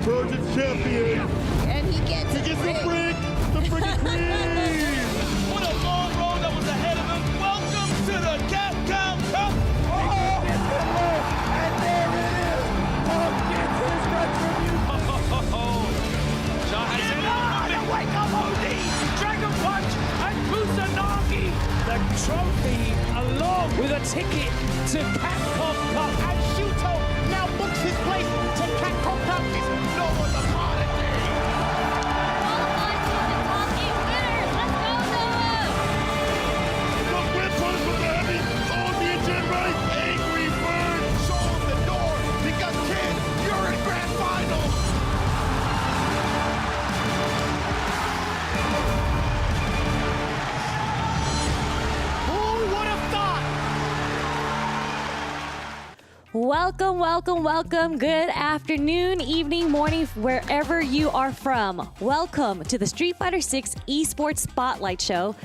Virgin champion. And he gets The brick. The freaking queen. What a long road that was ahead of him. Welcome to the Capcom Cup. And there it is. Punk gets his retribution. John has it. Wake up, OD. Dragon Punch and Kusanagi. The trophy along with a ticket to Capcom Cup. And Shuto now books his place to Capcom Cup. It's no other quality. The whip punch from the heavy. On the engine right. Angry bird. Show him the door because, kid, you're in grand finals. Who would have thought? Welcome, welcome, welcome. Good afternoon, evening, morning, wherever you are from. Welcome to the Street Fighter 6 Esports Spotlight Show.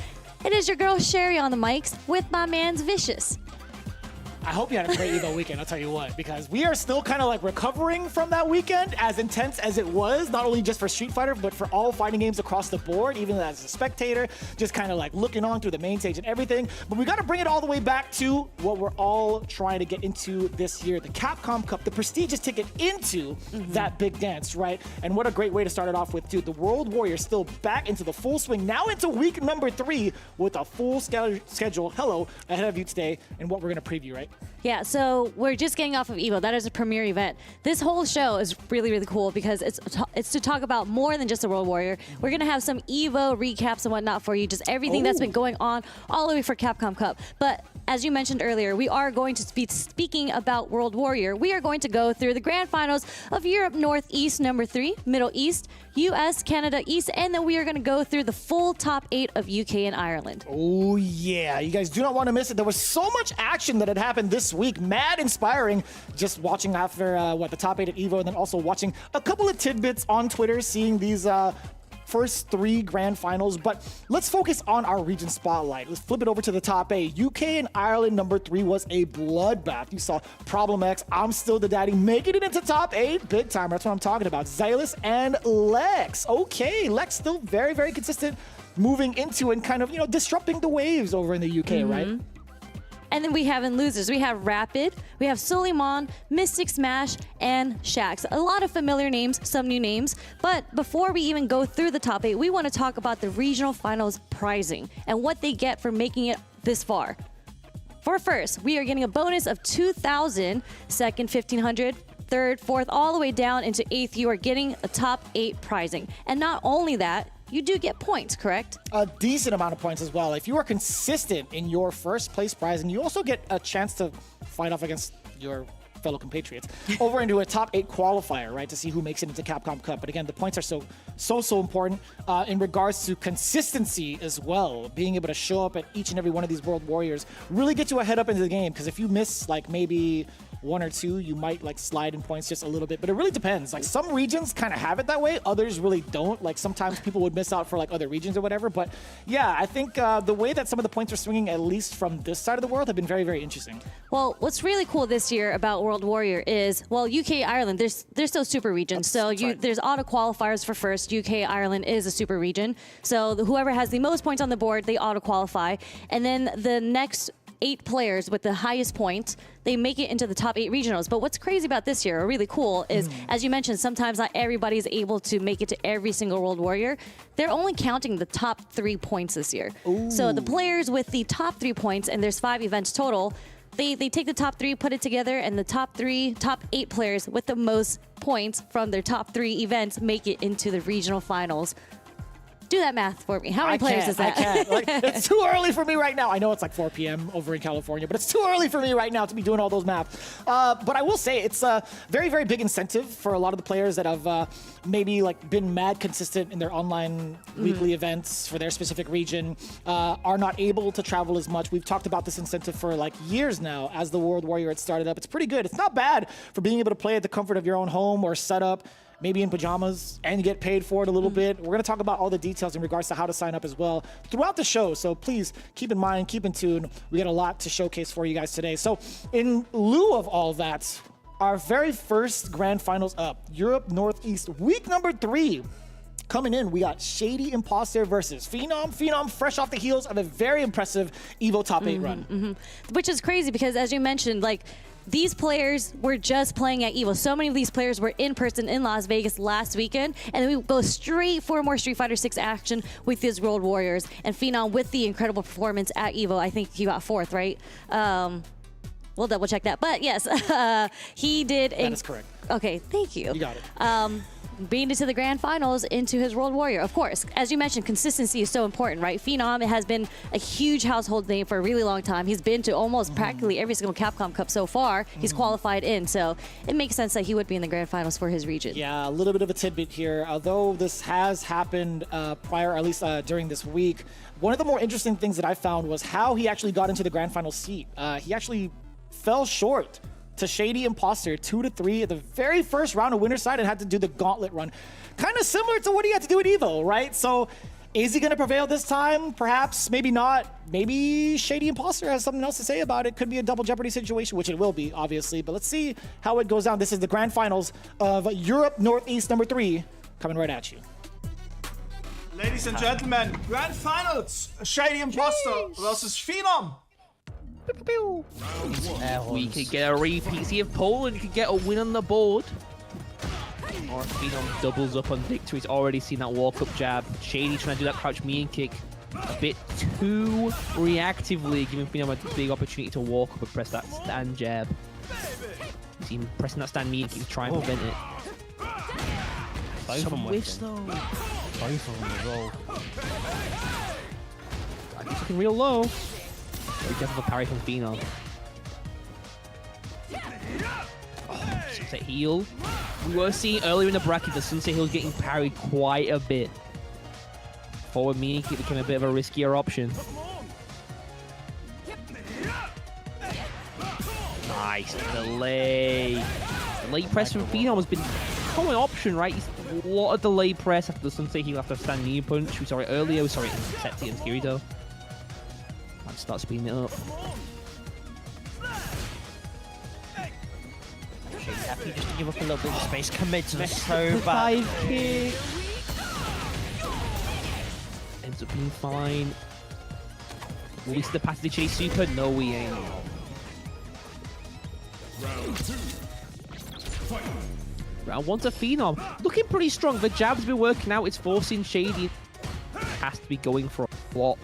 It is your girl Sherry on the mics with my man's Vicious. I hope you had a great Evo weekend, I'll tell you what, because we are still kind of like recovering from that weekend, as intense as it was, not only just for Street Fighter, but for all fighting games across the board, even as a spectator, just kind of like looking on through the main stage and everything. But we got to bring it all the way back to what we're all trying to get into this year, the Capcom Cup, the prestigious ticket into that big dance, right? And what a great way to start it off with, dude. The World Warriors still back into the full swing, now into week number 3 with a full schedule, hello, ahead of you today, and what we're going to preview, right? Yeah, so we're just getting off of EVO. That is a premiere event. This whole show is really, really cool because it's to talk about more than just the World Warrior. We're going to have some EVO recaps and whatnot for you, just everything that's been going on all the way for Capcom Cup. But as you mentioned earlier, we are going to be speaking about World Warrior. We are going to go through the grand finals of Europe Northeast number 3, Middle East, US, Canada East, and then we are going to go through the full top 8 of UK and Ireland. Oh yeah, you guys do not want to miss it. There was so much action that had happened this week. Mad inspiring just watching after the top 8 at EVO, and then also watching a couple of tidbits on Twitter, seeing these first 3 grand finals. But let's focus on our region spotlight. Let's flip it over to the top 8. UK and Ireland number 3 was a bloodbath. You saw Problem X, I'm Still the Daddy, making it into top 8. Big time, that's what I'm talking about. Xylus and Lex. Okay, Lex still very, very consistent, moving into and kind of, you know, disrupting the waves over in the UK, right? And then we have in losers, we have Rapid, we have Suleiman, Mystic Smash, and Shax. A lot of familiar names, some new names. But before we even go through the top 8, we want to talk about the regional finals pricing and what they get for making it this far. For first, we are getting a bonus of 2,000, second 1,500, third, fourth, all the way down into 8th. You are getting a top 8 pricing. And not only that, you do get points, correct? A decent amount of points as well. If you are consistent in your first place prize, and you also get a chance to fight off against your fellow compatriots over into a top 8 qualifier, right, to see who makes it into Capcom Cup. But again, the points are so important in regards to consistency as well. Being able to show up at each and every one of these World Warriors really get you a head up into the game, because if you miss like maybe 1 or 2, you might like slide in points just a little bit, but it really depends. Like some regions kind of have it that way, others really don't. Like sometimes people would miss out for like other regions or whatever. But yeah, I think the way that some of the points are swinging, at least from this side of the world, have been very, very interesting. Well, what's really cool this year about World Warrior is, well, UK, Ireland, they're still super regions. There's auto qualifiers for first. UK, Ireland is a super region. So whoever has the most points on the board, they auto qualify. And then the next 8 players with the highest points, they make it into the top 8 regionals. But what's crazy about this year, or really cool, is, as you mentioned, sometimes not everybody's able to make it to every single World Warrior. They're only counting the top 3 points this year. So the players with the top 3 points, and there's 5 events total, they take the top 3, put it together, and the top 8 players with the most points from their top 3 events make it into the regional finals. Do that math for me. How many players is that? I can't. Like, it's too early for me right now. I know it's like 4 p.m. over in California, but it's too early for me right now to be doing all those math. But I will say it's a very, very big incentive for a lot of the players that have maybe like been mad consistent in their online weekly events for their specific region, are not able to travel as much. We've talked about this incentive for like years now as the World Warrior had started up. It's pretty good. It's not bad for being able to play at the comfort of your own home or setup, maybe in pajamas, and get paid for it a little bit. We're gonna talk about all the details in regards to how to sign up as well throughout the show. So please keep in mind, keep in tune. We got a lot to showcase for you guys today. So in lieu of all that, our very first grand finals up. Europe Northeast, week number 3. Coming in, we got Shady Imposter versus Phenom. Phenom fresh off the heels of a very impressive EVO top 8 run. Which is crazy because, as you mentioned, like, these players were just playing at EVO. So many of these players were in person in Las Vegas last weekend, and then we go straight for more Street Fighter 6 action with these World Warriors. And Phenom, with the incredible performance at EVO, I think he got 4th, right? We'll double check that. But yes, he did. That is correct. Okay, thank you. You got it. Being into the grand finals into his World Warrior. Of course, as you mentioned, consistency is so important, right? Phenom has been a huge household name for a really long time. He's been to almost practically every single Capcom Cup so far. He's qualified in, so it makes sense that he would be in the grand finals for his region. Yeah, a little bit of a tidbit here. Although this has happened prior, at least during this week, one of the more interesting things that I found was how he actually got into the grand final seat. He actually fell short to Shady Imposter 2-3 at the very first round of winner's side and had to do the gauntlet run. Kind of similar to what he had to do at EVO, right? So is he going to prevail this time? Perhaps, maybe not. Maybe Shady Imposter has something else to say about it. Could be a double jeopardy situation, which it will be, obviously. But let's see how it goes down. This is the grand finals of Europe Northeast number 3 coming right at you. Ladies and gentlemen, grand finals, Shady Imposter versus Phenom. We could get a repeat. See if Poland could get a win on the board. Or if Phenom doubles up on victory. He's already seen that walk-up jab. Shady trying to do that crouch mean kick a bit too reactively, giving Phenom a big opportunity to walk up and press that stand jab. You see him pressing that stand mean kick to try and prevent it. Both Some whiffs though. Both of them as well. He's looking real low. Be careful for parry from Phenom. Oh, Sunset Heel. We were seeing earlier in the bracket that Sunset Heel getting parried quite a bit. Forward mean kick became a bit of a riskier option. Nice delay. Late press from Phenom has been a common option, right? He's a lot of delay press after the Sunset Heel after stand knee punch. We saw it earlier. We saw it in Seti and Kirito. Start speeding it up. She's happy just to give up a little bit of space. Commits are so bad. 5 kick. Ends up being fine. Will we see the pass to the chase super? No, we ain't. Round 1 to Phenom. Looking pretty strong. The jab's been working out. It's forcing Shady. Has to be going for a lot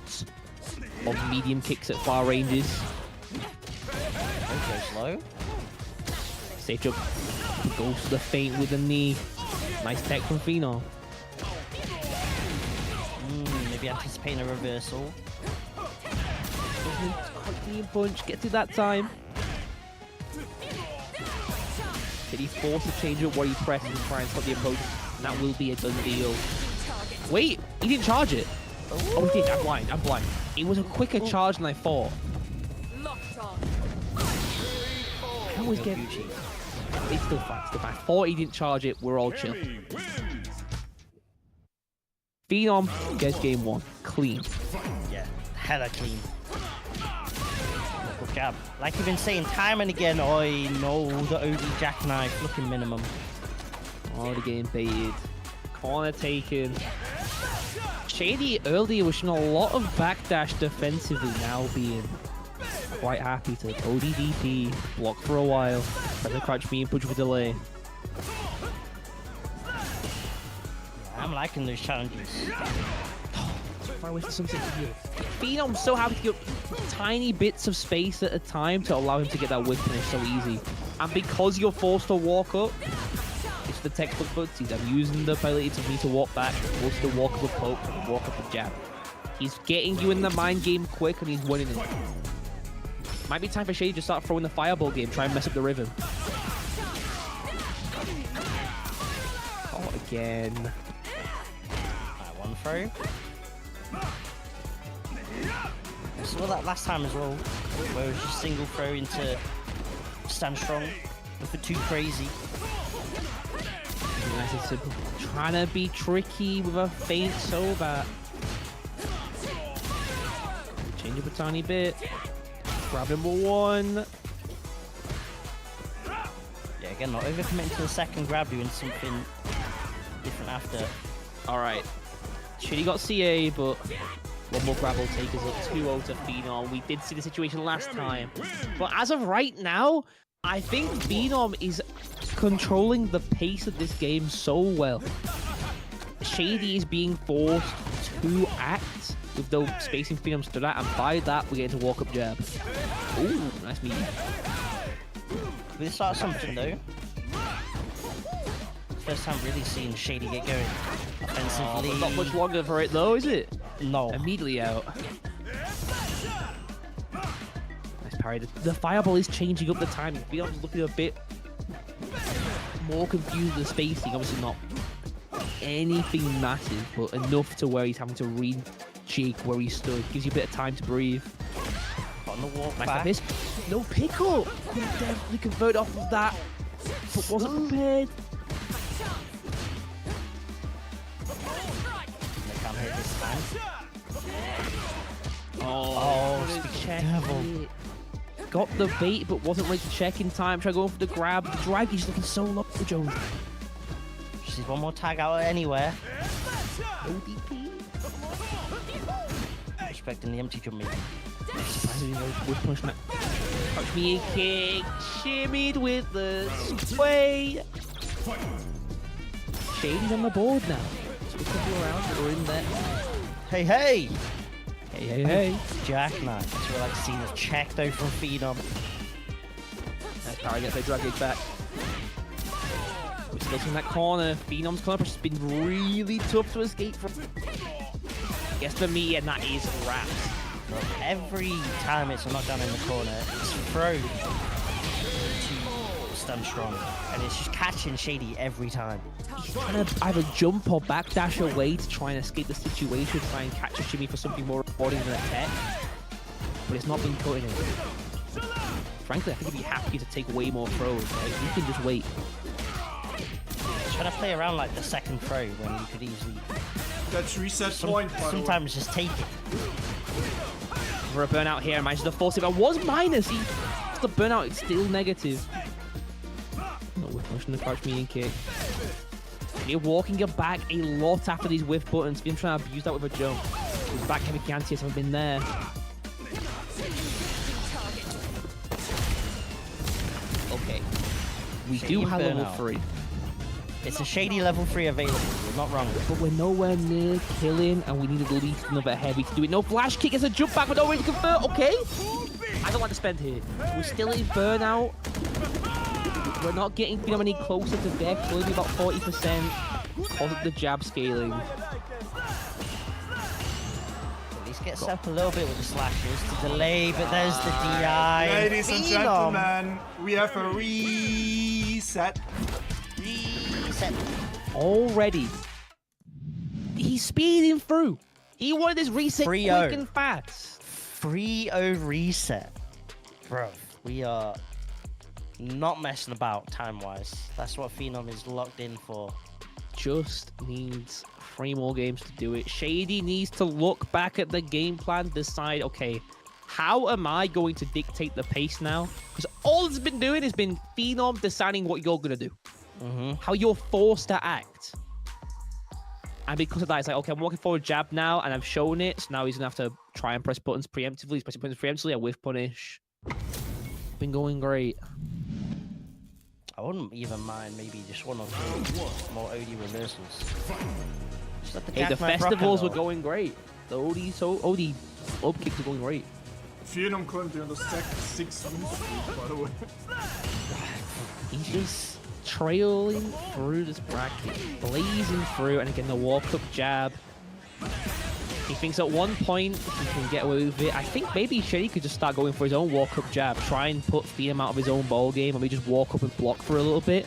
of medium kicks at far ranges. Goes low. Safe jump. Goes to the feint with the knee. Nice tech from Phenom. Maybe anticipating a reversal. Knee punch. Gets it that time. But he's forced to change up what he presses and try and stop the approach. And that will be a done deal. Wait, he didn't charge it. Oh, he did. I'm blind. I'm blind. It was a quicker charge than I thought. I always get Gucci. It's still fine. Still fine. I thought he didn't charge it. We're all chill. Phenom gets game 1. Clean. Yeah, hella clean. Good jab. Like you've been saying time and again, I know the OD jackknife looking minimum. Already getting baited. Corner taken. Shady earlier was showing a lot of backdash defensively, now being quite happy to ODDP, block for a while, try to crouch me and punch with delay. I'm liking those challenges. Far away from Sunset Heel. Phenom's so happy to get tiny bits of space at a time to allow him to get that whip finish so easy. And because you're forced to walk up, it's the textbook footsies. I'm using the ability to me to walk back, forced to walk up a poke, and walk up a jab. He's getting you in the mind game quick and he's winning it. Might be time for Shady to start throwing the fireball game, try and mess up the rhythm. Oh, again. One throw. I saw that last time as well, where it was just single throw into stand strong. Nothing too crazy. Nice and simple. Trying to be tricky with a feint so bad. Change up a tiny bit. Grab number 1. Yeah, Again, not overcommitting to the second grab, doing something different after. All right. Shitty got CA, but one more grab will take us up 2-0 to Phenom. We did see the situation last time. But as of right now, I think Phenom is controlling the pace of this game so well. Shady is being forced to act with the spacing Phenom stood at, and by that, we get into walk-up jab. Ooh, nice meet. We start something though. First time really seeing Shady get going offensively. Not much longer for it though, is it? No. Immediately out. Nice parry. The fireball is changing up the timing. Phenom's looking a bit more confused with the spacing. Obviously not anything massive, but enough to where he's having to rejig where he stood. Gives you a bit of time to breathe. On the walk Nice back. this. No pickle. Could definitely convert off of that, but wasn't prepared. They can't hit this time. Oh, speaking check devil. it. Got the bait, but wasn't ready to check in time. Try going for the grab. The drag is looking so low for Jones. Just needs one more tag out anywhere. No DP. Respecting the empty jump maybe. Surprisingly, no wood punch that. Touch me a kick. Shimmied with the sway. Shady's on the board now. So we can go around. We're in there. Hey, hey! Hey. Jackknife. That's what I like to see the check though from Phenom. Nice power, gets their drag gauge back. We're still in that corner. Phenom's corner has been really tough to escape from. Guess for me, and that is wrapped. Look, every time it's a knockdown in the corner, it's thrown to stand strong. And it's just catching Shady every time. He's trying to either jump or backdash away to try and escape the situation, try and catch a shimmy for something more rewarding than a tech. But it's not been cutting it. Frankly, I think he'd be happy to take way more throws, right? He can just wait. He's trying to play around like the second throw when you could easily... That's reset point, by the way. Sometimes just take it. For a burnout here, manages to force it, but was minus. The burnout, it's still negative. No, we're pushing the crouch me and kick. You're walking it back a lot after these whiff buttons. Been trying to abuse that with a jump. His back heavy Cantius haven't been there. Okay. We do have level 3. It's a Shady level 3 available. You're not wrong. But we're nowhere near killing, and we need at least another heavy to do it. No flash kick, it's a jump back, but no way to convert. Okay. I don't want to spend here. We're still in burnout. We're not getting Phenom any closer to death. We're only about 40% because of the jab scaling. At least get set up a little bit with the slashes to delay, but there's the DI. Ladies and gentlemen, we have a reset. Reset. Already. He's speeding through. He wanted this reset 3-0. quick and fast. 3-0 reset. Bro, we are not messing about time-wise. That's what Phenom is locked in for. Just needs 3 more games to do it. Shady needs to look back at the game plan, decide, okay, how am I going to dictate the pace now? Because all it's been doing has been Phenom deciding what you're going to do. How you're forced to act. And because of that, it's like, okay, I'm walking forward jab now, and I've shown it, so now he's going to have to try and press buttons preemptively. He's pressing buttons preemptively, a whiff punish. Been going great. I wouldn't even mind maybe just 1 or 2 more OD reversals. Just let the Hey, the jackknife festivals were rock and roll. going great. The OD up kicks are going great. Phenom currently on the 6 by the way. He's just trailing through this bracket, blazing through, and again the walk-up jab. He thinks at one point he can get away with it. I think maybe Shady could just start going for his own walk-up jab, try and put Phenom out of his own ball game, and we just walk up and block for a little bit.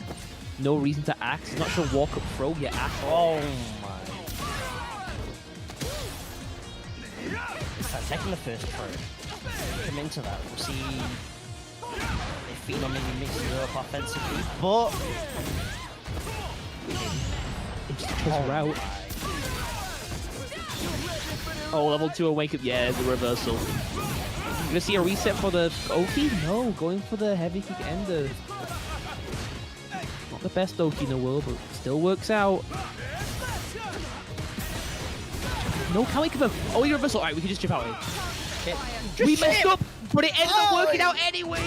No reason to act. He's not sure walk-up throw yet at all. Oh my. It's like taking the first throw. Come into that. We'll see if Phenom maybe mixes it up offensively, but It's just his route. Oh, level 2 a wake up. Yeah, the reversal. You gonna see a reset for the Oki? No, going for the heavy kick and the the best Doki in the world, but still works out. No, can we confirm? Oh, you're reversal. Alright, we can just chip out here. We messed up, but it ended up working out anyway.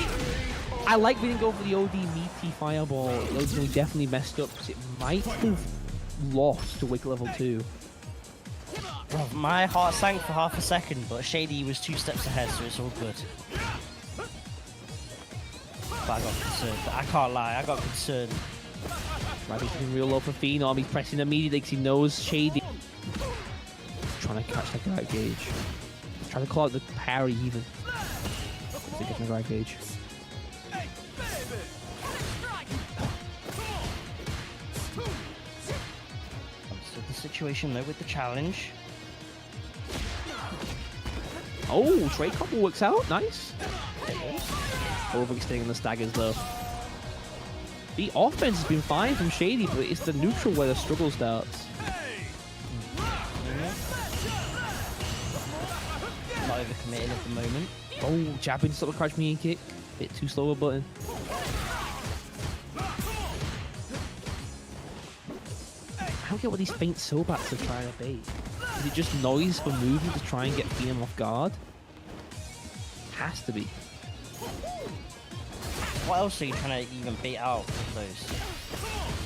I like we didn't go for the OD meaty fireball. We definitely messed up because it might have lost to Wick level 2. Bro, my heart sank for half a second, but Shady was 2 steps ahead, so it's all good. But I got concerned. I can't lie, I got concerned. Rabbit's been real low for Phenom. He's pressing immediately because he knows Shady. Trying to catch that guy at gauge. Trying to call out the parry even. To get the right gauge. Understood the situation though with the challenge. Oh, trade combo works out. Nice. Overextending the staggers though. The offense has been fine from Shady, but it's the neutral where the struggle starts. Not overcommitting at the moment. Oh, jabbing to stop the crouch me kick. Bit too slow a button. I don't get what these faint sobats are trying to bait. Is it just noise for movement to try and get Phenom off guard? Has to be. What else are you trying to even bait out of those?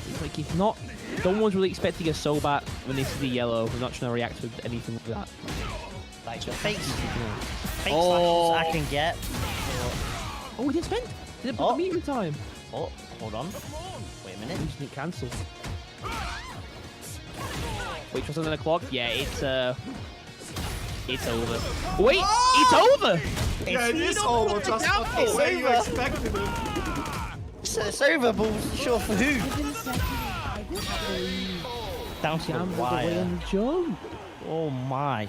It's like if not, no one's really expecting a sobat when they see the yellow. We're not trying to react with anything like that. Like the fake slashes I can get. Oh, we didn't spend. Didn't put the meter in time. Oh, hold on. Wait a minute. Just didn't cancel. Wait, what's on the clock? Yeah, it's over. Wait, it's over. Yeah, it is over. Just not the way you expected it. So it's over, but sure for who? Down to the wire. Jump. Oh my.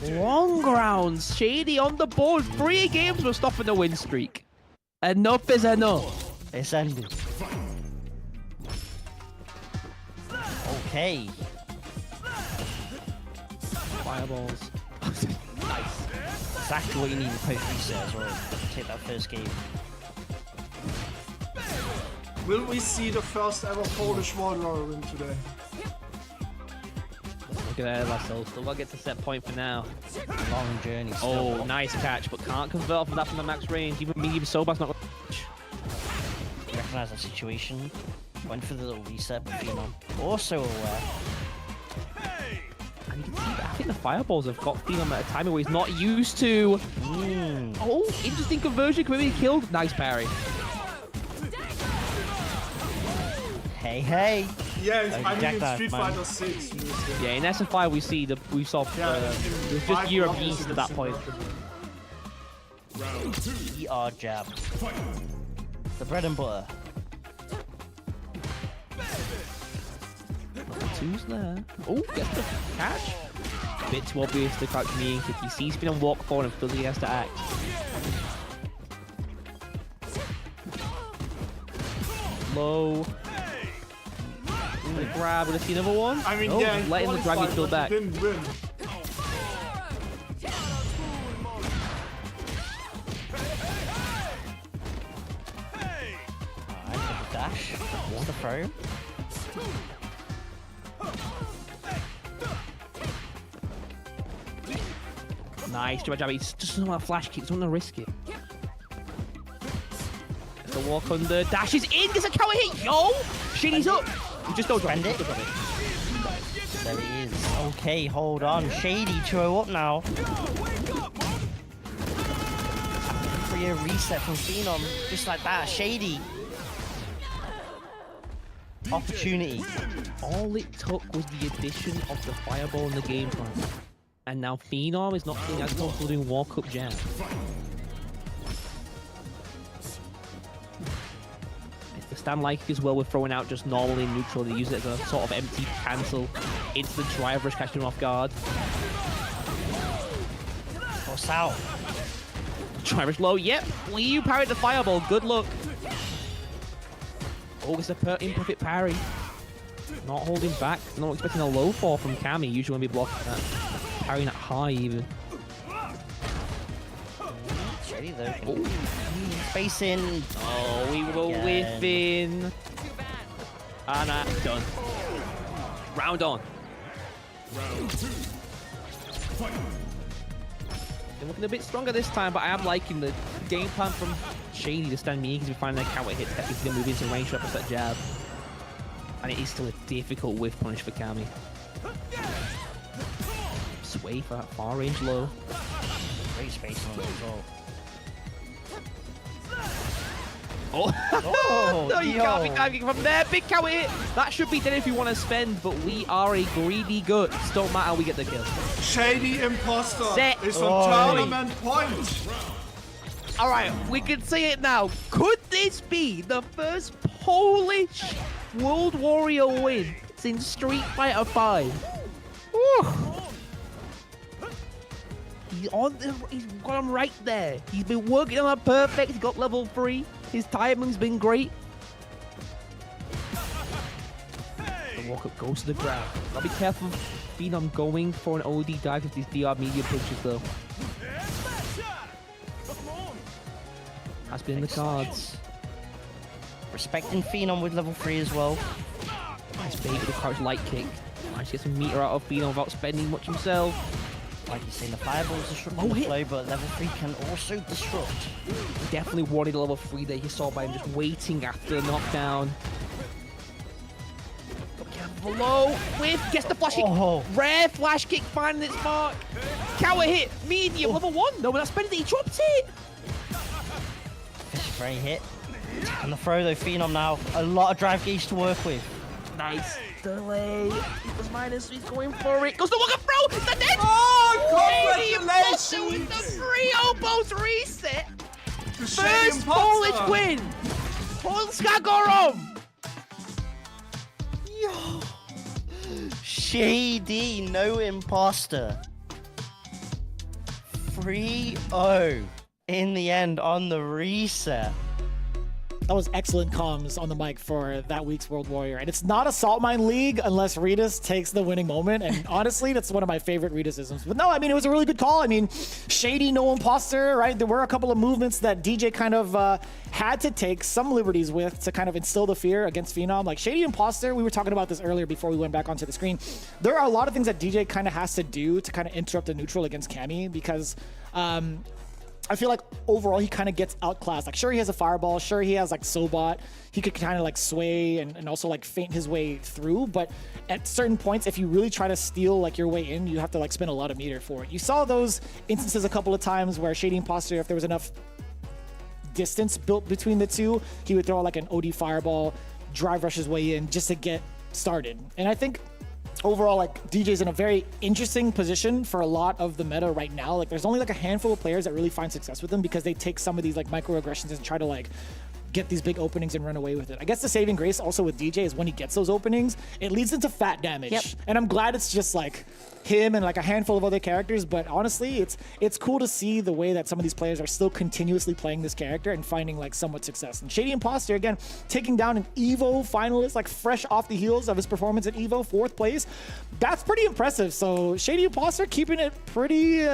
Long rounds. Shady on the board. 3 games we're stopping the win streak. Enough is enough. It's ended. Okay. Fireballs. Nice. Exactly what you need to post reset as well. Take that first game. Will we see the first ever Polish Warrior win today? Look at that ourselves. Still gotta get to set point for now. Long journey. Oh, nice catch, but can't convert off of that from the max range. Even medium Sobat's not. Recognize that situation. Went for the little reset, but Phenom also aware. And you can see that I think the fireballs have got Phenom at a timing where he's not used to. Oh, interesting conversion. Can maybe killed. Nice parry. Hey, hey. Yeah, I mean in that, Street man. Fighter 6. Yeah, in SFL we saw it was just Europeans at that point. ER jab. The bread and butter. Two's there. Oh, gets the catch. Bit too obvious to catch me and kick. He sees spin and walk forward and feels he has to act. Low. The grab. Would I see another one? I mean, no, yeah, just letting the dragon qualified, fill but back. he didn't win. Alright, dash. What's the throw? Nice, jab. He just doesn't want to flash kick. Doesn't want to risk it. The walk under. Dashes in. Gets a counter hit. Yo! Shady's up. Just go Spend it. There he is. Okay, hold on. Shady 2-0 up now. For a reset from Phenom. Just like that. Shady. Opportunity. All it took was the addition of the fireball in the game plan. And now Phenom is not being as comfortable doing walk-up jab. If the stand like as well, we're throwing out just normally neutral. They use it as a sort of empty cancel. It's the driver catching him off guard. What's out? Driver's low. Yep. You parried the fireball. Good luck. Oh, it's a imperfect parry. Not holding back. Not expecting a low fall from Cammy. Usually when we block that. Parrying that high even. Shady though. Oh. Spacing. Oh, we were whiffing. And done. Round on. They're looking a bit stronger this time, but I am liking the game plan from Shady to stand me because we find their counter hits that he's going to move into range up with that jab. And it is still a difficult whiff punish for Cammy. Sway for that far range low. Great spacing on it as well. Oh, no, you can't be diving from there. Big counter hit. That should be dead if you want to spend, but we are a greedy guts. Don't matter, we get the kill. Shady Imposter Set. is on tournament point. All right, we can see it now. Could this be the first Polish World Warrior win since Street Fighter 5? He's got him right there. He's been working on it perfect. He's got level 3. His timing's been great. The walk-up goes to the ground. Gotta be careful Phenom going for an OD dive with these DR medium punches though. Has been in the cards. Respecting Phenom with level 3 as well. Nice bait with the crouch light kick. Nice to get some meter out of Phenom without spending much himself. Like you're saying, the fireball's disrupting the flow, but level 3 can also disrupt. Definitely wanted a level 3 there. You saw by him just waiting after the knockdown. Below, whiff, gets the flash kick. Rare flash kick finding its mark. Counter hit, medium, level 1. No, but that's better. He dropped it. Fish very hit. And the throw though, Phenom now. A lot of drive gauge to work with. Nice delay. Equals minus, he's going for it. Goes the walk-up throw. The net. Oh, Congratulations with the 3-0 post reset. First Polish win. Polska Gorom. Yo. Shady, no imposter. 3-0 in the end on the reset. That was excellent comms on the mic for that week's World Warrior. And it's not a Salt Mine League unless Ritas takes the winning moment. And honestly, that's one of my favorite Ritasisms. But no, I mean, it was a really good call. I mean, Shady, no imposter, right? There were a couple of movements that DJ kind of had to take some liberties with to kind of instill the fear against Phenom. Like Shady imposter, we were talking about this earlier before we went back onto the screen. There are a lot of things that DJ kind of has to do to kind of interrupt the neutral against Cammy because I feel like overall he kind of gets outclassed. Like sure he has a fireball, sure he has like Sobot, he could kind of like sway and also like feint his way through, but at certain points if you really try to steal like your way in, you have to like spend a lot of meter for it. You saw those instances a couple of times where Shady Imposter, if there was enough distance built between the two, he would throw like an OD fireball, drive rush his way in just to get started. And I think overall, like DJ's in a very interesting position for a lot of the meta right now. Like there's only like a handful of players that really find success with him because they take some of these like microaggressions and try to like get these big openings and run away with it. I guess the saving grace also with DJ is when he gets those openings, it leads into fat damage. Yep. And I'm glad it's just like him and like a handful of other characters, but honestly, it's cool to see the way that some of these players are still continuously playing this character and finding like somewhat success. And Shady Imposter, again, taking down an EVO finalist, like fresh off the heels of his performance at EVO, 4th place. That's pretty impressive. So Shady Imposter keeping it pretty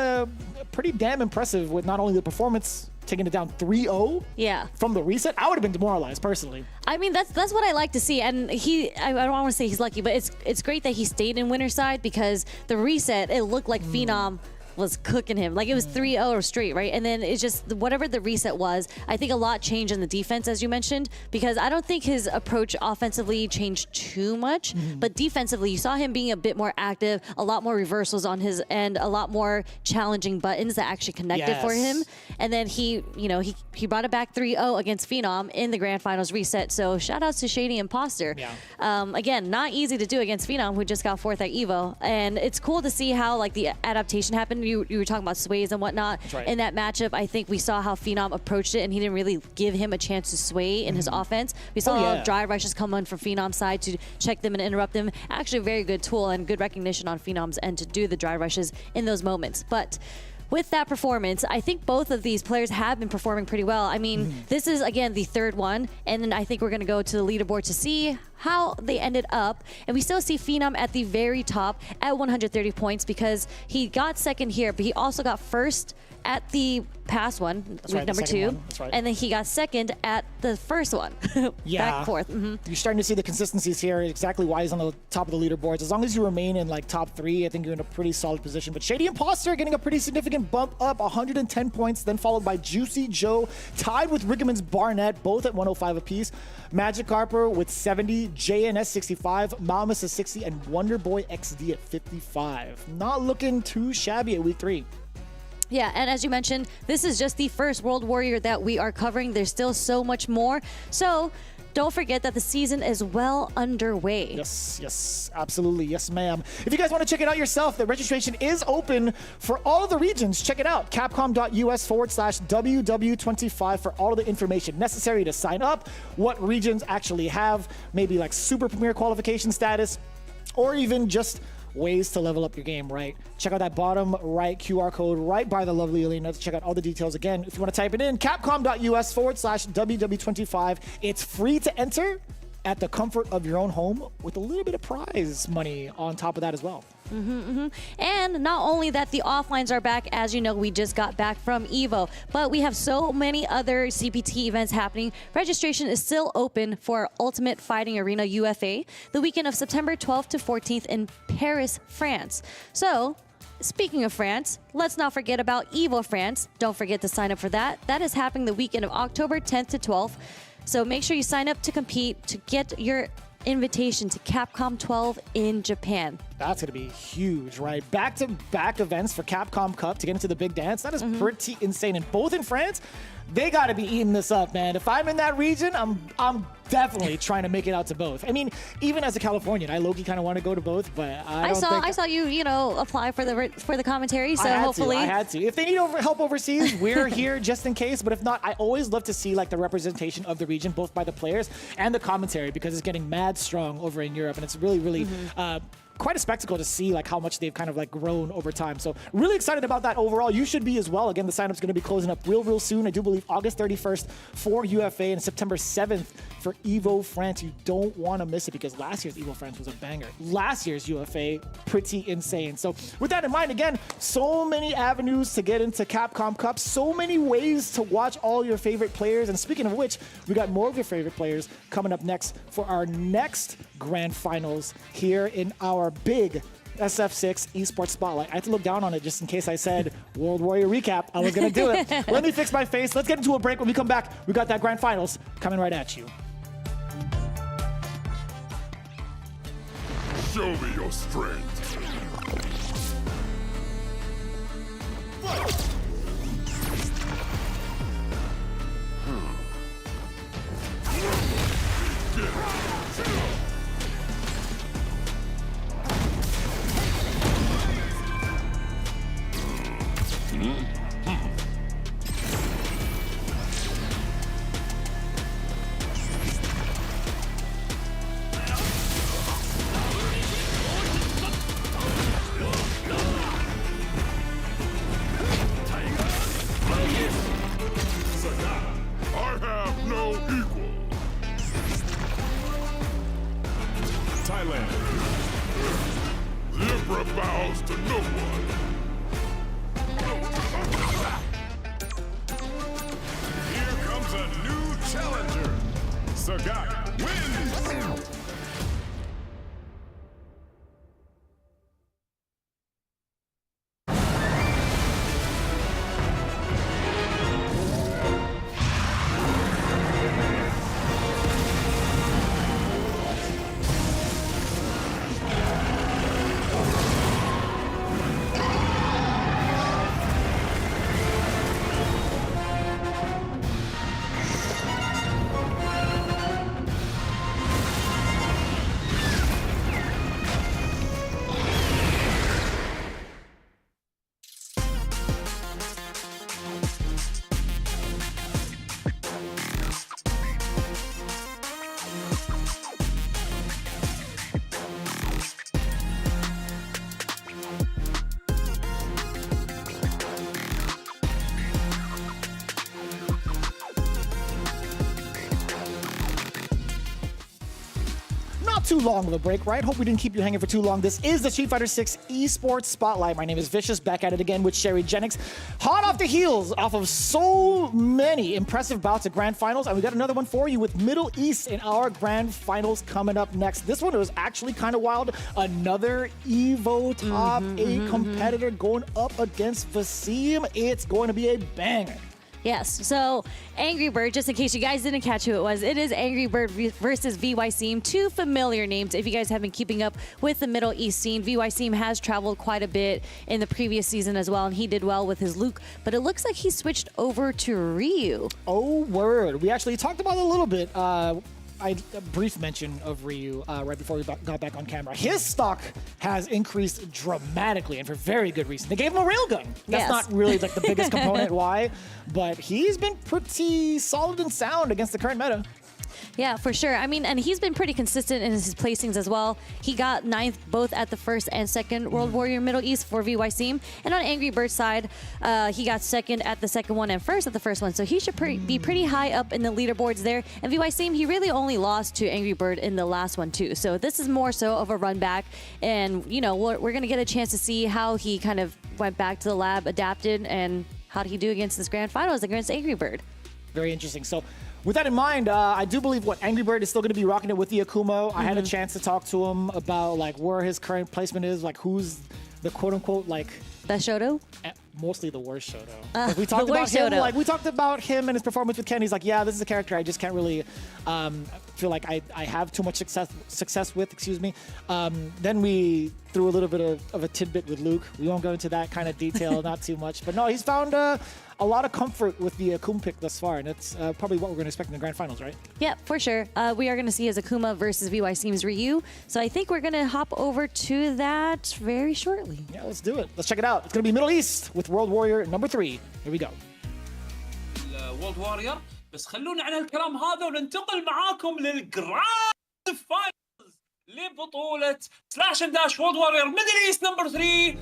damn impressive with not only the performance, taking it down 3-0 from the reset. I would have been demoralized personally. I mean, that's what I like to see. And I don't want to say he's lucky, but it's great that he stayed in winner's side because the reset, it looked like Phenom was cooking him. Like it was 3-0 straight, right? And then it's just whatever the reset was, I think a lot changed in the defense, as you mentioned, because I don't think his approach offensively changed too much, but defensively, you saw him being a bit more active, a lot more reversals on his end, a lot more challenging buttons that actually connected for him. And then he brought it back 3-0 against Phenom in the Grand Finals reset. So shout outs to Shady Imposter. Again, not easy to do against Phenom, who just got 4th at EVO. And it's cool to see how like the adaptation happened. You were talking about sways and whatnot. In that matchup, I think we saw how Phenom approached it, and he didn't really give him a chance to sway in his offense. We saw drive rushes come in from Phenom's side to check them and interrupt them. Actually, a very good tool and good recognition on Phenom's end to do the drive rushes in those moments. But with that performance, I think both of these players have been performing pretty well. I mean, this is, again, the 3rd one, and then I think we're going to go to the leaderboard to see how they ended up. And we still see Phenom at the very top at 130 points because he got second here, but he also got first at the past one, week number 2, and then he got second at the first one. Back forth. You're starting to see the consistencies here, exactly why he's on the top of the leaderboards. As long as you remain in like top 3, I think you're in a pretty solid position. But Shady Imposter getting a pretty significant bump up, 110 points, then followed by Juicy Joe, tied with Riggleman's Barnett, both at 105 apiece. Magic Harper with 70, JNS 65, Malmus at 60, and Wonderboy XD at 55. Not looking too shabby at week 3. Yeah, and as you mentioned, this is just the first World Warrior that we are covering. There's still so much more. So don't forget that the season is well underway. Yes, absolutely. Yes, ma'am. If you guys want to check it out yourself, the registration is open for all of the regions. Check it out. Capcom.us/WW25 for all of the information necessary to sign up, what regions actually have, maybe like Super Premier qualification status, or even just ways to level up your game, right? Check out that bottom right QR code right by the lovely Elena to check out all the details. Again, if you want to type it in, capcom.us/WW25. It's free to enter at the comfort of your own home with a little bit of prize money on top of that as well. And not only that, the offlines are back. As you know, we just got back from EVO, but we have so many other CPT events happening. Registration is still open for Ultimate Fighting Arena UFA the weekend of September 12th to 14th in Paris, France. So speaking of France, let's not forget about EVO France. Don't forget to sign up for that. That is happening the weekend of October 10th to 12th. So make sure you sign up to compete to get your invitation to Capcom 12 in Japan. That's going to be huge, right? Back-to-back events for Capcom Cup to get into the big dance. That is pretty insane. And both in France, they got to be eating this up, man. If I'm in that region, I'm definitely trying to make it out to both. I mean, even as a Californian, I low-key kind of want to go to both, but I saw you apply for the commentary, so hopefully I had to. If they need help overseas, we're here just in case. But if not, I always love to see like the representation of the region, both by the players and the commentary, because it's getting mad strong over in Europe, and it's really quite a spectacle to see like how much they've kind of like grown over time. So really excited about that overall. You should be as well. Again, the sign-up's going to be closing up real soon. I do believe August 31st for UFA and September 7th for EVO France. You don't want to miss it because last year's EVO France was a banger. Last year's UFA, pretty insane. So with that in mind, again, so many avenues to get into Capcom Cup, so many ways to watch all your favorite players. And speaking of which, we got more of your favorite players coming up next for our next grand finals here in our big SF6 Esports Spotlight. I had to look down on it just in case I said World Warrior recap. I was going to do it. Let me fix my face. Let's get into a break. When we come back, we got that grand finals coming right at you. Show me your strength. Libra bows to no one. Here comes a new challenger. Sagat wins. not too long of a break, right? Hope we didn't keep you hanging for too long. This is the Street Fighter 6 Esports Spotlight. My name is Vicious, back at it again with Sherry Jennings. Hot off the heels off of so many impressive bouts at Grand Finals, and we got another one for you with Middle East in our Grand Finals coming up next. This one was actually kind of wild. Another EVO top 8 competitor going up against Vaseem. It's going to be a banger. Yes, so Angry Bird, just in case you guys didn't catch who it is Angry Bird versus Seem. Two familiar names if you guys have been keeping up with the Middle East scene. Seem has traveled quite a bit in the previous season as well, and he did well with his Luke, but it looks like he switched over to Ryu. Oh, word. We actually talked about it a little bit. A brief mention of Ryu right before we got back on camera. His stock has increased dramatically, and for very good reason. They gave him a railgun. That's not really like the biggest component why, but he's been pretty solid and sound against the current meta. Yeah, for sure. I mean, and he's been pretty consistent in his placings as well. He got 9th both at the first and second World Warrior Middle East for Seem. And on Angry Bird's side, he got 2nd at the second one and 1st at the first one. So he should be pretty high up in the leaderboards there. And Seem, he really only lost to Angry Bird in the last one too. So this is more so of a run back. And, you know, we're going to get a chance to see how he kind of went back to the lab, adapted, and how did he do against this Grand Finals against Angry Bird. Very interesting. So with that in mind, I do believe Angry Bird is still going to be rocking it with the Akumo. I had a chance to talk to him about like where his current placement is, like who's the quote-unquote like best Shoto? Mostly the worst Shoto. Like, we talked about him. Like we talked about him and his performance with Ken. He's like, yeah, this is a character I just can't really feel like I have too much success with. Excuse me. Then we threw a little bit of a tidbit with Luke. We won't go into that kind of detail, not too much. But no, he's found a lot of comfort with the Akuma pick thus far, and it's probably what we're going to expect in the Grand Finals, right? Yeah, for sure. We are going to see his Akuma versus Seem's Ryu. So I think we're going to hop over to that very shortly. Yeah, let's do it. Let's check it out. It's going to be Middle East with World Warrior number 3. Here we go. World Warrior. بس خلونا عن الكلام هذا وننتقل معاكم للجراند فاينلز لبطولة سلاش اند داش وورلد واريور ميدل ايست نمبر 3.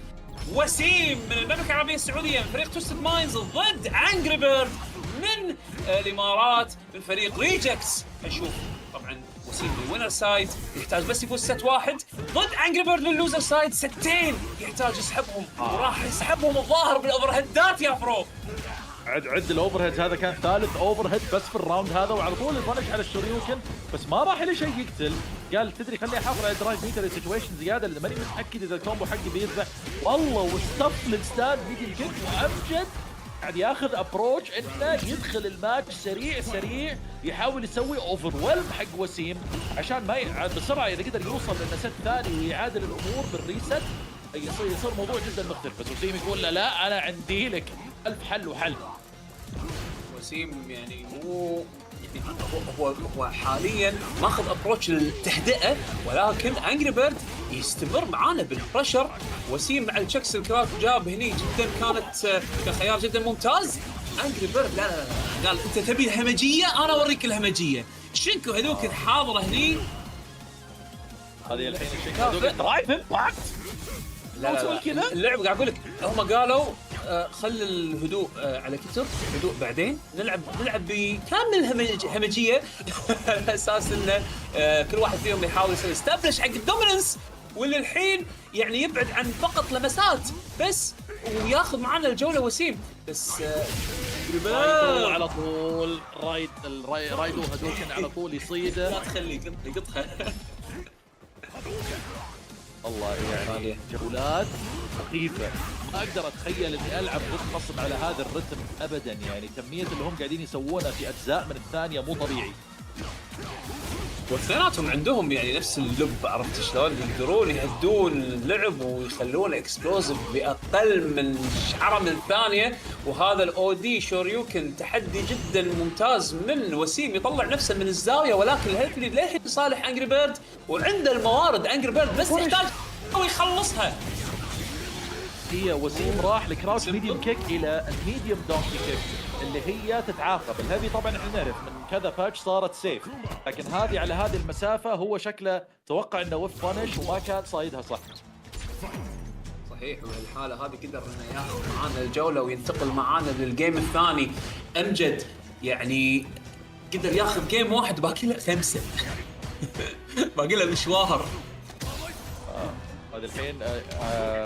وسيم من المملكة العربية السعودية من فريق توستد ماينز ضد انجري بيرد من الامارات من فريق ريجكس. نشوف طبعا وسيم للوينر سايد يحتاج بس يفوز ست واحد ضد انجري بيرد لللوزر سايد ستين يحتاج يسحبهم وراح يسحبهم الظاهر بالاوفر هيدات يا فرو. عد الاوفر هيد هذا كان ثالث اوفر هيد بس في الراوند هذا وعلى طول البنش على الشوريوكن بس ما راح له شيء يقتل. قال تدري خليني احافظ على درايف ميتر السيتويشن زياده لان ماني متاكد اذا الكومبو حقي بيذبح. والله واستف للستاد ميدل كيك وامجد قاعد ياخذ ابروتش انه يدخل الماتش سريع يحاول يسوي اوفر ويلم حق وسيم عشان ما بسرعه اذا قدر يوصل للست ثاني ويعادل الامور بالريست يصير موضوع جدا مختلف. بس وسيم يقول لا انا عندي لك ألف حل وحل. وسيم يعني هو حاليا ماخذ ابروتش للتهدئه ولكن انجري بيرد يستمر معانا بالبريشر. وسيم مع الشكس الكراك جاب هني جدا كان خيار جدا ممتاز. انجري بيرد لا قال انت تبي الهمجيه انا اوريك الهمجيه. شنكو هذوك حاضره هني هذه الحين الشنكو هذوك درايف امباكت. لا اللعب قاعد اقول لك هم قالوا خل الهدوء على كتر هدوء بعدين نلعب بكامل الهمجيه على اساس ان كل واحد فيهم يحاول يسوي استابلش حق الدوميننس واللي الحين يعني يبعد عن فقط لمسات بس وياخذ معنا الجوله وسيم. بس على طول رايدو هدوكن على طول يصيده لا تخليه يقطها. والله يعني جولات مخيفة ما اقدر اتخيل اني العب ضد خصم على هذا الرتم ابدا. يعني كمية اللي هم قاعدين يسوونه في اجزاء من الثانية مو طبيعي. واثنيناتهم عندهم يعني نفس اللب عرفت شلون يقدرون يهدون اللعب ويخلون اكسبلوزيف باقل من شعره من الثانيه. وهذا الاو دي شوريوكن تحدي جدا ممتاز من وسيم يطلع نفسه من الزاويه ولكن الهيلث ليد للحين لصالح انجري بيرد وعنده الموارد. انجري بيرد بس يحتاج ويخلصها. هي وسيم راح لكراوش ميديوم كيك الى الميديوم دونكي كيك اللي هي تتعاقب. الهيفي طبعا احنا نعرف من كذا باتش صارت سيف لكن هذه على هذه المسافه هو شكله توقع انه ويف بانش وما كان صايدها صح. صحيح وبالحاله هذه قدر انه ياخذ معانا الجوله وينتقل معانا للجيم الثاني. امجد يعني قدر ياخذ جيم واحد باقي له 5 باقي له مشوار. هذا الحين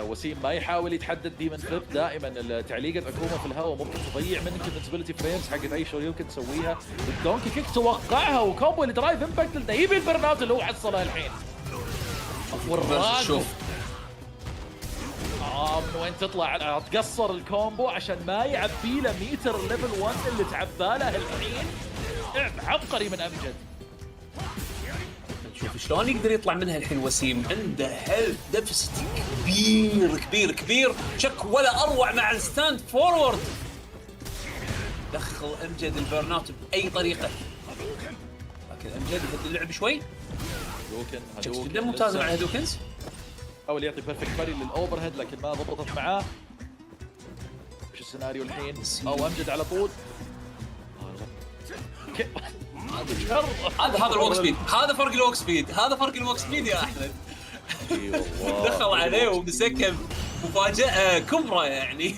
وسيم ما يحاول يتحدد ديمن فليب. دائما تعليقة اكوما في الهواء ممكن تضيع منك الانسبيلتي فريمز حقت اي شو يمكن تسويها. الدونكي كيك توقعها وكومبو الدرايف امباكت اللي يبي البرن اوت اللي هو حصلها الحين. شوف من وين تطلع تقصر الكومبو عشان ما يعبي له ميتر ليفل 1 اللي تعباله الحين. لعب عبقري من امجد. شوف شلون يقدر يطلع منها الحين وسيم. عنده هيلث ديفست كبير كبير كبير. شك ولا اروع مع الستاند فورورد. دخل امجد البرن اوت باي طريقه. لكن امجد يهد اللعب شوي. هدوكن جدا ممتازه مع الهدوكنز. حاول يعطي بيرفكت باري للاوفر هيد لكن ما ضبطت معاه. وش السيناريو الحين؟ او امجد على طول. هذا الووك سبيد. هذا فرق الووك سبيد. هذا فرق الووك سبيد يا احمد. دخل عليه ومسكه مفاجاه كبرى يعني.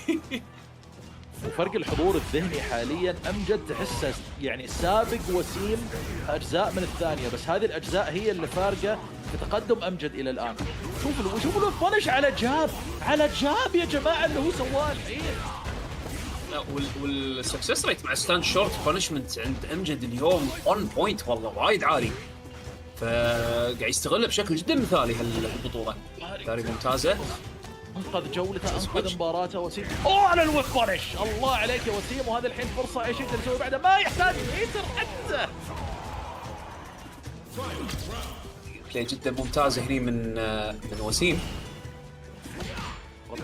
وفرق الحضور الذهني حاليا امجد تحسه يعني سابق وسيم اجزاء من الثانيه. بس هذه الاجزاء هي اللي فارقه في تقدم امجد الى الان. شوفوا البونش على جاب يا جماعه اللي هو سواه الحين. والسكسس ريت مع ستاند شورت بانشمنت عند امجد اليوم اون بوينت والله وايد عالي. فقاعد يستغله بشكل جدا مثالي هالبطوله. ثاني ممتازه. انقذ جولته انقذ مباراته وسيم. اوه على الويب بانش. الله عليك يا وسيم. وهذا الحين فرصه ايش يقدر يسوي بعده. ما يحتاج ميتر حتى. بلاي جدا ممتازه هني من وسيم.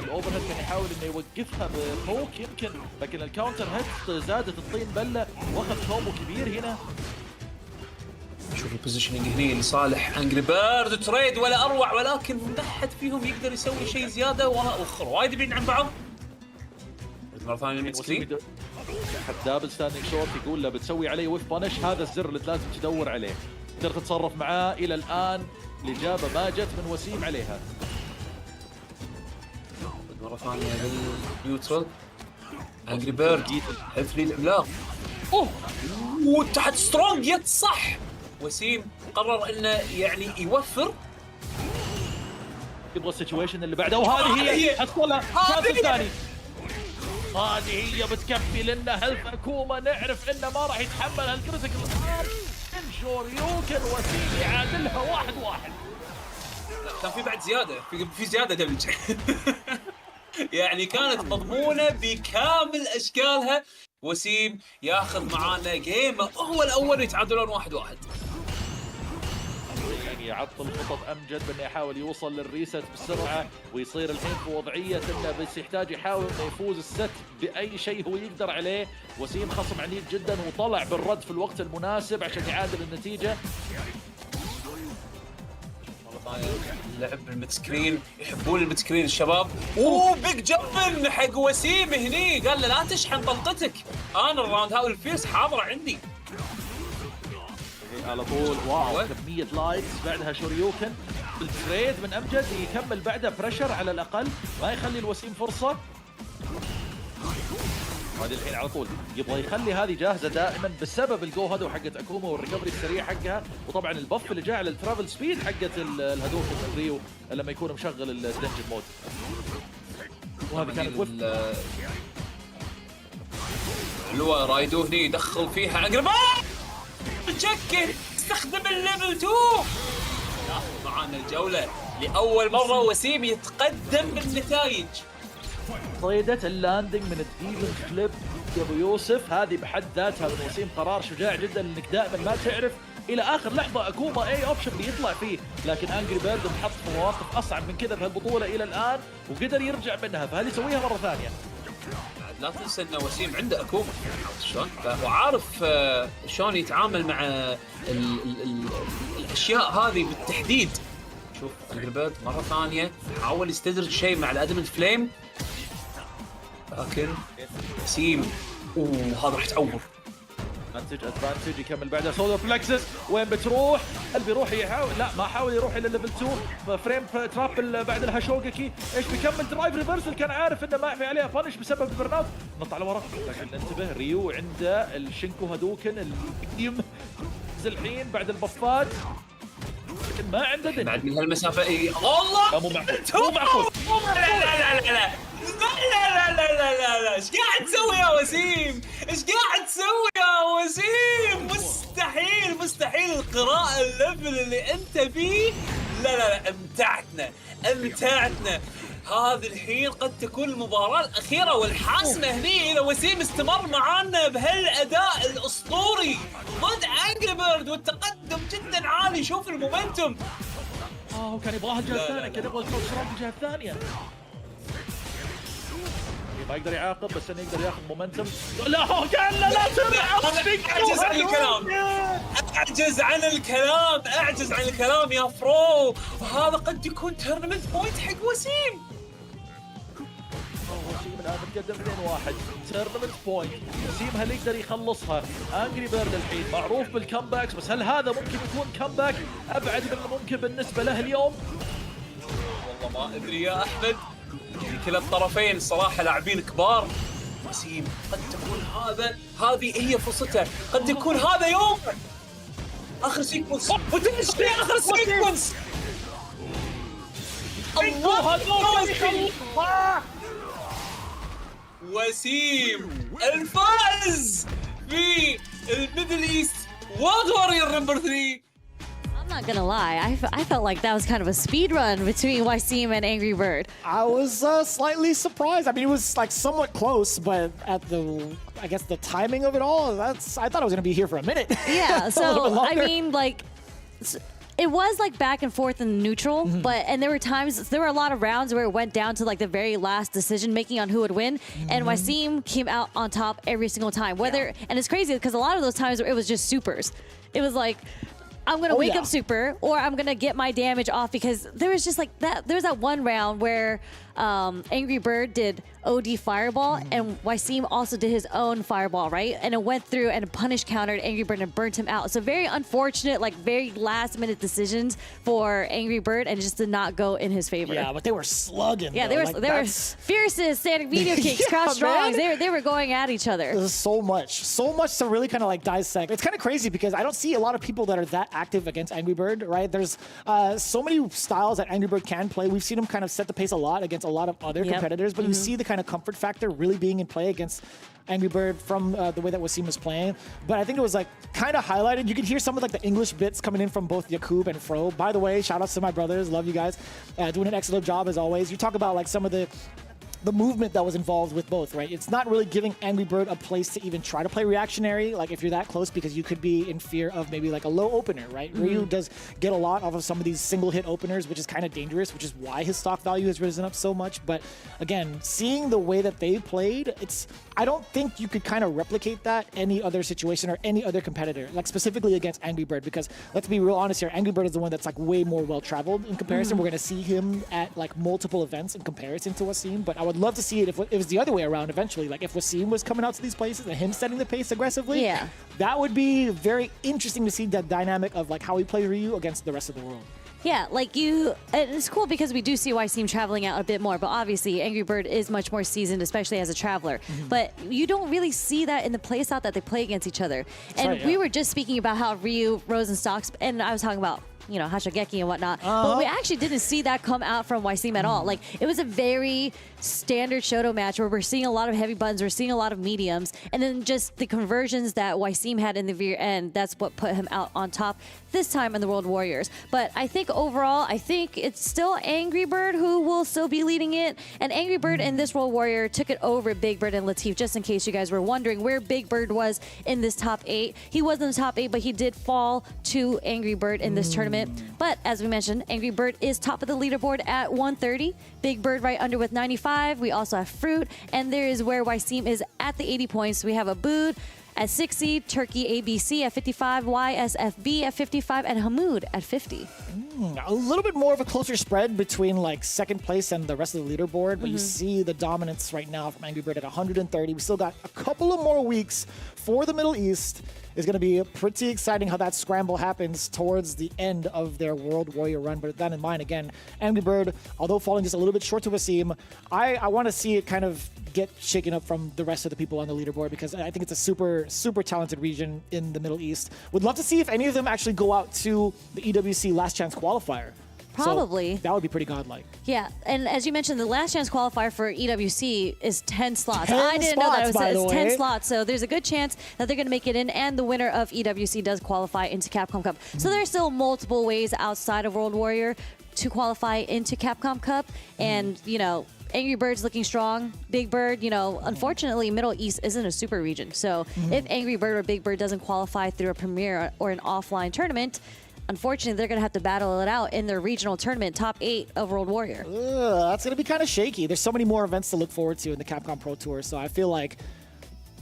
الاوفر هيد كان يحاول انه يوقفها بهوك يمكن لكن الكاونتر هيد زادت الطين بله واخذ كومبو كبير هنا. شوف البوزيشننج هني لصالح انجري بيرد تريد ولا اروع. ولكن ما حد فيهم يقدر يسوي شيء زياده واخر وايد بعيد عن بعض. مره ثانيه الميد سكرين. دابل ستاندينج شورت يقول له بتسوي عليه ويف بانش. هذا الزر اللي لازم تدور عليه. تقدر تتصرف معاه. الى الان الاجابه ما جت من وسيم عليها. مرة ثانية بالنيوترال. انجري بيرد حفلي العملاق. وتحت سترونج يد صح. وسيم قرر انه يعني يوفر. يبغى السيتويشن اللي بعده وهذه هي حصلها الشوط الثاني. هذه هي بتكفي لنا هيلث اكوما. نعرف انه ما راح يتحمل هالكريتيكال الان. شوريوكن وسيم يعادلها 1-1. كان في بعد زيادة. في زيادة دمج. يعني كانت مضمونة بكامل أشكالها. وسيم ياخذ معانا جيمه هو الأول يتعادلون 1-1. يعني يعطل خطط امجد بانه يحاول يوصل للريست بسرعه ويصير الحين في وضعيه انه بس يحتاج يحاول انه يفوز الست باي شيء هو يقدر عليه. وسيم خصم عنيد جدا وطلع بالرد في الوقت المناسب عشان يعادل النتيجه. لعب بالميد سكرين. يحبون الميد سكرين الشباب. بيج جمبن حق وسيم هني. قال له لا تشحن طلقتك. انا الراوند هاو الفيرس حاضر عندي. على طول واو كميه لايتس بعدها شوريوكن. التريد من امجد يكمل بعده بريشر على الاقل ما يخلي الوسيم فرصه. هذه الحين على طول يبغى يخلي هذه جاهزه دائما بسبب الجو هذا حقت اكوما والريكفري السريع حقها. وطبعا البف اللي جاء على الترافل سبيد حقت الهدوك الريو لما يكون مشغل الدنجن مود. وهذه كانت وف حلوه. رايدو هني يدخل فيها اقرب. تشكل استخدم الليفل 2. ياخذ معانا الجوله لاول مره. وسيم يتقدم بالنتائج. صيدة اللاندنج من الديفن فليب يا ابو يوسف. هذه بحد ذاتها من وسيم قرار شجاع جدا لانك دائما ما تعرف الى اخر لحظه اكوما اي اوبشن بيطلع فيه. لكن انجري بيرد انحط في مواقف اصعب من كذا بهالبطوله الى الان وقدر يرجع منها. فهل يسويها مره ثانيه؟ لا تنسى ان وسيم عنده اكوما شلون وعارف شلون يتعامل مع الاشياء هذه بالتحديد. شوف انجري بيرد مره ثانيه حاول يستدرج شيء مع الادمنت فليم. لكن وسيم هذا راح تعور. ادفانتج يكمل بعدها سولو فلكسس. وين بتروح؟ هل بيروح يحاول؟ لا ما حاول يروح الى ليفل 2. فريم تراب بعد الهاشوغاكي. ايش بيكمل درايف ريفرسل. كان عارف انه ما في عليها بانش بسبب البرن اوت. نط على ورا لكن انتبه ريو عنده الشينكو هادوكن القديم. الحين بعد البفات لكن ما عنده دنيا. بعد من هالمسافه اي والله مو معقول مو معقول. لا ايش قاعد تسوي يا وسيم؟ ايش قاعد تسوي يا وسيم؟ مستحيل القراءة الليفل اللي انت فيه. لا امتعتنا. هذه الحين قد تكون المباراة الأخيرة والحاسمة هني إذا وسيم استمر معانا بهالأداء الأسطوري ضد أنجري بيرد والتقدم جدا عالي. شوف المومنتوم. كان يبغاها الجهة الثانية، كان يبغى الكروس راوند الجهة الثانية. ما يقدر يعاقب بس انه يقدر ياخذ مومنتم. لا قال لا اعجز عن الكلام يا فرو. وهذا قد يكون تورنمنت بوينت حق وسيم. وسيم الان متقدم 2-1 تورنمنت بوينت. وسيم هل يقدر يخلصها؟ انجري بيرد الحين معروف بالكمباكس، بس هل هذا ممكن يكون كمباك ابعد من الممكن بالنسبه له اليوم؟ والله ما ادري يا احمد. كلا الطرفين صراحة لاعبين كبار. وسيم قد تكون هذه هي فرصته، قد يكون هذا يوم آخر سيكونس. وتمشي آخر سيكونس. الله وسيم الفائز في الميدل ايست وورلد واريور نمبر 3. I'm not gonna lie, I felt like that was kind of a speed run between Wasim and Angry Bird. I was slightly surprised. I mean, it was like somewhat close, but at I guess the timing of it all, I thought I was gonna be here for a minute. Yeah, so I mean, like, it was like back and forth in neutral, and there were a lot of rounds where it went down to like the very last decision making on who would win, and Wasim came out on top every single time. And it's crazy because a lot of those times it was just supers. It was like, I'm gonna wake up super, or I'm gonna get my damage off, because there was just like that. There was that one round where Angry Bird did OD Fireball, and Wasim also did his own Fireball, right? And it went through and punished countered Angry Bird and burnt him out. So very unfortunate, like very last minute decisions for Angry Bird, and just did not go in his favor. Yeah, but they were slugging. Yeah, they were fiercest, standing video kicks, crouch strongs. They were going at each other. There's so much to really kind of like dissect. It's kind of crazy because I don't see a lot of people that are that active against Angry Bird, right? There's so many styles that Angry Bird can play. We've seen him kind of set the pace a lot against a lot of other competitors, but you see the kind of comfort factor really being in play against Angry Bird from the way that Wasim was playing. But I think it was like kind of highlighted. You could hear some of like the English bits coming in from both Yakub and Fro. By the way, shout outs to my brothers. Love you guys. Doing an excellent job as always. You talk about like some of the movement that was involved with both, right? It's not really giving Angry Bird a place to even try to play reactionary, like if you're that close, because you could be in fear of maybe like a low opener, right? Ryu does get a lot off of some of these single hit openers, which is kind of dangerous, which is why his stock value has risen up so much. But again, seeing the way that they played, I don't think you could kind of replicate that any other situation or any other competitor, like specifically against Angry Bird, because let's be real honest here, Angry Bird is the one that's like way more well-traveled in comparison. We're going to see him at like multiple events in comparison to Wasim, but I would love to see it if it was the other way around eventually. Like if Wasim was coming out to these places and him setting the pace aggressively, that would be very interesting to see that dynamic of like how he plays Ryu against the rest of the world. Yeah, like it's cool because we do see Wasim traveling out a bit more, but obviously Angry Bird is much more seasoned, especially as a traveler. But you don't really see that in the playstyle that they play against each other. And we were just speaking about how Ryu rose in stocks, and I was talking about, you know, Hashigeki and whatnot. But we actually didn't see that come out from Wasim at all. Like, it was a very standard Shoto match where we're seeing a lot of heavy buttons, we're seeing a lot of mediums, and then just the conversions that Wasim had in the rear end, that's what put him out on top this time in the World Warriors. But I think overall, I think it's still Angry Bird who will still be leading it. And Angry Bird in this World Warrior took it over Big Bird and Latif, just in case you guys were wondering where Big Bird was in this top 8. He was in the top 8, but he did fall to Angry Bird in this tournament. But as we mentioned, Angry Bird is top of the leaderboard at 130. Big Bird right under with 95. We also have Fruit, and there is where Wasim is at the 80 points. We have Abood at 60, Turkey ABC at 55, YSFB at 55, and Hamoud at 50. A little bit more of a closer spread between like second place and the rest of the leaderboard, but you see the dominance right now from Angry Bird at 130. We still got a couple of more weeks for the Middle East. is going to be pretty exciting how that scramble happens towards the end of their World Warrior run. But with that in mind, again, Angry Bird, although falling just a little bit short to Wasim, I want to see it kind of get shaken up from the rest of the people on the leaderboard, because I think it's a super talented region in the Middle East. Would love to see if any of them actually go out to the EWC Last Chance qualifier. Probably. So that would be pretty godlike. Yeah, and as you mentioned, the last chance qualifier for EWC is 10 slots. 10 I didn't know that slots, by the it's 10 way. slots, so there's a good chance that they're going to make it in, and the winner of EWC does qualify into Capcom Cup. So there's still multiple ways outside of World Warrior to qualify into Capcom Cup, and, you know, Angry Bird's looking strong. Big Bird, you know, unfortunately, Middle East isn't a super region. So if Angry Bird or Big Bird doesn't qualify through a premier or an offline tournament, unfortunately, they're going to have to battle it out in their regional tournament, top 8 of World Warrior. That's going to be kind of shaky. There's so many more events to look forward to in the Capcom Pro Tour, so I feel like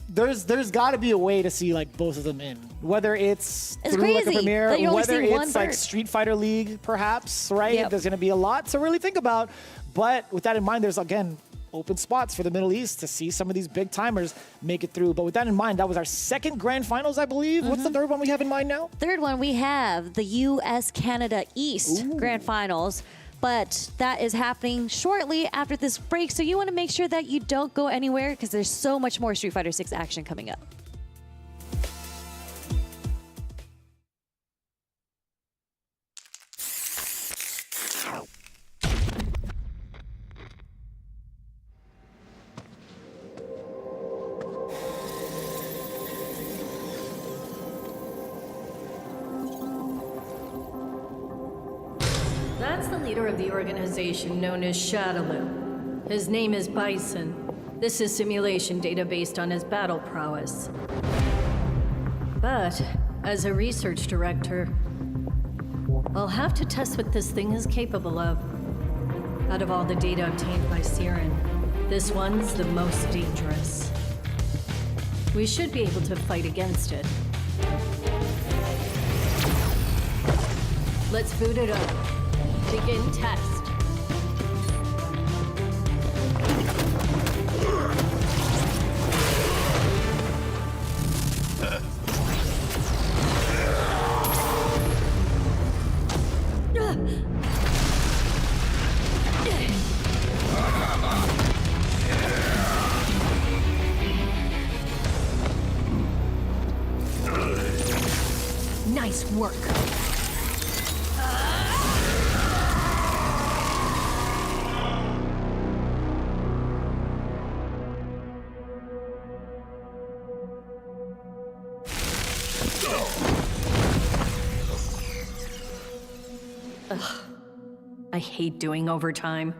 there's got to be a way to see like both of them in, whether it's through like a crazy premiere, that you're only whether seeing one it's like bird. Street Fighter League, perhaps, right? Yep. There's going to be a lot to really think about. But with that in mind, there's again open spots for the Middle East to see some of these big timers make it through. But with that in mind, that was our second grand finals, I believe. What's the third one we have in mind now? Third one, we have the US-Canada East Grand Finals, but that is happening shortly after this break, so you want to make sure that you don't go anywhere, because there's so much more Street Fighter 6 action coming up. That's the leader of the organization known as Shadaloo. His name is Bison. This is simulation data based on his battle prowess. But, as a research director, I'll have to test what this thing is capable of. Out of all the data obtained by Siren, this one's the most dangerous. We should be able to fight against it. Let's boot it up. Begin test. Nice work. I hate doing overtime.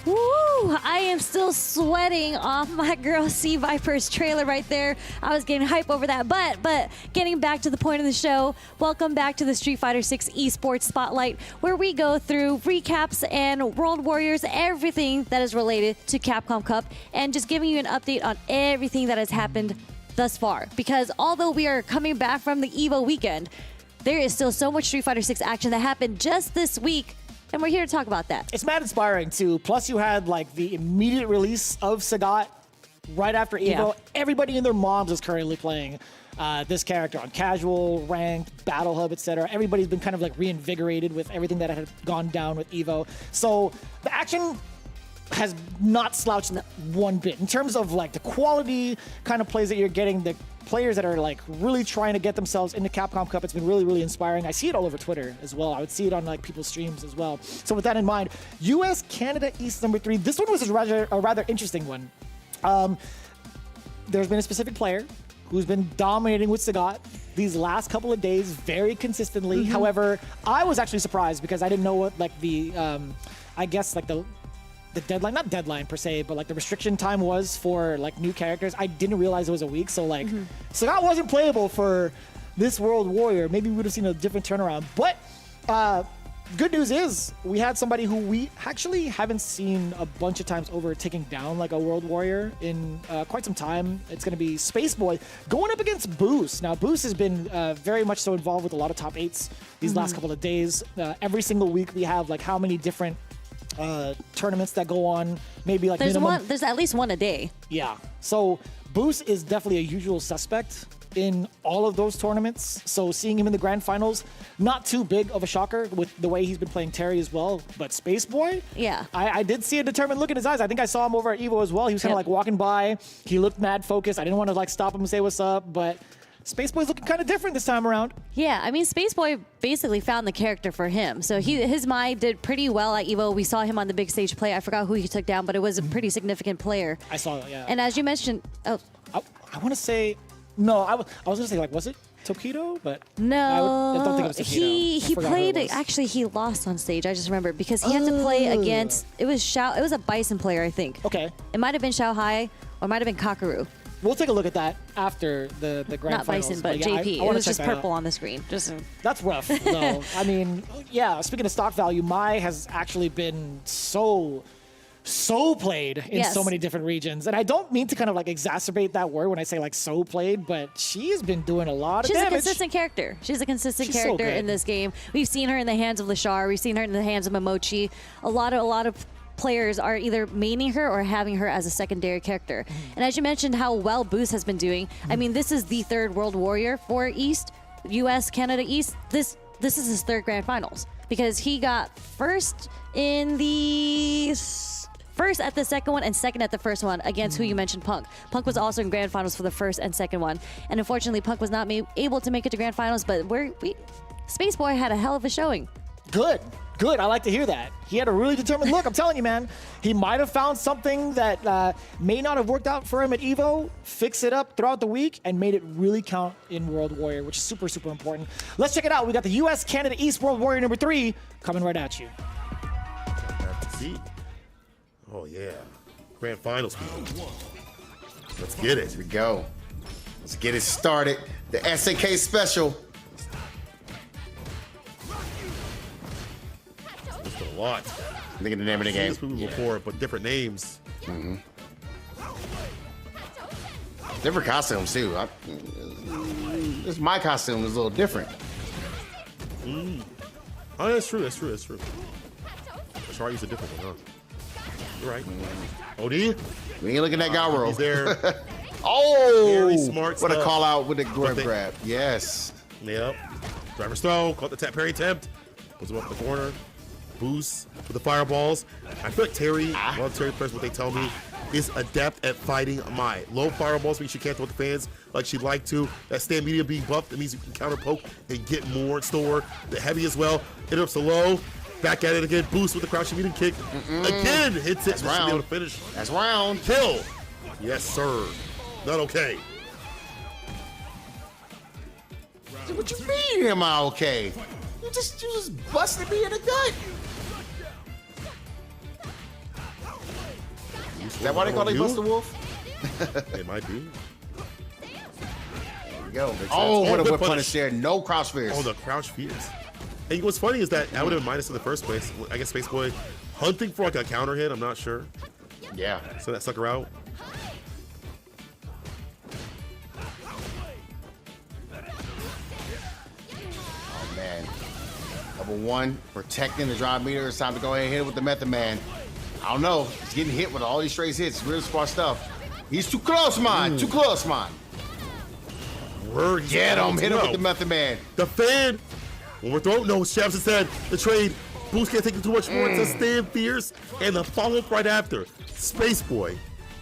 Woo! I am still sweating off my girl C Viper's trailer right there. I was getting hype over that, but getting back to the point of the show, welcome back to the Street Fighter 6 Esports Spotlight, where we go through recaps and World Warriors, everything that is related to Capcom Cup, and just giving you an update on everything that has happened thus far. Because although we are coming back from the EVO weekend, there is still so much Street Fighter 6 action that happened just this week, and we're here to talk about that. It's mad inspiring too. Plus you had like the immediate release of Sagat right after EVO. Yeah. Everybody and their moms is currently playing this character on casual, ranked, battle hub, etc. Everybody's been kind of like reinvigorated with everything that had gone down with EVO. So the action has not slouched one bit in terms of like the quality kind of plays that you're getting, the players that are like really trying to get themselves into Capcom Cup. It's been really inspiring. I see it all over Twitter as well. I would see it on like people's streams as well. So with that in mind, US Canada East number 3. This one was a rather interesting one. There's been a specific player who's been dominating with Sagat these last couple of days very consistently. However, I was actually surprised because I didn't know what like the I guess like the deadline, not deadline per se, but like the restriction time was for like new characters. I didn't realize it was a week, so like Sagat wasn't playable for this World Warrior. Maybe we would have seen a different turnaround. But good news is we had somebody who we actually haven't seen a bunch of times over taking down like a World Warrior in quite some time. It's going to be Spaceboy going up against Boost. Now, Boost has been very much so involved with a lot of top 8s these last couple of days. Every single week we have like how many different tournaments that go on, maybe like minimum. There's at least one a day. Yeah. So Boost is definitely a usual suspect in all of those tournaments. So seeing him in the grand finals, not too big of a shocker with the way he's been playing Terry as well. But Spaceboy, yeah, I did see a determined look in his eyes. I think I saw him over at Evo as well. He was kind of like walking by. He looked mad focused. I didn't want to like stop him and say what's up, but Spaceboy's looking kind of different this time around. Yeah, I mean, Spaceboy basically found the character for him. So his Mai did pretty well at Evo. We saw him on the big stage play. I forgot who he took down, but it was a pretty significant player. I saw that, yeah. And as you mentioned, I want to say, no, I was going to say, like, was it Tokido? But no, I don't think it was Tokido. He played, actually, he lost on stage. I just remember because he had to play against, it was a Bison player, I think. Okay. It might have been Xiaohai or it might have been Kakaru. We'll take a look at that after the grand Not finals. Bison, but yeah, JP. It was just purple on the screen. That's rough, though. I mean, yeah, speaking of stock value, Mai has actually been so played in so many different regions. And I don't mean to kind of like exacerbate that word when I say like so played, but she's been doing a lot of damage. She's a consistent character. She's a consistent character in this game. We've seen her in the hands of Lashar. We've seen her in the hands of Momochi. A lot of players are either maining her or having her as a secondary character. And as you mentioned how well Boost has been doing, I mean, this is the third World Warrior for East, US, Canada East. This is his third grand finals because he got first at the second one and second at the first one against who you mentioned, Punk. Punk was also in grand finals for the first and second one. And unfortunately, Punk was not able to make it to grand finals, but Spaceboy had a hell of a showing. Good. I like to hear that. He had a really determined look. I'm telling you, man. He might have found something that may not have worked out for him at Evo, fix it up throughout the week, and made it really count in World Warrior, which is super, super important. Let's check it out. We got the US, Canada, East World Warrior number 3 coming right at you. See? Oh, yeah. Grand finals, people. Let's get it. Here we go. Let's get it started. The SAK special. A lot. I think of the name of the game. I've seen this movie before, but different names. Different costumes too. My costume is a little different. Oh, that's true. That's true. Sorry, use a different one, huh? You're right. OD? We ain't looking at Galro. He's there. Oh! Very smart What stuff. a call out with the grab. Yes. Yep. Driver's throw. Caught the tap parry attempt. Puts him up in the corner. Boost with the fireballs. I feel like Terry, well, Terry Press, what they tell me, is adept at fighting Mai. Low fireballs means she can't throw the fans like she'd like to. That stand media being buffed, that means you can counter poke and get more in store. The heavy as well. Hit up so low. Back at it again. Boost with the crouching medium kick. Again, hits it. Should be able to finish. That's round. Kill. Yes, sir. Not okay. What you mean, am I okay? You just busted me in the gut. Is that why they call it Buster Wolf? It might be. There we go. Oh, what a whip punish there. No crouch fears. Oh, the crouch fears. And what's funny is that I would have been minus in the first place. I guess Spaceboy hunting for like a counter hit. I'm not sure. Yeah. So that sucker out. Oh, man. Number 1, protecting the drive meter. It's time to go ahead and hit it with the Method Man. I don't know. He's getting hit with all these straight hits. Real smart stuff. He's too close, man. Too close, man. Get him. Hit him with the Method Man. The fan. When we're throwing, no, Shabs said the trade. Boost can't take too much more. It's a stand fierce. And the follow-up right after. Spaceboy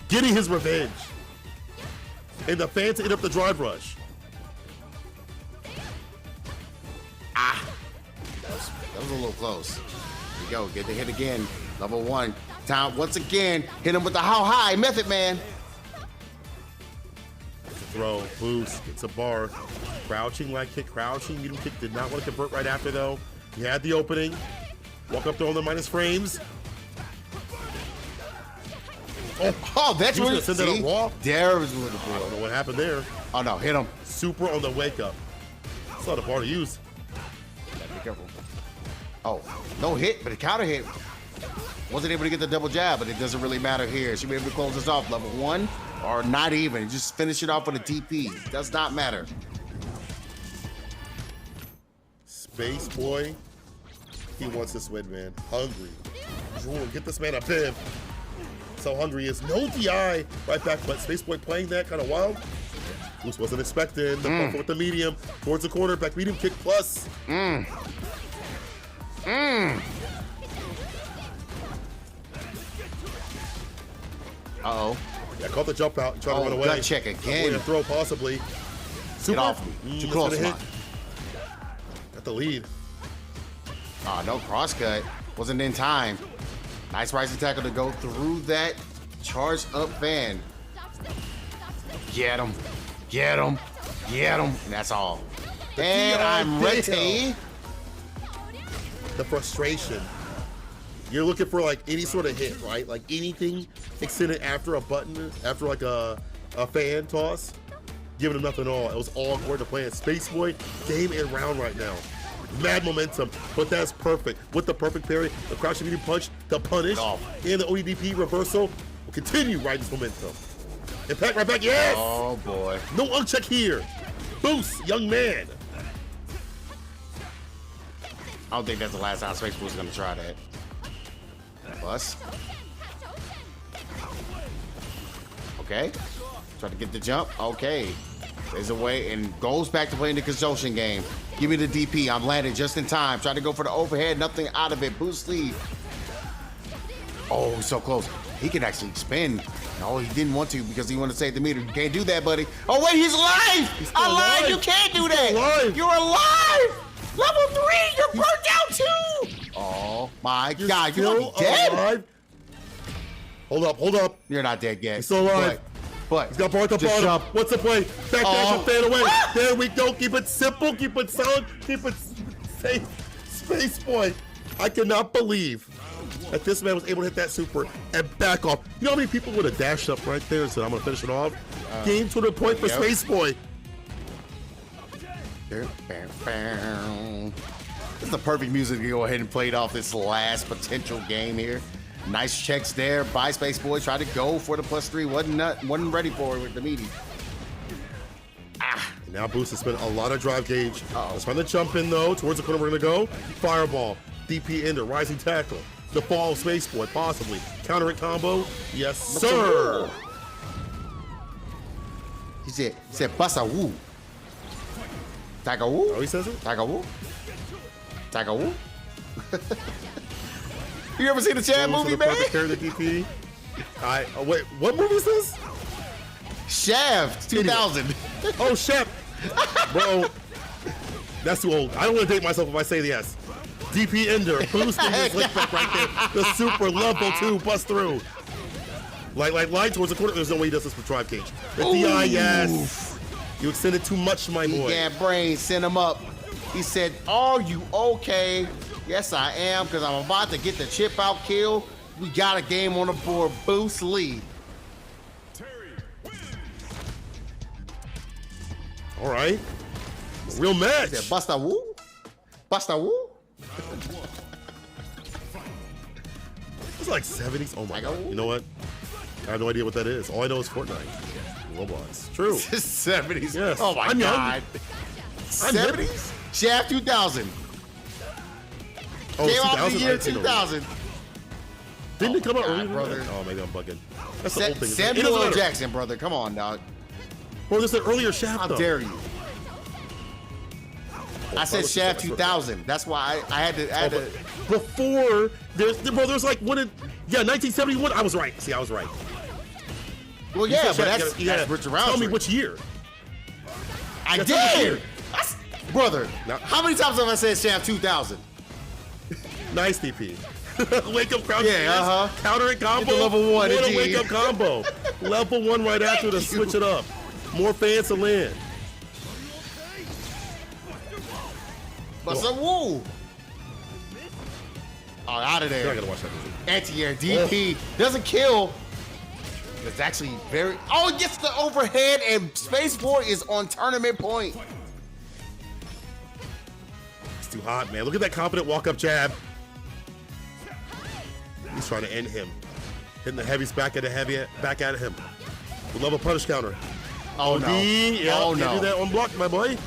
getting his revenge. And the fan to hit up the drive rush. That was a little close. Here we go. Get the hit again. Level 1. Time once again. Hit him with the how high Method Man. Throw, boost, gets a bar. Crouching leg kick, crouching medium kick. Did not want to convert right after though. He had the opening. Walk up throwing the minus frames. Oh, that's what send that on raw. There was with the I don't know what happened there. Oh no, hit him. Super on the wake up. That's not a bar to use. Be careful. Oh, no hit, but a counter hit. Wasn't able to get the double jab, but it doesn't really matter here. She'll be able to close this off level 1 or not even. Just finish it off with a TP. Does not matter. Space Boy, he wants this win, man. Hungry. Drool, get this man a bib. So hungry he is. No DI right back, but Space Boy playing that kind of wild. Goose wasn't expecting. The bumper with the medium towards the corner. Back medium kick plus. Uh-oh. Yeah, caught the jump out. Trying to run away. Gut check again. Throw possibly. Super. Get off me. Too close, man. Got the lead. Oh, no cross cut. Wasn't in time. Nice rising tackle to go through that charged up fan. Get him. Get him. Get him. And that's all. And I'm ready. The frustration. You're looking for like any sort of hit, right? Like anything extended after a button, after like a fan toss, giving him nothing at all. It was all according to plan. Space Boy, game and round right now. Mad momentum, but that's perfect. With the perfect parry, the crouching medium punch, the punish, and the OEDP reversal will continue riding this momentum. Impact right back, yes! Oh boy. No uncheck here. Boost, young man. I don't think that's the last time Space Boy's gonna try that. Bus. Okay. Try to get the jump. Okay. There's a way and goes back to playing the consultation game. Give me the DP. I'm landing just in time. Try to go for the overhead. Nothing out of it. Boost lead. Oh, he's so close. He can actually spin. No, he didn't want to because he wanted to save the meter. You can't do that, buddy. Oh, wait, he's alive. Alive. You can't do that. Alive. You're alive. Level 3. You're burnt out too. Oh my God. You're dead. Alive. Hold up. Hold up. You're not dead yet. He's still alive. But he's got bar at the bottom. Jump. What's the play? Back dash and fan away. There we go. Keep it simple. Keep it solid. Keep it safe. Space Boy. I cannot believe that this man was able to hit that super and back off. You know how many people would have dashed up right there and said, I'm going to finish it off? Game to the point for Space Boy. This is the perfect music to go ahead and play it off this last potential game here. Nice checks there by Space Boy. Tried to go for the +3. Wasn't ready for it with the meaty. Now Boost has spent a lot of drive gauge. Let's find the jump in though. Towards the corner we're gonna go. Fireball. DP ender. Rising tackle. The fall of Space Boy, possibly. Counter it combo. Yes, sir. He said Basa Woo. Tiger Woo? Oh, he says it? Tiger Woo? Tiger Woo? You ever seen the Chad movie, man? Carry the DP. Wait, what movie is this? Shaft 2000. Oh, Shaft. Bro, that's too old. I don't want to date myself if I say yes. DP ender, boosting his lick back right there. The super level 2 bust through. Like towards the corner. There's no way he does this with drive cage. The DI, yes. You extended too much, my boy. Yeah, brain, send him up. He said, are you okay? Yes, I am, because I'm about to get the chip out kill. We got a game on the board. Boost lead. All right. Real match. Basta Woo? Basta Woo? It's like 70s. Oh my God. You know what? I have no idea what that is. All I know is Fortnite. Roblox. True. 70s. Yes. Oh my God. 70s? Shaft 2000. Oh, Came out the year 2000. 2000. Didn't it come out earlier? Brother. Oh, maybe I'm bugging. That's the old thing. Samuel L. Jackson, brother. Come on, dog. Bro, this is an earlier Shaft, How though. dare you? I said Shaft 2000. That's why I had to. Before, there's like one in, 1971. I was right. See, I was right. Well, yeah, but that's Richard Roundtree. Tell me which year. I did. Brother, how many times have I said Shaft 2000? Nice DP. Wake up crouch. Yeah, Counter it combo. Get the level 1. What a wake up combo. Level 1 right after to switch it up. More fans to land. But some woo. Oh, out of there. I gotta watch that movie. Anti-air DP doesn't kill. It's actually very. Oh, it gets the overhead, and Space Boy is on tournament point. too hot, man. Look at that confident walk-up jab. He's trying to end him. Hitting the heavies back at him. We love a punish counter. Oh, no. Yeah, Oh, can't no. do that on block, my boy.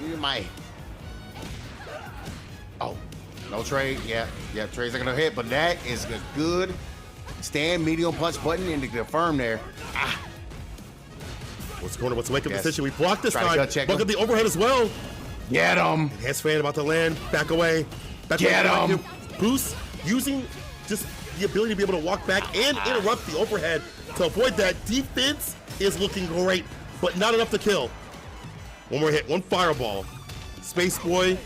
You might. Oh, no trade. Yeah, trades are going to hit, but that is a good stand medium punch button and to confirm there. Ah. What's going on? What's the wake-up Yes. decision? We blocked this Try to time. gut check Buck him. up the overhead as well. Get him. Hands fan about to land. Back away. Get him. Boost using just the ability to be able to walk back and interrupt the overhead to avoid that. Defense is looking great, but not enough to kill. One more hit, one fireball. Space Boy,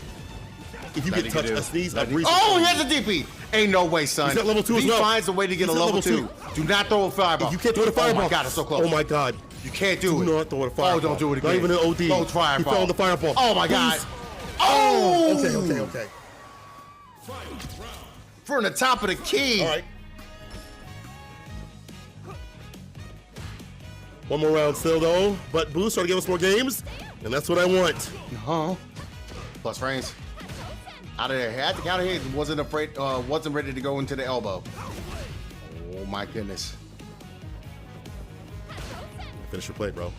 if you get touched, a sneeze, a breeze. Oh, he has a DP. Ain't no way, son. He's at level 2 as He well. finds a way to get He's a at level 2. Do not throw a fireball. You can't throw the fireball. Oh my God, it's so close. Oh my God. You can't do it. Do not throw the fireball. Oh, don't do it again. Not even an OD. Don't fireball. He fell on the fireball. Oh my God. Boost. Oh. Okay. From the top of the key. All right. One more round still, though. But Boost trying to give us more games, and that's what I want. Plus frames. Out of there. Had the counter hit. Wasn't ready to go into the elbow. Oh my goodness. Finish your play, bro.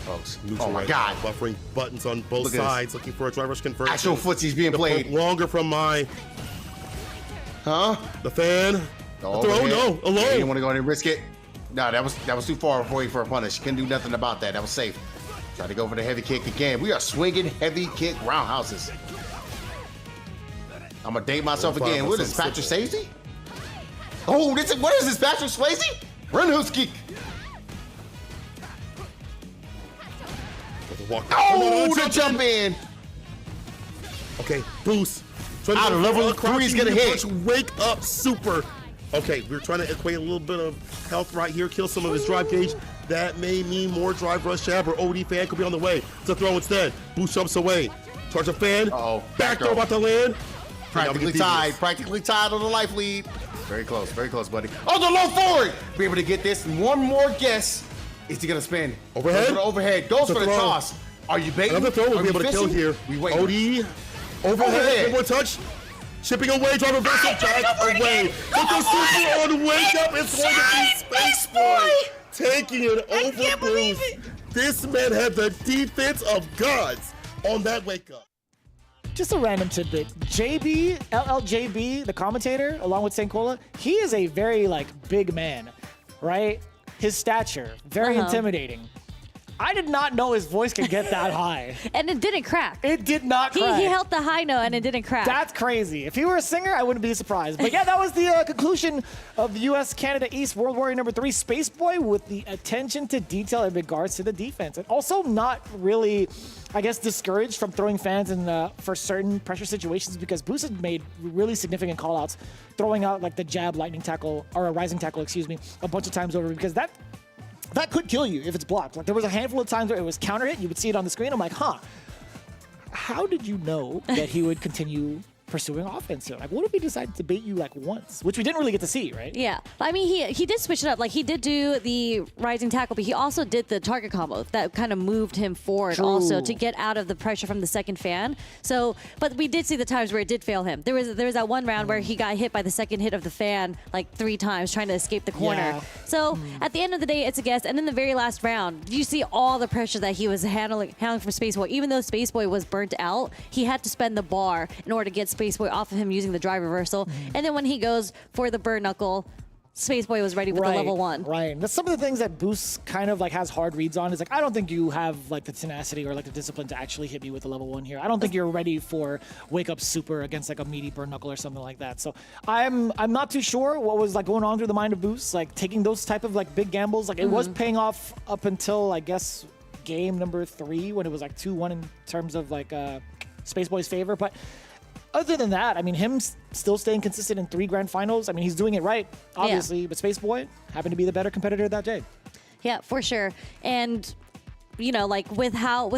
Folks. Neutral Oh my right God. now. Buffering buttons on both Look at sides, looking for a driver's conversion. Actual footsie's being The played. longer from my. The fan. Oh, The throw. overhead. No, Yeah, alone. you want to go ahead and risk it? No, that was too far for a punish. Couldn't do nothing about that. That was safe. Try to go for the heavy kick again. We are swinging heavy kick roundhouses. I'm gonna date myself We'll again. find What is something Patrick Swayze? Oh, what is this? Patrick Swayze? Run kick. Oh, the jump in. Okay, Boost. Out of level 3 is gonna hit. Wake up, super. Okay, we're trying to equate a little bit of health right here, kill some of his drive gauge. That may mean more drive rush jab or OD fan could be on the way to throw instead. Boost jumps away. Charge a fan. Back throw about to land. Practically tied on the life lead. Very close, buddy. Oh, the low forward. Be able to get this. One more guess. Is he gonna spin? Overhead? Goes for the overhead. Goes for the throw. toss. Are you baiting? Another throw will Are be we able to kill fishing? here. We wait. OD. Overhead. One more touch. Chipping away. Drive reversal. Drive away. But the super on wake up is going to be Space Boy. Taking it over Boost. This man had the defense of gods on that wake up. Just a random tidbit. JB, LLJB, the commentator, along with Sankola, he is a very big man, right? His stature, very intimidating. I did not know his voice could get that high. And it didn't crack. It did not crack. He held the high note and it didn't crack. That's crazy. If he were a singer, I wouldn't be surprised. But yeah, that was the conclusion of the US Canada East World Warrior number 3 Space Boy with the attention to detail in regards to the defense. And also not really, I guess, discouraged from throwing fans in for certain pressure situations because Boost had made really significant callouts, throwing out the jab lightning tackle, or a rising tackle, excuse me, a bunch of times over because that could kill you if it's blocked. There was a handful of times where it was counter hit. You would see it on the screen. I'm like, how did you know that he would continue pursuing offense here? What if he decided to bait you once, which we didn't really get to see, right? Yeah, I mean, he did switch it up. He did do the rising tackle, but he also did the target combo that kind of moved him forward also to get out of the pressure from the second fan. So, but we did see the times where it did fail him. There was that one round where he got hit by the second hit of the fan 3 times trying to escape the corner. Yeah. So at the end of the day, it's a guess. And in the very last round, you see all the pressure that he was handling from Space Boy. Even though Space Boy was burnt out, he had to spend the bar in order to get Space Boy off of him using the drive reversal. And then when he goes for the burn knuckle, Space Boy was ready with the level 1. Right. That's some of the things that Boost kind of has hard reads on. Is I don't think you have the tenacity or the discipline to actually hit me with the level 1 here. I don't think you're ready for wake up super against a meaty burn knuckle or something like that. So I'm not too sure what was going on through the mind of Boost, taking those type of big gambles. It was paying off up until I guess game number 3 when it was 2-1 in terms of Space Boy's favor, but other than that, I mean, him still staying consistent in 3 grand finals. I mean, he's doing it right, obviously. Yeah. But Space Boy happened to be the better competitor that day. Yeah, for sure. And you know, like with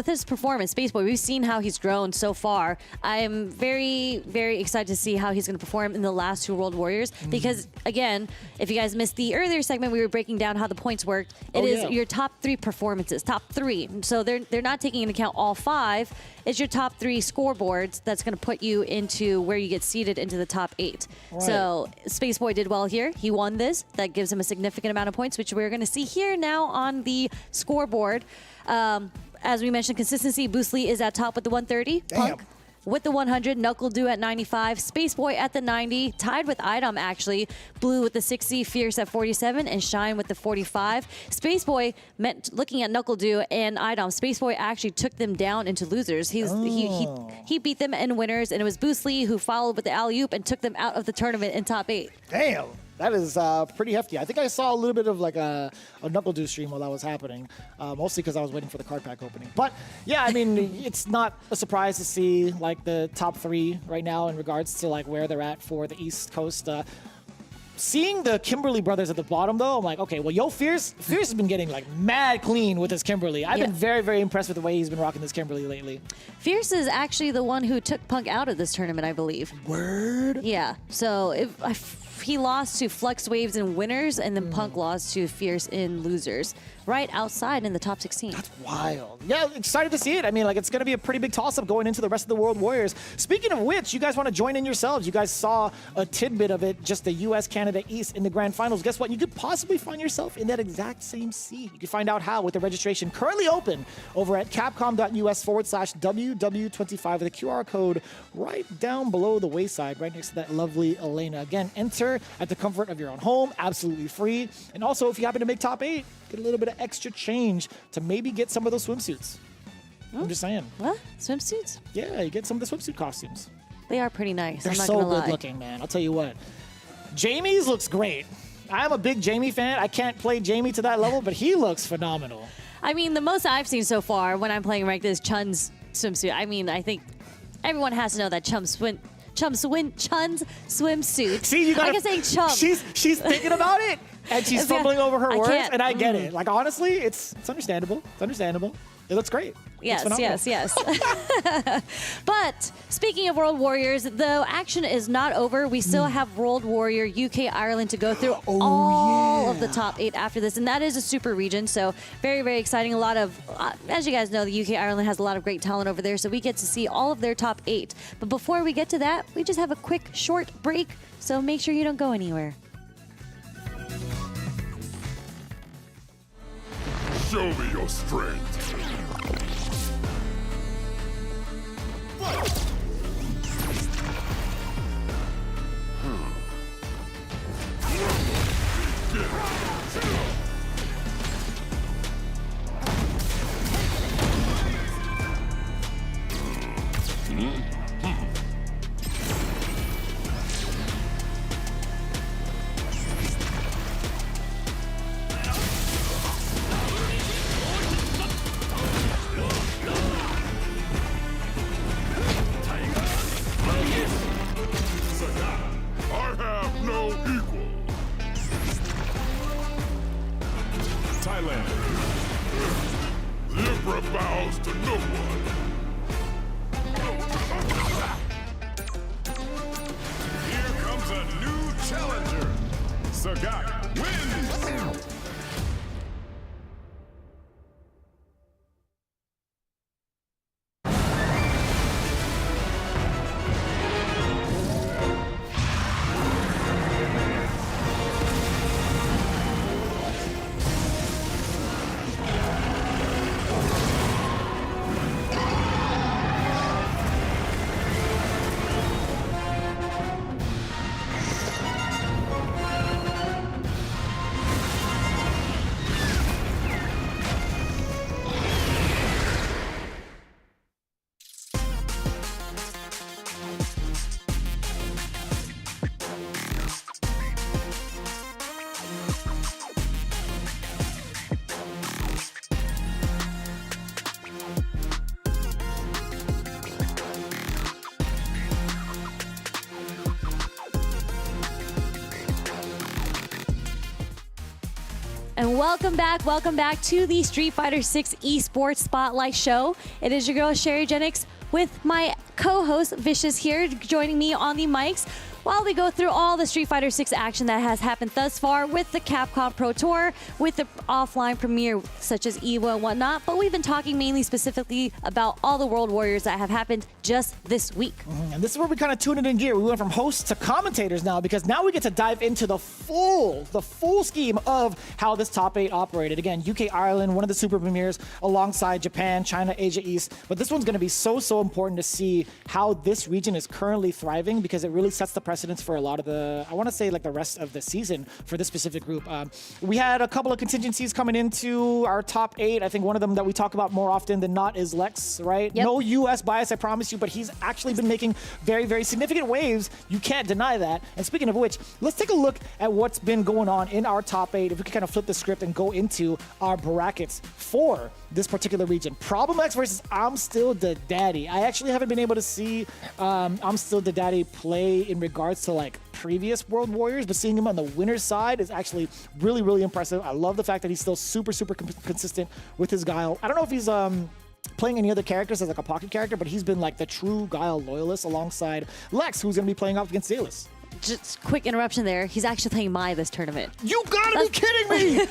his performance, Spaceboy, we've seen how he's grown so far. I am very, very excited to see how he's going to perform in the last 2 World Warriors. Because again, if you guys missed the earlier segment, we were breaking down how the points worked. It is your top 3 performances, top 3. So they're not taking into account all 5. It's your top 3 scoreboards that's going to put you into where you get seeded into the top 8. Right. So Spaceboy did well here. He won this. That gives him a significant amount of points, which we're going to see here now on the scoreboard. As we mentioned, consistency, Boostly is at top with the 130. Damn. Punk with the 100. Knuckle Dew at 95. Spaceboy at the 90. Tied with Idom, actually. Blue with the 60. Fierce at 47. And Shine with the 45. Spaceboy, looking at Knuckle Dew and Idom, Spaceboy actually took them down into losers. He beat them in winners, and it was Boostly who followed with the alley-oop and took them out of the tournament in top 8. Damn. That is pretty hefty. I think I saw a little bit of like a Knuckle Dew stream while that was happening, mostly because I was waiting for the card pack opening. But yeah, I mean, it's not a surprise to see like the top 3 right now in regards to like where they're at for the East Coast. Seeing the Kimberly brothers at the bottom, though, I'm like, okay, well, yo, Fierce has been getting like mad clean with his Kimberly. I've been very, very impressed with the way he's been rocking this Kimberly lately. Fierce is actually the one who took Punk out of this tournament, I believe. Word? Yeah. So he lost to Flux Waves in winners, and then Punk lost to Fierce in losers. Right outside in the top 16. That's wild. Yeah, excited to see it. I mean, like, it's going to be a pretty big toss-up going into the rest of the World Warriors. Speaking of which, you guys want to join in yourselves. You guys saw a tidbit of it, just the U.S., Canada, East in the Grand Finals. Guess what? You could possibly find yourself in that exact same seed. You can find out how with the registration currently open over at capcom.us/WW25 with a QR code right down below the wayside, right next to that lovely Elena. Again, enter at the comfort of your own home, absolutely free. And also, if you happen to make top 8, get a little bit of extra change to maybe get some of those swimsuits. I'm just saying. What? Swimsuits? Yeah, you get some of the swimsuit costumes. They are pretty nice. They're I'm not so gonna good lie. looking, man. I'll tell you what. Jamie's looks great. I'm a big Jamie fan. I can't play Jamie to that level, but he looks phenomenal. I mean, the most I've seen so far when I'm playing ranked is Chun's swimsuit. I mean, I think everyone has to know that Chun's swimsuit. See, you got. Like I saying Chum. She's thinking about it, and she's fumbling over her words, can't. and I get it. Like, honestly, it's understandable. It's understandable. It looks great. Yes. But speaking of World Warriors, the action is not over. We still have World Warrior UK Ireland to go through all of the top 8 after this, and that is a super region. So very, very exciting. A lot of, as you guys know, the UK Ireland has a lot of great talent over there. So we get to see all of their top 8. But before we get to that, we just have a quick short break. So make sure you don't go anywhere. Show me your strength. Thailand. The Emperor bows to no one. Welcome back to the Street Fighter 6 Esports Spotlight Show. It is your girl, Sherry Jennings, with my co-host, Vicious, here, joining me on the mics while we go through all the Street Fighter 6 action that has happened thus far with the Capcom Pro Tour, with the offline premiere such as EVO and whatnot, but we've been talking mainly specifically about all the World Warriors that have happened just this week. And this is where we kind of tune it in gear. We went from hosts to commentators now, because now we get to dive into the full scheme of how this top 8 operated. Again, UK, Ireland, one of the super premieres alongside Japan, China, Asia East. But this one's going to be so important to see how this region is currently thriving, because it really sets the precedence for a lot of the, I want to say, like the rest of the season for this specific group. We had a couple of contingencies coming into our top 8. I think one of them that we talk about more often than not is Lex, right? Yep. No US bias, I promise you, but he's actually been making very significant waves. You can't deny that. And speaking of which, let's take a look at what's been going on in our top 8. If we can kind of flip the script and go into our brackets for this particular region. Problem X versus I'm Still the Daddy. I actually haven't been able to see I'm Still the Daddy play in regards to like previous World Warriors, but seeing him on the winner's side is actually really impressive. I love the fact that he's still super consistent with his guile. I don't know if he's playing any other characters as like a pocket character, but he's been like the true guile loyalist alongside Lex, who's going to be playing off against Zalis. Just quick interruption there. He's actually playing Mai this tournament. You gotta be kidding me!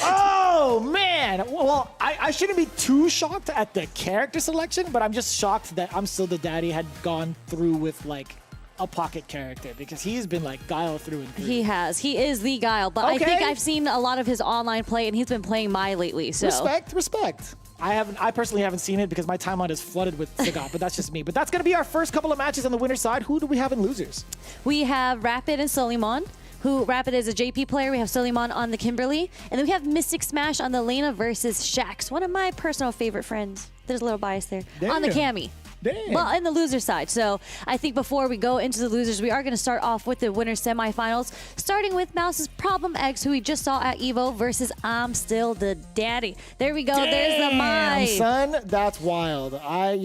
Oh, man. Well, I shouldn't be too shocked at the character selection, but I'm just shocked that I'm Still the Daddy had gone through with like a pocket character, because he's been like guile through and through. He has. He is the guile, but Okay. I think I've seen a lot of his online play, and he's been playing Mai lately. So Respect. I personally haven't seen it because my timeline is flooded with Sagat, but that's just me. But that's going to be our first couple of matches on the winner's side. Who do we have in losers? We have Rapid and Soliman, who Rapid is a JP player. We have Soliman on the Kimberly. And then we have Mystic Smash on the Lena versus Shax, one of my personal favorite friends. There's a little bias there. On the Cammy. Damn. Well, in the loser side. So I think before we go into the losers, we are going to start off with the winner's semifinals, starting with Mouse's Problem X, who we just saw at EVO, versus I'm Still the Daddy. There we go. There's the Mai. Son, that's wild. I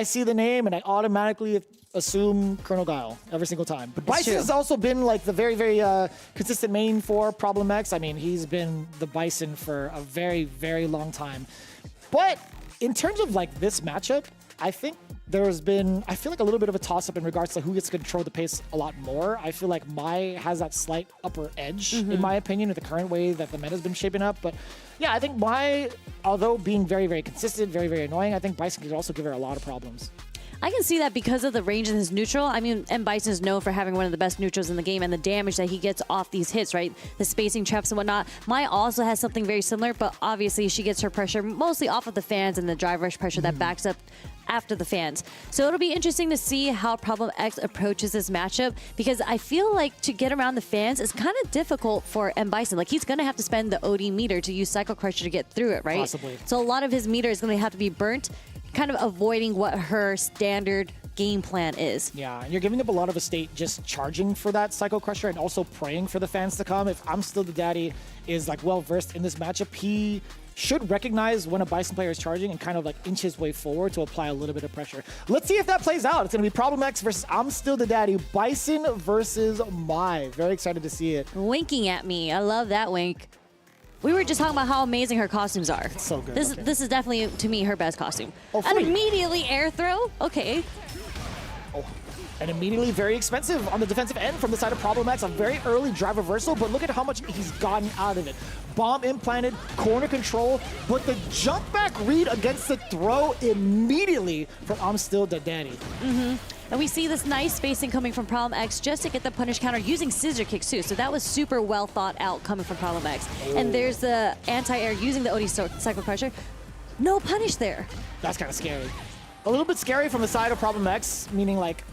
see the name and I automatically assume Colonel Guile every single time. But Bison has also been like the very consistent main for Problem X. I mean, he's been the Bison for a very long time. But in terms of like this matchup, I think there's been, I feel like a little bit of a toss-up in regards to who gets to control the pace a lot more. I feel like Mai has that slight upper edge, in my opinion, with the current way that the meta's been shaping up. But yeah, I think Mai, although being very consistent, very annoying, I think Bison could also give her a lot of problems. I can see that because of the range in his neutral. I mean, and Bison is known for having one of the best neutrals in the game, and the damage that he gets off these hits, right? The spacing traps and whatnot. Mai also has something very similar, but obviously she gets her pressure mostly off of the fans and the drive rush pressure that backs up after the fans. So it'll be interesting to see how Problem X approaches this matchup, because I feel like to get around the fans is kind of difficult for M. Bison. Like, he's going to have to spend the OD meter to use Cycle Crusher to get through it, right? Possibly. So a lot of his meter is going to have to be burnt, kind of avoiding what her standard game plan is. Yeah, and you're giving up a lot of estate just charging for that Psycho Crusher and also praying for the fans to come. If I'm Still the Daddy is like well versed in this matchup, he should recognize when a Bison player is charging and kind of like inch his way forward to apply a little bit of pressure. Let's see if that plays out. It's going to be Problem X versus I'm Still the Daddy. Bison versus Mai. Very excited to see it. Winking at me. I love that wink. We were just talking about how amazing her costumes are. It's so good. This is definitely, to me, her best costume. Oh, and immediately air throw? Okay. Oh, and immediately very expensive on the defensive end from the side of Problem X. A very early drive reversal, but look at how much he's gotten out of it. Bomb implanted, corner control, but the jump back read against the throw immediately from I'm Still the Daddy. And we see this nice spacing coming from Problem X just to get the punish counter using scissor kicks too. So that was super well thought out coming from Problem X. And there's the anti-air using the OD Cycle Crusher. No punish there. That's kind of scary. A little bit scary from the side of Problem X, meaning like,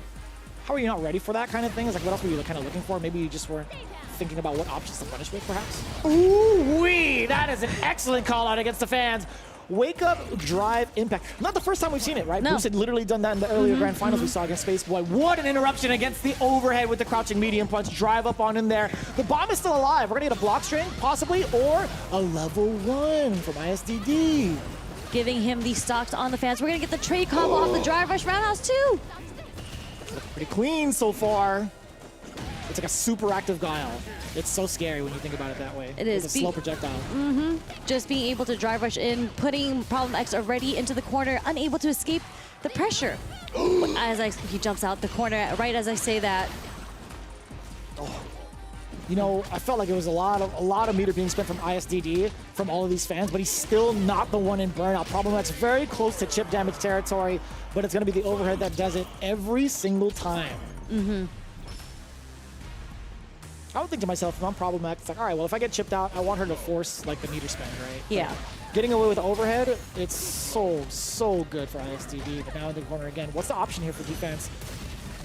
how are you not ready for that kind of thing? It's like, what else were you kind of looking for? Maybe you just weren't thinking about what options to punish with, perhaps? Ooh-wee! That is an excellent call out against the fans. Wake up, drive, impact. Not the first time we've seen it, right? No. Bruce had literally done that in the earlier grand finals we saw against Spaceboy. What an interruption against the overhead with the crouching medium punch. Drive up on in there. The bomb is still alive. We're gonna get a block string, possibly, or a level 1 from ISDD. Giving him the stocks on the fans. We're going to get the trade combo off the drive rush roundhouse too. Pretty clean so far. It's like a super active Guile. It's so scary when you think about it that way. It is. It's a slow projectile. Just being able to drive rush in, putting Problem X already into the corner, unable to escape the pressure. He jumps out the corner right as I say that. You know, I felt like it was a lot of meter being spent from ISDD from all of these fans, but he's still not the one in burnout. Problem X very close to chip damage territory, but it's going to be the overhead that does it every single time. I would think to myself, if I'm Problem X, it's like, all right, well, if I get chipped out, I want her to force like the meter spend, right? Yeah. Getting away with the overhead, it's so good for ISDD. But now in the corner again, what's the option here for defense?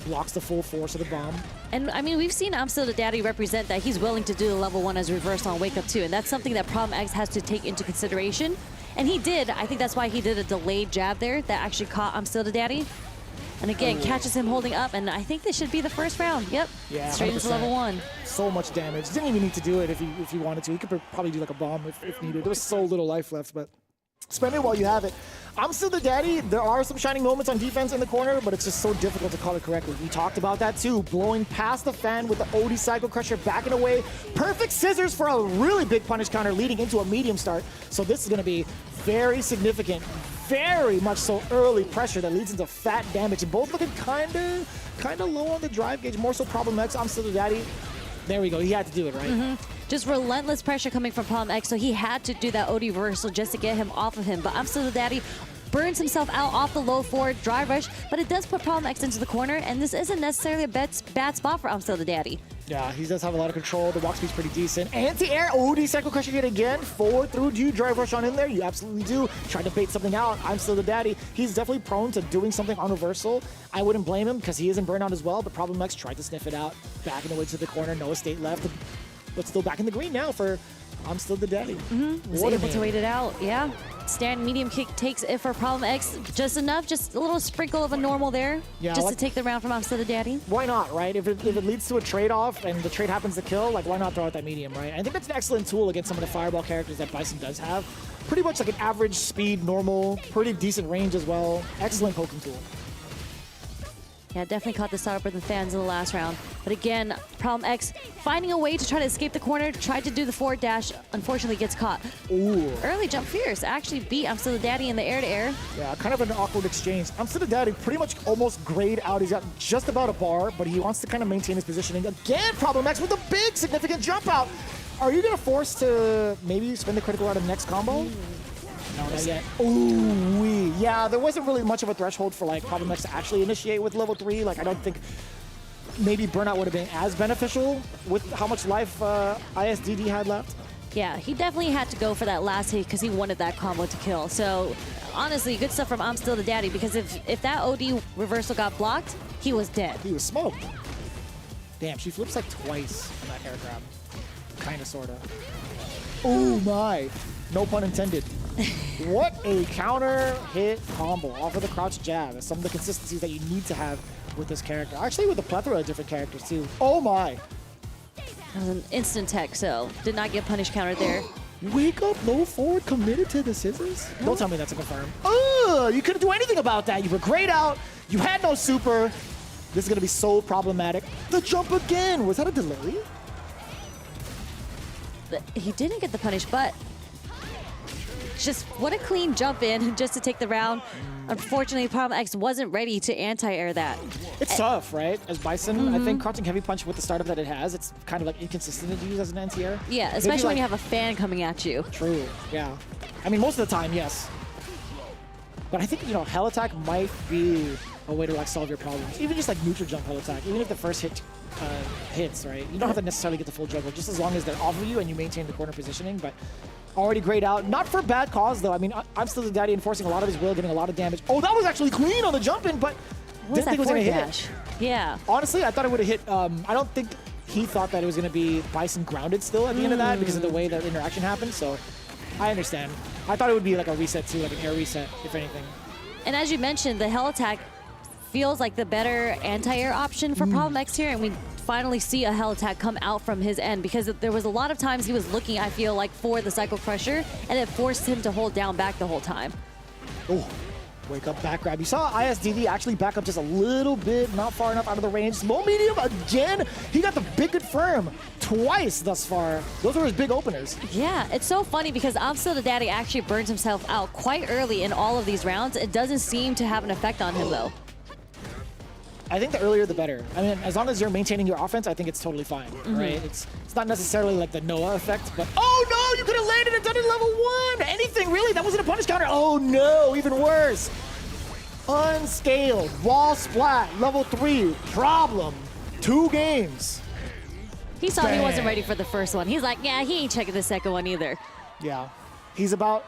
Blocks the full force of the bomb. And I mean, we've seen I'm Still the Daddy represent that he's willing to do the level 1 as reverse on Wake Up 2, and that's something that Problem X has to take into consideration. And he did. I think that's why he did a delayed jab there that actually caught I'm Still the Daddy. And again, catches him holding up, and I think this should be the first round. Yep. Yeah, straight into 100%. level 1. So much damage. Didn't even need to do it if he wanted to. He could probably do like a bomb if needed. There was so little life left, but spend it while you have it. I'm Still the Daddy. There are some shining moments on defense in the corner, but it's just so difficult to call it correctly. We talked about that too. Blowing past the fan with the OD Cycle Crusher, backing away. Perfect scissors for a really big punish counter leading into a medium start. So this is going to be very significant, very much so early pressure that leads into fat damage. And both looking kind of low on the drive gauge. More so Problem X. I'm Still the Daddy. There we go. He had to do it, right? Just relentless pressure coming from Problem X, so he had to do that OD reversal just to get him off of him. But I'm Still the Daddy burns himself out off the low forward drive rush, but it does put Problem X into the corner, and this isn't necessarily a bad spot for I'm Still the Daddy. Yeah, he does have a lot of control. The walk speed's pretty decent. Anti-air OD Cycle Crusher yet again. Forward through. Do you drive rush on in there? You absolutely do. Trying to bait something out. I'm Still the Daddy. He's definitely prone to doing something on reversal. I wouldn't blame him because he is in burnout as well, but Problem X tried to sniff it out. Backing away to the corner. No estate left, but still back in the green now for I'm Still the Daddy. Was able to wait it out, yeah. Stand medium kick takes it for Problem X just enough, just a little sprinkle of a normal there, Yeah, just like- to take the round from I'm Still the Daddy. Why not, right? If it leads to a trade-off and the trade happens to kill, like, why not throw out that medium, right? I think that's an excellent tool against some of the fireball characters that Bison does have. Pretty much like an average speed, normal, pretty decent range as well. Excellent poking tool. Yeah, definitely caught the startup with the fans in the last round. But again, Problem X finding a way to try to escape the corner, tried to do the forward dash, unfortunately gets caught. Ooh. Early jump fierce, actually beat I'm Still the Daddy in the air-to-air. Yeah, kind of an awkward exchange. I'm Still the Daddy pretty much almost grayed out. He's got just about a bar, but he wants to kind of maintain his positioning. Again, Problem X with a big, significant jump out. Are you going to force to maybe spend the critical out of the next combo? No, not yet. Ooh, wee. Yeah, there wasn't really much of a threshold for like Problem X to actually initiate with level 3. Like, I don't think maybe burnout would have been as beneficial with how much life ISDD had left. Yeah, he definitely had to go for that last hit because he wanted that combo to kill. So honestly, good stuff from I'm Still the Daddy, because if that OD reversal got blocked, he was dead. He was smoked. Damn, she flips like twice on that air grab. Kinda, sorta. Oh my. No pun intended. What a counter hit combo off of the crouch jab. That's some of the consistencies that you need to have with this character. Actually, with a plethora of different characters too. Oh my. That was an instant tech, so did not get punish counter there. Wake up, low forward, committed to the scissors? Don't tell me that's a confirm. Oh, you couldn't do anything about that. You were grayed out. You had no super. This is going to be so problematic. The jump again. Was that a delay? He didn't get the punish, but just what a clean jump in just to take the round. Unfortunately, Problem X wasn't ready to anti-air that. It's tough, right? As Bison, I think crouching heavy punch with the startup that it has, it's kind of like inconsistent to use as an anti-air. Yeah, especially when you have a fan coming at you. True, yeah. I mean, most of the time, yes. But I think, you know, Hell Attack might be a way to like solve your problems. Even just like neutral jump Hell Attack, even if the first hit hits, right? You don't have to necessarily get the full juggle, just as long as they're off of you and you maintain the corner positioning. But already grayed out. Not for bad cause, though. I mean, I'm Still the Daddy enforcing a lot of his will, getting a lot of damage. Oh, that was actually clean on the jump in, but didn't think it was going to hit. Yeah. Honestly, I thought it would have hit. I don't think he thought that it was going to be Bison grounded still at the end of that because of the way that interaction happened. So I understand. I thought it would be like a reset too, like an air reset, if anything. And as you mentioned, the Hell Attack feels like the better anti-air option for Problem X here, and we finally see a Hell Attack come out from his end, because there was a lot of times he was looking, I feel like, for the Cycle Crusher, and it forced him to hold down back the whole time. Oh, Wake up, back grab. You saw ISDD actually back up just a little bit, not far enough out of the range. Low medium again. He got the big confirm twice thus far. Those were his big openers. Yeah, it's so funny because I'm Still the Daddy actually burns himself out quite early in all of these rounds. It doesn't seem to have an effect on him though. I think the earlier the better. I mean, as long as you're maintaining your offense, I think it's totally fine, right? It's not necessarily like the Noah effect, but oh no, you could have landed and done it level 1. Anything really? That wasn't a punish counter. Oh no, even worse. Unscaled, wall splat, level 3, problem. 2 games. He saw he wasn't ready for the first one. He's like, yeah, he ain't checking the second one either. Yeah, he's about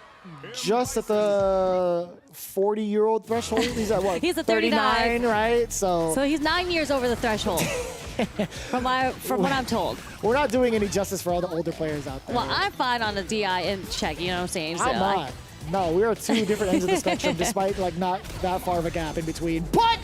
just at the 40-year-old threshold. He's at what? He's at 39, right? So he's 9 years over the threshold, from what I'm told. We're not doing any justice for all the older players out there. Well, I'm fine on the DI and check. You know what I'm saying? So I'm not. No, we're at 2 different ends of the spectrum, despite like not that far of a gap in between. But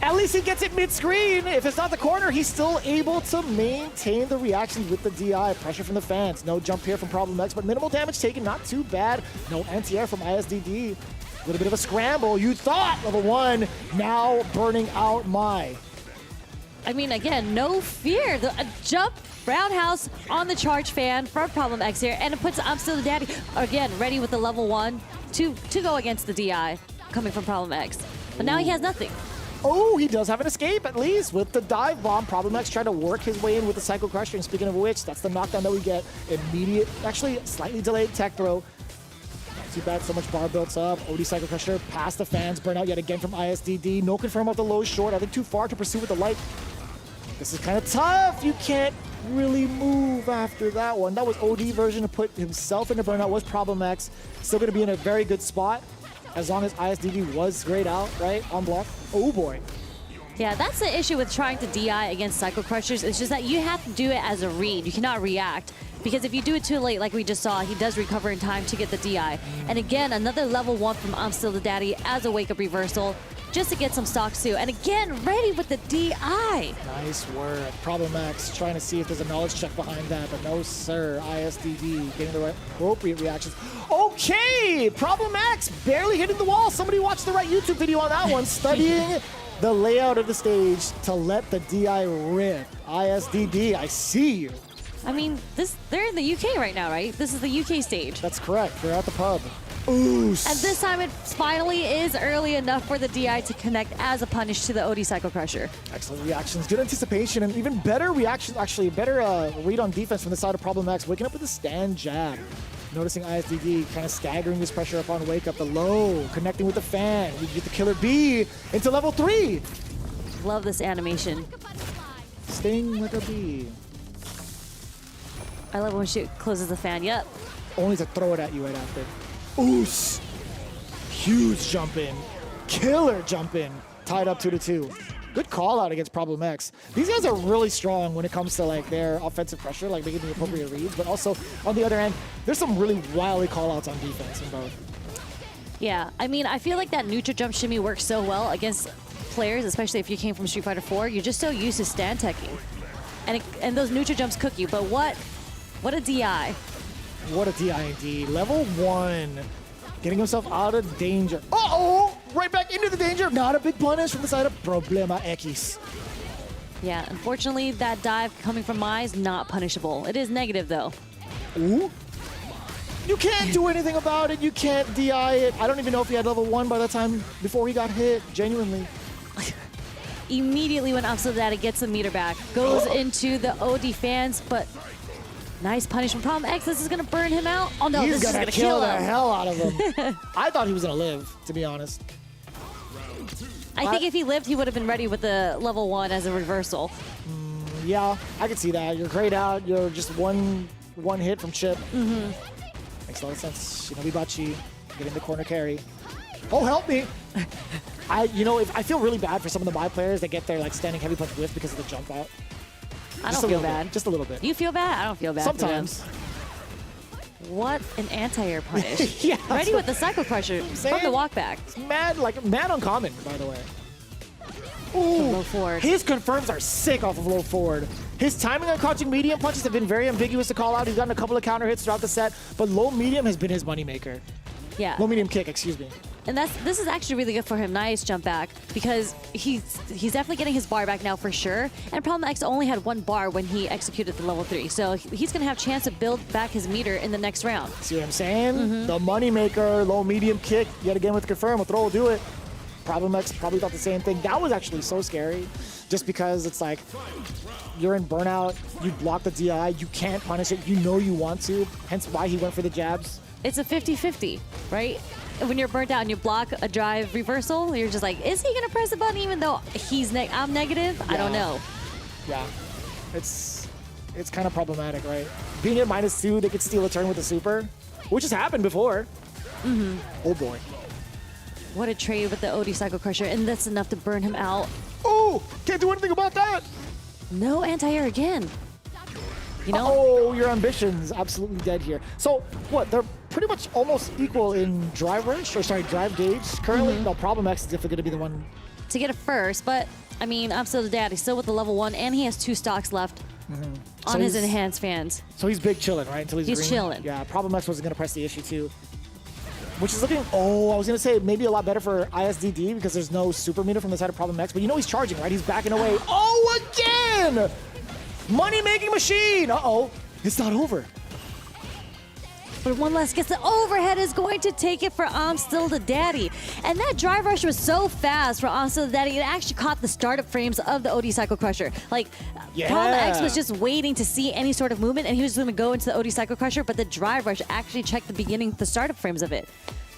at least he gets it mid-screen. If it's not the corner, he's still able to maintain the reactions with the DI. Pressure from the fans. No jump here from Problem X, but minimal damage taken. Not too bad. No anti-air from ISDD. A little bit of a scramble. You thought level 1, now burning out Mai. I mean, again, no fear. A jump roundhouse on the charge fan from Problem X here, and it puts I'm Still the Daddy again ready with the level 1 to go against the DI coming from Problem X. But now he has nothing. Oh, he does have an escape, at least, with the dive bomb. Problem X trying to work his way in with the Psycho Crusher, and speaking of which, that's the knockdown that we get. Immediate, actually, slightly delayed tech throw. Not too bad, so much bar built up. OD Psycho Crusher past the fans, burnout yet again from ISDD. No confirm off the low short, I think too far to pursue with the light. This is kind of tough. You can't really move after that one. That was OD version to put himself into burnout, was Problem X. Still going to be in a very good spot. As long as ISDD was grayed out, right, on block. Oh boy. Yeah, that's the issue with trying to DI against Psycho Crushers. It's just that you have to do it as a read. You cannot react. Because if you do it too late, like we just saw, he does recover in time to get the DI. And again, another level 1 from I'm Still the Daddy as a wake-up reversal, just to get some stocks too. And again, ready with the DI. Nice work. Problem X trying to see if there's a knowledge check behind that, but no sir. ISDD getting the right appropriate reactions. Okay, Problem X barely hitting the wall. Somebody watched the right YouTube video on that one, studying the layout of the stage to let the DI rip. ISDD, I see you. I mean, they're in the UK right now, right? This is the UK stage. That's correct. They're at the pub. Ooh. And this time it finally is early enough for the DI to connect as a punish to the OD Psycho Crusher. Excellent reactions, good anticipation, and even better reactions, actually better read on defense from the side of Problem X, waking up with a stand jab. Noticing ISDD kind of staggering his pressure up on wake up, the low, connecting with the fan. We get the killer bee into level 3. Love this animation. Sting like a bee. I love when she closes the fan, yep. Only to throw it at you right after. Oos! Huge jump in. Killer jump in. Tied up 2-2. Good call out against Problem X. These guys are really strong when it comes to like their offensive pressure, like making the appropriate reads, but also on the other end, there's some really wily call outs on defense in both. Yeah, I mean, I feel like that neutral jump shimmy works so well against players, especially if you came from Street Fighter 4. You're just so used to stand teching. And those neutral jumps cook you, but what a DI. What a DI indeed. Level 1. Getting himself out of danger. Uh-oh! Right back into the danger. Not a big punish from the side of Problema X. Yeah, unfortunately, that dive coming from Mai is not punishable. It is negative, though. Ooh. You can't do anything about it. You can't DI it. I don't even know if he had level 1 by the time before he got hit. Genuinely. Immediately when I'm Still the Daddy gets the meter back, goes into the OD fans, but nice punish from Problem X. This is going to burn him out. Oh, no, He's this is going to kill kill the him. hell out of him. I thought he was going to live, to be honest. I think if he lived, he would have been ready with the level 1 as a reversal. Yeah, I could see that. You're grayed out. You're just one hit from Chip. Makes a lot of sense. Shinobi Bachi getting the corner carry. Oh, help me! I feel really bad for some of the Mai players that get their like standing heavy punch whiff because of the jump out. I don't feel bad. Just a little bit. You feel bad? I don't feel bad. Sometimes. What an anti-air punish. Yeah. Ready with the Psycho Crusher from the walk back. It's mad uncommon, by the way. Ooh, low forward. His confirms are sick off of low forward. His timing on crouching medium punches have been very ambiguous to call out. He's gotten a couple of counter hits throughout the set, but low medium has been his moneymaker. Yeah. Low medium kick, excuse me. And this is actually really good for him. Nice jump back because he's definitely getting his bar back now for sure. And Problem X only had 1 bar when he executed the level 3, so he's gonna have a chance to build back his meter in the next round. See what I'm saying? The moneymaker, low medium kick, yet again with confirm. A throw will do it. Problem X probably thought the same thing. That was actually so scary, just because it's like you're in burnout, you block the DI, you can't punish it, you know you want to, hence why he went for the jabs. It's a 50-50, right? When you're burnt out and you block a drive reversal, you're just like, is he gonna press the button even though I'm negative? I don't know. Yeah, it's kind of problematic, right? Being at -2, they could steal a turn with the super, which has happened before. Oh boy. What a trade with the OD Cycle Crusher, and that's enough to burn him out. Oh, can't do anything about that. No anti-air again. You know? Oh, your ambitions absolutely dead here. So what? They're pretty much almost equal in drive rush, or sorry, drive gauge currently. No, Problem X is definitely going to be the one to get it first, but I mean, I'm still the daddy, still with the level 1, and he has 2 stocks left on his enhanced fans. So he's big chilling, right? Until he's green. Chilling. Yeah, Problem X wasn't going to press the issue too. Which is looking, I was going to say maybe a lot better for ISDD because there's no super meter from the side of Problem X, but you know he's charging, right? He's backing away. Oh, again! Money-making machine! Uh-oh, it's not over. But one less gets the overhead is going to take it for I'm Still the Daddy. And that drive rush was so fast for I'm Still the Daddy, it actually caught the startup frames of the OD Cycle Crusher. Like, Problem X was just waiting to see any sort of movement, and he was going to go into the OD Cycle Crusher, but the drive rush actually checked the startup frames of it.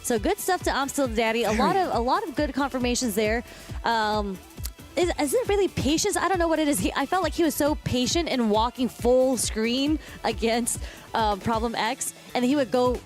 So good stuff to I'm Still the Daddy. A lot of good confirmations there. Is it really patience? I don't know what it is. I felt like he was so patient in walking full screen against Problem X, and he would go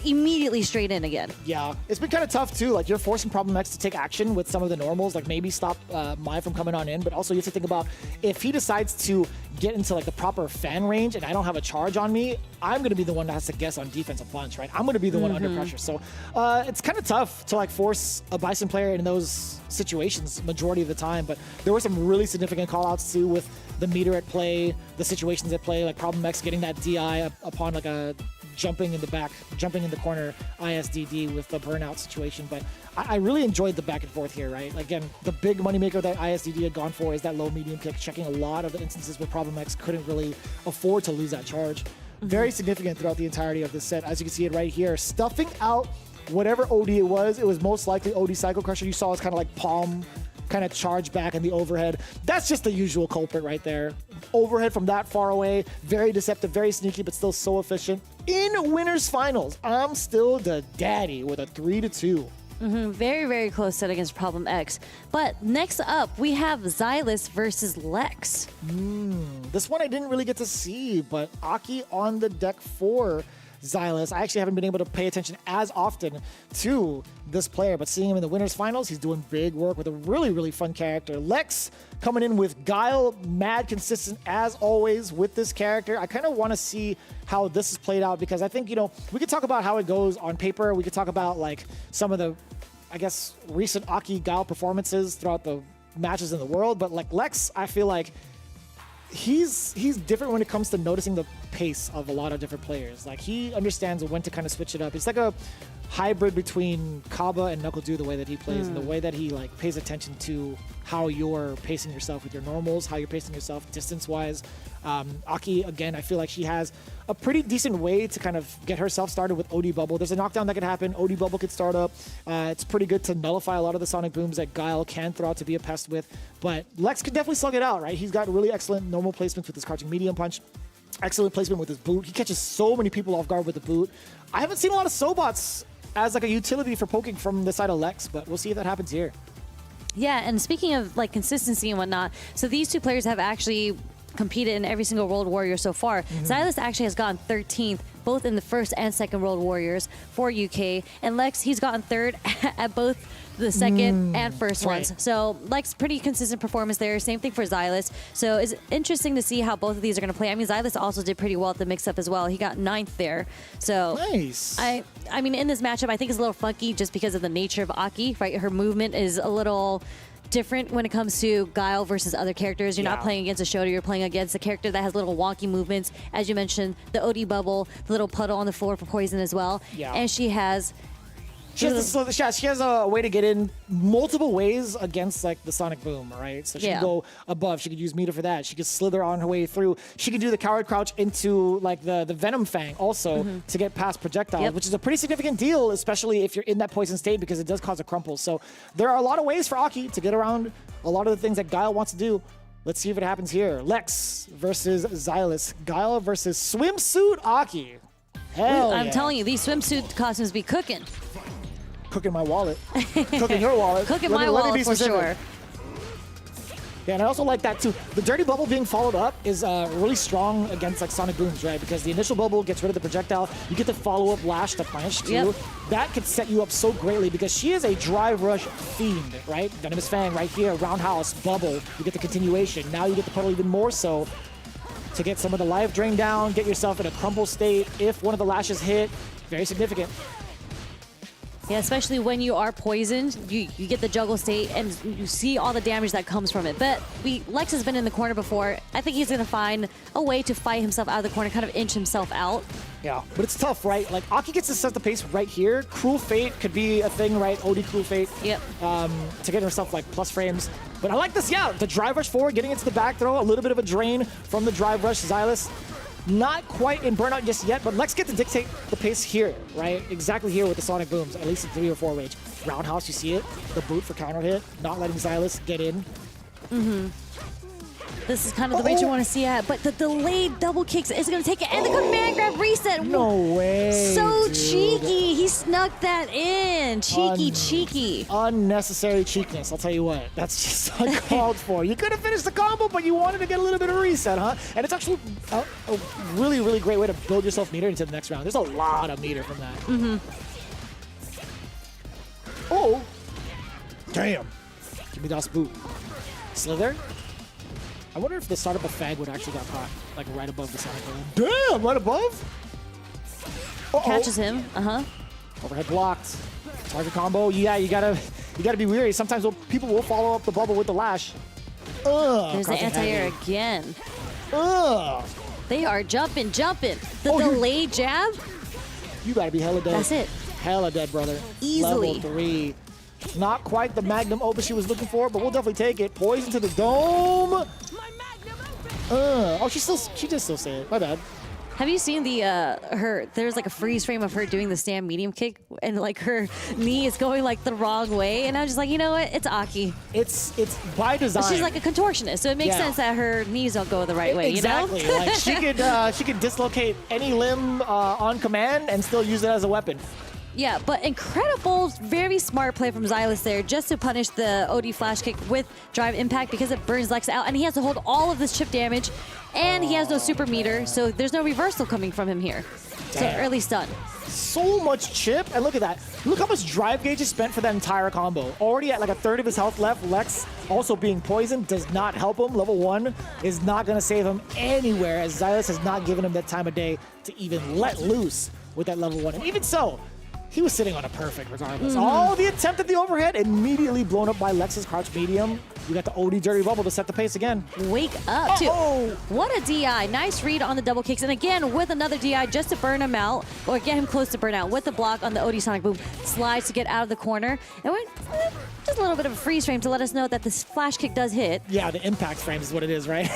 immediately straight in again. Yeah, it's been kind of tough too. Like, you're forcing Problem X to take action with some of the normals, like maybe stop Mai from coming on in, but also you have to think about if he decides to get into like the proper fan range and I don't have a charge on me, I'm going to be the one that has to guess on defense a bunch, right? I'm going to be the one under pressure. So it's kind of tough to like force a Bison player in those situations majority of the time, but there were some really significant call-outs too with the meter at play, the situations at play, like Problem X getting that DI upon like a jumping in the corner ISDD with the burnout situation. But I really enjoyed the back and forth here, right? Again, the big moneymaker that ISDD had gone for is that low medium kick, checking a lot of the instances where Problem X couldn't really afford to lose that charge. Very significant throughout the entirety of this set. As you can see it right here, stuffing out whatever OD it was most likely OD Cycle Crusher. You saw it's kind of like palm kind of charge back in the overhead. That's just the usual culprit right there. Overhead from that far away, very deceptive, very sneaky, but still so efficient. In winners finals, I'm Still the Daddy with a 3-2. Very, very close set against Problem X. But next up, we have Xylus versus Lex. This one I didn't really get to see, but Aki on the deck for Xylus. I actually haven't been able to pay attention as often to this player, but seeing him in the winners finals, he's doing big work with a really, really fun character. Lex coming in with Guile, mad consistent as always with this character. I kind of want to see how this is played out because I think, you know, we could talk about how it goes on paper. We could talk about like some of the, I guess, recent Aki Guile performances throughout the matches in the world, but like Lex, I feel like he's different when it comes to noticing the pace of a lot of different players. Like, he understands when to kind of switch it up. It's like a hybrid between Kaba and Knuckle-Doo, the way that he plays and the way that he like pays attention to how you're pacing yourself with your normals, how you're pacing yourself distance-wise. Aki, again, I feel like she has a pretty decent way to kind of get herself started with OD Bubble. There's a knockdown that could happen. OD Bubble could start up. It's pretty good to nullify a lot of the Sonic Booms that Guile can throw out to be a pest with. But Lex could definitely slug it out, right? He's got really excellent normal placements with his crouching medium punch. Excellent placement with his boot. He catches so many people off guard with the boot. I haven't seen a lot of Sobots as like a utility for poking from the side of Lex, but we'll see if that happens here. Yeah, and speaking of like consistency and whatnot, so these two players have actually competed in every single World Warrior so far. Xylus actually has gotten 13th, both in the first and second World Warriors for UK, and Lex, he's gotten third at both the second and first ones. So Lex, pretty consistent performance there. Same thing for Xylus. So it's interesting to see how both of these are going to play. I mean, Xylus also did pretty well at the mix-up as well. He got 9th there. So nice. I mean, in this matchup, I think it's a little funky just because of the nature of Aki, right? Her movement is a little different when it comes to Guile versus other characters. You're not playing against a Shoto, you're playing against a character that has little wonky movements. As you mentioned, the OD Bubble, the little puddle on the floor for poison as well. And she has She has a way to get in multiple ways against like the Sonic Boom, right? So she can go above. She could use meter for that. She could slither on her way through. She could do the coward crouch into like the Venom Fang also to get past projectiles, which is a pretty significant deal, especially if you're in that poison state because it does cause a crumple. So there are a lot of ways for Aki to get around a lot of the things that Guile wants to do. Let's see if it happens here. Lex versus Xylus. Guile versus Swimsuit Aki. Hell I'm telling you, these swimsuit costumes be cooking. Cooking my wallet. Cooking your wallet. Cooking my wallet for sure. Yeah, and I also like that too. The dirty bubble being followed up is really strong against like Sonic Booms, right? Because the initial bubble gets rid of the projectile. You get the follow-up lash to punish too. That could set you up so greatly because she is a drive rush fiend, right? Venomous Fang right here, roundhouse, bubble. You get the continuation. Now you get the puddle even more so to get some of the life drain down, get yourself in a crumble state. If one of the lashes hit, very significant. Yeah, especially when you are poisoned, you get the juggle state and you see all the damage that comes from it. But Lex has been in the corner before. I think he's going to find a way to fight himself out of the corner, kind of inch himself out. Yeah, but it's tough, right? Like, Aki gets to set the pace right here. Cruel Fate could be a thing, right? OD Cruel Fate. Yep. To get herself, like, plus frames. But I like this, the drive rush forward, getting into the back throw, a little bit of a drain from the drive rush. Xylus, not quite in burnout just yet, but Lex get to dictate the pace here, right? Exactly here with the Sonic Booms, at least in 3 or 4 range. Roundhouse, you see it. The boot for counter hit, not letting Xylus get in. This is kind of the range you want to see at, but the delayed double kicks is going to take it, and the command grab reset. No way, So dude. cheeky. He snuck that in. Cheeky. Unnecessary cheekiness, I'll tell you what. That's just uncalled for. You could have finished the combo, but you wanted to get a little bit of reset, huh? And it's actually a really, really great way to build yourself meter into the next round. There's a lot of meter from that. Oh. Damn. Give me that boot. Slither. I wonder if the start of a fag would actually got caught, like right above the Sonic Boom. Damn, right above? Catches him. Overhead blocked. Target combo. Yeah, you gotta be wary. Sometimes people will follow up the bubble with the lash. There's the anti-air again. They are jumping. The delayed jab. You gotta be hella dead. That's it. Hella dead, brother. Easily. Level 3. Not quite the magnum opus she was looking for, but we'll definitely take it. Poison to the dome. She did still say it. My bad. Have you seen there's like a freeze frame of her doing the stand medium kick and like her knee is going like the wrong way, and I was just like, you know what? It's Aki. It's by design. She's like a contortionist, so it makes sense that her knees don't go the right way. Exactly. You know? Like she could dislocate any limb on command and still use it as a weapon. Yeah, but incredible, very smart play from Xylus there just to punish the OD flash kick with drive impact because it burns Lex out, and he has to hold all of this chip damage, and he has no super meter, so there's no reversal coming from him here. So early stun. So much chip, and look at that. Look how much drive gauge is spent for that entire combo. Already at like a third of his health left. Lex also being poisoned does not help him. Level 1 is not going to save him anywhere, as Xylus has not given him that time of day to even let loose with that level 1. And even so, he was sitting on a perfect regardless. Oh, the attempt at the overhead immediately blown up by Lex's crouch medium. You got the OD dirty bubble to set the pace again. Wake up, too. What a DI. Nice read on the double kicks. And again, with another DI just to burn him out, or get him close to burnout with the block on the OD Sonic Boom. Slides to get out of the corner. And we're just a little bit of a freeze frame to let us know that this flash kick does hit. Yeah, the impact frame is what it is, right?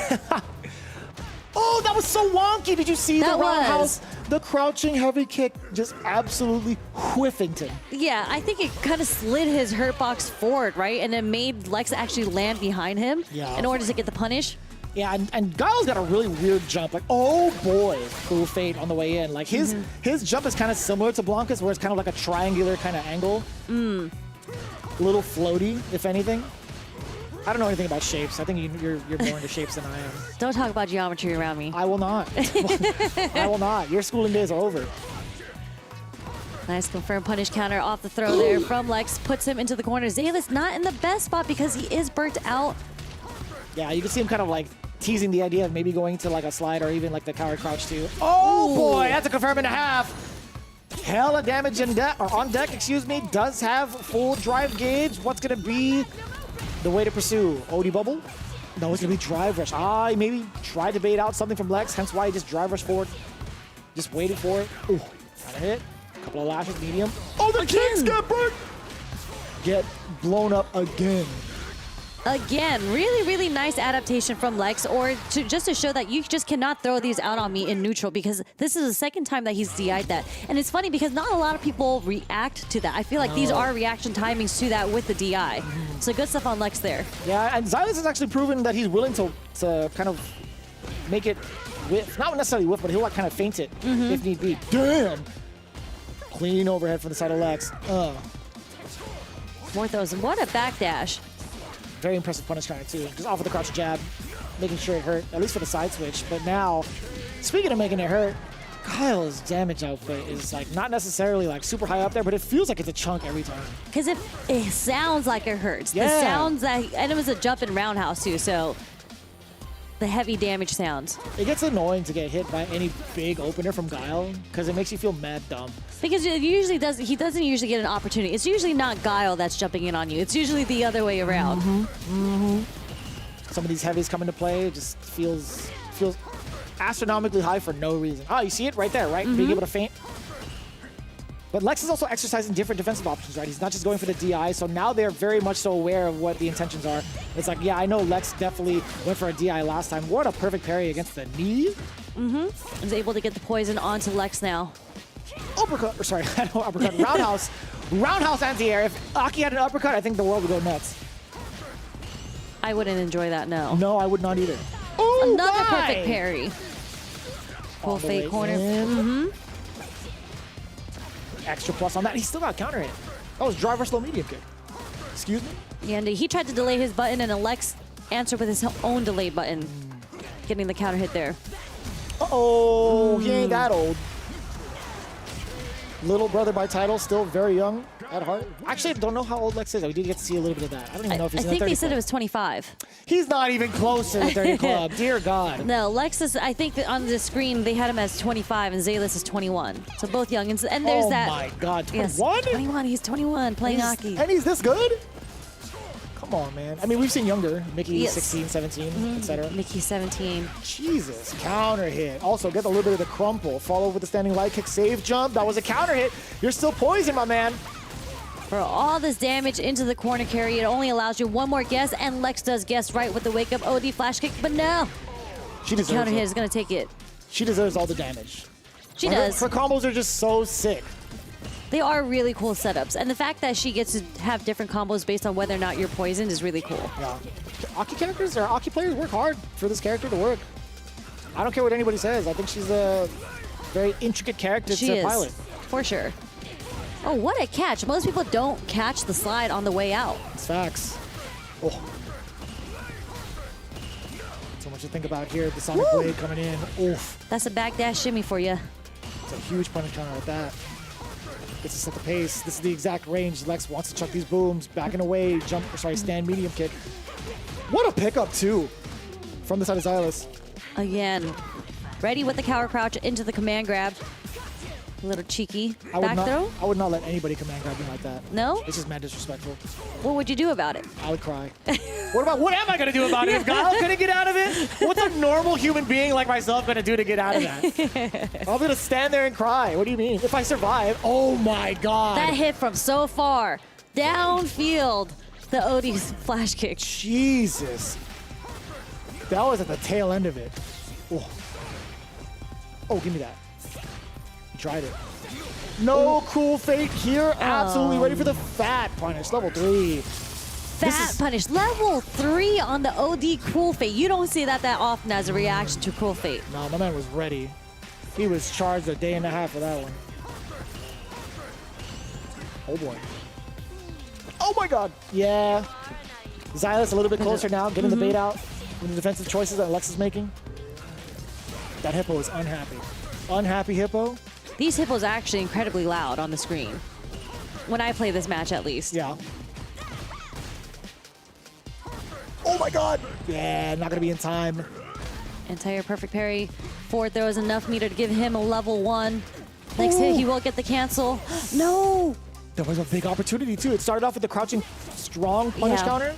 Oh, that was so wonky. Did you see the roundhouse? The crouching heavy kick just absolutely whiffing him. Yeah, I think it kind of slid his hurt box forward, right? And it made Lex actually land behind him in order to get the punish. Yeah, and Guile's got a really weird jump. Like, oh boy, Cruel Fate on the way in. Like his jump is kind of similar to Blanca's, where it's kind of like a triangular kind of angle. A little floaty, if anything. I don't know anything about shapes. I think you're more into shapes than I am. Don't talk about geometry around me. I will not. I will not. Your schooling days are over. Nice confirmed punish counter off the throw there from Lex. Puts him into the corner. Xylus not in the best spot because he is burnt out. Yeah, you can see him kind of like teasing the idea of maybe going to like a slide or even like the coward crouch too. Oh boy, that's a confirm and a half. Hella damage on deck, excuse me. Does have full drive gauge. What's gonna be the way to pursue? OD bubble? No, it's gonna be drive rush. He maybe tried to bait out something from Lex, hence why he just drive rush forward. Just waited for it. Ooh, got a hit. A couple of lashes, medium. Oh the kicks get burnt. Get blown up again. Again, really, really nice adaptation from Lex, or just to show that you just cannot throw these out on me in neutral, because this is the second time that he's DI'd that. And it's funny because not a lot of people react to that. I feel like these are reaction timings to that with the DI. So good stuff on Lex there. Yeah, and Xylus has actually proven that he's willing to kind of make it whiff. Not necessarily whiff, but he'll like kind of feint it if need be. Damn! Clean overhead from the side of Lex. More throws. What a backdash. Very impressive punish counter too. Just off with the crouch jab, making sure it hurt, at least for the side switch. But now, speaking of making it hurt, Kyle's damage output is like not necessarily like super high up there, but it feels like it's a chunk every time. Because it sounds like it hurts. Yeah. The sounds that, and it was a jump and roundhouse too, so the heavy damage sounds. It gets annoying to get hit by any big opener from Guile because it makes you feel mad dumb. Because he doesn't usually get an opportunity. It's usually not Guile that's jumping in on you. It's usually the other way around. Some of these heavies come into play. It just feels astronomically high for no reason. Oh, you see it right there, right? Being able to feint. But Lex is also exercising different defensive options, right? He's not just going for the DI, so now they're very much so aware of what the intentions are. It's like, yeah, I know Lex definitely went for a DI last time. What a perfect parry against the knee. Is able to get the poison onto Lex now. Uppercut, or sorry, I know uppercut. Roundhouse. Roundhouse anti-air. If Aki had an uppercut, I think the world would go nuts. I wouldn't enjoy that, no. No, I would not either. Ooh, Another why? perfect parry. Full fake corner. Extra plus on that. He still got counter hit. That was driver slow medium kick. Excuse me? Yeah, and he tried to delay his button, and Lex answered with his own delay button, getting the counter hit there. Uh-oh, he ain't that old. Little brother by title, still very young at heart. Actually, I don't know how old Lex is. We did get to see a little bit of that. I don't even know if he's in the 30 I think they said club. it was 25. He's not even close to the 30 club. Dear God. No, Lex is, I think that on the screen they had him as 25 and Zalis is 21. So both young. And there's that. Oh my God, 21? Yes, 21. He's 21 playing Aki. And he's this good? Come on, man. I mean, we've seen younger. Mickey, Yes. 16, 17, etc. Mickey 17. Jesus, counter hit. Also, get a little bit of the crumple. Follow with the standing light kick, save jump. That was a counter hit. You're still poisoned, my man. For all this damage into the corner carry, it only allows you one more guess, and Lex does guess right with the wake up OD flash kick, but no. She deserves Counter hit it. is going to take it. She deserves all the damage. She does. Her combos are just so sick. They are really cool setups, and the fact that she gets to have different combos based on whether or not you're poisoned is really cool. Yeah. Aki characters or Aki players work hard for this character to work. I don't care what anybody says. I think she's a very intricate character She to is, pilot. for sure. Oh, what a catch. Most people don't catch the slide on the way out. It's facts. Oh. So much to think about here. The Sonic Blade coming in. Oof. That's a backdash shimmy for you. It's a huge punish counter at that. Gets to set the pace. This is the exact range. Lex wants to chuck these booms. Backing away. Stand medium kick. What a pickup, too, from the side of Xylus. Again, ready with the cower crouch into the command grab. A little cheeky back throw. I would not let anybody command grab me like that. No? It's just mad disrespectful. What would you do about it? I would cry. What am I going to do about it? If Guile couldn't get out of it, what's a normal human being like myself going to do to get out of that? I'm going to stand there and cry. What do you mean? If I survive, oh my God. That hit from so far. Downfield. The OD flash kick. Jesus. That was at the tail end of it. Oh, give me that. He tried it. No cruel fate here. Absolutely ready for the fat punish. Level 3. Fat punish. Level 3 on the OD Cruel Fate. You don't see that often as a reaction to Cruel Fate. No, my man was ready. He was charged a day and a half for that one. Oh boy. Oh my God. Yeah. Xylus a little bit closer now, getting the bait out with the defensive choices that Lex is making. That Hippo is unhappy. Unhappy Hippo. These hippos are actually incredibly loud on the screen. When I play this match, at least. Yeah. Oh my God. Yeah, not gonna be in time. Entire perfect parry. Forward throw is enough meter to give him a level 1. Next hit, he will get the cancel. No! There was a big opportunity too. It started off with the crouching strong punish counter.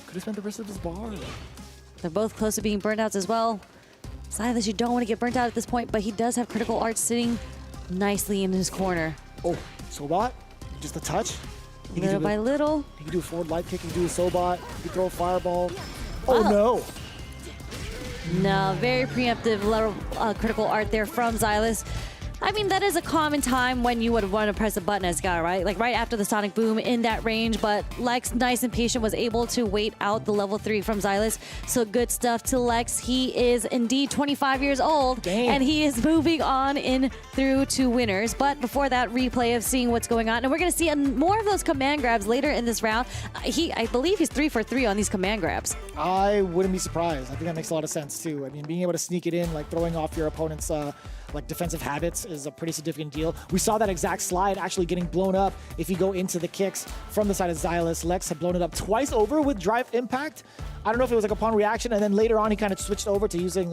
Could have spent the rest of his bar. They're both close to being burnt out as well. Silas, you don't want to get burnt out at this point, but he does have critical art sitting nicely in his corner. Oh, Sobot, just a touch. Little by little. He can do a forward light kick, he can do a Sobot, he can throw a fireball. Oh no! No, very preemptive level critical art there from Xylus. I mean, that is a common time when you would want to press a button as guy, right? Like right after the Sonic Boom in that range, but Lex, nice and patient, was able to wait out the level 3 from Xylus. So good stuff to Lex. He is indeed 25 years old, and he is moving on in through to winners. But before that, replay of seeing what's going on. And we're going to see more of those command grabs later in this round. I believe he's 3 for 3 on these command grabs. I wouldn't be surprised. I think that makes a lot of sense too. I mean, being able to sneak it in, like throwing off your opponent's like defensive habits is a pretty significant deal. We saw that exact slide actually getting blown up if you go into the kicks from the side of Xylus. Lex had blown it up twice over with drive impact. I don't know if it was like upon reaction, and then later on he kind of switched over to using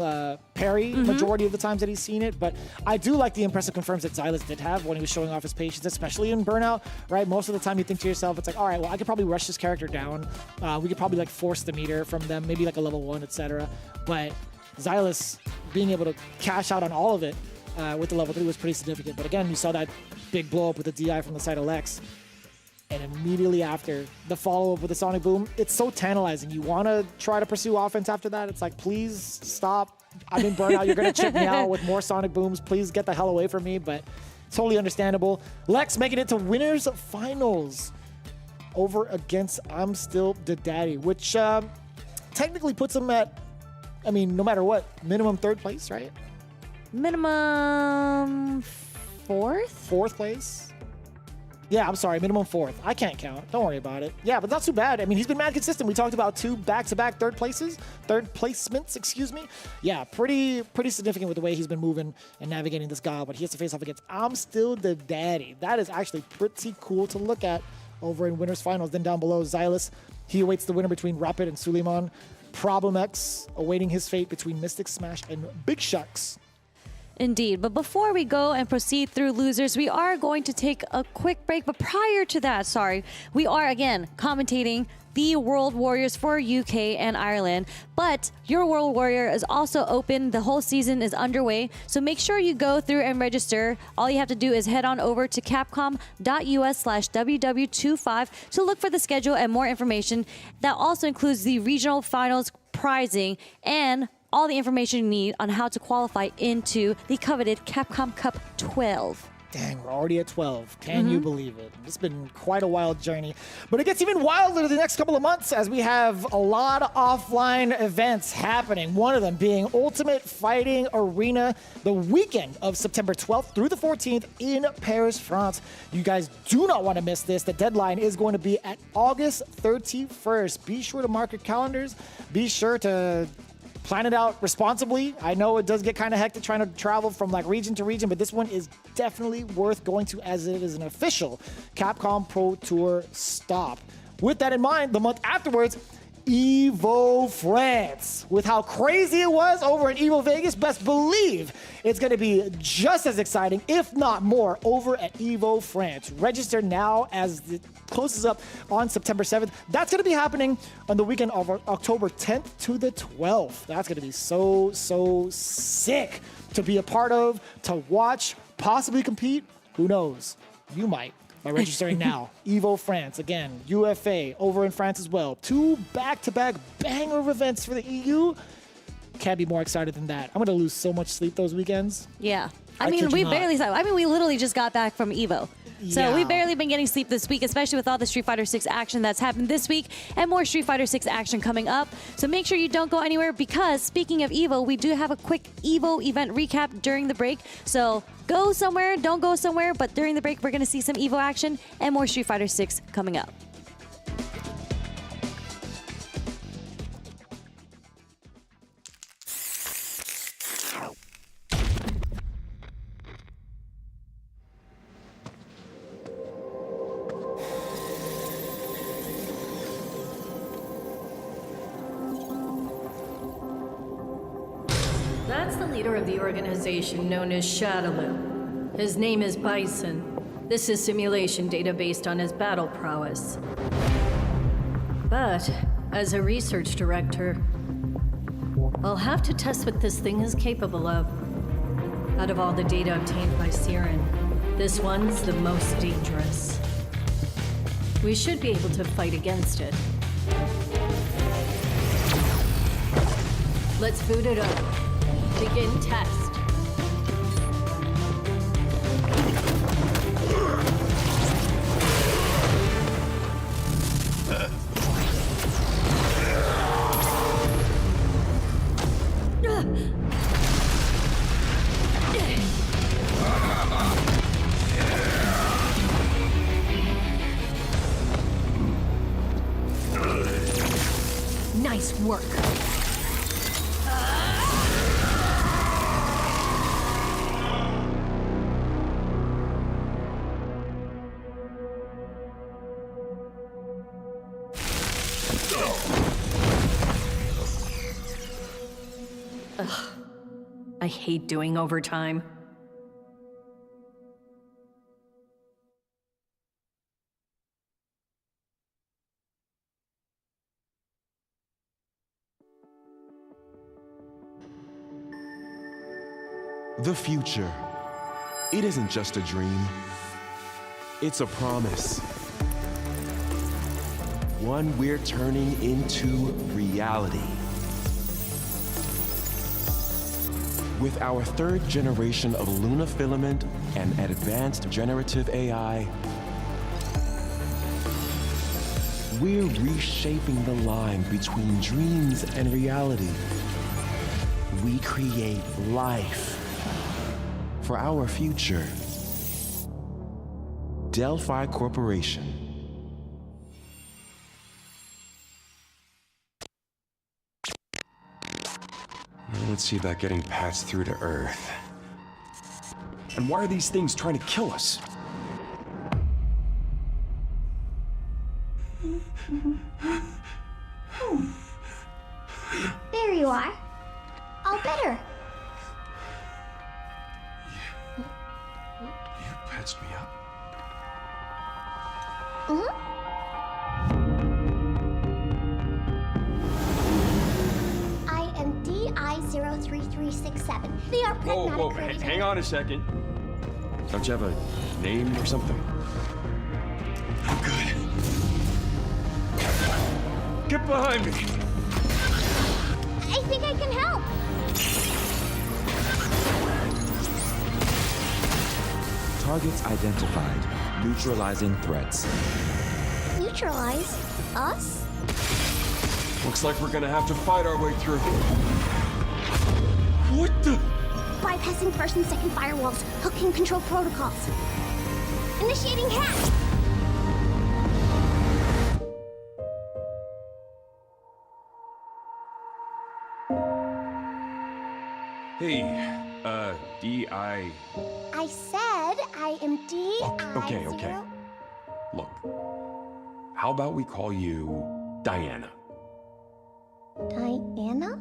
parry majority of the times that he's seen it. But I do like the impressive confirms that Xylus did have when he was showing off his patience, especially in Burnout, right? Most of the time you think to yourself, it's like, all right, well, I could probably rush this character down. We could probably like force the meter from them, maybe like a level 1, etc. But Xylus being able to cash out on all of it with the level 3 was pretty significant. But again, you saw that big blow up with the DI from the side of Lex. And immediately after, the follow-up with the Sonic Boom, it's so tantalizing. You want to try to pursue offense after that. It's like, please stop. I'm in Burnout. You're going to check me out with more Sonic Booms. Please get the hell away from me. But totally understandable. Lex making it to winners finals over against I'm Still the Daddy, which technically puts him at, I mean, no matter what, minimum 3rd place, right? Minimum 4th? 4th place? Yeah, I'm sorry, minimum 4th. I can't count. Don't worry about it. Yeah, but not too bad. I mean, he's been mad consistent. We talked about 2 back-to-back third placements, excuse me. Yeah, pretty significant with the way he's been moving and navigating this guy, but he has to face off against I'm Still the Daddy. That is actually pretty cool to look at over in winners finals. Then down below, Xylus, he awaits the winner between Rapid and Suleiman. Problem X awaiting his fate between Mystic Smash and Big Shucks. Indeed. But before we go and proceed through losers, we are going to take a quick break. But prior to that, we are again commentating the World Warriors for UK and Ireland. But your World Warrior is also open. The whole season is underway. So make sure you go through and register. All you have to do is head on over to capcom.us/WW25 to look for the schedule and more information. That also includes the regional finals pricing and all the information you need on how to qualify into the coveted Capcom Cup 12. Dang, we're already at 12. Can you believe it? It's been quite a wild journey. But it gets even wilder the next couple of months as we have a lot of offline events happening. One of them being Ultimate Fighting Arena, the weekend of September 12th through the 14th in Paris, France. You guys do not want to miss this. The deadline is going to be at August 31st. Be sure to mark your calendars. Be sure to plan it out responsibly. I know it does get kind of hectic trying to travel from like region to region, but this one is definitely worth going to as it is an official Capcom Pro Tour stop. With that in mind, the month afterwards, Evo France. With how crazy it was over in Evo Vegas, best believe it's going to be just as exciting, if not more, over at Evo France. Register now as it closes up on September 7th. That's going to be happening on the weekend of October 10th to the 12th. That's going to be so sick to be a part of, to watch, possibly compete. Who knows? You might. By registering now. Evo France, again, UFA over in France as well. 2 back-to-back banger of events for the EU. Can't be more excited than that. I'm going to lose so much sleep those weekends. Yeah. I mean, we literally just got back from Evo. So we've barely been getting sleep this week, especially with all the Street Fighter 6 action that's happened this week and more Street Fighter 6 action coming up. So make sure you don't go anywhere because speaking of Evo, we do have a quick Evo event recap during the break. So go somewhere, don't go somewhere, but during the break, we're going to see some Evo action and more Street Fighter 6 coming up. That's the leader of the organization known as Shadaloo. His name is Bison. This is simulation data based on his battle prowess. But, as a research director, I'll have to test what this thing is capable of. Out of all the data obtained by Siren, This one's the most dangerous. We should be able to fight against it. Let's boot it up. Begin test. Nice work. Ugh. I hate doing overtime. The future. It isn't just a dream. It's a promise. One we're turning into reality. With our third generation of Luna filament and advanced generative AI, we're reshaping the line between dreams and reality. We create life for our future. Delphi Corporation. Let's see about getting passed through to Earth. And why are these things trying to kill us? There you are. All better. You patched me up? I am DI03367. They are pragmatic. Whoa, hang on a second. Don't you have a name or something? I'm good. Get behind me! I think I can help. Targets identified. Neutralizing threats. Neutralize us? Looks like we're gonna have to fight our way through. What the? Bypassing first and second firewalls. Hooking control protocols. Initiating hack. Hey, D.I. I said I am DI. Okay. Look, how about we call you Diana? Diana?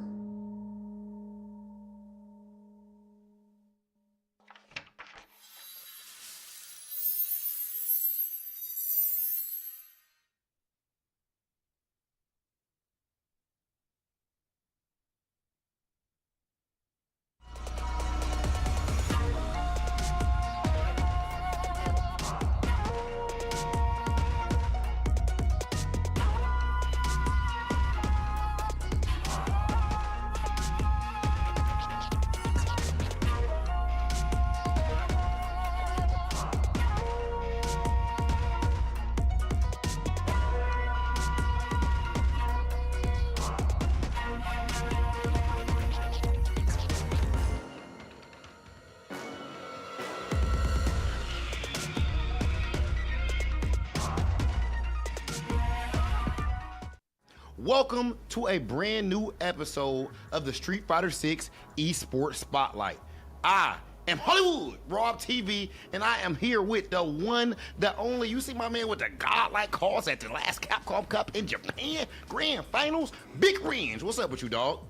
Welcome to a brand new episode of the Street Fighter 6 Esports Spotlight. I am Hollywood Rob TV, and I am here with the one, the only. You see my man with the godlike calls at the last Capcom Cup in Japan Grand Finals, Big Range. What's up with you, dog?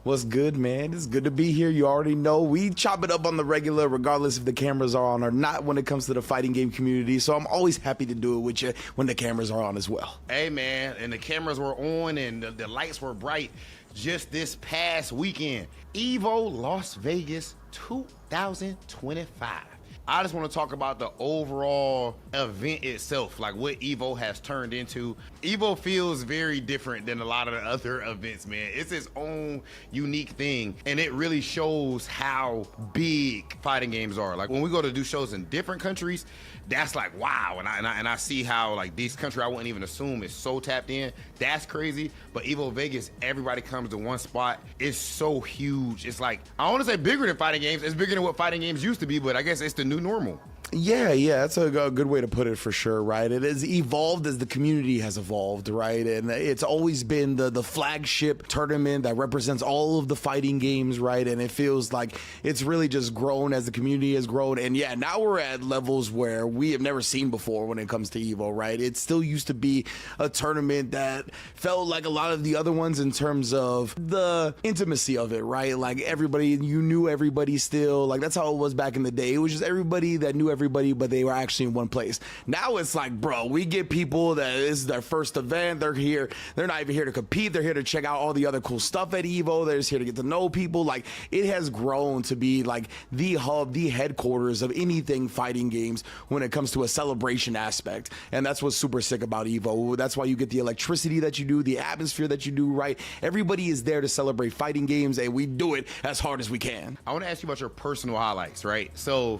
What's good, man? It's good to be here. You already know we chop it up on the regular, regardless if the cameras are on or not when it comes to the fighting game community. So I'm always happy to do it with you when the cameras are on as well. Hey, man, and the cameras were on and the lights were bright just this past weekend. EVO Las Vegas 2025. I just want to talk about the overall event itself, like what EVO has turned into. EVO feels very different than a lot of the other events, man. It's its own unique thing, and it really shows how big fighting games are. Like when we go to do shows in different countries, that's like, wow. And I see how like this country I wouldn't even assume is so tapped in. That's crazy. But EVO Vegas, everybody comes to one spot. It's so huge. It's like, I don't want to say bigger than fighting games. It's bigger than what fighting games used to be, but I guess it's the new normal. Yeah, that's a good way to put it for sure, right? It has evolved as the community has evolved, right? And it's always been the flagship tournament that represents all of the fighting games, right? And it feels like it's really just grown as the community has grown. And yeah, now we're at levels where we have never seen before when it comes to EVO, right? It still used to be a tournament that felt like a lot of the other ones in terms of the intimacy of it, right? Like everybody, you knew everybody still. Like that's how it was back in the day. It was just everybody that knew everybody, but they were actually in one place. Now it's like, bro, we get people that this is their first event. They're here. They're not even here to compete. They're here to check out all the other cool stuff at EVO. They're just here to get to know people. Like it has grown to be like the hub, the headquarters of anything fighting games when it comes to a celebration aspect. And that's what's super sick about EVO. That's why you get the electricity that you do, the atmosphere that you do, right? Everybody is there to celebrate fighting games, and we do it as hard as we can. I want to ask you about your personal highlights, right? So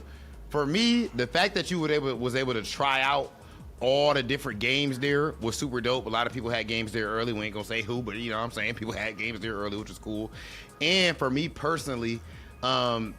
for me, the fact that you was able to try out all the different games there was super dope. A lot of people had games there early. We ain't gonna say who, but you know what I'm saying? People had games there early, which was cool. And for me personally,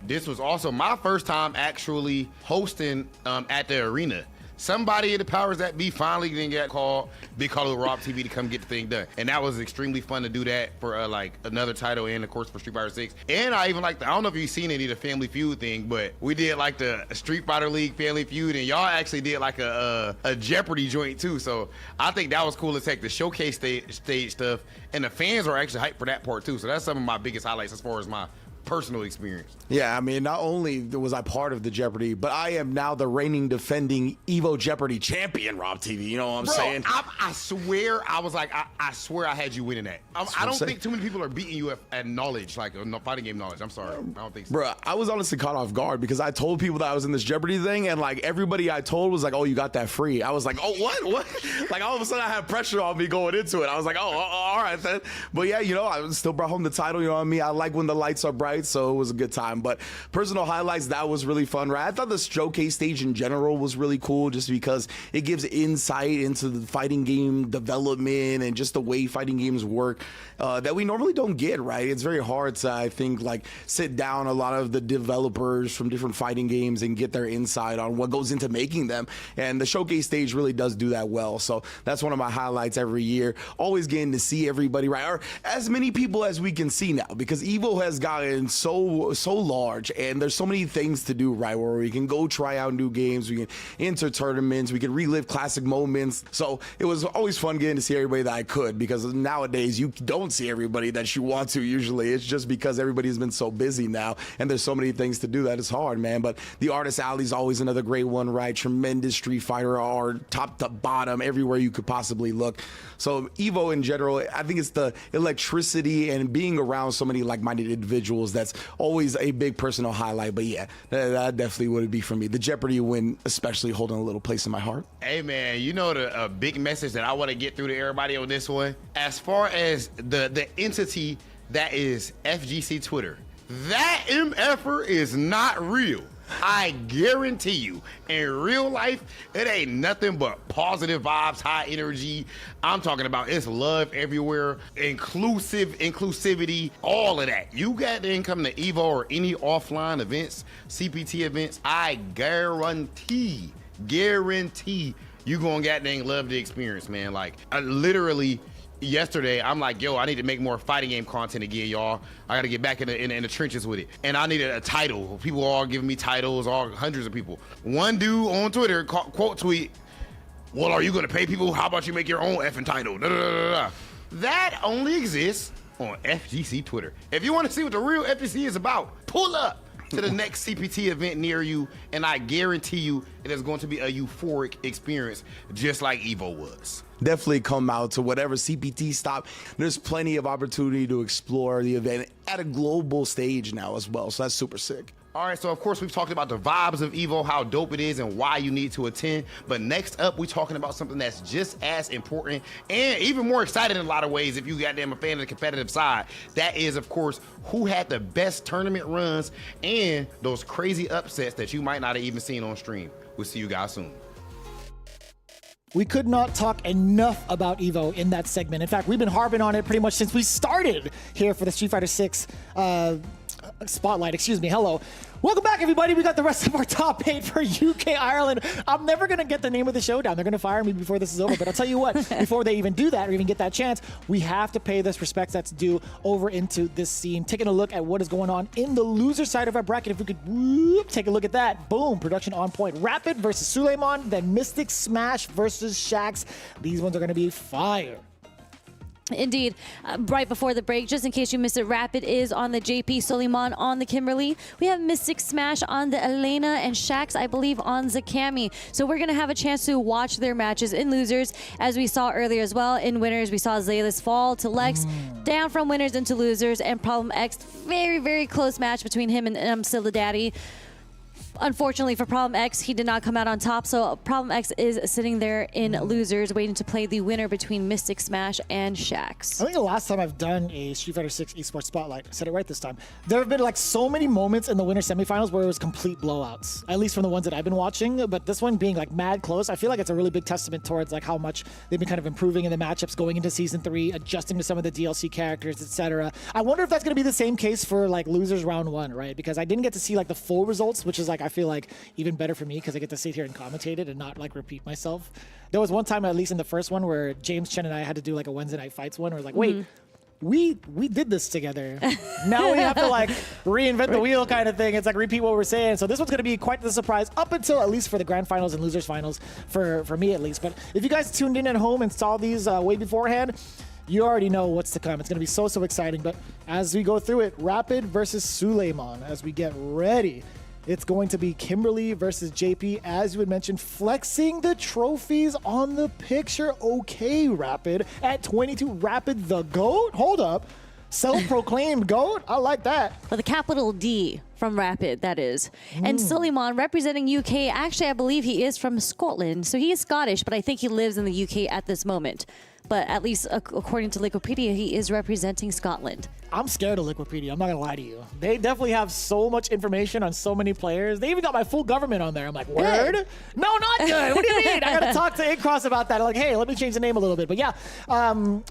this was also my first time actually hosting at the arena. Somebody in the powers that be finally didn't get called Big Call of Rob TV to come get the thing done. And that was extremely fun to do that for like another title and of course for Street Fighter 6. And I even like I don't know if you've seen any of the Family Feud thing, but we did like the Street Fighter League Family Feud, and y'all actually did like a Jeopardy joint too. So I think that was cool to take the showcase stage stuff, and the fans are actually hyped for that part too. So that's some of my biggest highlights as far as my personal experience. Yeah, I mean, not only was I part of the Jeopardy, but I am now the reigning defending EVO Jeopardy champion, Rob TV. You know what I'm saying? I swear, I was like, I swear I had you winning that. I don't think too many people are beating you at knowledge, like fighting game knowledge. I'm sorry. I don't think so. Bro, I was honestly caught off guard because I told people that I was in this Jeopardy thing, and like everybody I told was like, oh, you got that free. I was like, oh, what? Like all of a sudden I had pressure on me going into it. I was like, oh, all right then. But yeah, you know, I still brought home the title. You know what I mean? I like when the lights are bright, so it was a good time. But personal highlights, that was really fun, right? I thought the showcase stage in general was really cool just because it gives insight into the fighting game development and just the way fighting games work that we normally don't get, right? It's very hard to, I think, like sit down a lot of the developers from different fighting games and get their insight on what goes into making them. And the showcase stage really does do that well. So that's one of my highlights every year. Always getting to see everybody, right? Or as many people as we can see now, because EVO has gotten so large and there's so many things to do, right? Where we can go try out new games, we can enter tournaments, we can relive classic moments. So it was always fun getting to see everybody that I could, because nowadays you don't see everybody that you want to usually. It's just because everybody's been so busy now and there's so many things to do that it's hard, man. But the Artist Alley is always another great one, right? Tremendous Street Fighter art, top to bottom, everywhere you could possibly look. So EVO in general, I think it's the electricity and being around so many like-minded individuals that's always a big personal highlight. But yeah, that definitely would be for me. The Jeopardy win especially holding a little place in my heart. Hey man, you know the big message that I want to get through to everybody on this one, as far as the entity that is FGC Twitter, that MFer is not real. I guarantee you, in real life, it ain't nothing but positive vibes, high energy. I'm talking about it's love everywhere, inclusivity, all of that. You got to come to EVO or any offline events, CPT events, I guarantee you gonna get dang love the experience, man. Like, I literally, yesterday, I'm like, yo, I need to make more fighting game content again, y'all. I got to get back in the trenches with it. And I needed a title. People are all giving me titles, all hundreds of people. One dude on Twitter, quote tweet, well, are you going to pay people? How about you make your own effing title? Da, da, da, da. That only exists on FGC Twitter. If you want to see what the real FGC is about, pull up to the next CPT event near you, and I guarantee you it is going to be a euphoric experience, just like EVO was. Definitely come out to whatever CPT stop. There's plenty of opportunity to explore the event at a global stage now as well, so that's super sick. All right, so of course we've talked about the vibes of EVO, how dope it is and why you need to attend. But next up, we're talking about something that's just as important and even more exciting in a lot of ways if you goddamn a fan of the competitive side. That is, of course, who had the best tournament runs and those crazy upsets that you might not have even seen on stream. We'll see you guys soon. We could not talk enough about EVO in that segment. In fact, we've been harping on it pretty much since we started here for the Street Fighter 6 spotlight. Excuse me. Hello. Welcome back, everybody. We got the rest of our top 8 for UK Ireland. I'm never going to get the name of the showdown. They're going to fire me before this is over. But I'll tell you what, before they even do that or even get that chance, we have to pay this respect that's due over into this scene. Taking a look at what is going on in the loser side of our bracket. If we could take a look at that. Boom. Production on point. Rapid versus Suleiman. Then Mystic Smash versus Shax. These ones are going to be fire. Indeed. Right before the break, just in case you missed it, Rapid is on the JP, Suleiman on the Kimberly. We have Mystic Smash on the Elena and Shax, I believe, on Zakami. So we're going to have a chance to watch their matches in losers, as we saw earlier as well. In winners, we saw Zaylis fall to Lex, down from winners into losers, and Problem X, very, very close match between him and Silla Daddy. Unfortunately for Problem X, he did not come out on top, so Problem X is sitting there in losers, waiting to play the winner between Mystic Smash and Shax. I think the last time I've done a Street Fighter 6 Esports Spotlight, I said it right this time, there have been like so many moments in the winner semifinals where it was complete blowouts, at least from the ones that I've been watching, but this one being like mad close, I feel like it's a really big testament towards like how much they've been kind of improving in the matchups going into Season 3, adjusting to some of the DLC characters, etc. I wonder if that's going to be the same case for like losers round 1, right? Because I didn't get to see like the full results, which is like, I feel like even better for me because I get to sit here and commentate it and not like repeat myself. There was one time, at least in the first one, where James Chen and I had to do like a Wednesday Night Fights one where it was like, wait, we did this together. Now we have to like reinvent the wheel kind of thing. It's like repeat what we're saying. So this one's going to be quite the surprise up until at least for the grand finals and losers finals for me at least. But if you guys tuned in at home and saw these way beforehand, you already know what's to come. It's going to be so exciting. But as we go through it, Rapid versus Suleiman as we get ready. It's going to be Kimberly versus JP, as you had mentioned, flexing the trophies on the picture. Okay, Rapid at 22. Rapid the GOAT? Hold up. Self-proclaimed GOAT? I like that. With a capital D from Rapid, that is. And Suleiman representing UK. Actually, I believe he is from Scotland. So he is Scottish, but I think he lives in the UK at this moment. But at least according to Wikipedia, he is representing Scotland. I'm scared of Wikipedia. I'm not gonna lie to you. They definitely have so much information on so many players. They even got my full government on there. I'm like, word? Good. No, not good. What do you mean? I gotta talk to Across about that. I'm like, hey, let me change the name a little bit. But yeah,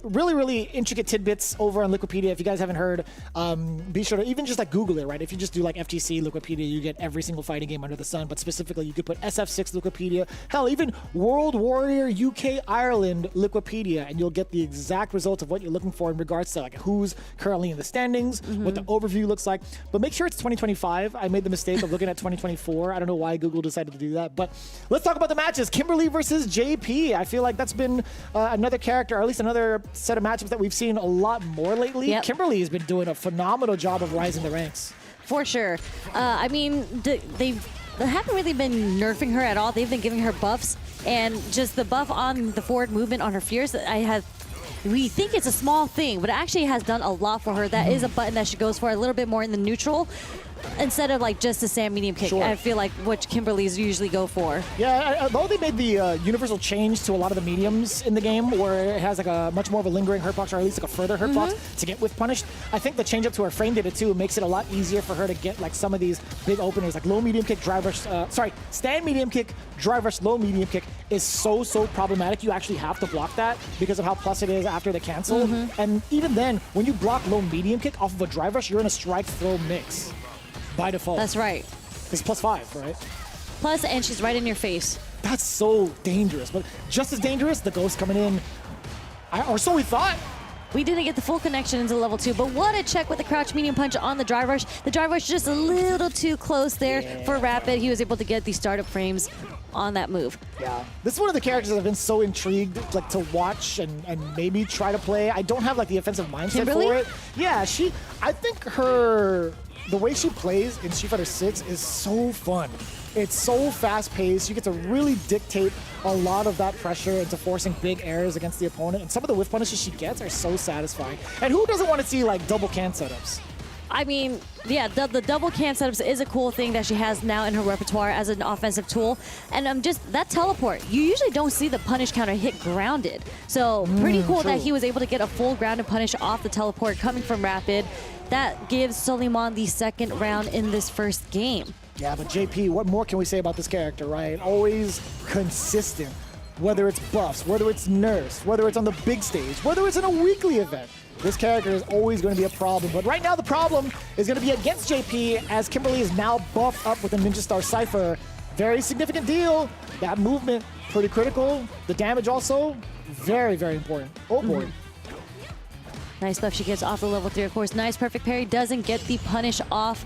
really intricate tidbits over on Wikipedia. If you guys haven't heard, be sure to even just like Google it, right? If you just do like FGC Wikipedia, you get every single fighting game under the sun. But specifically, you could put SF6 Wikipedia. Hell, even World Warrior UK Ireland Wikipedia, and you'll get the exact result of what you're looking for in regards to like who's currently in the standings, what the overview looks like. But make sure it's 2025. I made the mistake of looking at 2024. I don't know why Google decided to do that. But let's talk about the matches. Kimberly versus JP. I feel like that's been another character, or at least another set of matchups that we've seen a lot more lately. Yep. Kimberly has been doing a phenomenal job of rising the ranks. For sure. I mean, they haven't really been nerfing her at all. They've been giving her buffs, and just the buff on the forward movement on her Fierce, we think it's a small thing, but it actually has done a lot for her. That is a button that she goes for a little bit more in the neutral instead of like just a Sam medium kick. Sure. I feel like what Kimberly's usually go for. Yeah, although they made the universal change to a lot of the mediums in the game where it has like a much more of a lingering hurt box, or at least like a further hurt box to get with punished. I think the change up to her frame did it too. It makes it a lot easier for her to get like some of these big openers, like low medium kick, stand medium kick, drive rush, low medium kick is so problematic. You actually have to block that because of how plus it is after the cancel. And even then, when you block low medium kick off of a drive rush, you're in a strike throw mix by default. That's right. It's +5, right? Plus, and she's right in your face. That's so dangerous. But just as dangerous, the ghost coming in, or so we thought. We didn't get the full connection into level 2, but what a check with the crouch medium punch on the drive rush. The drive rush just a little too close there for Rapid. He was able to get the startup frames on that move. Yeah, this is one of the characters that I've been so intrigued like to watch and maybe try to play. I don't have like the offensive mindset for it. Yeah, I think the way she plays in Street Fighter 6 is so fun. It's so fast-paced. You get to really dictate a lot of that pressure into forcing big errors against the opponent. And some of the whiff punishes she gets are so satisfying. And who doesn't want to see like double can setups? I mean, yeah, the double can setups is a cool thing that she has now in her repertoire as an offensive tool. And just that teleport, you usually don't see the punish counter hit grounded. So pretty cool that he was able to get a full grounded punish off the teleport coming from Rapid. That gives Suleiman the second round in this first game. Yeah, but JP, what more can we say about this character, right? Always consistent. Whether it's buffs, whether it's nerfs, whether it's on the big stage, whether it's in a weekly event. This character is always going to be a problem, but right now the problem is going to be against JP as Kimberly is now buffed up with a Ninja Star Cypher. Very significant deal. That movement, pretty critical. The damage also, very, very important. Oh boy. Nice buff she gets off the level 3, of course. Nice perfect parry, doesn't get the punish off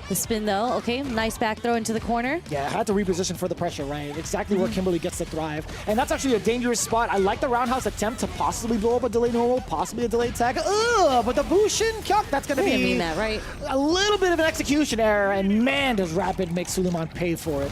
the spin though. Okay, nice back throw into the corner. Yeah, I had to reposition for the pressure, right? Exactly where Kimberly gets to thrive. And that's actually a dangerous spot. I like the roundhouse attempt to possibly blow up a delay normal, possibly a delayed tag. Ugh, but the Bushin Kyok, that's going to be mean that, right? A little bit of an execution error, and man, does Rapid make Suleiman pay for it.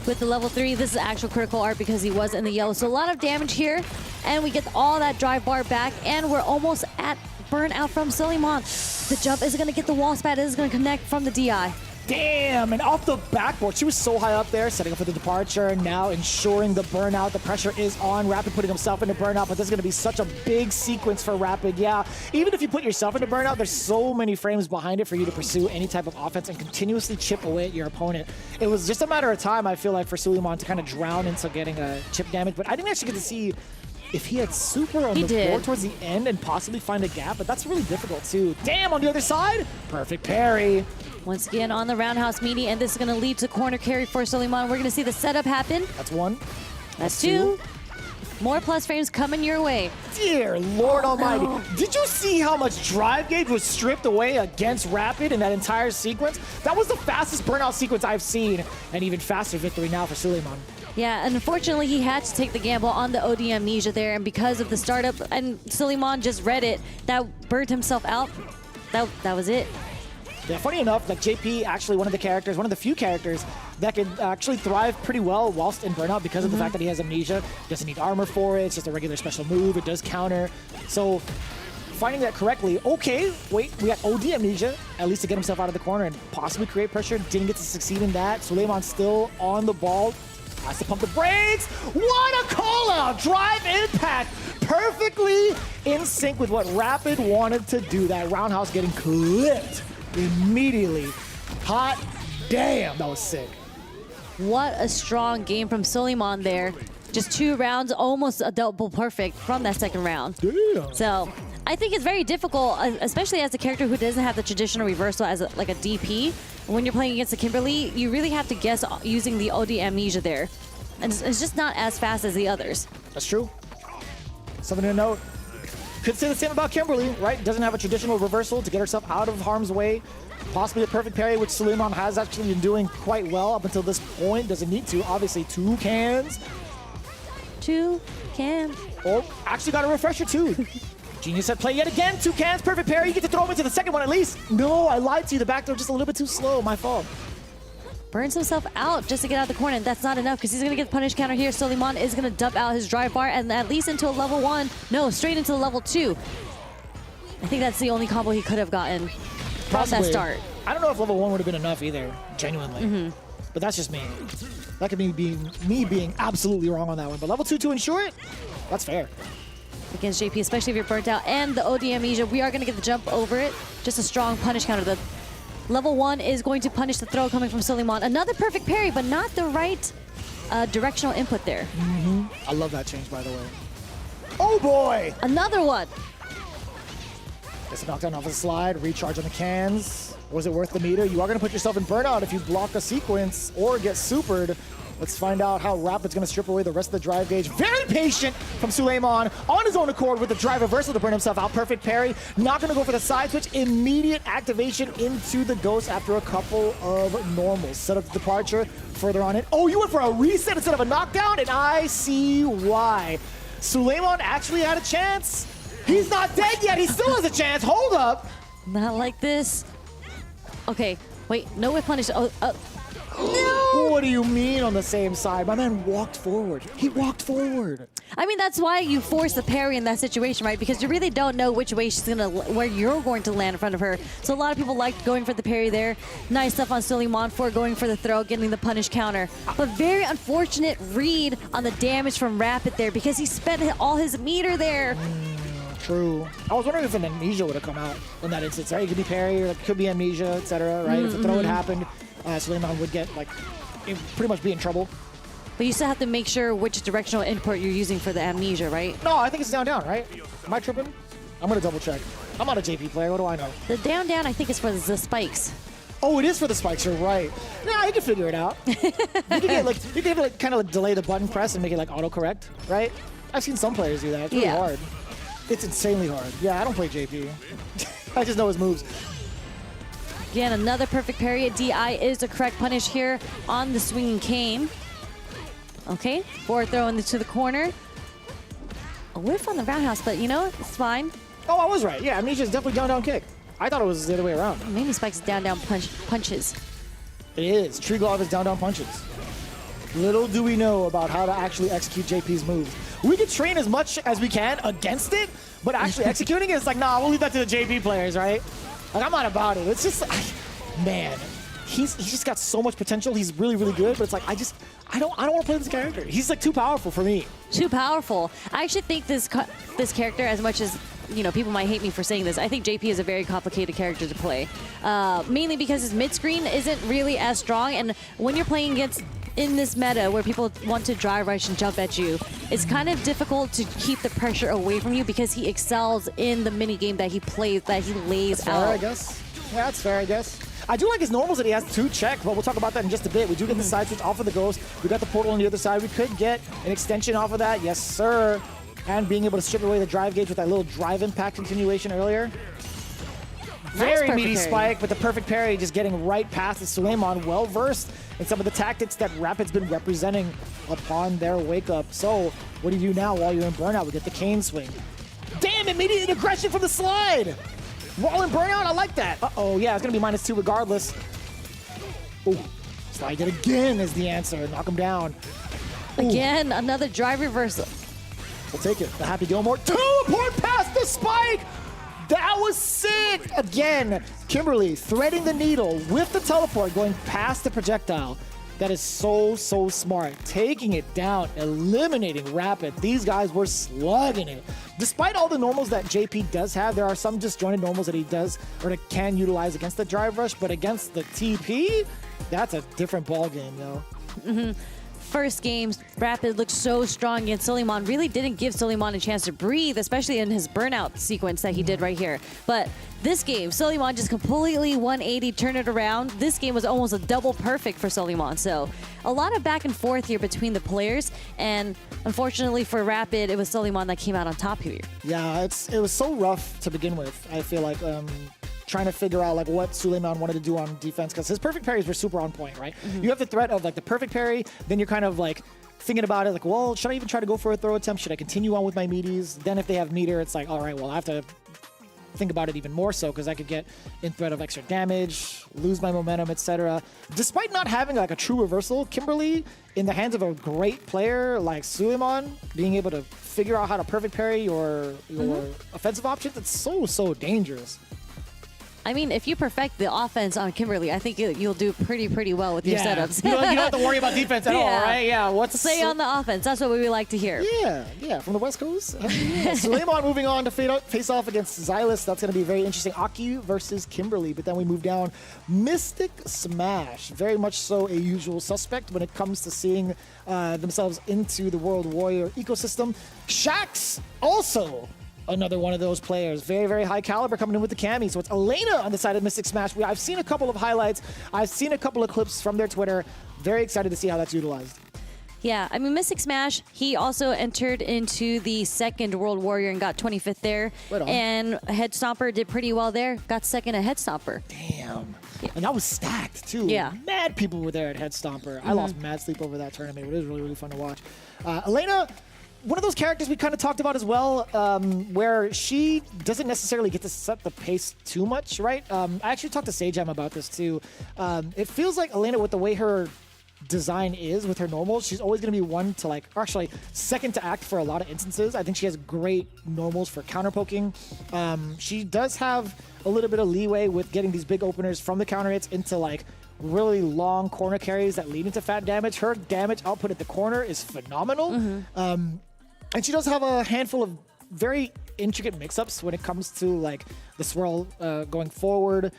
With the level 3, this is actual critical art because he was in the yellow. So a lot of damage here, and we get all that drive bar back, and we're almost at burnout from Suleiman. The jump isn't going to get the wall spat. It is going to connect from the DI. Damn, and off the backboard. She was so high up there, setting up for the departure, now ensuring the burnout. The pressure is on. Rapid putting himself into burnout, but this is going to be such a big sequence for Rapid. Yeah, even if you put yourself into burnout, there's so many frames behind it for you to pursue any type of offense and continuously chip away at your opponent. It was just a matter of time, I feel like, for Suleiman to kind of drown into getting a chip damage, but I didn't actually get to see if he had super on the board towards the end and possibly find a gap, but that's really difficult too. Damn, on the other side, perfect parry. Once again on the roundhouse meaty, and this is going to lead to corner carry for Suleiman. We're going to see the setup happen. That's one. That's two. More plus frames coming your way. Dear Lord Almighty. Did you see how much drive gauge was stripped away against Rapid in that entire sequence? That was the fastest burnout sequence I've seen, and even faster victory now for Suleiman. Yeah, and unfortunately, he had to take the gamble on the OD Amnesia there, and because of the startup, and Suleiman just read it, that burnt himself out. That was it. Yeah, funny enough, like JP, actually one of the few characters that can actually thrive pretty well whilst in burnout because of the fact that he has amnesia. Doesn't need armor for it, it's just a regular special move, it does counter. So finding that correctly, okay, wait, we got OD amnesia, at least to get himself out of the corner and possibly create pressure. Didn't get to succeed in that. Suleiman still on the ball. Has to pump the brakes. What a call out! Drive impact! Perfectly in sync with what Rapid wanted to do. That roundhouse getting clipped immediately. Hot damn, that was sick. What a strong game from Suleiman there. Just 2 rounds, almost a double perfect from that second round. Damn. So I think it's very difficult, especially as a character who doesn't have the traditional reversal as like a DP. When you're playing against a Kimberly, you really have to guess using the OD Amnesia there. And it's just not as fast as the others. That's true. Something to note. Could say the same about Kimberly, right? Doesn't have a traditional reversal to get herself out of harm's way. Possibly a perfect parry, which Suleiman has actually been doing quite well up until this point. Doesn't need to. Obviously, 2 cans. 2 cans. Oh, actually got a refresher too. Genius said play yet again. 2 cans, perfect parry. You get to throw him into the second one at least. No, I lied to you. The back throw just a little bit too slow. My fault. Burns himself out just to get out the corner. That's not enough because he's going to get the punish counter here. Suleiman is going to dump out his drive bar and at least into a level 1. No, straight into level 2. I think that's the only combo he could have gotten from that start. I don't know if level 1 would have been enough either, genuinely. But that's just me. That could be me being absolutely wrong on that one. But level 2 to ensure it, that's fair. Against JP, especially if you're burnt out. And the OD Amnesia, we are going to get the jump over it. Just a strong punish counter. The level 1 is going to punish the throw coming from Suleiman. Another perfect parry, but not the right directional input there. I love that change, by the way. Oh boy! Another one! Gets a knockdown off the slide, recharge on the cans. Was it worth the meter? You are going to put yourself in burnout if you block a sequence or get supered. Let's find out how Rapid's going to strip away the rest of the drive gauge. Very patient from Suleiman on his own accord with the drive reversal to burn himself out. Perfect parry. Not going to go for the side switch. Immediate activation into the ghost after a couple of normals. Set up the departure further on it. Oh, you went for a reset instead of a knockdown? And I see why. Suleiman actually had a chance. He's not dead yet. He still has a chance. Hold up. Not like this. Okay, wait. No whip punish. What do you mean on the same side? My man walked forward. He walked forward. I mean, that's why you force the parry in that situation, right? Because you really don't know which way where you're going to land in front of her. So a lot of people liked going for the parry there. Nice stuff on Suleiman for going for the throw, getting the punish counter. But very unfortunate read on the damage from Rapid there because he spent all his meter there. True. I was wondering if an amnesia would have come out in that instance, right? It could be parry, or it could be amnesia, etc. Right? If the throw had happened, Suleiman would get pretty much be in trouble. But you still have to make sure which directional input you're using for the amnesia, right? No, I think it's down, right? Am I tripping? I'm gonna double check. I'm not a JP player. What do I know? The down, I think, is for the spikes. Oh, it is for the spikes. You're right. Nah, you can figure it out. you can kind of delay the button press and make it like autocorrect, right? I've seen some players do that. It's really hard. It's insanely hard. Yeah, I don't play JP. I just know his moves. Again, another perfect parry. DI is the correct punish here on the swinging cane. Okay, forward throw into the corner. A whiff on the roundhouse, but you know, it's fine. Oh, I was right. Yeah, Amnesia is definitely down kick. I thought it was the other way around. Maybe Spike's down punches. It is. Tree Glove is down punches. Little do we know about how to actually execute JP's moves. We can train as much as we can against it, but actually executing it, it's like, nah, we'll leave that to the JP players, right? Like, I'm not about it. It's just, man, he's just got so much potential. He's really, really good, but it's like, I don't want to play this character. He's like too powerful for me. Too powerful. I actually think this character, as much as people might hate me for saying this, I think JP is a very complicated character to play. Mainly because his mid-screen isn't really as strong, and when you're playing against in this meta where people want to drive rush and jump at you, it's kind of difficult to keep the pressure away from you because he excels in the mini game that he plays, that he lays out. Fair, I guess. Yeah, that's fair, I guess. I do like his normals that he has 2 check, but we'll talk about that in just a bit. We do get the side switch off of the Ghost. We got the portal on the other side. We could get an extension off of that. Yes, sir. And being able to strip away the drive gauge with that little drive impact continuation earlier. Very meaty spike with the perfect parry, just getting right past the Suleiman, well versed in some of the tactics that Rapid's been representing upon their wake up. So what do you do now while you're in burnout? We get the cane swing. Damn, immediate aggression from the slide. While in burnout, I like that. Uh-oh, yeah, it's gonna be -2 regardless. Oh, slide it again is the answer. Knock him down. Ooh. Again, another drive reversal. We'll take it. The Happy Gilmore teleport past the spike. That was sick! Again, Kimberly threading the needle with the teleport, going past the projectile. That is so, so smart. Taking it down, eliminating Rapid. These guys were slugging it. Despite all the normals that JP does have, there are some disjointed normals that he does or that can utilize against the drive rush, but against the TP, that's a different ballgame, though. First games, Rapid looked so strong against Suleiman. Really didn't give Suleiman a chance to breathe, especially in his burnout sequence that he did right here. But this game, Suleiman just completely 180, turned it around. This game was almost a double perfect for Suleiman. So a lot of back and forth here between the players. And unfortunately for Rapid, it was Suleiman that came out on top here. Yeah, it was so rough to begin with, I feel like. Trying to figure out like what Suleiman wanted to do on defense, because his perfect parries were super on point, right? You have the threat of like the perfect parry, then you're kind of like thinking about it like, well, should I even try to go for a throw attempt? Should I continue on with my meaties? Then if they have meter, it's like, all right, well, I have to think about it even more so because I could get in threat of extra damage, lose my momentum, etc. Despite not having like a true reversal, Kimberly, in the hands of a great player like Suleiman, being able to figure out how to perfect parry your offensive options, it's so, so dangerous. I mean, if you perfect the offense on Kimberly, I think you'll do pretty well with your setups. You don't have to worry about defense at all, right? Yeah. Say on the offense. That's what we like to hear. Yeah. From the West Coast. Suleiman moving on to face off against Xylus. That's going to be very interesting. Aki versus Kimberly. But then we move down. Mystic Smash. Very much so a usual suspect when it comes to seeing themselves into the World Warrior ecosystem. Shax also another one of those players. Very, very high caliber coming in with the Cami. So it's Elena on the side of Mystic Smash. I've seen a couple of highlights. I've seen a couple of clips from their Twitter. Very excited to see how that's utilized. Yeah, I mean, Mystic Smash, he also entered into the second World Warrior and got 25th there. Right on. And Head Stomper did pretty well there. Got second at Head Stomper. Damn. Yeah. And that was stacked, too. Yeah. Mad people were there at Head Stomper. I lost mad sleep over that tournament. It was really, really fun to watch. Elena, one of those characters we kind of talked about as well, where she doesn't necessarily get to set the pace too much, right? I actually talked to Sajam about this too. It feels like Elena, with the way her design is with her normals, she's always going to be one to like, or actually second to act for a lot of instances. I think she has great normals for counter poking. She does have a little bit of leeway with getting these big openers from the counter hits into like really long corner carries that lead into fat damage. Her damage output at the corner is phenomenal. And she does have a handful of very intricate mix-ups when it comes to like the swirl going forward,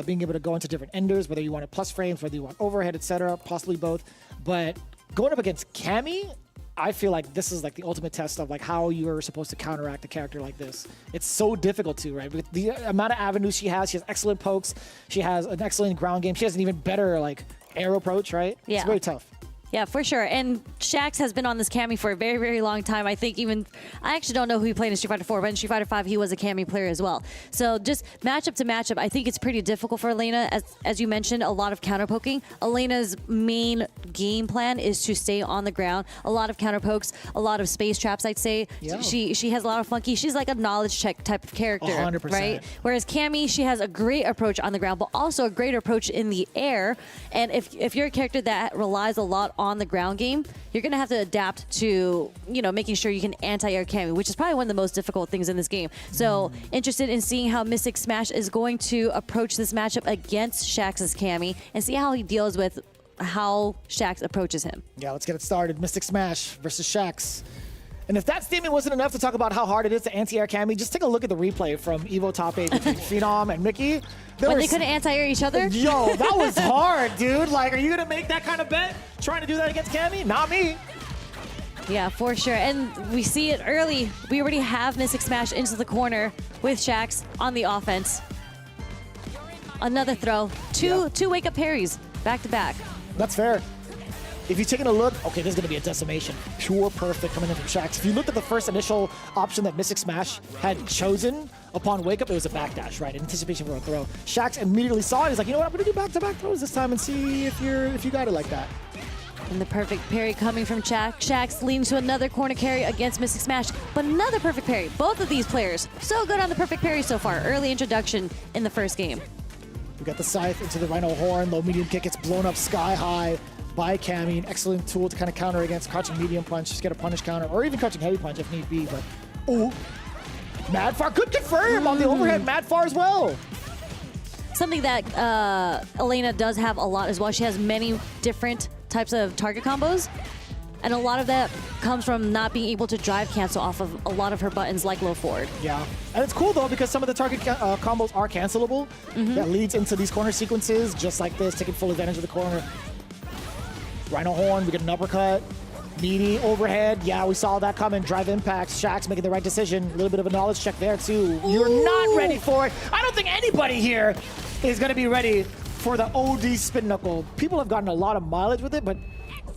being able to go into different enders, whether you want plus frames, whether you want overhead, etc., possibly both. But going up against Cammy, I feel like this is like the ultimate test of like how you're supposed to counteract a character like this. It's so difficult to, right? With the amount of avenues she has excellent pokes, she has an excellent ground game, she has an even better like air approach, right? Yeah. It's very tough. Yeah, for sure. And Shax has been on this Cammy for a very, very long time. I think I actually don't know who he played in Street Fighter 4, but in Street Fighter 5, he was a Cammy player as well. So just matchup to matchup, I think it's pretty difficult for Elena. As you mentioned, a lot of counter poking. Elena's main game plan is to stay on the ground. A lot of counter pokes, a lot of space traps, I'd say. Yeah. She has a lot of funky. She's like a knowledge check type of character, 100%. right? Whereas Cammy, she has a great approach on the ground, but also a great approach in the air. And if you're a character that relies a lot on the ground game, you're going to have to adapt to, making sure you can anti-air Cammy, which is probably one of the most difficult things in this game. So interested in seeing how Mystic Smash is going to approach this matchup against Shax's Cammy and see how he deals with how Shax approaches him. Yeah, let's get it started. Mystic Smash versus Shax. And if that statement wasn't enough to talk about how hard it is to anti-air Cammy, just take a look at the replay from Evo Top 8 between Phenom and Mickey. When they couldn't anti-air each other? Yo, that was hard, dude. Like, are you going to make that kind of bet? Trying to do that against Cammy? Not me. Yeah, for sure. And we see it early. We already have Mystic Smash into the corner with Shax on the offense. Another throw. Two wake-up parries back to back. That's fair. If you're taking a look, okay, this is going to be a decimation. Pure perfect coming in from Shax. If you look at the first initial option that Mystic Smash had chosen upon wake up, it was a backdash, right? In anticipation for a throw. Shax immediately saw it. He's like, you know what? I'm going to do back-to-back throws this time and see if you got it like that. And the perfect parry coming from Shax leads to another corner carry against Mystic Smash, but another perfect parry. Both of these players so good on the perfect parry so far. Early introduction in the first game. We got the scythe into the Rhino Horn. Low medium kick gets blown up sky high by Cammy. An excellent tool to kind of counter against crouching medium punch. Just get a punish counter, or even crouching heavy punch if need be. But ooh, Madfar could confirm on the overhead Madfar as well. Something that Elena does have a lot as well. She has many different types of target combos, and a lot of that comes from not being able to drive cancel off of a lot of her buttons like low forward. Yeah, and it's cool though because some of the target combos are cancelable. That leads into these corner sequences just like this, taking full advantage of the corner. Rhino Horn, we get an uppercut. Meaty overhead. Yeah, we saw that coming. Drive impacts. Shax making the right decision. A little bit of a knowledge check there too. Ooh. You're not ready for it. I don't think anybody here is going to be ready for the OD spin knuckle. People have gotten a lot of mileage with it, but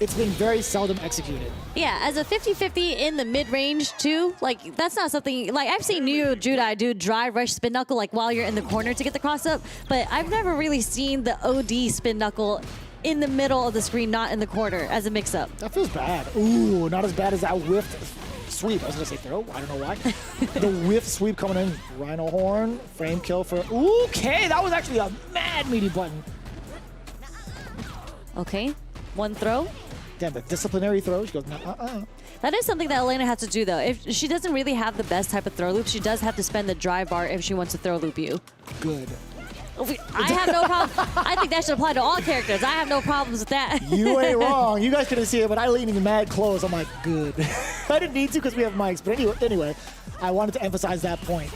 it's been very seldom executed. Yeah, as a 50-50 in the mid-range too, like that's not something, like I've seen you, Judai, do drive rush spin knuckle like while you're in the corner to get the cross up, but I've never really seen the OD spin knuckle in the middle of the screen, not in the corner as a mix-up. That feels bad. Ooh, not as bad as that whiffed sweep. I was gonna say throw, I don't know why. The whiff sweep coming in. Rhino Horn, frame kill for, okay, that was actually a mad meaty button. Okay, one throw. Damn, the disciplinary throw. She goes, That is something that Elena has to do though. If she doesn't really have the best type of throw loop, she does have to spend the drive bar if she wants to throw loop you. Good. I have no problem. I think that should apply to all characters. I have no problems with that. You ain't wrong. You guys couldn't see it, but I leaned mad close. I'm like, good. I didn't need to because we have mics. But anyway, I wanted to emphasize that point.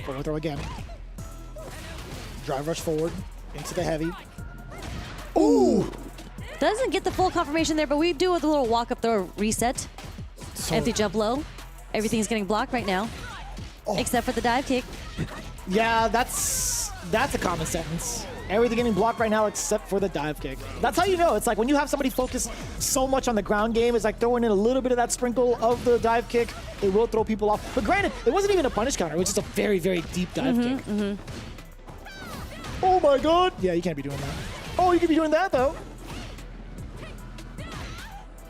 Forward throw again. Drive rush forward into the heavy. Ooh! Doesn't get the full confirmation there, but we do with a little walk-up throw reset. Empty jump low. Everything's getting blocked right now, except for the dive kick. Yeah, that's a common sentence. Everything getting blocked right now except for the dive kick. That's how you know. It's like when you have somebody focus so much on the ground game, it's like throwing in a little bit of that sprinkle of the dive kick. It will throw people off. But granted, it wasn't even a punish counter. It was just a very, very deep dive kick. Oh my god. Yeah, you can't be doing that. Oh, you can be doing that though.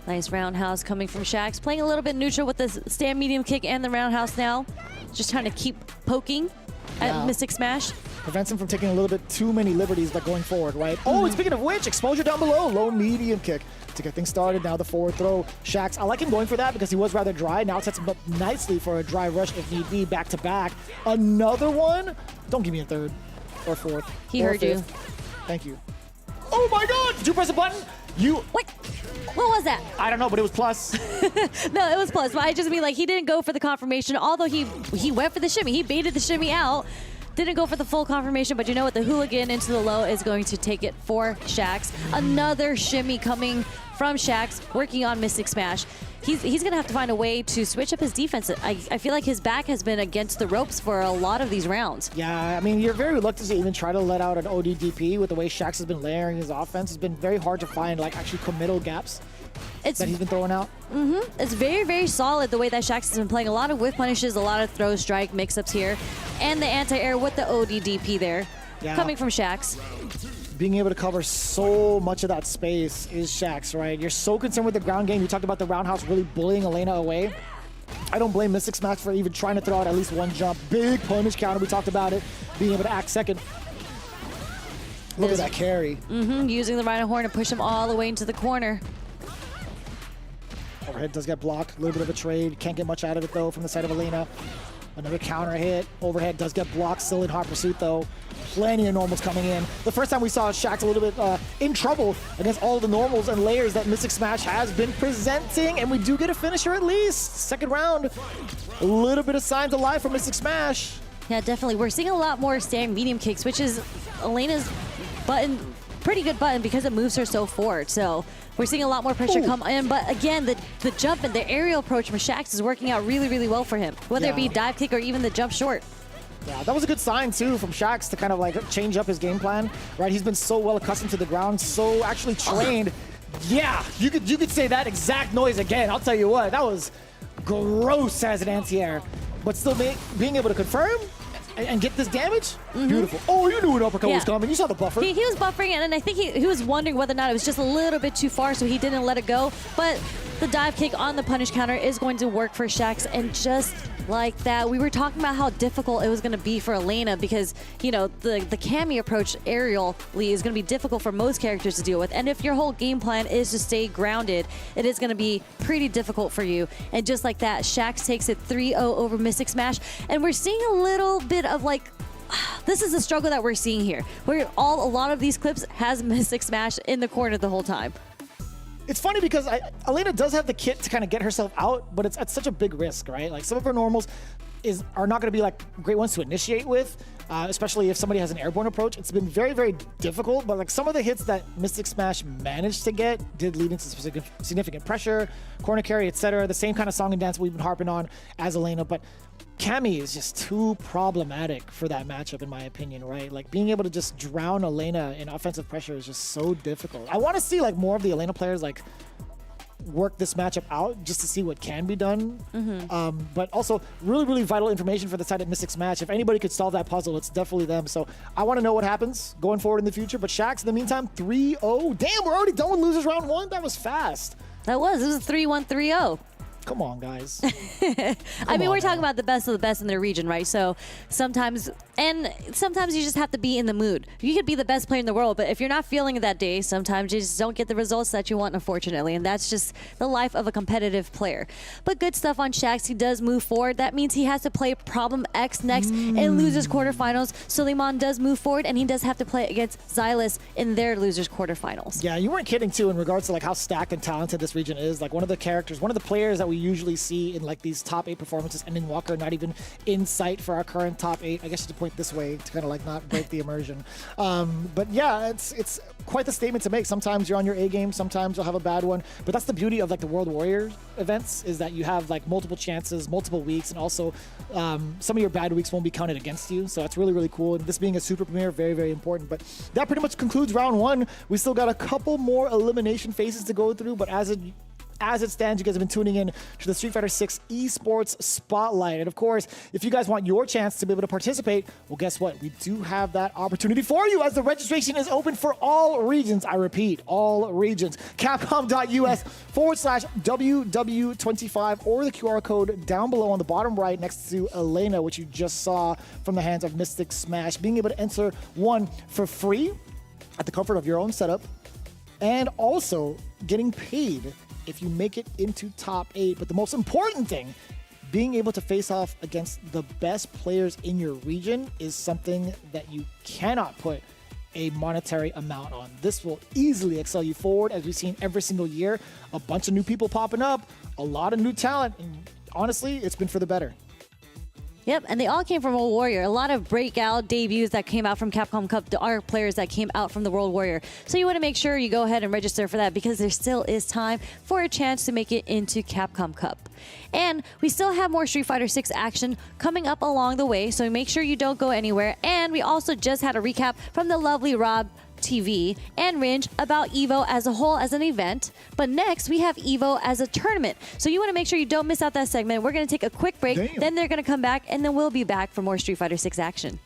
Nice roundhouse coming from Shax. Playing a little bit neutral with the stand medium kick and the roundhouse now. Just trying to keep poking at Mystic Smash. Prevents him from taking a little bit too many liberties like going forward, right? Oh, and speaking of which, exposure down below, low medium kick to get things started. Now the forward throw. Shax, I like him going for that because he was rather dry. Now it sets him up nicely for a dry rush if need be, back to back. Another one? Don't give me a third or fourth. He or heard fifth. you. Thank you. Oh my God! Did you press a button? What? What was that? I don't know, but it was plus. No, it was plus. But I just mean like he didn't go for the confirmation, although he went for the shimmy. He baited the shimmy out. Didn't go for the full confirmation, but you know what? The hooligan into the low is going to take it for Shax. Another shimmy coming from Shax, working on Mystic Smash. He's going to have to find a way to switch up his defense. I feel like his back has been against the ropes for a lot of these rounds. Yeah, I mean, you're very reluctant to even try to let out an ODDP with the way Shax has been layering his offense. It's been very hard to find like actually committal gaps that he's been throwing out. It's very, very solid the way that Shax has been playing. A lot of whiff punishes, a lot of throw strike mix-ups here. And the anti-air with the ODDP there coming from Shax. Being able to cover so much of that space is Shax, right? You're so concerned with the ground game. You talked about the roundhouse really bullying Elena away. I don't blame Mystic Smash for even trying to throw out at least one jump. Big punish counter, we talked about it. Being able to act second. Look at that carry. Using the Rhino Horn to push him all the way into the corner. Overhead does get blocked. A little bit of a trade. Can't get much out of it, though, from the side of Elena. Another counter hit. Overhead does get blocked. Still in hot pursuit, though. Plenty of normals coming in. The first time we saw Shax a little bit in trouble against all the normals and layers that Mystic Smash has been presenting, and we do get a finisher at least. Second round. A little bit of signs of life from Mystic Smash. Yeah, definitely. We're seeing a lot more stand medium kicks, which is Elena's button, pretty good button because it moves her so forward. So we're seeing a lot more pressure come in. But again, the jump and the aerial approach from Shax is working out really, really well for him, whether it be dive kick or even the jump short. Yeah, that was a good sign, too, from Shax to kind of like change up his game plan, right? He's been so well accustomed to the ground, so actually trained. Yeah, you could say that exact noise again. I'll tell you what, that was gross as an anti-air. But still being able to confirm and get this damage, beautiful. Oh, you knew an uppercut was coming. You saw the buffer. He was buffering, and I think he was wondering whether or not it was just a little bit too far, so he didn't let it go. But the dive kick on the punish counter is going to work for Shax, and just like that, we were talking about how difficult it was going to be for Elena because, you know, the Cammy approach aerially is going to be difficult for most characters to deal with. And if your whole game plan is to stay grounded, it is going to be pretty difficult for you. And just like that, Shax takes it 3-0 over Mystic Smash. And we're seeing a little bit of like, this is the struggle that we're seeing here, where a lot of these clips has Mystic Smash in the corner the whole time. It's funny because Elena does have the kit to kind of get herself out, but it's at such a big risk, right? Like some of her normals are not going to be like great ones to initiate with, especially if somebody has an airborne approach. It's been very, very difficult, but like some of the hits that Mystic Smash managed to get did lead into significant pressure, corner carry, etc. The same kind of song and dance we've been harping on as Elena, but Cammy is just too problematic for that matchup, in my opinion, right? Like being able to just drown Elena in offensive pressure is just so difficult. I want to see like more of the Elena players like work this matchup out just to see what can be done. But also really, really vital information for the side at Mystic Smash. If anybody could solve that puzzle, it's definitely them. So I want to know what happens going forward in the future. But Shax, in the meantime, 3-0. Damn, we're already done with losers round one? That was fast. It was 3-1-3-0. Come on, guys. I mean, we're talking about the best of the best in their region, right? So sometimes you just have to be in the mood. You could be the best player in the world, but if you're not feeling it that day, sometimes you just don't get the results that you want, unfortunately. And that's just the life of a competitive player. But good stuff on Shax. He does move forward. That means he has to play Problem X next in losers quarterfinals. Suleiman does move forward, and he does have to play against Xylus in their losers quarterfinals. Yeah, you weren't kidding, too, in regards to like how stacked and talented this region is. Like one of the players that we usually see in like these top 8 performances, and in Walker not even in sight for our current top 8. I guess to point this way to kind of like not break the immersion. But yeah, it's quite the statement to make. Sometimes you're on your A game, sometimes you'll have a bad one. But that's the beauty of like the World Warrior events, is that you have like multiple chances, multiple weeks, and also some of your bad weeks won't be counted against you. So that's really, really cool. And this being a super premiere, very, very important. But that pretty much concludes round one. We still got a couple more elimination phases to go through, but as as it stands, you guys have been tuning in to the Street Fighter 6 Esports Spotlight. And of course, if you guys want your chance to be able to participate, well, guess what? We do have that opportunity for you as the registration is open for all regions. I repeat, all regions. Capcom.us/WW25 or the QR code down below on the bottom right next to Elena, which you just saw from the hands of Mystic Smash. Being able to enter one for free at the comfort of your own setup, and also getting paid if you make it into top 8. But the most important thing, being able to face off against the best players in your region is something that you cannot put a monetary amount on. This will easily excel you forward, as we've seen every single year. A bunch of new people popping up, a lot of new talent, and honestly, it's been for the better. Yep, and they all came from World Warrior. A lot of breakout debuts that came out from Capcom Cup are players that came out from the World Warrior. So you want to make sure you go ahead and register for that, because there still is time for a chance to make it into Capcom Cup. And we still have more Street Fighter 6 action coming up along the way, so make sure you don't go anywhere. And we also just had a recap from the lovely Rob TV and Ringe about EVO as a whole as an event. But next we have EVO as a tournament. So you want to make sure you don't miss out that segment. We're going to take a quick break. Damn. Then they're going to come back, and then we'll be back for more Street Fighter 6 action.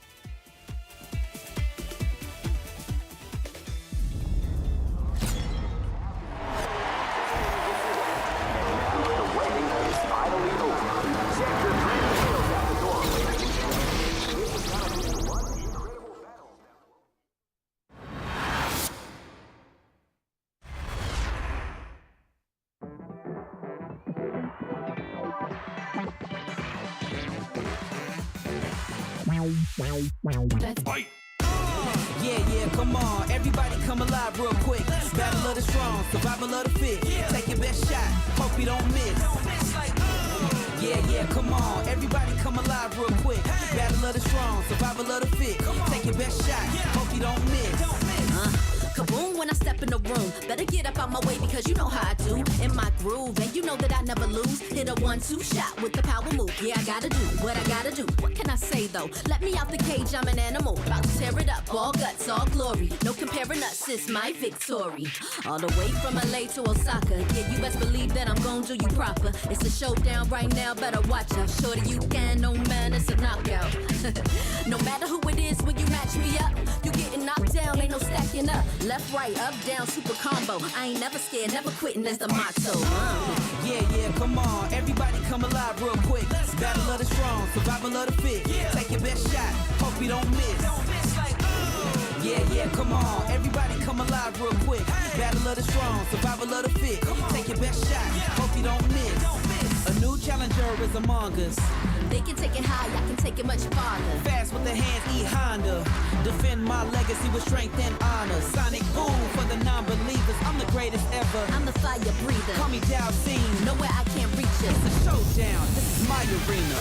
Yeah, come on. Everybody come alive real quick. Battle of the strong, survival of the fit. Take your best shot, hope you don't miss. Yeah, come on. Everybody come alive real quick. Battle of the strong, survival of the fit. Take your best shot, hope you don't miss. Kaboom when I step in the room. Better get up out my way because you know how I do. In my groove, and you know that I never lose. Hit a 1-2 shot with the power move. Yeah, I gotta do what I gotta do. What can I say though? Let me out the cage, I'm an animal. About to tear it up, all guts, all glory. No comparing us, it's my victory. All the way from LA to Osaka. Yeah, you best believe that I'm gonna do you proper. It's a showdown right now, better watch out. Shorty, you can, no man, it's a knockout. No matter who it is, when you match me up, you getting knocked down, ain't no stacking up. Left, right, up, down, super combo. I ain't never scared, never quitting, that's the motto. Yeah, come on. Everybody come alive real quick. Battle of the strong, survival of the fit. Take your best shot, hope you don't miss. Yeah, come on. Everybody come alive real quick. Battle of the strong, survival of the fit. Take your best shot, hope you don't miss. A new challenger is among us. They can take it high, I can take it much farther. Fast with the hands, E-Honda. Defend my legacy with strength and honor. Sonic boom for the non-believers. I'm the greatest ever. I'm the fire breather. Call me Dowsing. Nowhere I can't reach it. It's a showdown. This is my arena.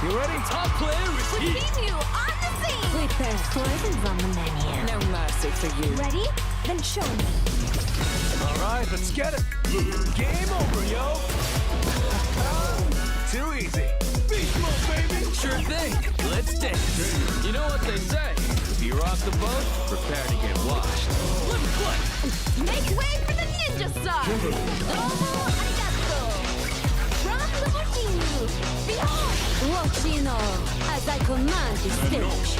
You ready? Top player, repeat. Preview on the scene! There's poisons on the menu. No mercy for you. Ready? Then show me. All right, let's get it. Game over, yo. Too easy. Beast mode, baby. Sure thing. Let's dance. You know what they say. If you rock the boat, prepare to get washed. Let's play. Make way for the ninja star! Domo arigato! From the Mochinu! Behold! Watch you know, as I command this stage.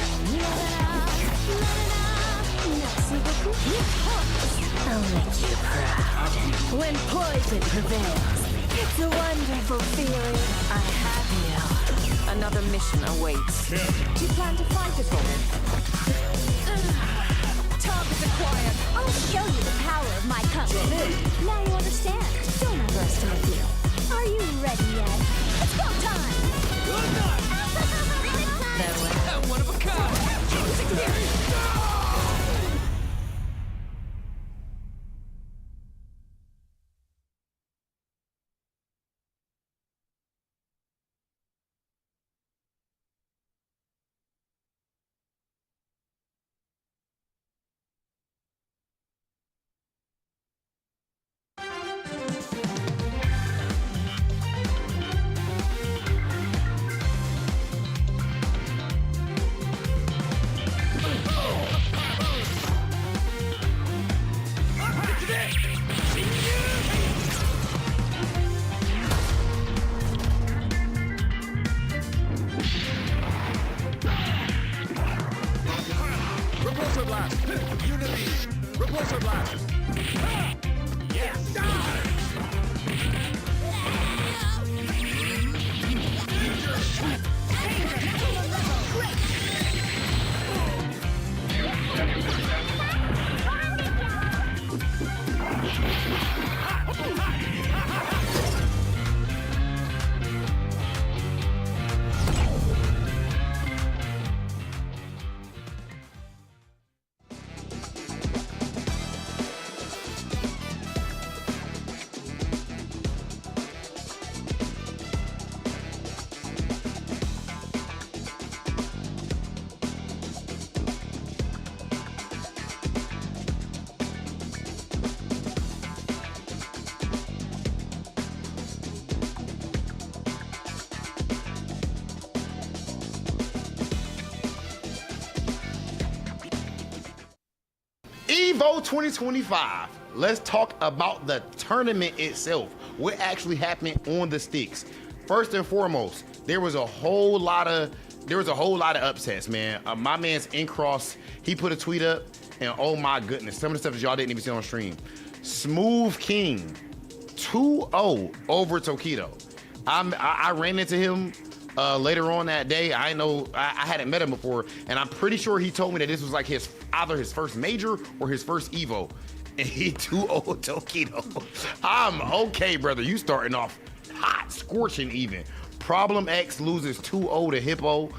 I'll make you proud. When poison prevails, it's a wonderful feeling. I have you. Another mission awaits. Do you plan to fight us on it? Target acquired! I'll show you the power of my kung fu. Now you understand. Don't underestimate me. Are you ready yet? It's go time! Good night. One of a kind. blast. Unity. Repulsor blast. Yes. Evo 2025. Let's talk about the tournament itself. What actually happened on the sticks? First and foremost, there was a whole lot of upsets, man. My man's Incross, he put a tweet up, and oh my goodness, some of the stuff that y'all didn't even see on stream. Smooth King, 2-0 over Tokido. I ran into him later on that day. I hadn't met him before, and I'm pretty sure he told me that this was like either his first major or his first Evo, and he 2-0 Tokido. I'm okay, brother. You starting off hot, scorching even. Problem X loses 2-0 to Hippo.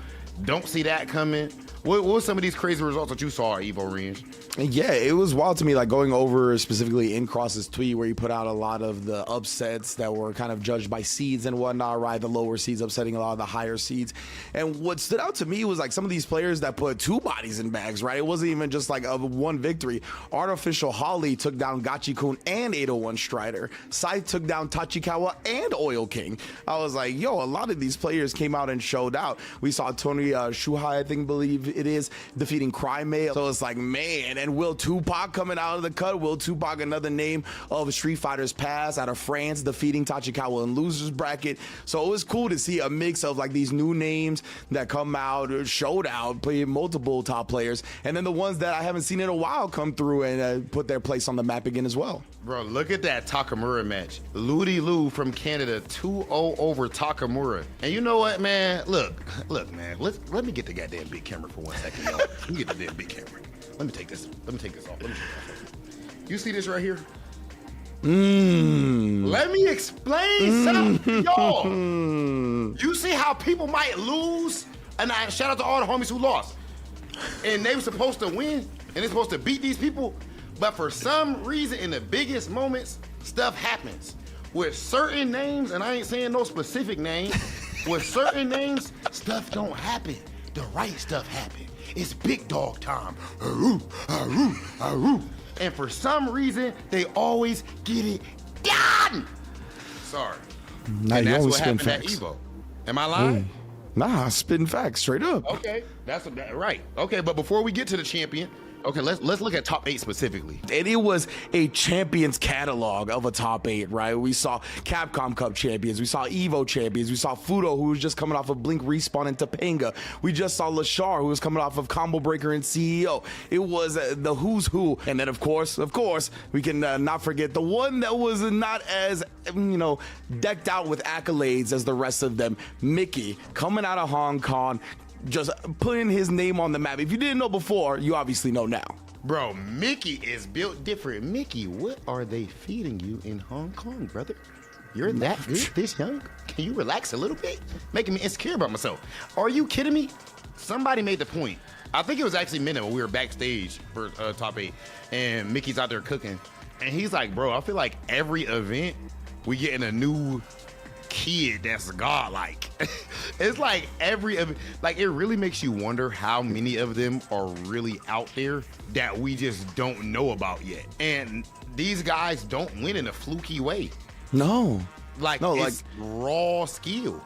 Don't see that coming. What were some of these crazy results that you saw at Evo Range? Yeah, it was wild to me, like going over specifically Incross's tweet where he put out a lot of the upsets that were kind of judged by seeds and whatnot, right? The lower seeds upsetting a lot of the higher seeds. And what stood out to me was like some of these players that put two bodies in bags, right? It wasn't even just like a one victory. Artificial Holly took down Gachi-kun and 801 Strider. Sai took down Tachikawa and Oil King. I was like, yo, a lot of these players came out and showed out. We saw Tony Shuhai, I believe it is, defeating Crymay. So it's like, man. And Will Tupac coming out of the cut. Will Tupac, another name of Street Fighter's past, out of France, defeating Tachikawa in losers bracket. So it was cool to see a mix of like these new names that come out, showed out, playing multiple top players, and then the ones that I haven't seen in a while come through and put their place on the map again as well. Bro, look at that Takamura match. Ludi Lu from Canada, 2-0 over Takamura. And you know what, man? Look, man. Let me get the goddamn big camera for 1 second, y'all. Let me get the damn big camera. Let me take this off. Let me take this off. You see this right here? Let me explain something, y'all. You see how people might lose? And shout out to all the homies who lost. And they were supposed to win, and they're supposed to beat these people. But for some reason, in the biggest moments, stuff happens. With certain names, and I ain't saying no specific name, with certain names, stuff don't happen. The right stuff happen. It's big dog time. Aroo, aroo, aroo. And for some reason, they always get it done. Sorry. Now and you that's always what spin happened facts. at Evo. Am I lying? Nah, spitting facts straight up. Okay, that's right. Okay, but before we get to the champion, okay, let's look at top 8 specifically. And it was a champions catalog of a top 8, right? We saw Capcom Cup champions, we saw Evo champions, we saw Fudo, who was just coming off of Blink Respawn and Topanga. We just saw Lashar, who was coming off of Combo Breaker and CEO. It was the who's who. And then, of course, we can not forget the one that was not as, decked out with accolades as the rest of them. Mickey, coming out of Hong Kong, just putting his name on the map. If you didn't know before, you obviously know now. Bro, Mickey is built different. Mickey, what are they feeding you in Hong Kong, brother? You're that good, this young? Can you relax a little bit? Making me insecure about myself. Are you kidding me? Somebody made the point. I think it was actually Minna when we were backstage for top 8, and Mickey's out there cooking. And he's like, bro, I feel like every event we getting a new kid that's godlike. It's like it really makes you wonder how many of them are really out there that we just don't know about yet. And these guys don't win in a fluky way. No. Like raw skill.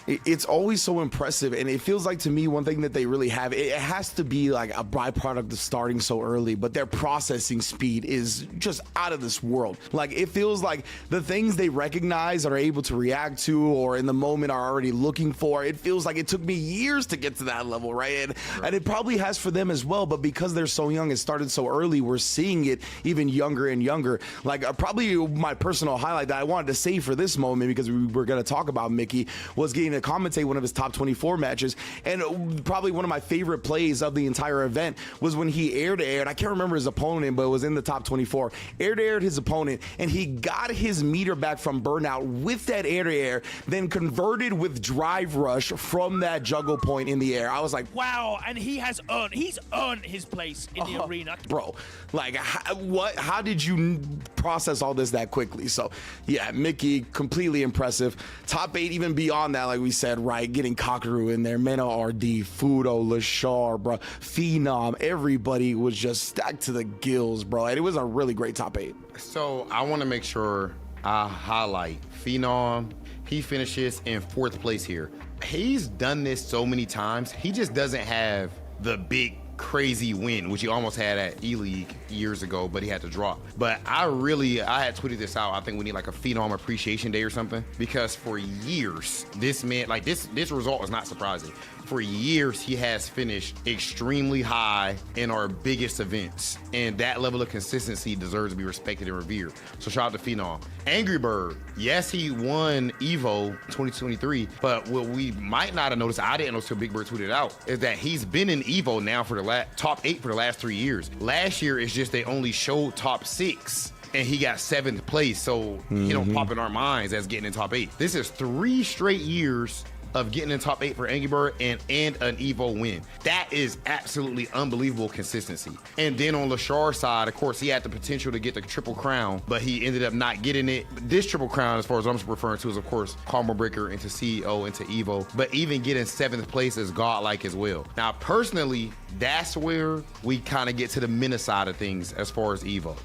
It's always so impressive, and it feels like to me one thing that they really have, it has to be like a byproduct of starting so early, but their processing speed is just out of this world. Like, it feels like the things they recognize are able to react to or in the moment are already looking for. It feels like it took me years to get to that level, right? And it probably has for them as well, but because they're so young and started so early, we're seeing it even younger and younger. Like, probably my personal highlight that I wanted to save for this moment, because we were going to talk about Mickey, was getting to commentate one of his top 24 matches. And probably one of my favorite plays of the entire event was when he air-to-aired. I can't remember his opponent, but it was in the top 24. Air-to-aired his opponent, and he got his meter back from burnout with that air-to-air, then converted with drive rush from that juggle point in the air. I was like, wow, and he's earned his place in the arena. Bro, like, how did you process all this that quickly? So yeah, Mickey, completely impressive. Top 8, even beyond that, like we said, right, getting Kakaru in there, Mena RD, Fudo, Lashar, bro, Phenom, everybody was just stacked to the gills, bro, and it was a really great top 8. So I want to make sure I highlight Phenom. He finishes in 4th place here. He's done this so many times. He just doesn't have the big crazy win, which he almost had at E-League years ago, but he had to drop. But I had tweeted this out. I think we need like a Phenom Appreciation Day or something, because for years, this man, like this result is not surprising. For years, he has finished extremely high in our biggest events, and that level of consistency deserves to be respected and revered. So shout out to Phenom. Angry Bird, yes, he won EVO 2023, but what we might not have noticed, I didn't know until Big Bird tweeted out, is that he's been in EVO now for the top 8 for the last 3 years. Last year, it's just they only showed top 6. And he got 7th place, so he don't pop in our minds as getting in top 8. This is 3 straight years of getting in top 8 for Angry Bird and an EVO win. That is absolutely unbelievable consistency. And then on Lashar's side, of course, he had the potential to get the Triple Crown, but he ended up not getting it. This Triple Crown, as far as I'm referring to, is of course Combo Breaker into CEO into EVO, but even getting 7th place is godlike as well. Now, personally, that's where we kind of get to the Mena side of things as far as EVO.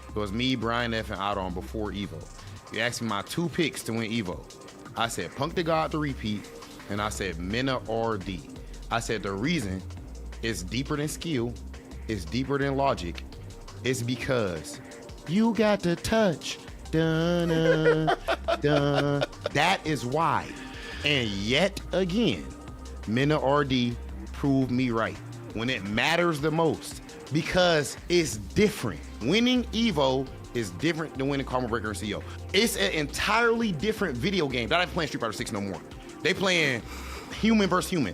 It was me, Brian F, and Adon before EVO. You asked me my 2 picks to win EVO. I said Punk the God to repeat, and I said Mena RD. I said the reason it's deeper than skill, it's deeper than logic, it's because you got to touch. Dun, dun, dun. That is why. And yet again, Mena RD proved me right when it matters the most, because it's different. Winning EVO is different than winning Combo Breaker and CEO. It's an entirely different video game. They're not playing Street Fighter 6 no more. They playing human versus human.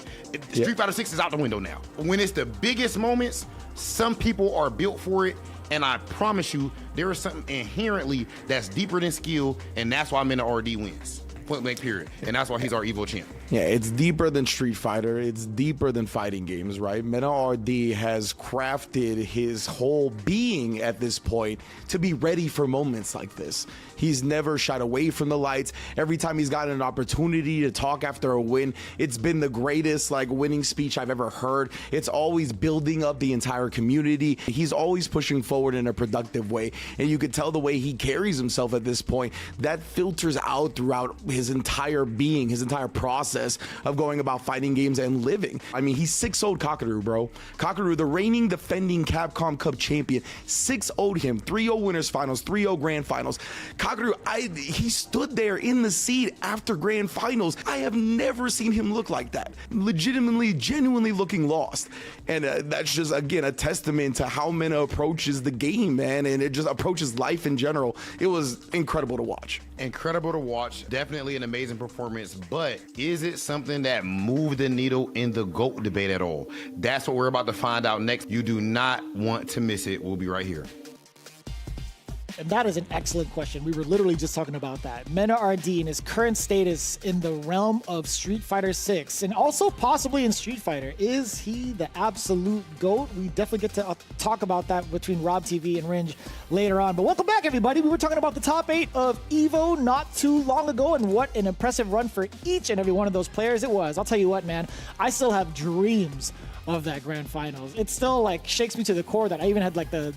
Street Fighter 6 is out the window now. When it's the biggest moments, some people are built for it, and I promise you, there is something inherently that's deeper than skill, and that's why Mena RD wins. Point blank period. And that's why he's our EVO champ. Yeah, it's deeper than Street Fighter. It's deeper than fighting games, right? Mena RD has crafted his whole being at this point to be ready for moments like this. He's never shied away from the lights. Every time he's gotten an opportunity to talk after a win, it's been the greatest winning speech I've ever heard. It's always building up the entire community. He's always pushing forward in a productive way. And you could tell the way he carries himself at this point, that filters out throughout his entire being, his entire process of going about fighting games and living. I mean, he's 6-0'd Kakaru, bro. Kakaru, the reigning defending Capcom Cup champion, 6-0'd him. 3-0 winners finals, 3-0 grand finals. Kakaru, he stood there in the seat after grand finals. I have never seen him look like that. Legitimately, genuinely looking lost. And that's just, again, a testament to how Mena approaches the game, man, and it just approaches life in general. It was incredible to watch. Incredible to watch. Definitely an amazing performance, but is it something that moved the needle in the GOAT debate at all? That's what we're about to find out next. You do not want to miss it. We'll be right here. And that is an excellent question. We were literally just talking about that. Mena RD and his current status in the realm of Street Fighter 6 and also possibly in Street Fighter. Is he the absolute GOAT? We definitely get to talk about that between Rob TV and Ringe later on. But welcome back, everybody. We were talking about the top 8 of EVO not too long ago and what an impressive run for each and every one of those players it was. I'll tell you what, man, I still have dreams of that grand finals. It still shakes me to the core that I even had the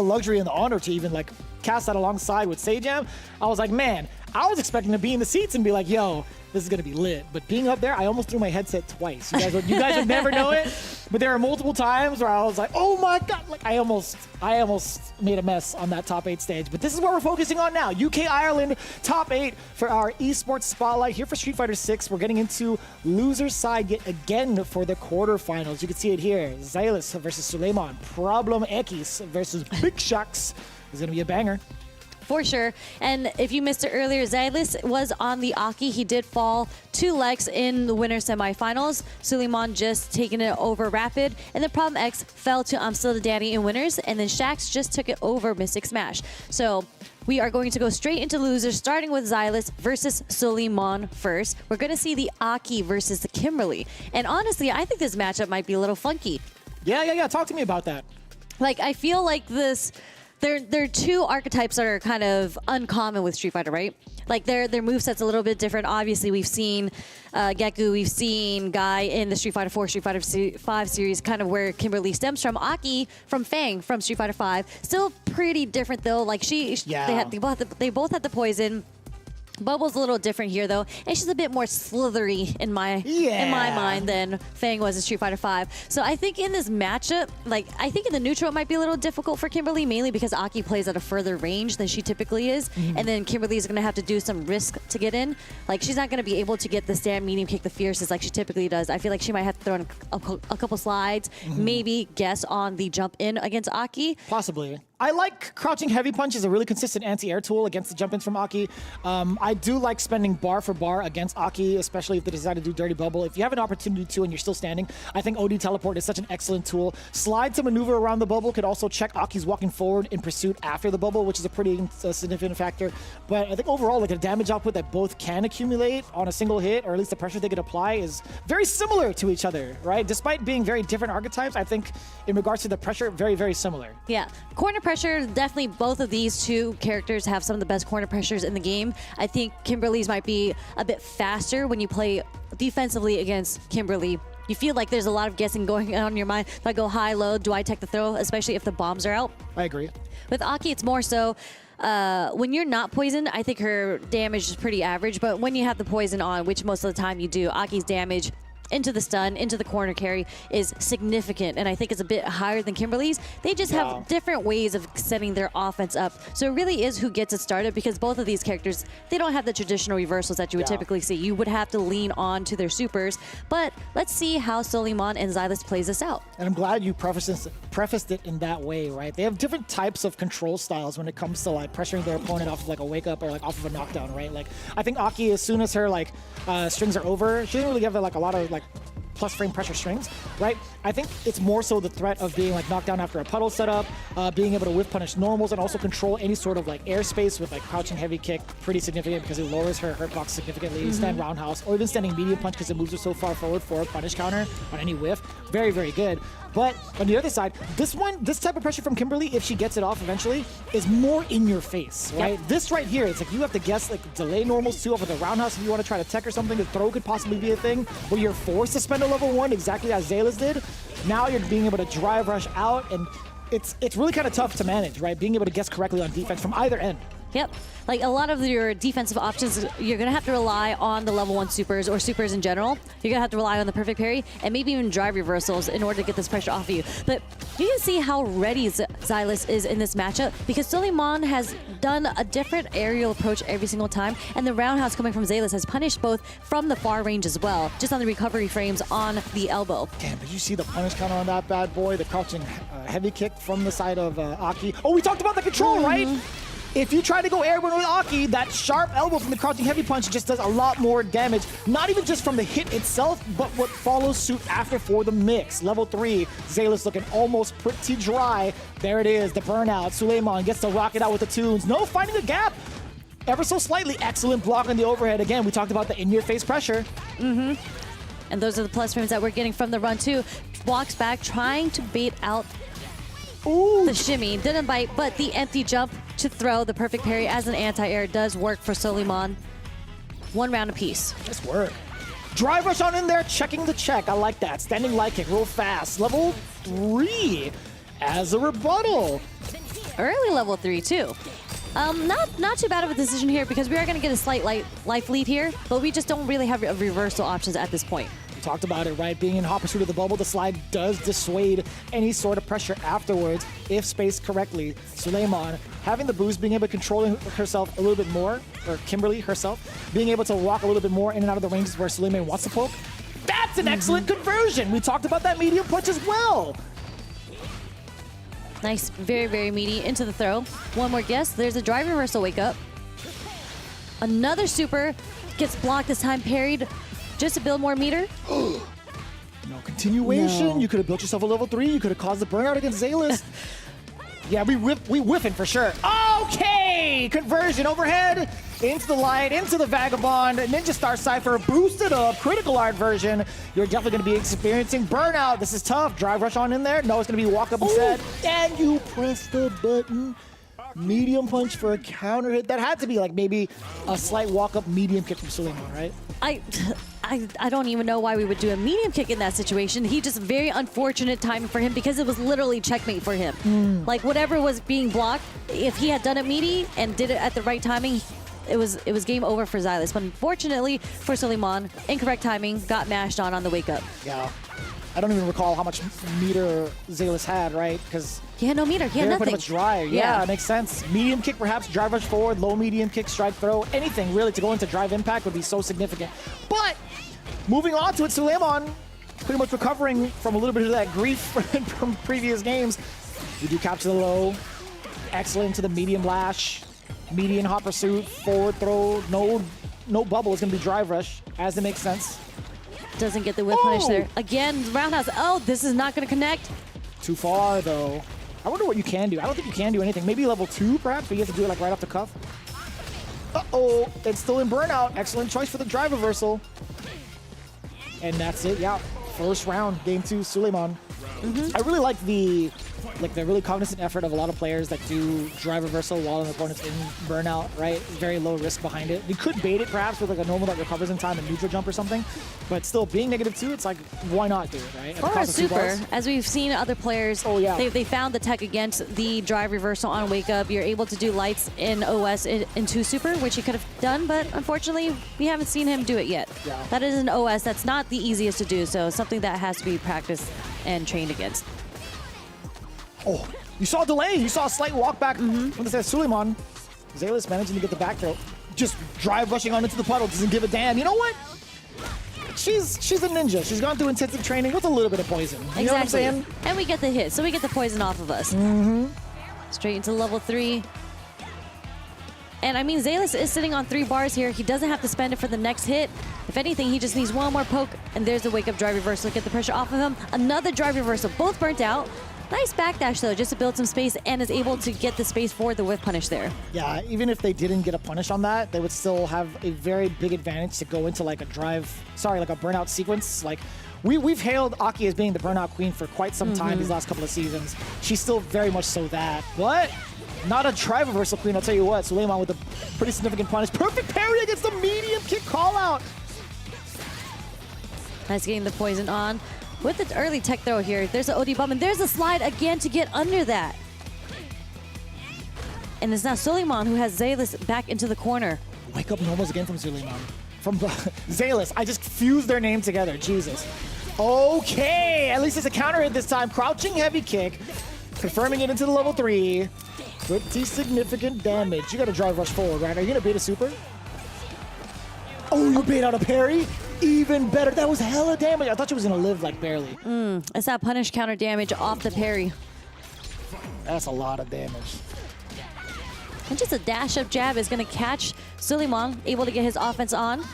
luxury and the honor to even cast that alongside with Sajam. I was like, man, I was expecting to be in the seats and be like, yo, this is gonna be lit. But being up there, I almost threw my headset twice. You guys would never know it, but there are multiple times where I was like, oh my God, like I almost made a mess on that top 8 stage. But this is what we're focusing on now. UK Ireland top 8 for our esports spotlight here for Street Fighter 6. We're getting into loser's side yet again for the quarterfinals. You can see it here. Xylus versus Suleiman. Problem Ekis versus Big Shucks is gonna be a banger. For sure. And if you missed it earlier, Xylus was on the Aki. He did fall to Lex in the winner semifinals. Suleiman just taking it over Rapid. And then Problem X fell to I'm Still the Daddy in winners. And then Shax just took it over Mystic Smash. So we are going to go straight into losers, starting with Xylus versus Suleiman first. We're going to see the Aki versus the Kimberly. And honestly, I think this matchup might be a little funky. Yeah. Talk to me about that. Like, I feel like this... There are two archetypes that are kind of uncommon with Street Fighter, right? Like their moveset's a little bit different. Obviously, we've seen Geku, we've seen Guy in the Street Fighter 4, Street Fighter 5 series, kind of where Kimberly stems from. Aki from Fang from Street Fighter 5. Still pretty different though. Like they both had the poison. Bubble's a little different here though, and she's a bit more slithery in my mind than Fang was in Street Fighter 5. So I think in this matchup, like I think in the neutral it might be a little difficult for Kimberly, mainly because Aki plays at a further range than she typically is, and then Kimberly is going to have to do some risk to get in. Like she's not going to be able to get the stand medium kick the fiercest like she typically does. I feel like she might have to throw in a couple slides, maybe guess on the jump in against Aki. Possibly. I like crouching heavy punch as a really consistent anti-air tool against the jump-ins from Aki. I do like spending bar for bar against Aki, especially if they decide to do Dirty Bubble. If you have an opportunity to and you're still standing, I think OD Teleport is such an excellent tool. Slide to maneuver around the bubble could also check Aki's walking forward in pursuit after the bubble, which is a pretty significant factor. But I think overall, like the damage output that both can accumulate on a single hit, or at least the pressure they could apply, is very similar to each other, right? Despite being very different archetypes, I think in regards to the pressure, very, very similar. Yeah, corner pressure, definitely both of these two characters have some of the best corner pressures in the game. I think Kimberly's might be a bit faster when you play defensively against Kimberly. You feel like there's a lot of guessing going on in your mind. If I go high, low, do I tech the throw, especially if the bombs are out? I agree. With Aki, it's more so when you're not poisoned, I think her damage is pretty average, but when you have the poison on, which most of the time you do, Aki's damage into the stun, into the corner carry is significant, and I think it's a bit higher than Kimberly's. They just have different ways of setting their offense up. So it really is who gets it started, because both of these characters, they don't have the traditional reversals that you would typically see. You would have to lean on to their supers, but let's see how Suleiman and Xylus plays this out. And I'm glad you prefaced it in that way, right? They have different types of control styles when it comes to like pressuring their opponent off of like a wake up or like off of a knockdown, right? Like I think Aki, as soon as her like strings are over, she doesn't really give like a lot of like plus frame pressure strings, right? I think it's more so the threat of being like knocked down after a puddle setup, being able to whiff punish normals, and also control any sort of like airspace with like crouching heavy kick, pretty significant because it lowers her hurt box significantly. Stand roundhouse, or even standing medium punch because it moves her so far forward for a punish counter on any whiff. Very, very good. But on the other side, this type of pressure from Kimberly, if she gets it off eventually, is more in your face, right? Yep. This right here, it's like you have to guess like delay normals too off of the roundhouse if you want to try to tech or something. The throw could possibly be a thing where you're forced to spend a level 1 exactly as Xylus did. Now you're being able to drive rush out, and it's really kind of tough to manage, right? Being able to guess correctly on defense from either end. Yep. Like a lot of your defensive options, you're going to have to rely on the level 1 supers or supers in general. You're going to have to rely on the perfect parry and maybe even drive reversals in order to get this pressure off of you. But you can see how ready Xylus is in this matchup, because Suleiman has done a different aerial approach every single time, and the roundhouse coming from Xylus has punished both from the far range as well, just on the recovery frames on the elbow. Damn, did you see the punish counter on that bad boy? The crouching heavy kick from the side of Aki. Oh, we talked about the control, right? If you try to go airborne with Aki, that sharp elbow from the crouching heavy punch just does a lot more damage. Not even just from the hit itself, but what follows suit after for the mix. Level 3, Xylus looking almost pretty dry. There it is, the burnout. Suleiman gets to rock it out with the tunes. No, finding a gap. Ever so slightly. Excellent block on the overhead. Again, we talked about the in-your-face pressure. And those are the plus frames that we're getting from the run too. Walks back, trying to bait out the shimmy. Didn't bite, but the empty jump to throw the perfect parry as an anti-air does work for Suleiman. 1 round apiece. Nice work. Drive rush on in there, checking the check. I like that. Standing light kick real fast. Level 3 as a rebuttal. Early level 3 too. Not too bad of a decision here because we are going to get a slight life lead here, but we just don't really have reversal options at this point. We talked about it, right? Being in hot pursuit of the bubble, the slide does dissuade any sort of pressure afterwards if spaced correctly. Suleiman having the boost, being able to control herself a little bit more, or Kimberly herself, being able to walk a little bit more in and out of the ranges where Suleiman wants to poke. That's an excellent conversion. We talked about that medium punch as well. Nice, very, very meaty into the throw. One more guess. There's a drive reversal wake up. Another super gets blocked this time, parried just to build more meter. No continuation. No. You could have built yourself a level 3. You could have caused the burnout against Zalis. Yeah, we whiffing for sure. Okay, conversion overhead into the light, into the Vagabond. Ninja Star Cypher boosted up, critical art version. You're definitely going to be experiencing burnout. This is tough. Drive rush on in there. No, it's going to be walk up instead. And you press the button. Medium punch for a counter hit. That had to be like maybe a slight walk up medium kick from Suleiman, right? I don't even know why we would do a medium kick in that situation. He just very unfortunate timing for him because it was literally checkmate for him. Like whatever was being blocked, if he had done it meaty and did it at the right timing, it was game over for Xylus. But unfortunately for Suleiman, incorrect timing, got mashed on the wake up. Yeah. I don't even recall how much meter Zalis had, right? Because he had no meter. He had nothing. Pretty much dry. Yeah, it makes sense. Medium kick, perhaps drive rush forward, low medium kick, strike throw, anything really to go into drive impact would be so significant. But moving on to it, Suleiman pretty much recovering from a little bit of that grief from previous games. We do capture the low, excellent to the medium lash, median hot pursuit, forward throw, no bubble is going to be drive rush, as it makes sense. Doesn't get the whip punish there. Again, roundhouse. Oh, this is not going to connect. Too far, though. I wonder what you can do. I don't think you can do anything. Maybe level 2, perhaps, but you have to do it like right off the cuff. Uh-oh, it's still in burnout. Excellent choice for the drive reversal. And that's it, yeah. First round, game 2, Suleiman. I really like the really cognizant effort of a lot of players that do drive reversal while an opponent's in burnout, right? Very low risk behind it. You could bait it perhaps with like a normal that recovers in time and neutral jump or something, but still being -2, it's like, why not do it, right? Or a super, as we've seen other players, they found the tech against the drive reversal on wake up. You're able to do lights in OS into super, which he could have done, but unfortunately, we haven't seen him do it yet. Yeah. That is an OS that's not the easiest to do, so something that has to be practiced and trained against. Oh, you saw a delay. You saw a slight walk back from the Suleiman. Zalis managing to get the back throw. Just drive rushing on into the puddle. Doesn't give a damn. You know what? She's a ninja. She's gone through intensive training with a little bit of poison. You know what I'm saying? And we get the hit, so we get the poison off of us. Straight into level 3. And I mean, Zalis is sitting on 3 bars here. He doesn't have to spend it for the next hit. If anything, he just needs one more poke, and there's the wake up drive reversal to get the pressure off of him. Another drive reversal, both burnt out. Nice backdash though, just to build some space and is able to get the space for the whiff punish there. Yeah, even if they didn't get a punish on that, they would still have a very big advantage to go into like a burnout sequence. Like we've hailed Aki as being the burnout queen for quite some time these last couple of seasons. She's still very much so that, but not a drive reversal queen, I'll tell you what. Suleiman with a pretty significant punish. Perfect parry against the medium kick call out. Nice getting the poison on. With the early tech throw here, there's an OD bump, and there's a slide again to get under that. And it's now Suleiman who has Zalis back into the corner. Wake up normals again from Suleiman. From Zalis. I just fused their name together. Jesus. Okay, at least it's a counter hit this time. Crouching heavy kick. Confirming it into the level 3. Pretty significant damage. You got to drive rush forward, right? Are you going to bait a super? Oh, you bait out a parry? Even better. That was hella damage. I thought she was going to live like barely. It's that punish counter damage off the parry. That's a lot of damage. And just a dash up jab is going to catch Suleiman, able to get his offense on.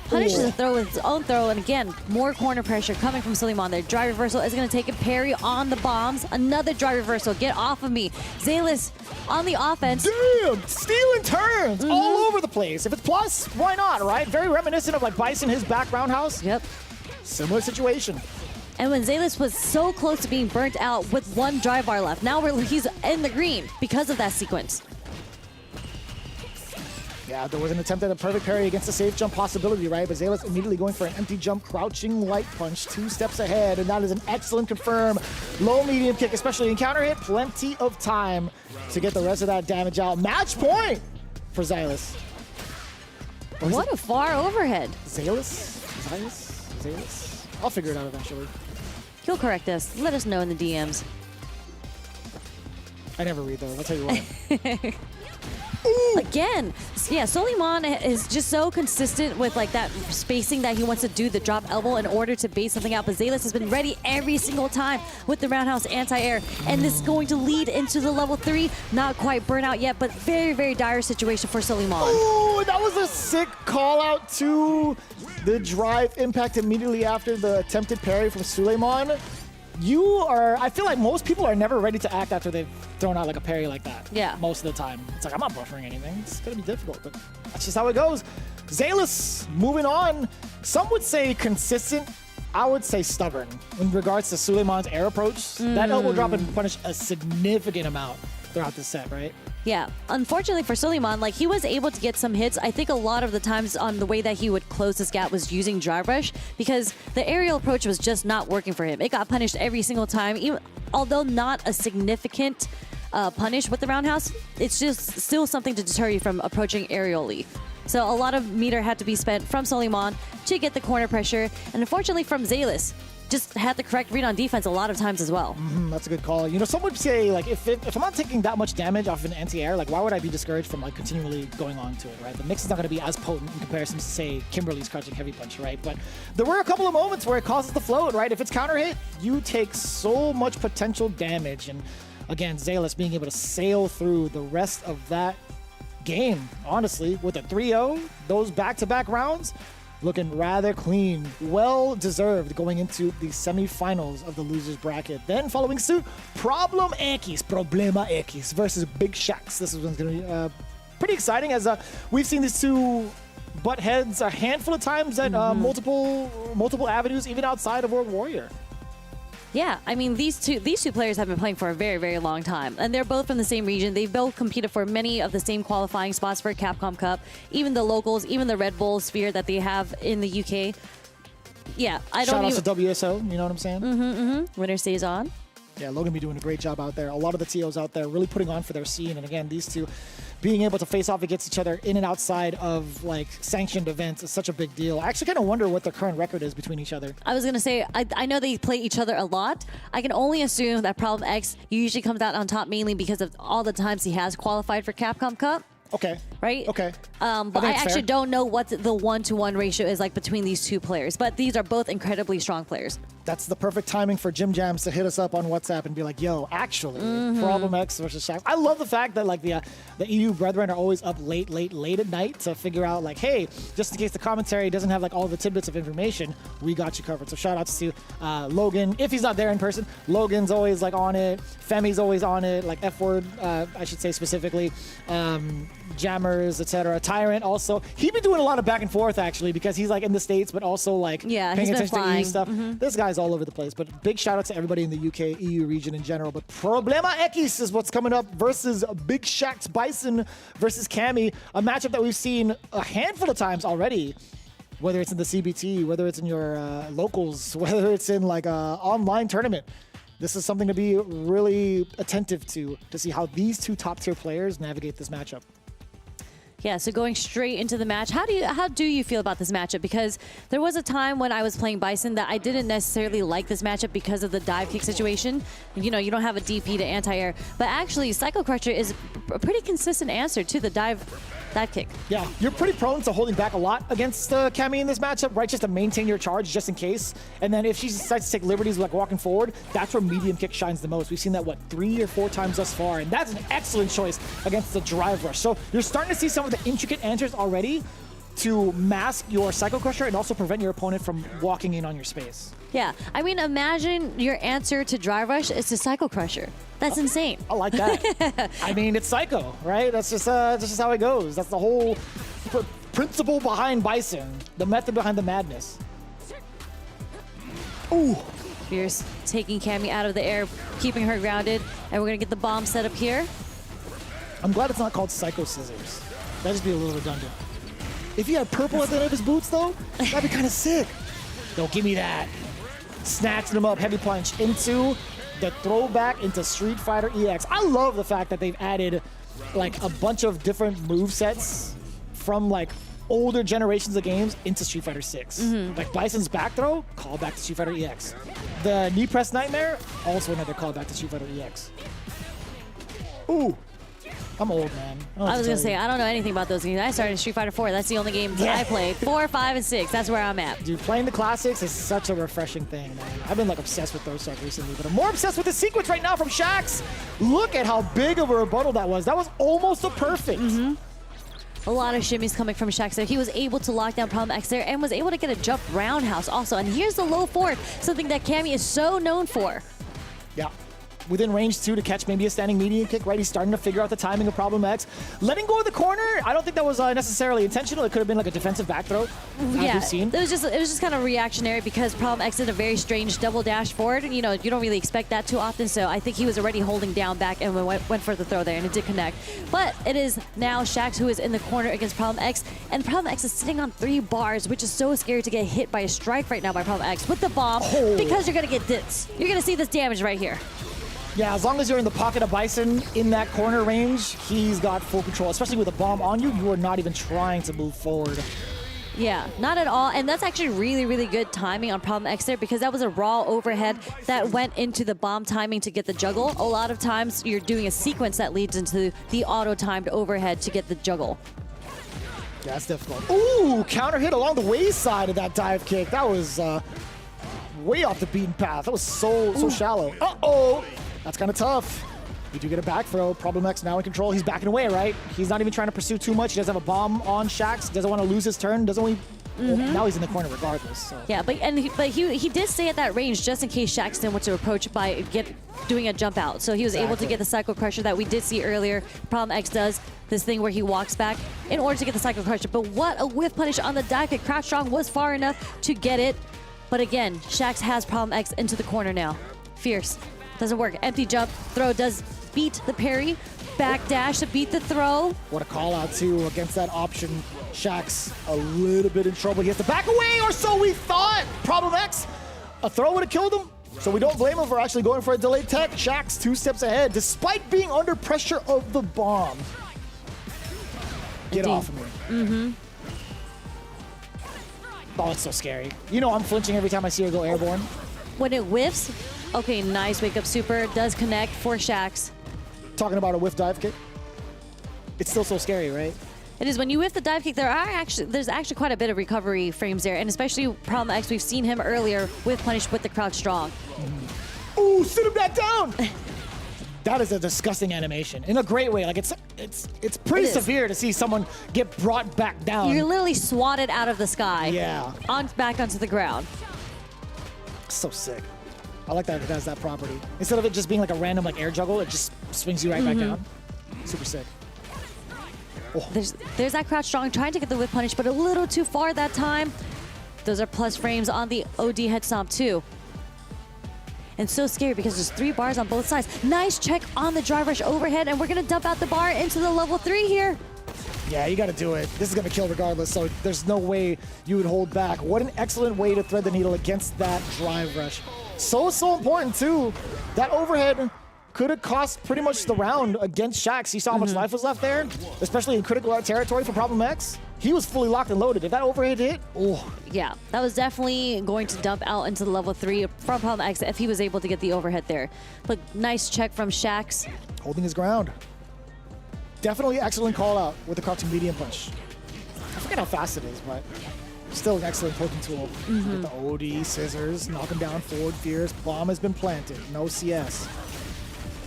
Punishes the throw with his own throw, and again, more corner pressure coming from Suleiman there. Drive reversal is going to take a parry on the bombs. Another drive reversal. Get off of me. Zalis on the offense. Damn! Stealing turns all over the place. If it's plus, why not, right? Very reminiscent of like Bison, his back roundhouse. Yep. Similar situation. And when Zalis was so close to being burnt out with 1 drive bar left, now he's in the green because of that sequence. Yeah, there was an attempt at a perfect parry against a safe jump possibility, right? But Zalis immediately going for an empty jump, crouching light punch, 2 steps ahead, and that is an excellent confirm. Low medium kick, especially in counter hit, plenty of time to get the rest of that damage out. Match point for Zalis. What a far overhead. Zalis? I'll figure it out eventually. He'll correct us. Let us know in the DMs. I never read those, I'll tell you what. Again, yeah, Soliman is just so consistent with like that spacing that he wants to do the drop elbow in order to bait something out. But Zalis has been ready every single time with the roundhouse anti-air. And this is going to lead into the level 3. Not quite burnout yet, but very, very dire situation for Soliman. Ooh, that was a sick call out to the drive impact immediately after the attempted parry from Suleiman. I feel like most people are never ready to act after they've thrown out like a parry like that. Yeah. Most of the time. It's like, I'm not buffering anything. It's going to be difficult, but that's just how it goes. Zalis, moving on. Some would say consistent. I would say stubborn in regards to Suleiman's air approach. That elbow drop had punished a significant amount throughout the set, right? Yeah, unfortunately for Suleiman, like he was able to get some hits. I think a lot of the times on the way that he would close this gap was using drive rush because the aerial approach was just not working for him. It got punished every single time, even although not a significant punish with the roundhouse. It's just still something to deter you from approaching aerially. So a lot of meter had to be spent from Suleiman to get the corner pressure, and unfortunately from Zalis, just had the correct read on defense a lot of times as well. That's a good call. You know, some would say, like, if I'm not taking that much damage off an anti-air, like, why would I be discouraged from, like, continually going on to it, right? The mix is not going to be as potent in comparison to, say, Kimberly's crouching heavy punch, right? But there were a couple of moments where it causes the float, right? If it's counter hit, you take so much potential damage. And, again, Zalis being able to sail through the rest of that game, honestly, with a 3-0, those back-to-back rounds, looking rather clean. Well-deserved going into the semifinals of the losers bracket. Then following suit, Problema X versus Big Shacks. This one's going to be pretty exciting as we've seen these two butt heads a handful of times at multiple avenues, even outside of World Warrior. Yeah, I mean, these two players have been playing for a very, very long time, and they're both from the same region. They've both competed for many of the same qualifying spots for Capcom Cup, even the locals, even the Red Bull sphere that they have in the UK. Yeah, I don't. Shout out to WSO, you know what I'm saying? Winner stays on. Yeah, Logan be doing a great job out there. A lot of the TOs out there really putting on for their scene, and again, these two being able to face off against each other in and outside of like sanctioned events is such a big deal. I actually kind of wonder what their current record is between each other. I was going to say, I know they play each other a lot. I can only assume that Problem X usually comes out on top mainly because of all the times he has qualified for Capcom Cup. Okay. Right? Okay. But I actually don't know what the 1-to-1 ratio is like between these two players. But these are both incredibly strong players. That's the perfect timing for Jim Jams to hit us up on WhatsApp and be like, yo, actually, Problem X versus Shaq. I love the fact that like the EU brethren are always up late at night to figure out like, hey, just in case the commentary doesn't have like all the tidbits of information, we got you covered. So shout outs to Logan. If he's not there in person, Logan's always like on it. Femi's always on it, like F-word, I should say specifically. Jammers, etc. Tyrant also. He's been doing a lot of back and forth actually because he's like in the States but also like paying attention to EU stuff. This guy's all over the place. But big shout out to everybody in the UK, EU region in general. But Problema X is what's coming up versus Big Shaq's Bison versus Cammy. A matchup that we've seen a handful of times already. Whether it's in the CPT, whether it's in your locals, whether it's in like a online tournament. This is something to be really attentive to see how these two top tier players navigate this matchup. Yeah, so going straight into the match, how do you feel about this matchup? Because there was a time when I was playing Bison that I didn't necessarily like this matchup because of the dive kick situation. You know, you don't have a DP to anti-air, but actually Psycho Crusher is a pretty consistent answer to the dive kick. Yeah, you're pretty prone to holding back a lot against Cammy in this matchup, right? Just to maintain your charge just in case. And then if she decides to take liberties like walking forward, that's where medium kick shines the most. We've seen that, 3 or 4 times thus far, and that's an excellent choice against the drive rush. So you're starting to see some of the intricate answers already to mask your Psycho Crusher and also prevent your opponent from walking in on your space. Yeah, I mean, imagine your answer to drive rush is to Psycho Crusher. That's insane. I like that. I mean, it's Psycho, right? That's just how it goes. That's the whole principle behind Bison, the method behind the madness. Ooh. Fierce taking Cammy out of the air, keeping her grounded, and we're gonna get the bomb set up here. I'm glad it's not called Psycho Scissors. That'd just be a little redundant. If he had purple at the end of his boots, though, that'd be kind of sick. Don't give me that. Snatching him up, heavy punch into the throwback into Street Fighter EX. I love the fact that they've added like a bunch of different movesets from like older generations of games into Street Fighter 6. Like Bison's back throw, call back to Street Fighter EX. The knee press nightmare, also another call back to Street Fighter EX. Ooh. I'm old, man. I was gonna say, I don't know anything about those games. I started in Street Fighter 4. That's the only game I played. 4, 5, and 6. That's where I'm at. Dude, playing the classics is such a refreshing thing, man. I've been like obsessed with those stuff recently, but I'm more obsessed with the sequence right now from Shax. Look at how big of a rebuttal that was. That was almost a perfect. A lot of shimmies coming from Shax there. He was able to lock down Problem X there and was able to get a jump roundhouse also. And here's the low forward, something that Cammy is so known for. Yeah. Within range too to catch maybe a standing median kick, right? He's starting to figure out the timing of Problem X. Letting go of the corner, I don't think that was necessarily intentional. It could have been like a defensive back throw, as we've seen. It was just kind of reactionary because Problem X did a very strange double dash forward. And, you know, you don't really expect that too often. So I think he was already holding down back and went for the throw there, and it did connect. But it is now Shax who is in the corner against Problem X. And Problem X is sitting on 3 bars, which is so scary to get hit by a strike right now by Problem X with the bomb because you're going to get this. You're going to see this damage right here. Yeah, as long as you're in the pocket of Bison in that corner range, he's got full control. Especially with a bomb on you, you are not even trying to move forward. Yeah, not at all. And that's actually really, really good timing on Problem X there because that was a raw overhead that went into the bomb timing to get the juggle. A lot of times you're doing a sequence that leads into the auto-timed overhead to get the juggle. Yeah, that's difficult. Ooh, counter hit along the wayside of that dive kick. That was way off the beaten path. That was so shallow. Uh-oh. That's kind of tough. We do get a back throw. Problem X now in control. He's backing away, right? He's not even trying to pursue too much. He doesn't have a bomb on Shax. Doesn't want to lose his turn. Doesn't want well, now he's in the corner regardless. So. Yeah, but he did stay at that range just in case Shax didn't want to approach by doing a jump out. So he was able to get the Psycho Crusher that we did see earlier. Problem X does this thing where he walks back in order to get the Psycho Crusher. But what a whiff punish on the dive kick. Crouch Strong was far enough to get it. But again, Shax has Problem X into the corner now. Fierce. Doesn't work. Empty jump. Throw does beat the parry. Back dash to beat the throw. What a call out too against that option. Shax a little bit in trouble. He has to back away, or so we thought. Problem X. A throw would have killed him. So we don't blame him for actually going for a delayed tech. Shax 2 steps ahead despite being under pressure of the bomb. Get off of me. Oh, it's so scary. You know I'm flinching every time I see her go airborne. When it whiffs, okay, nice wake up super. Does connect for Shax. Talking about a whiff dive kick. It's still so scary, right? It is. When you whiff the dive kick, there's actually quite a bit of recovery frames there, and especially Problem X, we've seen him earlier with punish with the crouch strong. Ooh, sit him back down! That is a disgusting animation in a great way. Like it's pretty severe to see someone get brought back down. You're literally swatted out of the sky. Yeah. Back onto the ground. So sick. I like that it has that property. Instead of it just being like a random like air juggle, it just swings you right back down. Super sick. Oh. There's that crouch strong trying to get the whip punish, but a little too far that time. Those are plus frames on the OD head stomp too. And so scary because there's 3 bars on both sides. Nice check on the drive rush overhead, and we're gonna dump out the bar into the level 3 here. Yeah, you gotta do it. This is gonna kill regardless, so there's no way you would hold back. What an excellent way to thread the needle against that drive rush. So important too. That overhead could have cost pretty much the round against Shax. You saw how much life was left there, especially in critical territory for Problem X. He was fully locked and loaded. If that overhead hit, oh. Yeah, that was definitely going to dump out into the level 3 from Problem X if he was able to get the overhead there. But nice check from Shax. Holding his ground. Definitely excellent call out with the crouching medium punch. I forget how fast it is, but still an excellent poking tool. With the OD, scissors, knock him down, forward fierce. Bomb has been planted. No CS.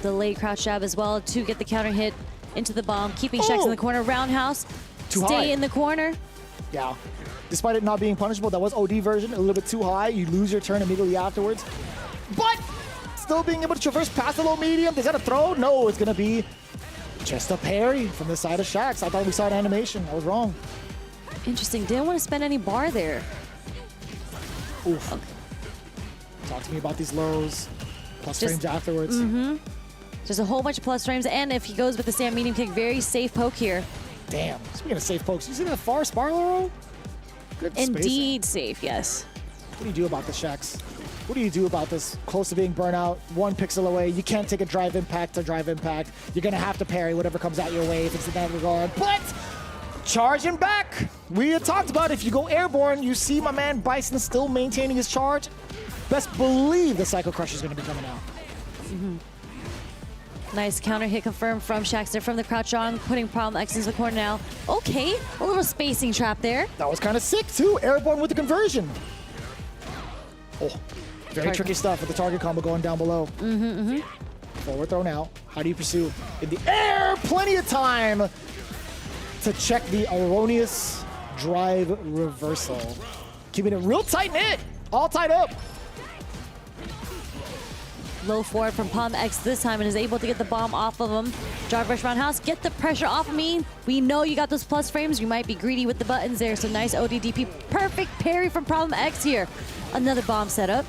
Delayed crouch jab as well to get the counter hit into the bomb, keeping Shax in the corner. Roundhouse. Stay in the corner. Yeah. Despite it not being punishable, that was OD version, a little bit too high. You lose your turn immediately afterwards. But still being able to traverse past the low medium. Is that a throw? No, it's going to be just a parry from the side of Shax. I thought we saw an animation. I was wrong. Interesting. Didn't want to spend any bar there. Oof. Okay. Talk to me about these lows. Plus frames afterwards. There's a whole bunch of plus frames, and if he goes with the Sam medium kick, very safe poke here. Damn. Speaking of safe pokes, you see that far spiral roll? Good Indeed safe, yes. What do you do about the Shax? What do you do about this? Close to being burnout, 1 pixel away. You can't take a drive impact to drive impact. You're going to have to parry whatever comes out your way if it's in that regard. But charging back. We had talked about if you go airborne, you see my man Bison still maintaining his charge. Best believe the Psycho Crusher is going to be coming out. Nice counter hit confirmed from Shaxter from the crouch on, putting Problem X into the corner now. Okay, a little spacing trap there. That was kind of sick too. Airborne with the conversion. Oh, very tricky stuff with the target combo going down below. Forward throw now. How do you pursue? In the air, plenty of time to check the erroneous drive reversal. Keeping it real tight knit, all tied up. Low forward from Palm X this time and is able to get the bomb off of him. Drive rush roundhouse, get the pressure off of me. We know you got those plus frames. You might be greedy with the buttons there, so nice ODDP. Perfect parry from Problem X here. Another bomb setup.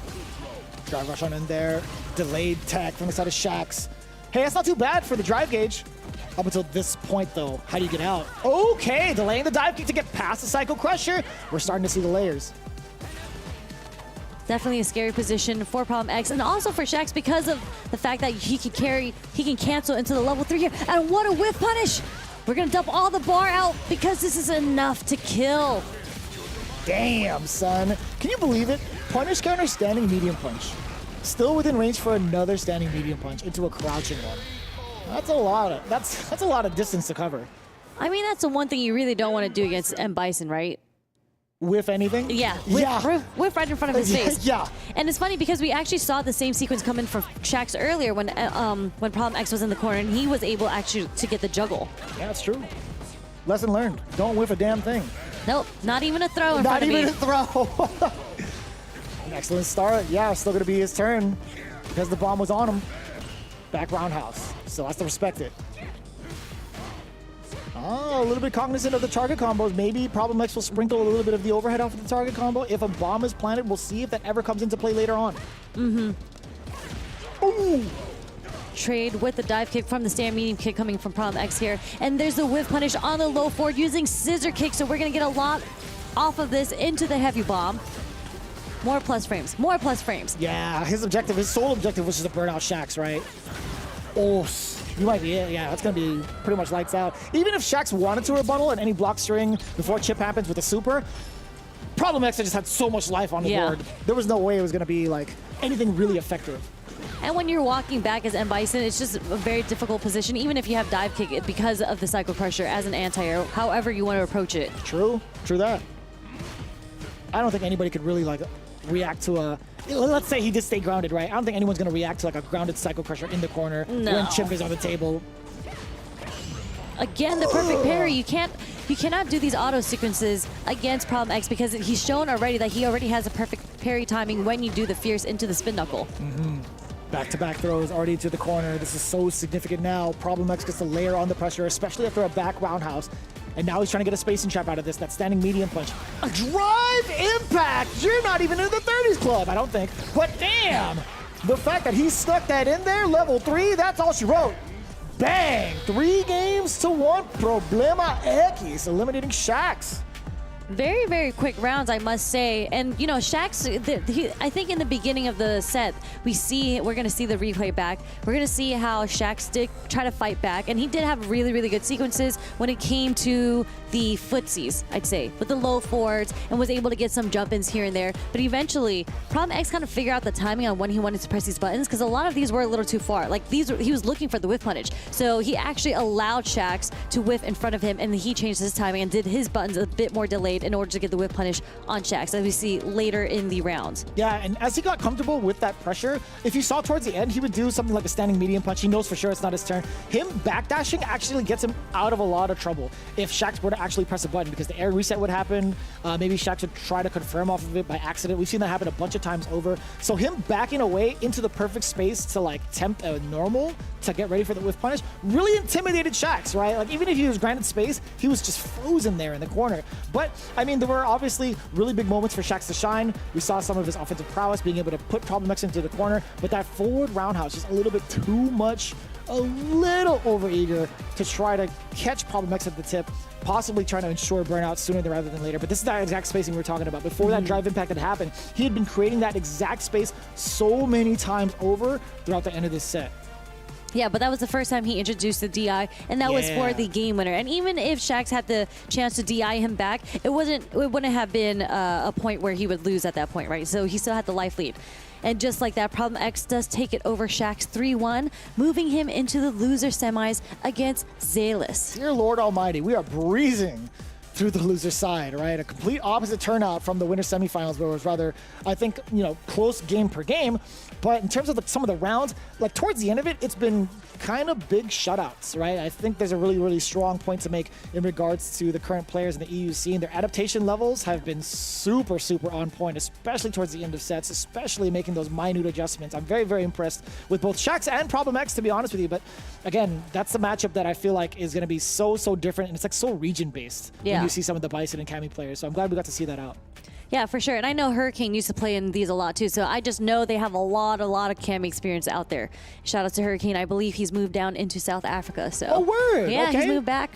Drive rush on in there. Delayed tech from the side of Shax. Hey, that's not too bad for the drive gauge. Up until this point, though, how do you get out? Okay, delaying the dive kick to get past the Psycho Crusher. We're starting to see the layers. Definitely a scary position for Problem X, and also for Shax because of the fact that he can cancel into the level 3 here. And what a whiff punish! We're gonna dump all the bar out because this is enough to kill. Damn, son. Can you believe it? Punish counter standing medium punch. Still within range for another standing medium punch into a crouching one. That's a lot of distance to cover. I mean, that's the one thing you really don't want to do against M. Bison, right? Whiff anything? Yeah, whiff right in front of his face. Yeah. And it's funny because we actually saw the same sequence come in from Shax earlier when Problem X was in the corner and he was able actually to get the juggle. Yeah, that's true. Lesson learned. Don't whiff a damn thing. Nope, not even a throw in front of me. Not even a throw. An excellent start. Yeah, it's still going to be his turn because the bomb was on him. Back roundhouse. So has to respect it. Oh, a little bit cognizant of the target combos. Maybe Problem X will sprinkle a little bit of the overhead off of the target combo. If a bomb is planted, we'll see if that ever comes into play later on. Ooh. Trade with the dive kick from the stand medium kick coming from Problem X here. And there's the whiff punish on the low forward using scissor kick. So we're going to get a lot off of this into the heavy bomb. More plus frames. More plus frames. Yeah, his sole objective was just to burn out Shax, right? Oh, you might be it. Yeah, that's going to be pretty much lights out. Even if Shax wanted to rebuttal and any block string before chip happens with a super, Problem X just had so much life on the board. There was no way it was going to be like anything really effective. And when you're walking back as M. Bison, it's just a very difficult position, even if you have dive kick because of the Psycho Crusher as an anti-air, however you want to approach it. True that. I don't think anybody could really like react to a, let's say he did stay grounded, right? I don't think anyone's going to react to like a grounded Psycho Crusher in the corner when chip is on the table. Again, the perfect parry. You cannot do these auto sequences against Problem X because he's shown already that he already has a perfect parry timing when you do the fierce into the spin knuckle. Back-to-back throws already to the corner. This is so significant now. Problem X gets to layer on the pressure, especially after a back roundhouse. And now he's trying to get a spacing trap out of this. That standing medium punch. A drive impact! You're not even in the 30s club, I don't think. But damn! The fact that he stuck that in there, level 3, that's all she wrote. Bang! 3 games to 1. Problema X, eliminating Shax. Very, very quick rounds, I must say. And, you know, Shax, I think in the beginning of the set, we're going to see the replay back. We're going to see how Shax did try to fight back. And he did have really, really good sequences when it came to the footsies, I'd say, with the low forwards and was able to get some jump-ins here and there. But eventually, Problem X kind of figured out the timing on when he wanted to press these buttons because a lot of these were a little too far. Like, he was looking for the whiff punish. So he actually allowed Shax to whiff in front of him, and he changed his timing and did his buttons a bit more delayed in order to get the whip punish on Shax, as we see later in the rounds. Yeah, and as he got comfortable with that pressure, if you saw towards the end, he would do something like a standing medium punch. He knows for sure it's not his turn. Him backdashing actually gets him out of a lot of trouble if Shax were to actually press a button, because the air reset would happen. Maybe Shax would try to confirm off of it by accident. We've seen that happen a bunch of times over. So him backing away into the perfect space to like tempt a normal to get ready for the whiff punish really intimidated Shax, right? Like even if he was granted space, he was just frozen there in the corner. But I mean, there were obviously really big moments for Shax to shine. We saw some of his offensive prowess, being able to put Problem X into the corner, but that forward roundhouse just a little bit too much, a little overeager to try to catch Problem X at the tip, possibly trying to ensure burnout sooner rather than later. But this is that exact spacing we were talking about. Before that drive impact had happened, he had been creating that exact space so many times over throughout the end of this set. Yeah, but that was the first time he introduced the DI, and that was for the game winner. And even if Shax had the chance to DI him back, it wouldn't have been a point where he would lose at that point, right? So he still had the life lead. And just like that, Problem X does take it over Shax 3-1, moving him into the loser semis against Zalis. Dear Lord Almighty, we are breezing through the loser side, right? A complete opposite turnout from the winter semifinals, where it was rather, I think, close game per game. But in terms of some of the rounds, like towards the end of it, it's been kind of big shutouts, right? I think there's a really, really strong point to make in regards to the current players in the EU scene. Their adaptation levels have been super, super on point, especially towards the end of sets, especially making those minute adjustments. I'm very, very impressed with both Shax and Problem X, to be honest with you. But again, that's the matchup that I feel like is going to be so, so different. And it's like so region-based when you see some of the Bison and Cammy players. So I'm glad we got to see that out. Yeah, for sure. And I know Hurricane used to play in these a lot too, so I just know they have a lot of Cammy experience out there. Shout out to Hurricane. I believe he's moved down into South Africa. So oh, word! Yeah, okay. He's moved back.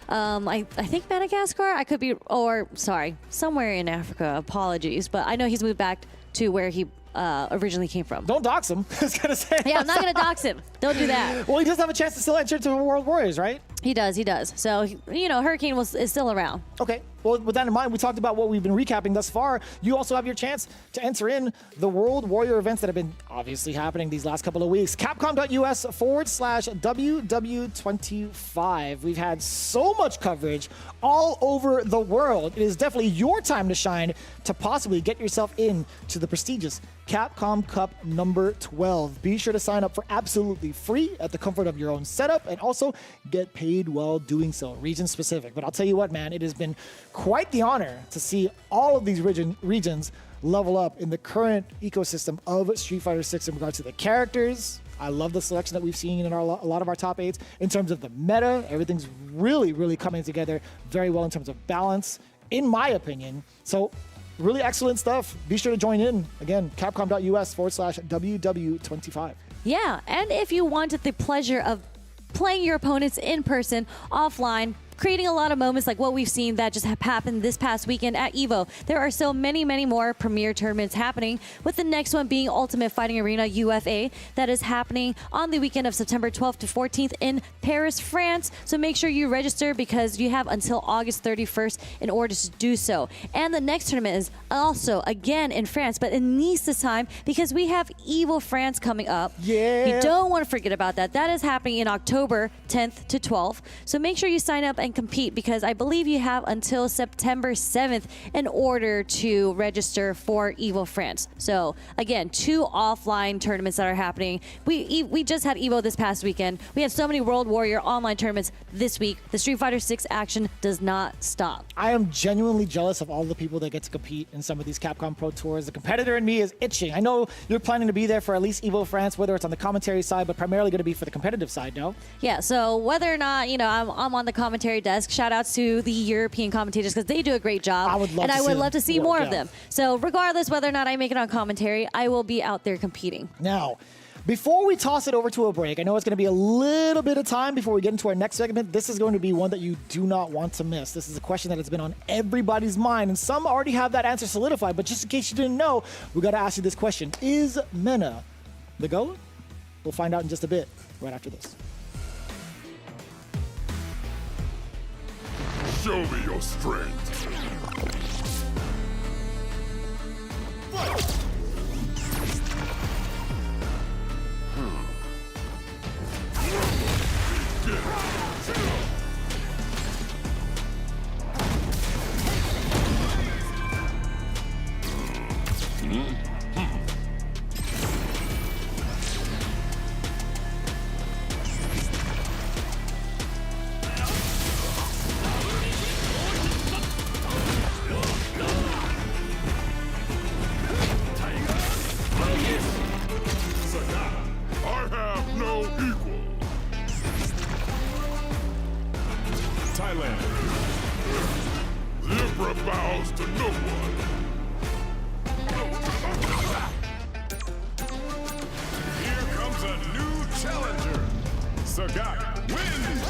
I think Madagascar. I could be, or sorry, somewhere in Africa. Apologies, but I know he's moved back to where he originally came from. Don't dox him. I was gonna say. Yeah, I'm not gonna dox him. Don't do that. Well, he does have a chance to still enter to World Warriors, right? He does. So Hurricane is still around. Okay. Well, with that in mind, we talked about what we've been recapping thus far. You also have your chance to enter in the World Warrior events that have been obviously happening these last couple of weeks. Capcom.us/WW25. We've had so much coverage all over the world. It is definitely your time to shine to possibly get yourself into the prestigious Capcom Cup number 12. Be sure to sign up for absolutely free at the comfort of your own setup, and also get paid while doing so, region specific. But I'll tell you what, man, it has been quite the honor to see all of these regions level up in the current ecosystem of Street Fighter 6 in regards to the characters. I love the selection that we've seen in a lot of our top 8s. In terms of the meta, everything's really, really coming together very well in terms of balance, in my opinion. So really excellent stuff. Be sure to join in. Again, capcom.us/WW25. Yeah, and if you wanted the pleasure of playing your opponents in person, offline, creating a lot of moments like what we've seen that just happened this past weekend at EVO. There are so many, many more premier tournaments happening, with the next one being Ultimate Fighting Arena UFA that is happening on the weekend of September 12th to 14th in Paris, France. So make sure you register, because you have until August 31st in order to do so. And the next tournament is also again in France, but in Nice this time, because we have EVO France coming up. Yeah. You don't want to forget about that. That is happening in October 10th to 12th. So make sure you sign up and compete, because I believe you have until September 7th in order to register for EVO France. So again, 2 offline tournaments that are happening. We just had EVO this past weekend. We had so many World Warrior online tournaments this week. The Street Fighter 6 action does not stop. I am genuinely jealous of all the people that get to compete in some of these Capcom Pro Tours. The competitor in me is itching. I know you're planning to be there for at least EVO France, whether it's on the commentary side, but primarily going to be for the competitive side, no? Yeah, so whether or not, I'm on the commentary desk, shout outs to the European commentators, because they do a great job. I would love to see more of them. So regardless whether or not I make it on commentary, I will be out there competing. Now, before we toss it over to a break, I know it's going to be a little bit of time before we get into our next segment. This is going to be one that you do not want to miss. This is a question that has been on everybody's mind, and some already have that answer solidified, but just in case you didn't know, we got to ask you this question. Is Mena the GOAT? We'll find out in just a bit, right after this. Show me your strength. Fight! Thailand. Zebra bows to no one. Here comes a new challenger. Sagat wins.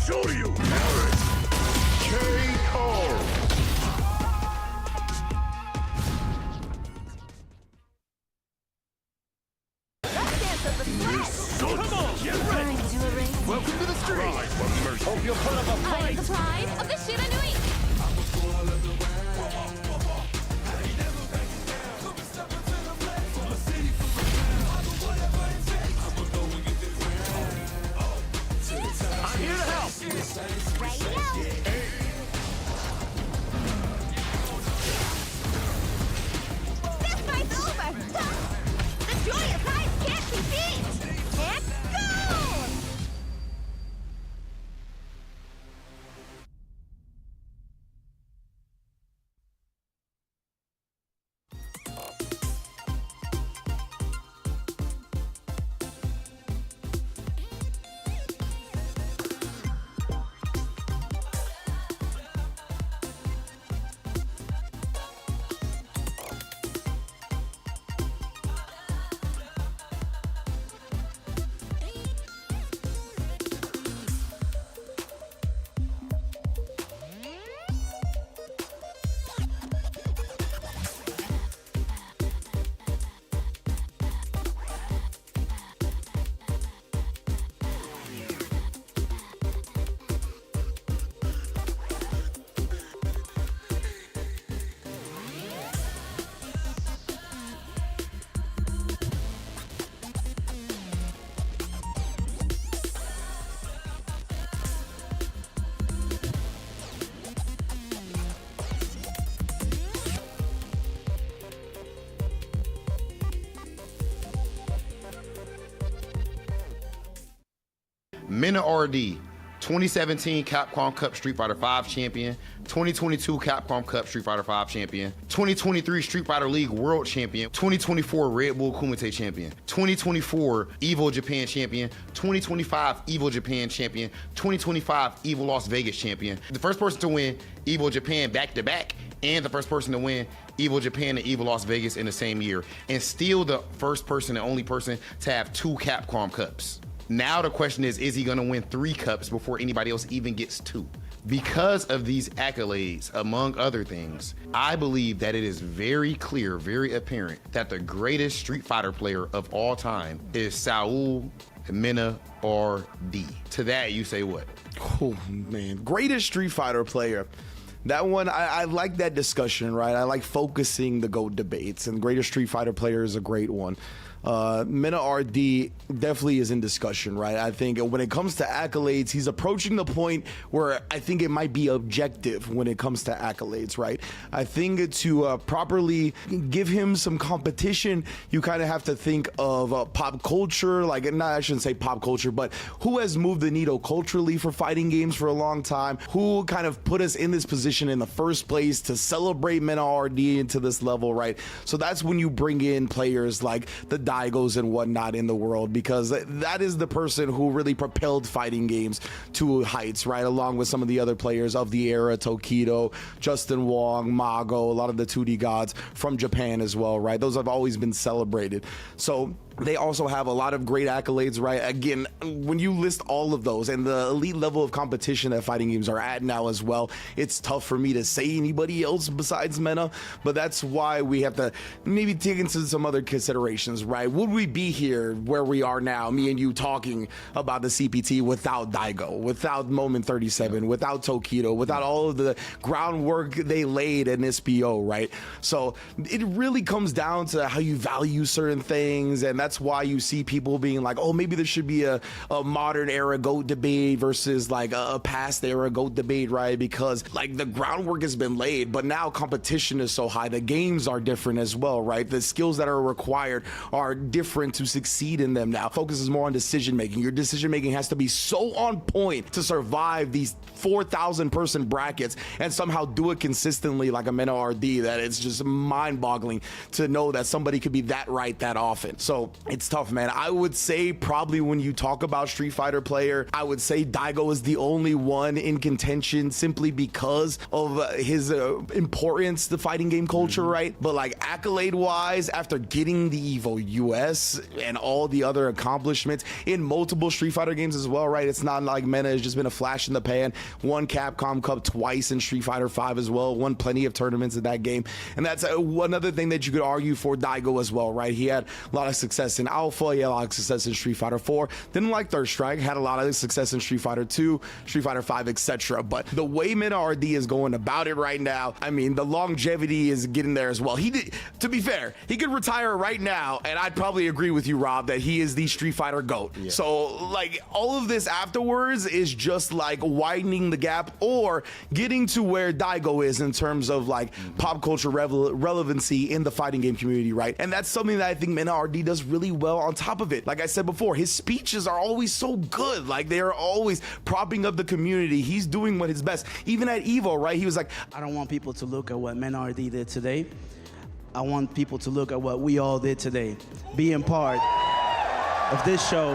Show you, Harris! K.O. Come on, get ready! Welcome to the street! Hope you'll put up a I am fight! the pride of the Shiranui. I'm here to help! This fight's over! The joyous eyes can't be beat! And go! Mina RD, 2017 Capcom Cup Street Fighter V champion, 2022 Capcom Cup Street Fighter V champion, 2023 Street Fighter League World champion, 2024 Red Bull Kumite champion, 2024 Evo Japan champion, 2025 Evo Japan champion, 2025 Evo Las Vegas champion. The first person to win Evo Japan back-to-back, and the first person to win Evo Japan and Evo Las Vegas in the same year, and still the first person and only person to have 2 Capcom Cups. Now the question is he gonna win 3 cups before anybody else even gets 2? Because of these accolades, among other things, I believe that it is very clear, very apparent that the greatest Street Fighter player of all time is Saul Mena RD. To that, you say what? Oh, man. Greatest Street Fighter player. That one, I like that discussion, right? I like focusing the GOAT debates, and greatest Street Fighter player is a great one. Mena RD definitely is in discussion, right? I think when it comes to accolades, he's approaching the point where I think it might be objective when it comes to accolades, right? I think to properly give him some competition, you kind of have to think of pop culture, like, not, I shouldn't say pop culture, but who has moved the needle culturally for fighting games for a long time? Who kind of put us in this position in the first place to celebrate Mena RD into this level, right? So that's when you bring in players like the Daigos and whatnot in the world, because that is the person who really propelled fighting games to heights, right? Along with some of the other players of the era, Tokido, Justin Wong, Mago, a lot of the 2D gods from Japan as well, right? Those have always been celebrated. So they also have a lot of great accolades, right? Again, when you list all of those and the elite level of competition that fighting games are at now as well, it's tough for me to say anybody else besides Mena, but that's why we have to maybe take into some other considerations, right? Would we be here where we are now, me and you talking about the CPT without Daigo, without Moment 37, without Tokido, without all of the groundwork they laid in SPO, right? So it really comes down to how you value certain things, and that's why you see people being like, oh, maybe there should be a modern era GOAT debate versus like a past era GOAT debate, right? Because like the groundwork has been laid, but now competition is so high. The games are different as well, right? The skills that are required are different to succeed in them now. Focus is more on decision making. Your decision making has to be so on point to survive these 4,000 person brackets and somehow do it consistently like a Mena RD, that it's just mind boggling to know that somebody could be that right that often. So it's tough, man. I would say probably when you talk about Street Fighter player, I would say Daigo is the only one in contention simply because of his importance to fighting game culture, right? But like accolade wise, after getting the EVO US and all the other accomplishments in multiple Street Fighter games as well, right? It's not like Mena has just been a flash in the pan. Won Capcom Cup twice in Street Fighter 5 as well. Won plenty of tournaments in that game. And that's another thing that you could argue for Daigo as well, right? He had a lot of success in Alpha, he had a lot of success in Street Fighter 4, didn't like Third Strike, had a lot of success in Street Fighter 2, Street Fighter 5, etc. But the way Mena RD is going about it right now, I mean, the longevity is getting there as well. He did, to be fair, he could retire right now, and I'd probably agree with you, Rob, that he is the Street Fighter GOAT. Yeah. So, like, all of this afterwards is just like widening the gap or getting to where Daigo is in terms of like pop culture relevancy in the fighting game community, right? And that's something that I think Mena RD does really well. On top of it, like I said before, his speeches are always so good. Like they are always propping up the community. He's doing what his best. Even at EVO, right? He was like, I don't want people to look at what Mena RD did today. I want people to look at what we all did today. Being part of this show,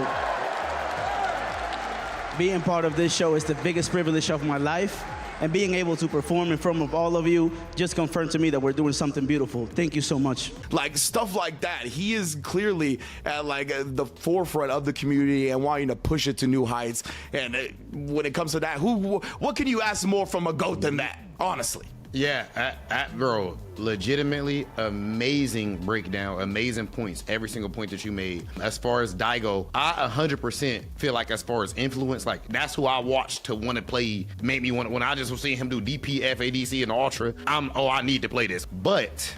is the biggest privilege of my life. And being able to perform in front of all of you just confirmed to me that we're doing something beautiful. Thank you so much. Like stuff like that. He is clearly at like the forefront of the community and wanting to push it to new heights. And when it comes to that, what can you ask more from a GOAT than that? Honestly. Yeah, bro, legitimately amazing breakdown, amazing points, every single point that you made. As far as Daigo, I 100% feel like as far as influence, like that's who I watched to want to play, made me want, when I just was seeing him do DP, FADC, and Ultra, I need to play this. But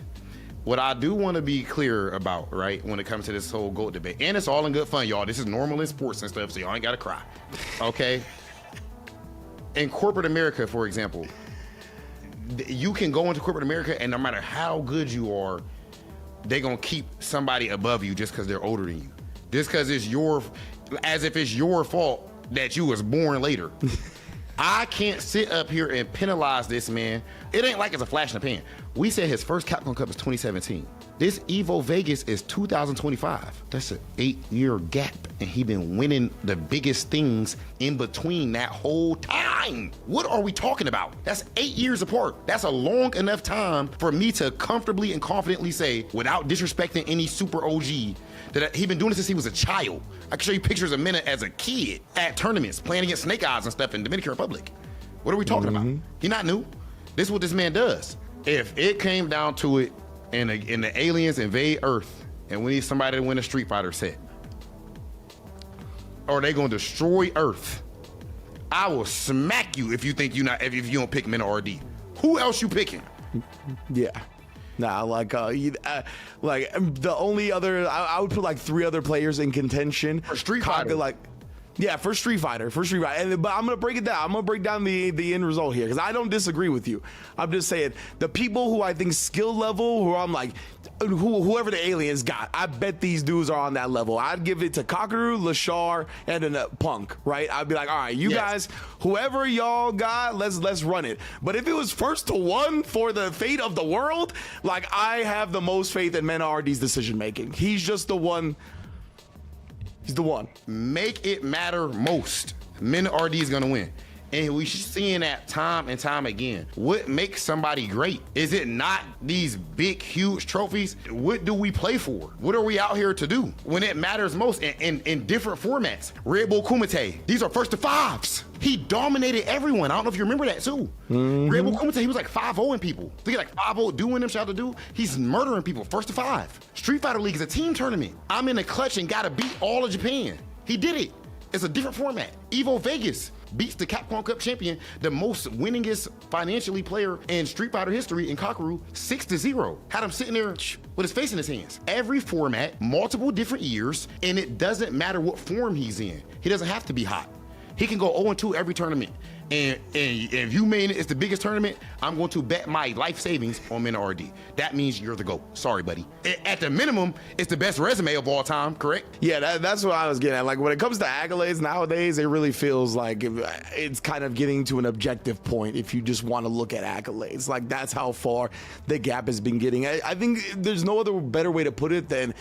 what I do want to be clear about, right, when it comes to this whole GOAT debate, and it's all in good fun, y'all. This is normal in sports and stuff, so y'all ain't got to cry, okay? In corporate America, for example, you can go into corporate America and no matter how good you are, they're gonna keep somebody above you just because they're older than you. Just because it's as if it's your fault that you was born later. I can't sit up here and penalize this man. It ain't like it's a flash in the pan. We said his first Capcom Cup is 2017. This EVO Vegas is 2025. That's an 8-year gap. And he been winning the biggest things in between that whole time. What are we talking about? That's 8 years apart. That's a long enough time for me to comfortably and confidently say, without disrespecting any super OG, that he been doing this since he was a child. I can show you pictures of Mena as a kid at tournaments, playing against Snake Eyes and stuff in Dominican Republic. What are we talking about? He's not new. This is what this man does. If it came down to it and the aliens invade Earth and we need somebody to win a Street Fighter set, or they gonna destroy Earth, I will smack you if you think if you don't pick Mena RD. Who else you picking? Yeah. Nah, like the only other, I would put like 3 other players in contention. For Street Fighter. For Street Fighter. But I'm gonna break it down. I'm gonna break down the end result here because I don't disagree with you. I'm just saying the people who I think skill level, who I'm like, whoever the aliens got, I bet these dudes are on that level. I'd give it to Kakaru, Lashar, and then Punk, right? I'd be like, all right, you guys, whoever y'all got, let's run it. But if it was 1st to 1 for the fate of the world, like I have the most faith in Mena RD's decision making. He's just the one. He's the one. Make it matter most. Mena RD is gonna win. And we seeing that time and time again. What makes somebody great? Is it not these big, huge trophies? What do we play for? What are we out here to do when it matters most in different formats? Red Bull Kumite, these are 1st to 5s. He dominated everyone. I don't know if you remember that too. Red Bull Kumite, he was like 5-0ing people. I think like 5-0 doing them, shout out to do. He's murdering people 1st to 5. Street Fighter League is a team tournament. I'm in the clutch and gotta beat all of Japan. He did it. It's a different format. Evo Vegas beats the Capcom Cup champion, the most winningest financially player in Street Fighter history in Kakaru, 6-0. Had him sitting there with his face in his hands. Every format, multiple different years, and it doesn't matter what form he's in. He doesn't have to be hot. He can go 0-2 every tournament. And if you mean it's the biggest tournament, I'm going to bet my life savings on Mena RD. That means you're the GOAT. Sorry, buddy. At the minimum, it's the best resume of all time, correct? Yeah, that's what I was getting at. Like when it comes to accolades nowadays, it really feels like it's kind of getting to an objective point if you just want to look at accolades. Like that's how far the gap has been getting. I think there's no other better way to put it than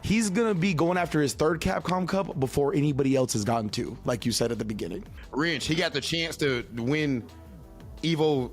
he's going to be going after his 3rd Capcom Cup before anybody else has gotten to, like you said at the beginning. Wrench, he got the chance to win Evo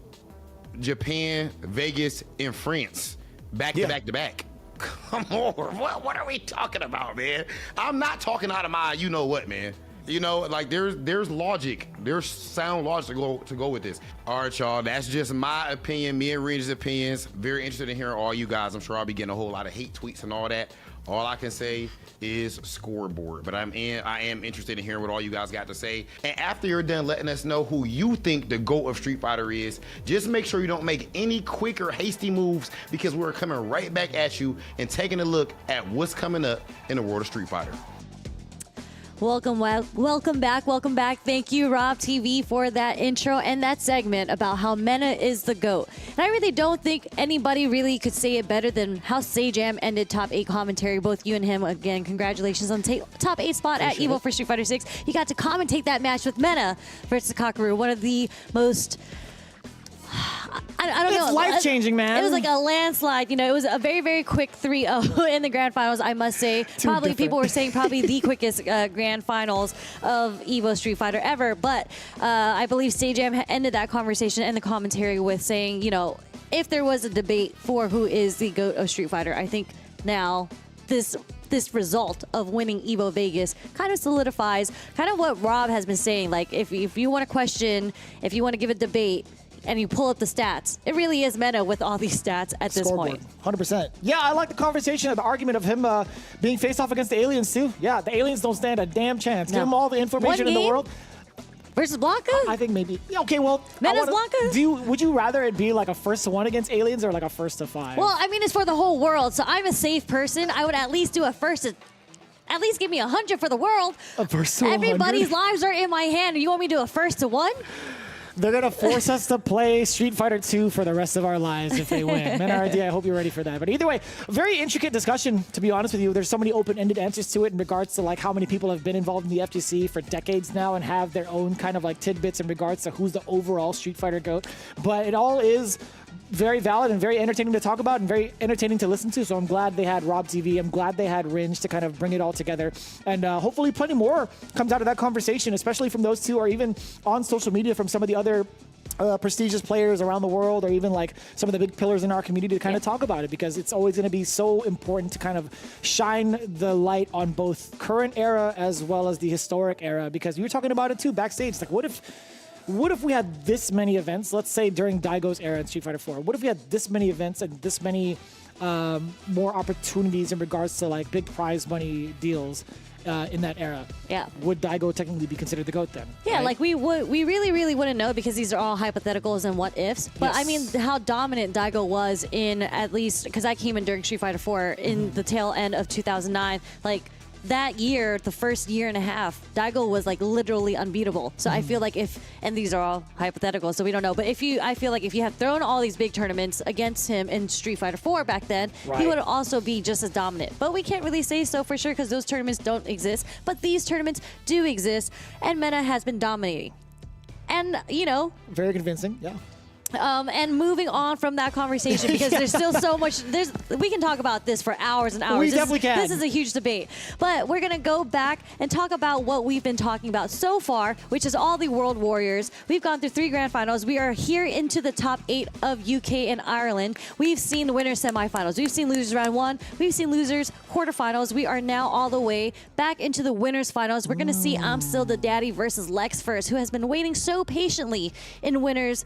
Japan, Vegas, and France back to back to back. Come on, what are we talking about, man? I'm not talking out of my you know what, man. You know, like there's logic, there's sound logic to go with this. All right, y'all, that's just my opinion, me and Wrench's opinions. Very interested in hearing all you guys. I'm sure I'll be getting a whole lot of hate tweets and all that. All I can say is scoreboard, but I am interested in hearing what all you guys got to say. And after you're done letting us know who you think the GOAT of Street Fighter is, just make sure you don't make any quick or hasty moves because we're coming right back at you and taking a look at what's coming up in the world of Street Fighter. Welcome back. Thank you, Rob TV, for that intro and that segment about how Mena is the GOAT. And I really don't think anybody really could say it better than how Sajam ended top 8 commentary. Both you and him, again, congratulations on top 8 spot at Evo for Street Fighter 6. You got to commentate that match with Mena versus Kakaru, one of the most... I don't know. It's life-changing, man. It was like a landslide. You know, it was a very, very quick 3-0 in the grand finals, I must say. People were saying probably the quickest grand finals of Evo Street Fighter ever. But I believe Sajam ended that conversation and the commentary with saying, you know, if there was a debate for who is the GOAT of Street Fighter, I think now this result of winning Evo Vegas kind of solidifies kind of what Rob has been saying. Like, if you want to question, if you want to give a debate, and you pull up the stats, it really is Mena with all these stats at this point. 100%. Yeah, I like the conversation, the argument of him being faced off against the aliens too. Yeah, the aliens don't stand a damn chance. Give them all the information in the world. Versus Blanca? I think maybe. Yeah, okay, well. Mena's Blanca? Would you rather it be like a 1st to 1 against aliens or like a 1st to 5? Well, I mean, it's for the whole world, so I'm a safe person. I would at least do a 1st to... At least give me 100 for the world. A 1st to 100? Everybody's lives are in my hand. You want me to do a 1st to 1? They're going to force us to play Street Fighter 2 for the rest of our lives if they win. Mena RD, I hope you're ready for that. But either way, very intricate discussion, to be honest with you. There's so many open-ended answers to it in regards to like how many people have been involved in the FGC for decades now and have their own kind of like tidbits in regards to who's the overall Street Fighter GOAT. But it all is very valid and very entertaining to talk about and very entertaining to listen to. So I'm glad they had Rob TV. I'm glad they had Ringe to kind of bring it all together. And hopefully plenty more comes out of that conversation, especially from those two or even on social media from some of the other prestigious players around the world or even like some of the big pillars in our community to kind of talk about it, because it's always going to be so important to kind of shine the light on both current era as well as the historic era, because we were talking about it too backstage. Like, what if what if we had this many events, let's say during Daigo's era in Street Fighter 4, what if we had this many events and this many more opportunities in regards to like big prize money deals in that era? Yeah. Would Daigo technically be considered the GOAT then? Yeah, right? like we really wouldn't know because these are all hypotheticals and what ifs. But I mean, how dominant Daigo was in, at least because I came in during Street Fighter 4 in the tail end of 2009, like. That year, the first year and a half, Daigo was like literally unbeatable. So I feel like and these are all hypothetical, so we don't know. But I feel like if you had thrown all these big tournaments against him in Street Fighter 4 back then, he would also be just as dominant. But we can't really say so for sure because those tournaments don't exist. But these tournaments do exist, and Mena has been dominating. And, you know. Very convincing, yeah. And moving on from that conversation because there's still so much. We can talk about this for hours and hours. We definitely can. This is a huge debate. But we're going to go back and talk about what we've been talking about so far, which is all the World Warriors. We've gone through 3 grand finals. We are here into the top 8 of UK and Ireland. We've seen the winners semifinals. We've seen losers round 1. We've seen losers quarterfinals. We are now all the way back into the winners finals. We're going to see I'm Still the Daddy versus Lex first, who has been waiting so patiently in winners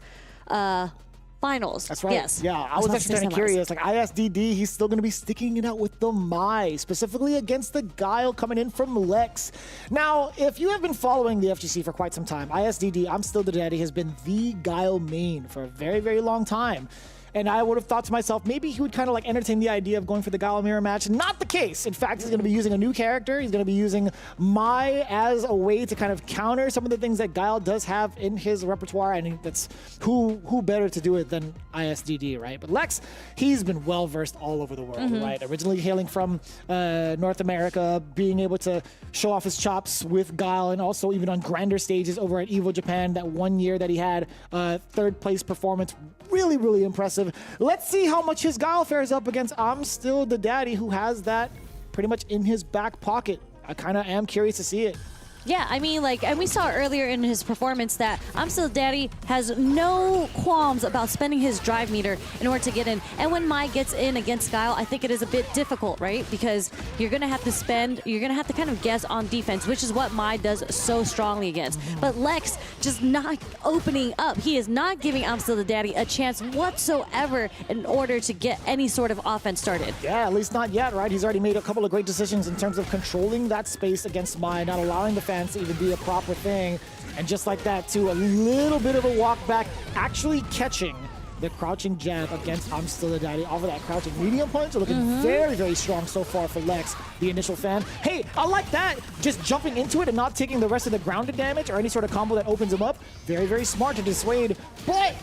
finals. That's right. Yes. Yeah, I was actually kind of curious. Like ISDD, he's still going to be sticking it out with the Mai, specifically against the Guile coming in from Lex. Now, if you have been following the FGC for quite some time, ISDD, I'm Still the Daddy, has been the Guile main for a very, very long time. And I would have thought to myself, maybe he would kind of like entertain the idea of going for the Guile mirror match. Not the case. In fact, he's going to be using a new character. He's going to be using Mai as a way to kind of counter some of the things that Guile does have in his repertoire. And that's who better to do it than ISDD, right? But Lex, he's been well versed all over the world, right? Originally hailing from North America, being able to show off his chops with Guile, and also even on grander stages over at Evo Japan. That one year that he had 3rd place performance. Really, really impressive. Let's see how much his Guile fares up against I'm Still the Daddy, who has that pretty much in his back pocket. I kind of am curious to see it. Yeah, I mean, like, and we saw earlier in his performance that I'm Still Daddy has no qualms about spending his drive meter in order to get in. And when Mai gets in against Guile, I think it is a bit difficult, right? Because you're going to have to kind of guess on defense, which is what Mai does so strongly against. But Lex just not opening up. He is not giving I'm Still the Daddy a chance whatsoever in order to get any sort of offense started. Yeah, at least not yet, right? He's already made a couple of great decisions in terms of controlling that space against Mai, not allowing the fans to even be a proper thing. And just like that, too, a little bit of a walk back, actually catching the crouching jab against I'm Still the Daddy off of that crouching medium punch. Looking very, very strong so far for Lex, the initial fan. Hey, I like that. Just jumping into it and not taking the rest of the grounded damage or any sort of combo that opens him up. Very, very smart to dissuade. But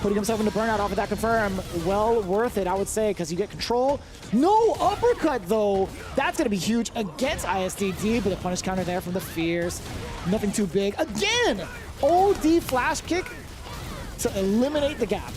putting himself into burnout off of that confirm, well worth it, I would say, because you get control. No uppercut, though. That's going to be huge against ISDD, but the punish counter there from the Fierce. Nothing too big. Again, OD flash kick to eliminate the gap.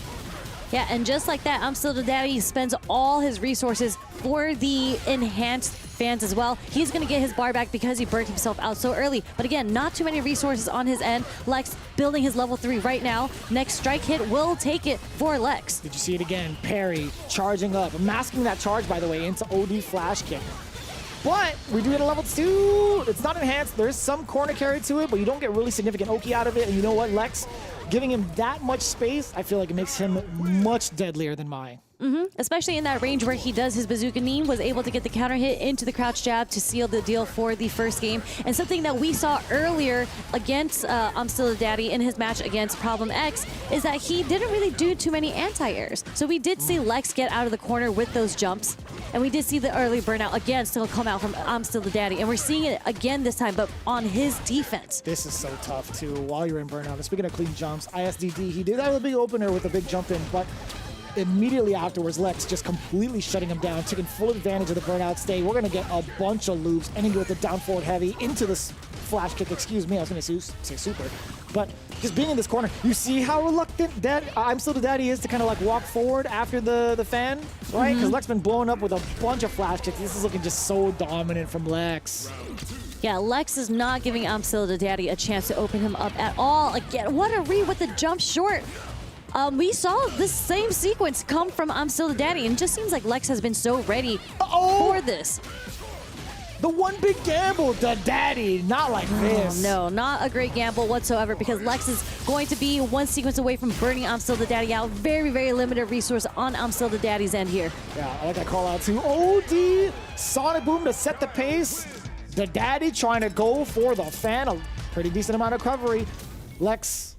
Yeah, and just like that, I'm Still the Daddy spends all his resources for the enhanced fans as well. He's going to get his bar back because he burnt himself out so early. But again, not too many resources on his end. Lex building his level 3 right now. Next strike hit will take it for Lex. Did you see it again? Parry, charging up, masking that charge, by the way, into OD flash kick. But we do get a level 2. It's not enhanced. There's some corner carry to it, but you don't get really significant Oki out of it. And you know what, Lex? Giving him that much space, I feel like it makes him much deadlier than Mai. Especially in that range where he does his bazooka knee, was able to get the counter hit into the crouch jab to seal the deal for the first game. And something that we saw earlier against I'm Still the Daddy in his match against Problem X is that he didn't really do too many anti-airs. So we did see Lex get out of the corner with those jumps. And we did see the early burnout again still come out from I'm Still the Daddy. And we're seeing it again this time, but on his defense. This is so tough, too, while you're in burnout. And speaking of clean jumps, ISDD, he did have a big opener with a big jump in, but immediately afterwards, Lex just completely shutting him down, taking full advantage of the burnout state. We're going to get a bunch of loops, ending with the down forward heavy into this flash kick. Excuse me, I was going to say super. But just being in this corner, you see how reluctant I'm Still the Daddy is to kind of like walk forward after the fan, right? Because Lex been blowing up with a bunch of flash kicks. This is looking just so dominant from Lex. Yeah, Lex is not giving I'm Still the Daddy a chance to open him up at all. Again, what a read with the jump short. We saw this same sequence come from I'm Still the Daddy, and it just seems like Lex has been so ready for this. The one big gamble, the daddy, not like this. No, not a great gamble whatsoever because Lex is going to be one sequence away from burning I'm Still the Daddy out. Very, very limited resource on I'm Still the Daddy's end here. Yeah, I like that call out too. OD, Sonic Boom to set the pace. The daddy trying to go for the fan. A pretty decent amount of recovery. Lex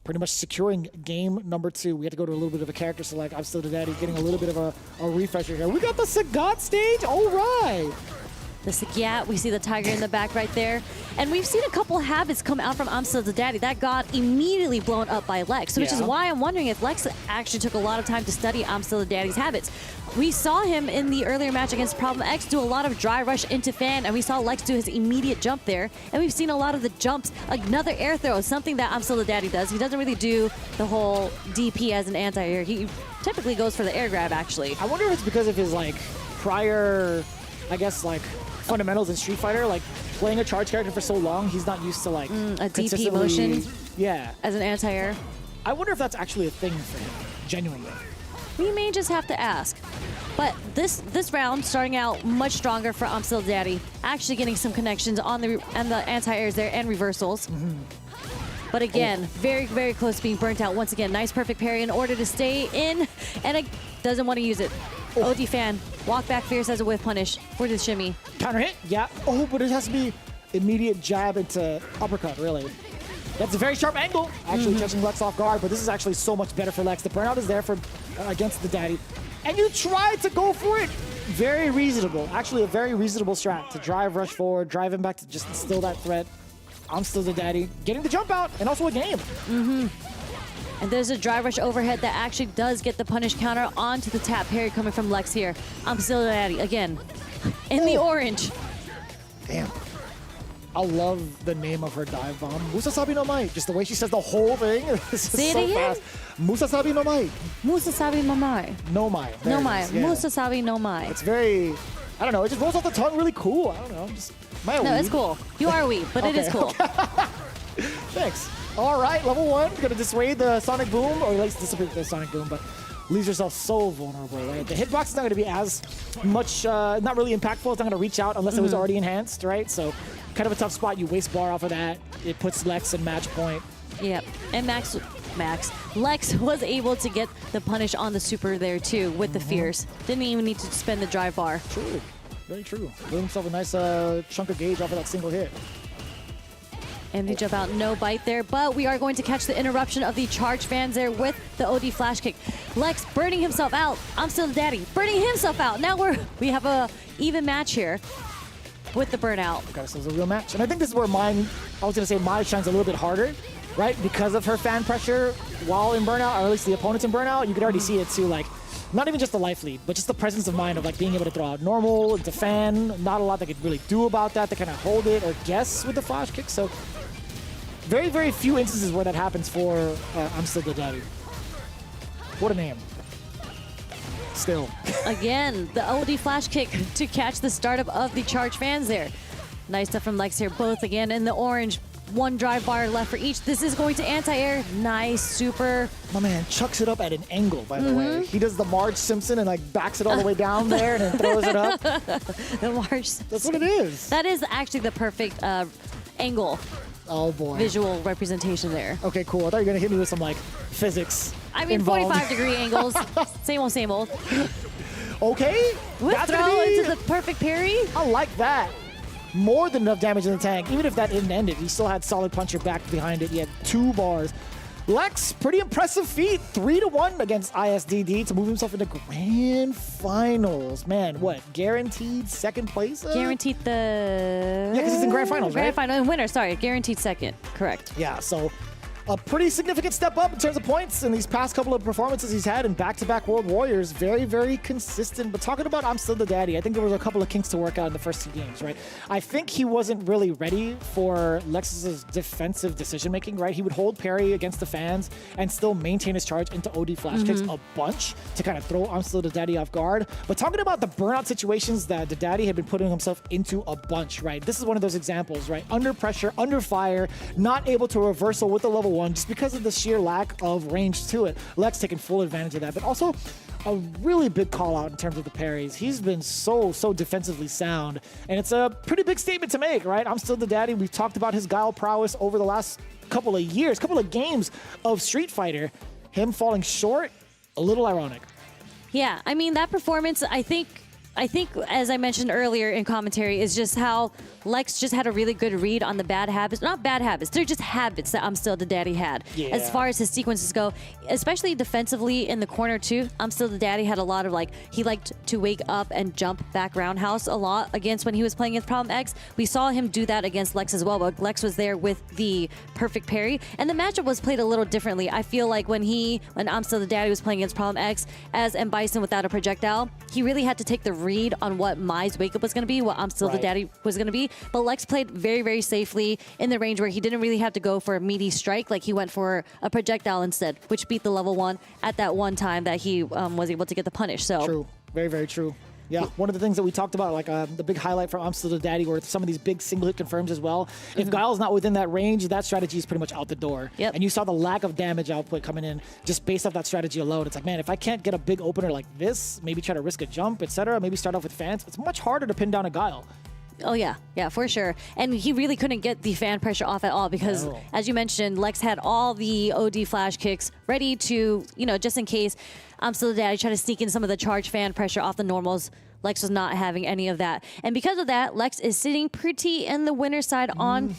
pretty much securing game number 2. We had to go to a little bit of a character select. I'm Still the Daddy getting a little bit of a refresher here. We got the Sagat stage. All right. The Sagat, we see the tiger in the back right there. And we've seen a couple habits come out from I'm Still the Daddy. That got immediately blown up by Lex, which is why I'm wondering if Lex actually took a lot of time to study I'm Still the Daddy's habits. We saw him in the earlier match against Problem X do a lot of dry rush into fan, and we saw Lex do his immediate jump there. And we've seen a lot of the jumps, another air throw, something that I'm Still the Daddy does. He doesn't really do the whole DP as an anti-air. He typically goes for the air grab, actually. I wonder if it's because of his, like, prior, I guess, like, fundamentals in Street Fighter, like playing a charge character for so long, he's not used to like a DP motion. Yeah, as an anti-air. I wonder if that's actually a thing for him, genuinely. We may just have to ask. But this round starting out much stronger for I'm Still Daddy, actually getting some connections on the anti-airs there and reversals. But again, very, very close to being burnt out. Once again, nice perfect parry in order to stay in, and it doesn't want to use it. OD fan, walk back fierce as a whiff punish for the shimmy. Counter hit, yeah. Oh, but it has to be immediate jab into uppercut, really. That's a very sharp angle, actually catching Lex off guard, but this is actually so much better for Lex. The burnout is there for against the daddy. And you tried to go for it. Very reasonable, actually a very reasonable strat to drive, rush forward, drive him back to just instill that threat. I'm Still the Daddy, getting the jump out, and also a game. And there's a drive rush overhead that actually does get the punish counter onto the tap parry coming from Lex here. I'm Still the Daddy, again, in the orange. Damn. I love the name of her dive bomb. Musasabi no Mai. Just the way she says the whole thing. This is so fast. Musasabi no Mai. Musasabi no Mai. No Mai. No Mai. Yeah. Musasabi no Mai. It's very, I don't know, it just rolls off the tongue really cool. I don't know. Just, no, it's cool. You are a weeb, but it is cool. Thanks. All right, level 1. Gonna dissuade the Sonic Boom, or at least dissipate the Sonic Boom, but leaves yourself so vulnerable, right? The hitbox is not gonna be as much, not really impactful. It's not gonna reach out unless it was already enhanced, right? So kind of a tough spot. You waste bar off of that. It puts Lex in match point. Yep, and Lex was able to get the punish on the super there too with the fierce. Didn't even need to spend the drive bar. True, very true. Blew himself a nice chunk of gauge off of that single hit. And they jump out, no bite there, but we are going to catch the interruption of the charge fans there with the OD flash kick. Lex burning himself out. I'm Still the Daddy, burning himself out. Now we have a even match here with the burnout. Got ourselves a real match. And I think this is where I was gonna say Mai shines a little bit harder, right? Because of her fan pressure while in burnout, or at least the opponents in burnout, you could already see it too, like, not even just the life lead, but just the presence of mind of like being able to throw out normal into fan. Not a lot they could really do about that. They kind of hold it or guess with the flash kick. So very, very few instances where that happens for I'm Still the Daddy. What a name. Still. Again, the OD flash kick to catch the startup of the charge fans there. Nice stuff from Lex here, both again in the orange. One drive bar left for each. This is going to anti-air. Nice, super. My man chucks it up at an angle, by the way. He does the Marge Simpson and like backs it all the way down there and then throws it up. The Marge Simpson. That's what it is. That is actually the perfect angle. Oh boy. Visual representation there. Okay, cool. I thought you were gonna hit me with some like physics. I mean, involved. 45-degree angles. Same old, same old. Okay. With that's throw into the perfect parry. I like that. More than enough damage in the tank. Even if that didn't end it, he still had solid puncher back behind it. He had 2 bars. Lex, pretty impressive feat. 3-1 against ISDD to move himself into grand finals. Man, what? Guaranteed second place? Guaranteed the... Yeah, because he's in grand finals, right? Grand final and winner, sorry. Guaranteed second. Correct. Yeah, so a pretty significant step up in terms of points in these past couple of performances he's had in back-to-back World Warriors. Very, very consistent. But talking about I'm Still the Daddy, I think there was a couple of kinks to work out in the first 2 games, right? I think he wasn't really ready for Lexus's defensive decision-making, right? He would hold parry against the fans and still maintain his charge into OD flash kicks a bunch to kind of throw I'm Still the Daddy off guard. But talking about the burnout situations that the Daddy had been putting himself into a bunch, right? This is one of those examples, right? Under pressure, under fire, not able to reversal with the level 1 just because of the sheer lack of range to it. Lex taking full advantage of that, but also a really big call out in terms of the parries. He's been so defensively sound, and it's a pretty big statement to make, right? I'm still the daddy. We've talked about his guile prowess over the last couple of years, couple of games of Street Fighter. Him falling short, a little ironic. Yeah, I mean, that performance, I think, as I mentioned earlier in commentary, is just how Lex just had a really good read on the bad habits. Not bad habits, they're just habits that I'm Still the Daddy had. Yeah. As far as his sequences go, especially defensively in the corner too, I'm Still the Daddy had a lot of he liked to wake up and jump back roundhouse a lot against when he was playing against Problem X. We saw him do that against Lex as well, but Lex was there with the perfect parry. And the matchup was played a little differently. I feel like when I'm Still the Daddy was playing against Problem X as M. Bison without a projectile, he really had to take the read on what Mai's wake up was going to be, what I'm Still the Daddy was going to be. But Lex played very, very safely in the range where he didn't really have to go for a meaty strike. Like he went for a projectile instead, which beat the level 1 at that one time that he was able to get the punish. So true, very, very true. Yeah, one of the things that we talked about, the big highlight from I'm Still the Daddy, or some of these big single hit confirms as well. If Guile's not within that range, that strategy is pretty much out the door. Yep. And you saw the lack of damage output coming in just based off that strategy alone. It's like, man, if I can't get a big opener like this, maybe try to risk a jump, etc., maybe start off with fans, it's much harder to pin down a Guile. Oh, yeah, for sure. And he really couldn't get the fan pressure off at all because, as you mentioned, Lex had all the OD flash kicks ready to, just in case I'm Still the Daddy try to sneak in some of the charge fan pressure off the normals. Lex was not having any of that. And because of that, Lex is sitting pretty in the winner's side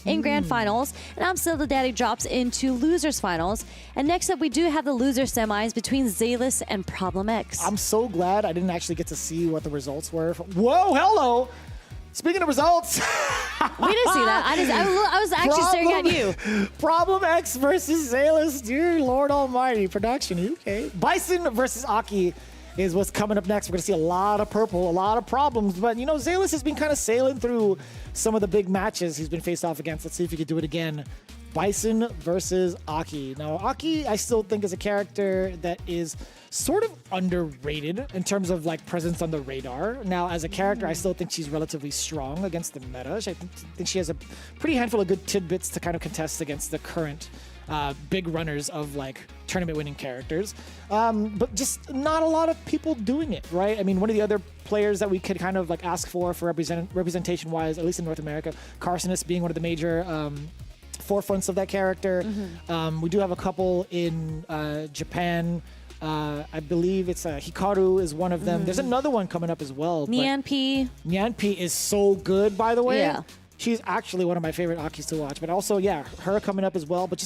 in Grand Finals. And I'm Still the Daddy drops into Losers Finals. And next up, we do have the loser semis between Zalis and Problem X. I'm so glad I didn't actually get to see what the results were. Whoa, hello! Speaking of results, we didn't see that. I was actually staring at you. Problem X versus Zalis, dear Lord Almighty, production, okay. Bison versus Aki is what's coming up next. We're gonna see a lot of purple, a lot of problems, but Zalis has been kind of sailing through some of the big matches he's been faced off against. Let's see if he can do it again. Bison versus Aki. Now, Aki, I still think is a character that is sort of underrated in terms of presence on the radar. Now, as a character, I still think she's relatively strong against the meta. I think she has a pretty handful of good tidbits to kind of contest against the current big runners of tournament winning characters. But just not a lot of people doing it, right? I mean, one of the other players that we could kind of ask for representation wise, at least in North America, Carcinus being one of the major forefronts of that character. We do have a couple in Japan. I believe it's Hikaru is one of them. There's another one coming up as well. Nyanpi. Nyanpi is so good, by the way. Yeah. She's actually one of my favorite Akis to watch. But also, her coming up as well. But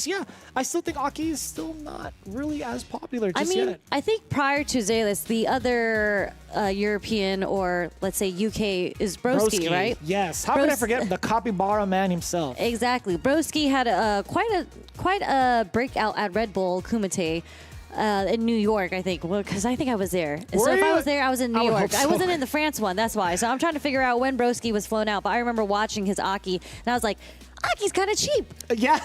I still think Aki is still not really as popular just yet. I think prior to Zalis, the other European or let's say UK is Broski, right? Yes. How could I forget the Capybara man himself? Exactly. Broski had quite a breakout at Red Bull Kumite. In New York, I think, because I think I was there. So if I was there, I was in New York. I wasn't in the France one, that's why. So I'm trying to figure out when Broski was flown out. But I remember watching his Aki, and I was like, Aki's kind of cheap. Yeah,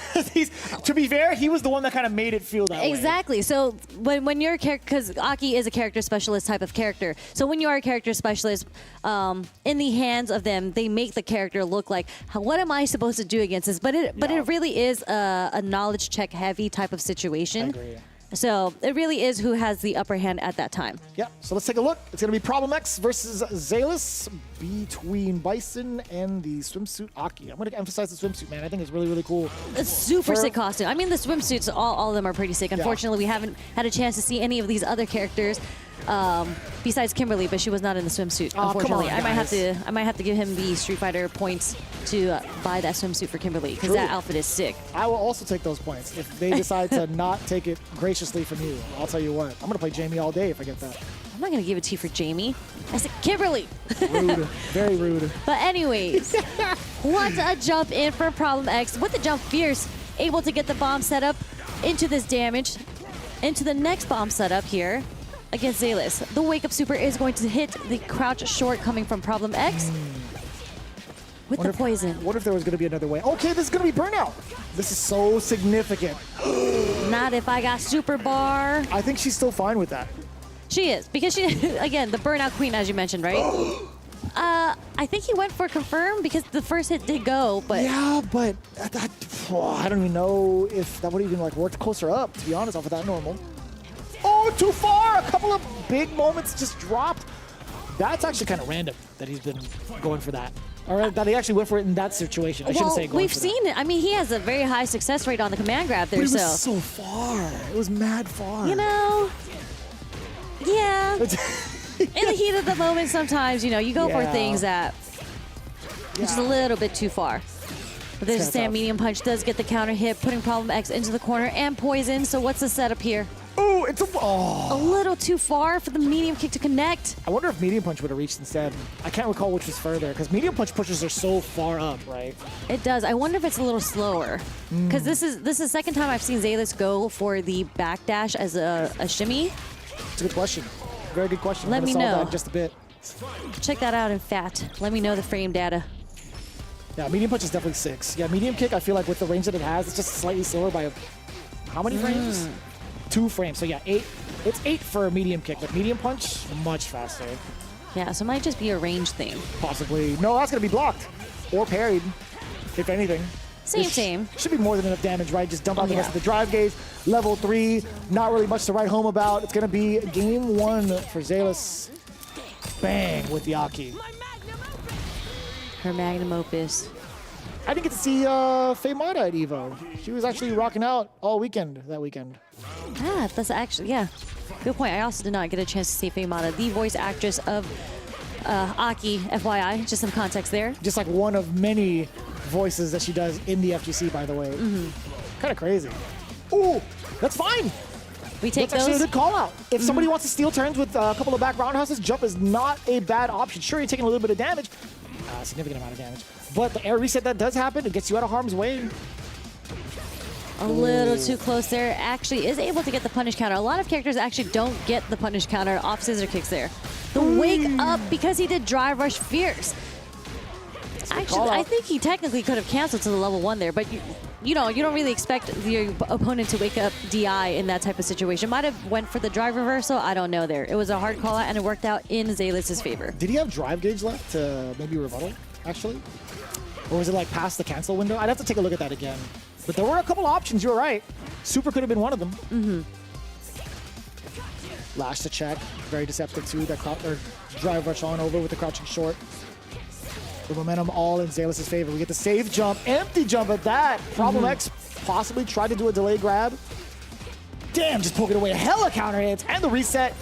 to be fair, he was the one that kind of made it feel that way. Exactly. So when you're a character, because Aki is a character specialist type of character. So when you are a character specialist, in the hands of them, they make the character look like, what am I supposed to do against this? But it really is a knowledge check heavy type of situation. I agree. So it really is who has the upper hand at that time. Yeah, so let's take a look. It's going to be Problem X versus Zalis between Bison and the swimsuit Aki. I'm going to emphasize the swimsuit, man. I think it's really, really cool. It's super sick costume. I mean, the swimsuits, all of them are pretty sick. Unfortunately, we haven't had a chance to see any of these other characters besides Kimberly, but she was not in the swimsuit, unfortunately. Come on, I might have to give him the Street Fighter points to buy that swimsuit for Kimberly, because that outfit is sick. I will also take those points if they decide to not take it graciously from you. I'll tell you what. I'm going to play Jamie all day if I get that. I'm not going to give it to you for Jamie. I said Kimberly. Rude. Very rude. But anyways, what a jump in for Problem X. With the jump fierce, able to get the bomb setup into this damage, into the next bomb setup here against Zalis. The wake up super is going to hit the crouch short coming from Problem X with the poison. What if there was going to be another way? Okay, this is going to be burnout. This is so significant. Not if I got super bar. I think she's still fine with that. She is, because she, again, the burnout queen, as you mentioned, right? I think he went for confirm because the first hit did go, but... Yeah, but I don't even know if that would even work closer up, to be honest, off of that normal. Oh, Oh, too far! A couple of big moments just dropped. That's actually kind of random that he's been going for that. Or that he actually went for it in that situation. I shouldn't say going we've for seen it. I mean, he has a very high success rate on the command grab there. But it was so far. It was mad far. You know, yeah. In the heat of the moment, sometimes, you know, you go for things that just a little bit too far. But there's a Sam medium punch, does get the counter hit, putting Problem X into the corner and poison. So what's the setup here? Oh, it's a little too far for the medium kick to connect. I wonder if medium punch would have reached instead. I can't recall which was further because medium punch pushes are so far up, right? It does. I wonder if it's a little slower because this is the second time I've seen Zalis go for the backdash as a shimmy. It's a good question. Very good question. Let me solve know. that in just a bit. Check that out in fat. Let me know the frame data. Yeah, medium punch is definitely 6. Yeah, medium kick, I feel like with the range that it has, it's just slightly slower by how many frames? 2 frames. So yeah, 8. It's 8 for a medium kick, but medium punch, much faster. Yeah, so it might just be a range thing. Possibly. No, that's going to be blocked or parried, if anything. Same. Should be more than enough damage, right? Just dump out the rest of the drive gauge. Level 3, not really much to write home about. It's going to be game 1 for Zalis. Bang with the Aki. Her magnum opus. I didn't get to see Faye Mata at EVO. She was actually rocking out all weekend that weekend. Ah, that's actually, yeah. Good point. I also did not get a chance to see Faye Mata, the voice actress of Aki, FYI. Just some context there. Just like one of many voices that she does in the FGC, by the way. Kind of crazy. Ooh, that's fine. We take that's those. Actually a good call out. If somebody wants to steal turns with a couple of back roundhouses, jump is not a bad option. Sure, you're taking a little bit of damage, significant amount of damage. But the air reset that does happen, it gets you out of harm's way. A little too close there. Actually is able to get the punish counter. A lot of characters actually don't get the punish counter off scissor kicks there. The wake up because he did drive rush fierce. Actually, I think he technically could have canceled to the level 1 there, but you know, you don't really expect your opponent to wake up DI in that type of situation. Might have went for the drive reversal. I don't know there. It was a hard call out and it worked out in Zalis' favor. Did he have drive gauge left to maybe rebuttal, actually? Or was it like past the cancel window? I'd have to take a look at that again. But there were a couple options, you're right. Super could have been one of them. Lash to check, very deceptive too. That drive rush on over with the crouching short. The momentum all in Zalis' favor. We get the safe jump, empty jump at that. Problem X possibly tried to do a delay grab. Damn, just poking away. Hella counter hits and the reset.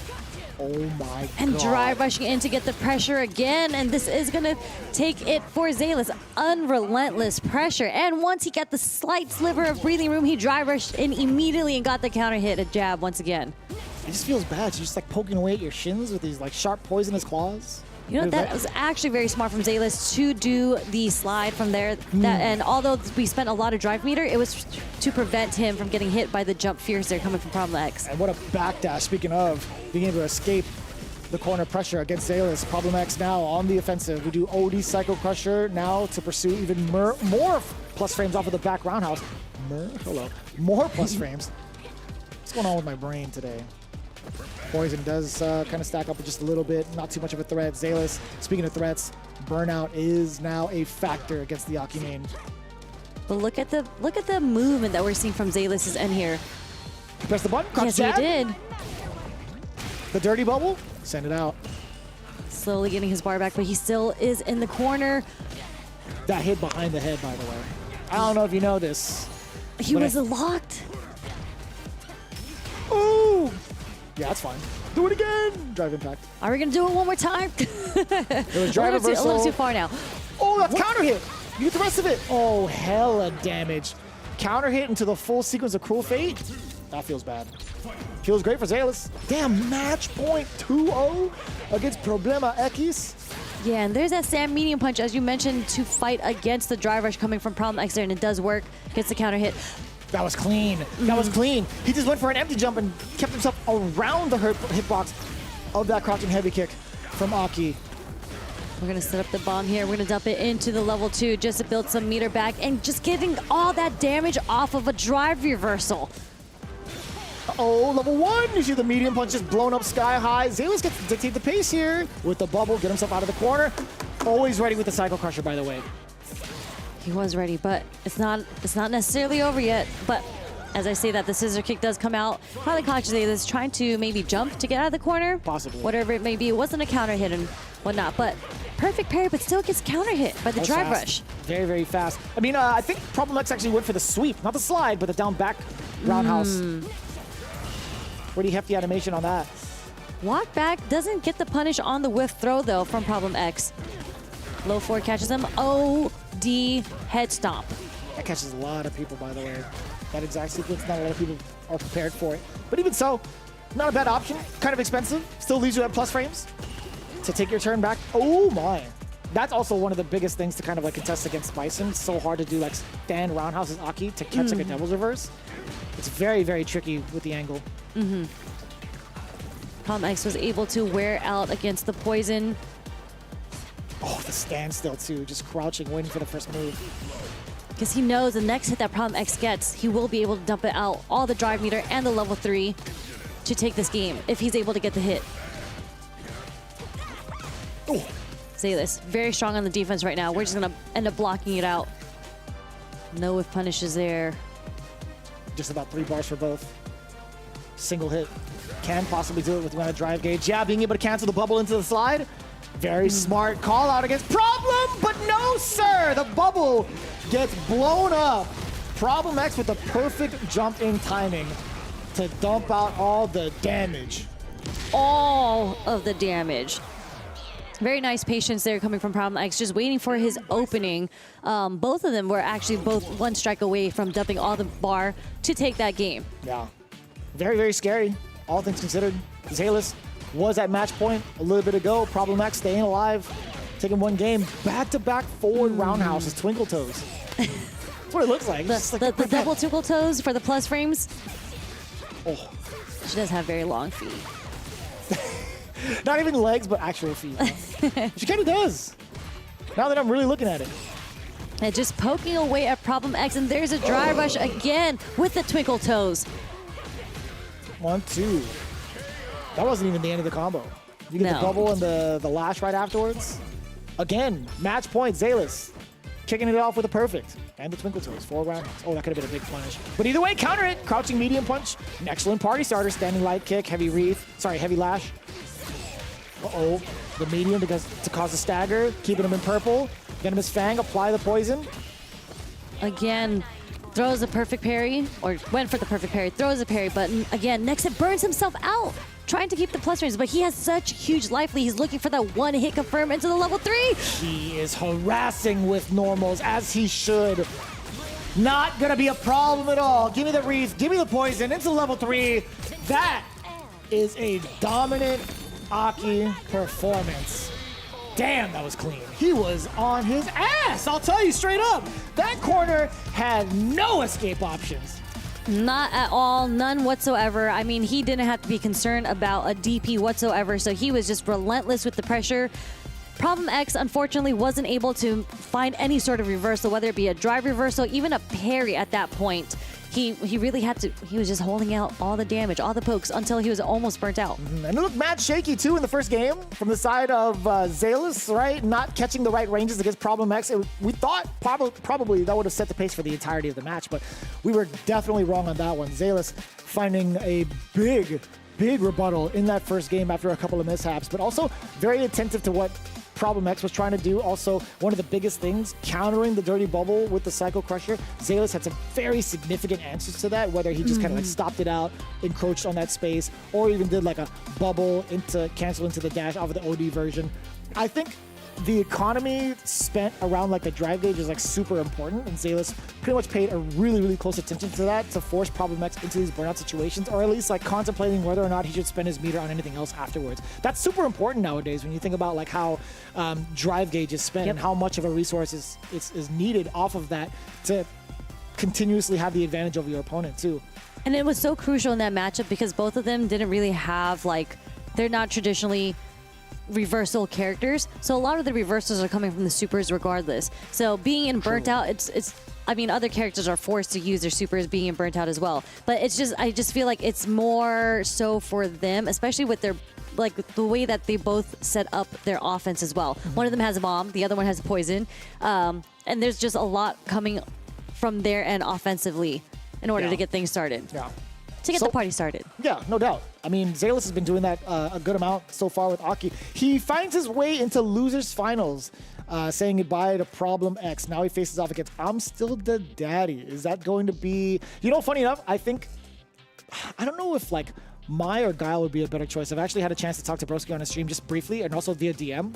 Oh my god. And drive rushing in to get the pressure again. And this is going to take it for Zalis. Unrelentless pressure. And once he got the slight sliver of breathing room, he drive rushed in immediately and got the counter hit, a jab once again. It just feels bad. You're just like poking away at your shins with these like sharp poisonous claws. You know, that was actually very smart from Zalis to do the slide from there. And although we spent a lot of drive meter, it was to prevent him from getting hit by the jump fierce there coming from Problem X. And what a backdash. Speaking of being able to escape the corner pressure against Zalis. Problem X now on the offensive. We do OD Psycho Crusher now to pursue even more plus frames off of the back roundhouse. More plus frames. What's going on with my brain today? Poison does kind of stack up with just a little bit, not too much of a threat. Zalis, speaking of threats, burnout is now a factor against the Aki main. But look at the movement that we're seeing from Zalis' end here. Press the button. Yes, he did. The dirty bubble, send it out. Slowly getting his bar back, but he still is in the corner. That hit behind the head, by the way. I don't know if you know this. He was locked. Ooh. Yeah, that's fine. Do it again. Drive impact. Are we gonna do it one more time? It was drive a little too far now. Oh, that's counter hit. You get the rest of it. Oh, hella damage. Counter hit into the full sequence of Cruel Fate. That feels bad. Feels great for Zalis. Damn, match point 2-0 against Problema X. Yeah, and there's that Sam medium punch, as you mentioned, to fight against the drive rush coming from Problem X there, and it does work. Gets the counter hit. That was clean. That was clean. He just went for an empty jump and kept himself around the hitbox of that crouching heavy kick from Aki. We're going to set up the bomb here. We're going to dump it into the level 2 just to build some meter back and just getting all that damage off of a drive reversal. Oh, level 1. You see the medium punch just blown up sky high. Zalis gets to dictate the pace here with the bubble, get himself out of the corner. Always ready with the Psycho Crusher, by the way. He was ready, but it's not necessarily over yet. But As I say that, the scissor kick does come out. Probably consciously is trying to maybe jump to get out of the corner. Possibly. Whatever it may be. It wasn't a counter hit and whatnot, but perfect parry, but still gets counter hit by the drive rush. Very, very fast. I mean, I think Problem X actually went for the sweep, not the slide, but the down back roundhouse. Pretty hefty animation on that. Walk back doesn't get the punish on the whiff throw though from Problem X. Low forward catches him. OD head stomp. That catches a lot of people, by the way. That exact sequence, not a lot of people are prepared for it. But even so, not a bad option. Kind of expensive. Still leaves you at plus frames to take your turn back. Oh my. That's also one of the biggest things to kind of like contest against Bison. It's so hard to do like stand roundhouses Aki to catch like a devil's reverse. It's very, very tricky with the angle. Problem X was able to wear out against the poison. Oh, the standstill too. Just crouching, waiting for the first move. Because he knows the next hit that Problem X gets, he will be able to dump it out, all the drive meter and the level 3 to take this game if he's able to get the hit. Oh. Zayless, very strong on the defense right now. We're just going to end up blocking it out. No whiff punishes there. Just about 3 bars for both. Single hit. Can possibly do it with one drive gauge. Yeah, being able to cancel the bubble into the slide. Very smart call out against Problem, but no, sir. The bubble gets blown up. Problem X with the perfect jump in timing to dump out all the damage. All of the damage. Very nice patience there coming from Problem X, just waiting for his opening. Both of them were actually both 1 strike away from dumping all the bar to take that game. Yeah. Very, very scary, all things considered. Zayless was at match point a little bit ago. Problem X staying alive, taking 1 game. Back-to-back forward roundhouses, twinkle toes. That's what it looks like. The double twinkle toes for the plus frames. Oh. She does have very long feet. Not even legs, but actual feet. She kind of does. Now that I'm really looking at it. And just poking away at Problem X, and there's a dry rush again with the twinkle toes. 1, 2. That wasn't even the end of the combo. You get the bubble and the lash right afterwards. Again, match point, Zayless. Kicking it off with a perfect. And the twinkle toes, 4 rounds. Oh, that could have been a big punish. But either way, counter it. Crouching medium punch. An excellent party starter. Standing light kick, heavy heavy lash. Uh-oh. The medium to cause a stagger. Keeping him in purple. Venomous Fang, apply the poison. Again, throws a perfect parry, or went for the perfect parry, throws a parry, but again, next it burns himself out, trying to keep the plus frames, but he has such huge life lead. He's looking for that 1 hit confirm into the level 3. He is harassing with normals, as he should. Not gonna be a problem at all. Give me the wreath, give me the poison, into level 3. That is a dominant Aki performance. Damn, that was clean. He was on his ass, I'll tell you straight up. That corner had no escape options. Not at all, none whatsoever. I mean, he didn't have to be concerned about a DP whatsoever, so he was just relentless with the pressure. Problem X, unfortunately, wasn't able to find any sort of reversal, whether it be a drive reversal, even a parry at that point. He really had to, he was just holding out all the damage, all the pokes, until he was almost burnt out. And it looked mad shaky, too, in the first game from the side of Zayless, right? Not catching the right ranges against Problem X. We thought probably that would have set the pace for the entirety of the match, but we were definitely wrong on that one. Zayless finding a big rebuttal in that first game after a couple of mishaps, but also very attentive to what Problem X was trying to do. Also, one of the biggest things, countering the dirty bubble with the Psycho Crusher. Zayless had some very significant answers to that, whether he just kind of like stopped it out, encroached on that space, or even did like a bubble cancel into the dash off of the OD version. I think the economy spent around like the drive gauge is like super important, and Zayless pretty much paid a really close attention to that to force Problem X into these burnout situations, or at least like contemplating whether or not he should spend his meter on anything else afterwards. That's super important nowadays when you think about like how drive gauge is spent and how much of a resource is needed off of that to continuously have the advantage over your opponent too. And it was so crucial in that matchup because both of them didn't really have they're not traditionally reversal characters, so a lot of the reversals are coming from the supers regardless. So being in burnt out, it's I mean, other characters are forced to use their supers being in burnt out as well, but I just feel like it's more so for them, especially with their the way that they both set up their offense as well. One of them has a bomb, the other one has a poison, and there's just a lot coming from their end offensively. in order Yeah. to get things started. Yeah. To get the party started. Yeah, no doubt. I mean, Zalis has been doing that a good amount so far with Aki. He finds his way into losers finals, saying goodbye to Problem X. Now he faces off against I'm Still the Daddy. Is that going to be... You know, funny enough, I don't know if like Mai or Guile would be a better choice. I've actually had a chance to talk to Broski on a stream just briefly and also via DM.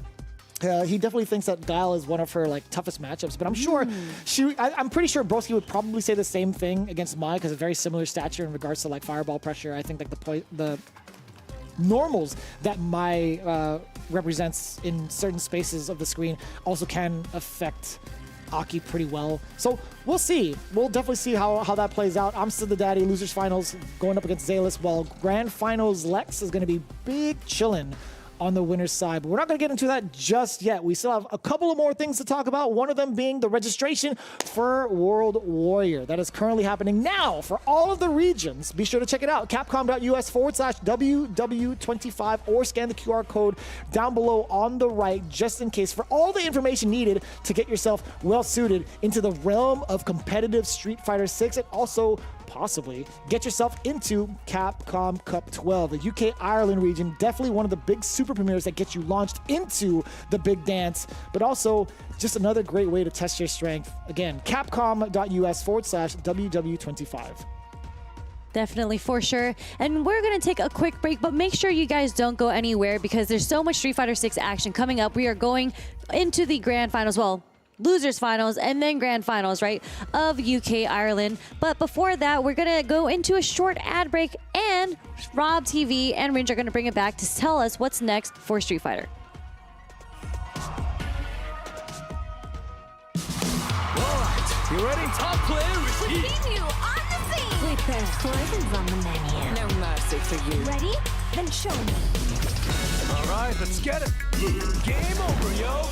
He definitely thinks that Guile is one of her like toughest matchups, but I'm sure I'm pretty sure Broski would probably say the same thing against Mai because of very similar stature in regards to like fireball pressure. I think like the normals that Mai represents in certain spaces of the screen also can affect Aki pretty well. So we'll see. We'll definitely see how that plays out. I'm Still the Daddy, losers finals going up against Zalis, while grand finals Lex is going to be big chillin' on the winner's side. But we're not going to get into that just yet. We still have a couple of more things to talk about, one of them being the registration for World Warrior. That is currently happening now for all of the regions. Be sure to check it out, capcom.us/WW25, or scan the QR code down below on the right, just in case, for all the information needed to get yourself well suited into the realm of competitive Street Fighter 6, and also possibly get yourself into Capcom Cup 12, the UK Ireland region. Definitely one of the big super premieres that gets you launched into the big dance, but also just another great way to test your strength. Again, capcom.us/WW25. Definitely, for sure. And we're going to take a quick break, but make sure you guys don't go anywhere because there's so much Street Fighter 6 action coming up. We are going into the grand finals, well, losers finals and then grand finals, right, of UK Ireland. But before that, we're gonna go into a short ad break, and Rob TV and Ringe are gonna bring it back to tell us what's next for Street Fighter. Alright, you ready? Top player is here. You on the scene! Wait, there's poisons on the menu. No mercy for you. Ready? Then show me. Alright, let's get it. Game over, yo.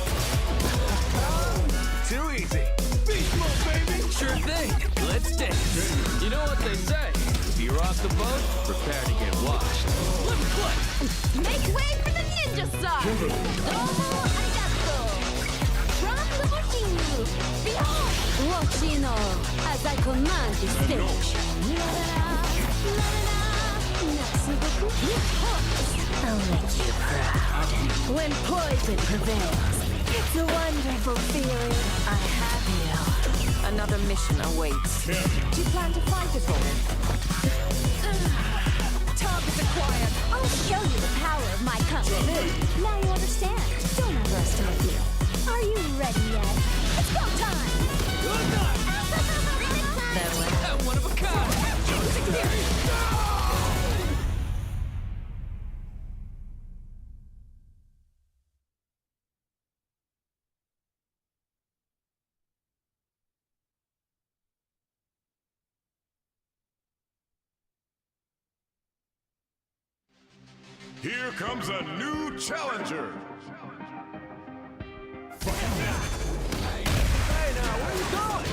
Too easy. Beast mode, baby. Sure thing. Let's dance. You know what they say. If you rock the boat, prepare to get washed. Let me play. Make way for the ninja star! Domo arigato! From Lamborghini, behold! Watchino, as I command this stage. I'll make you proud. When poison prevails, it's a wonderful feeling. I have you. Another mission awaits. Do you plan to fight it for me? Target acquired. I'll show you the power of my company. Now you understand. Don't underestimate me. Are you ready yet? It's go time! Good night. That way. One of a kind. Here comes a new challenger. Hey now, where you going?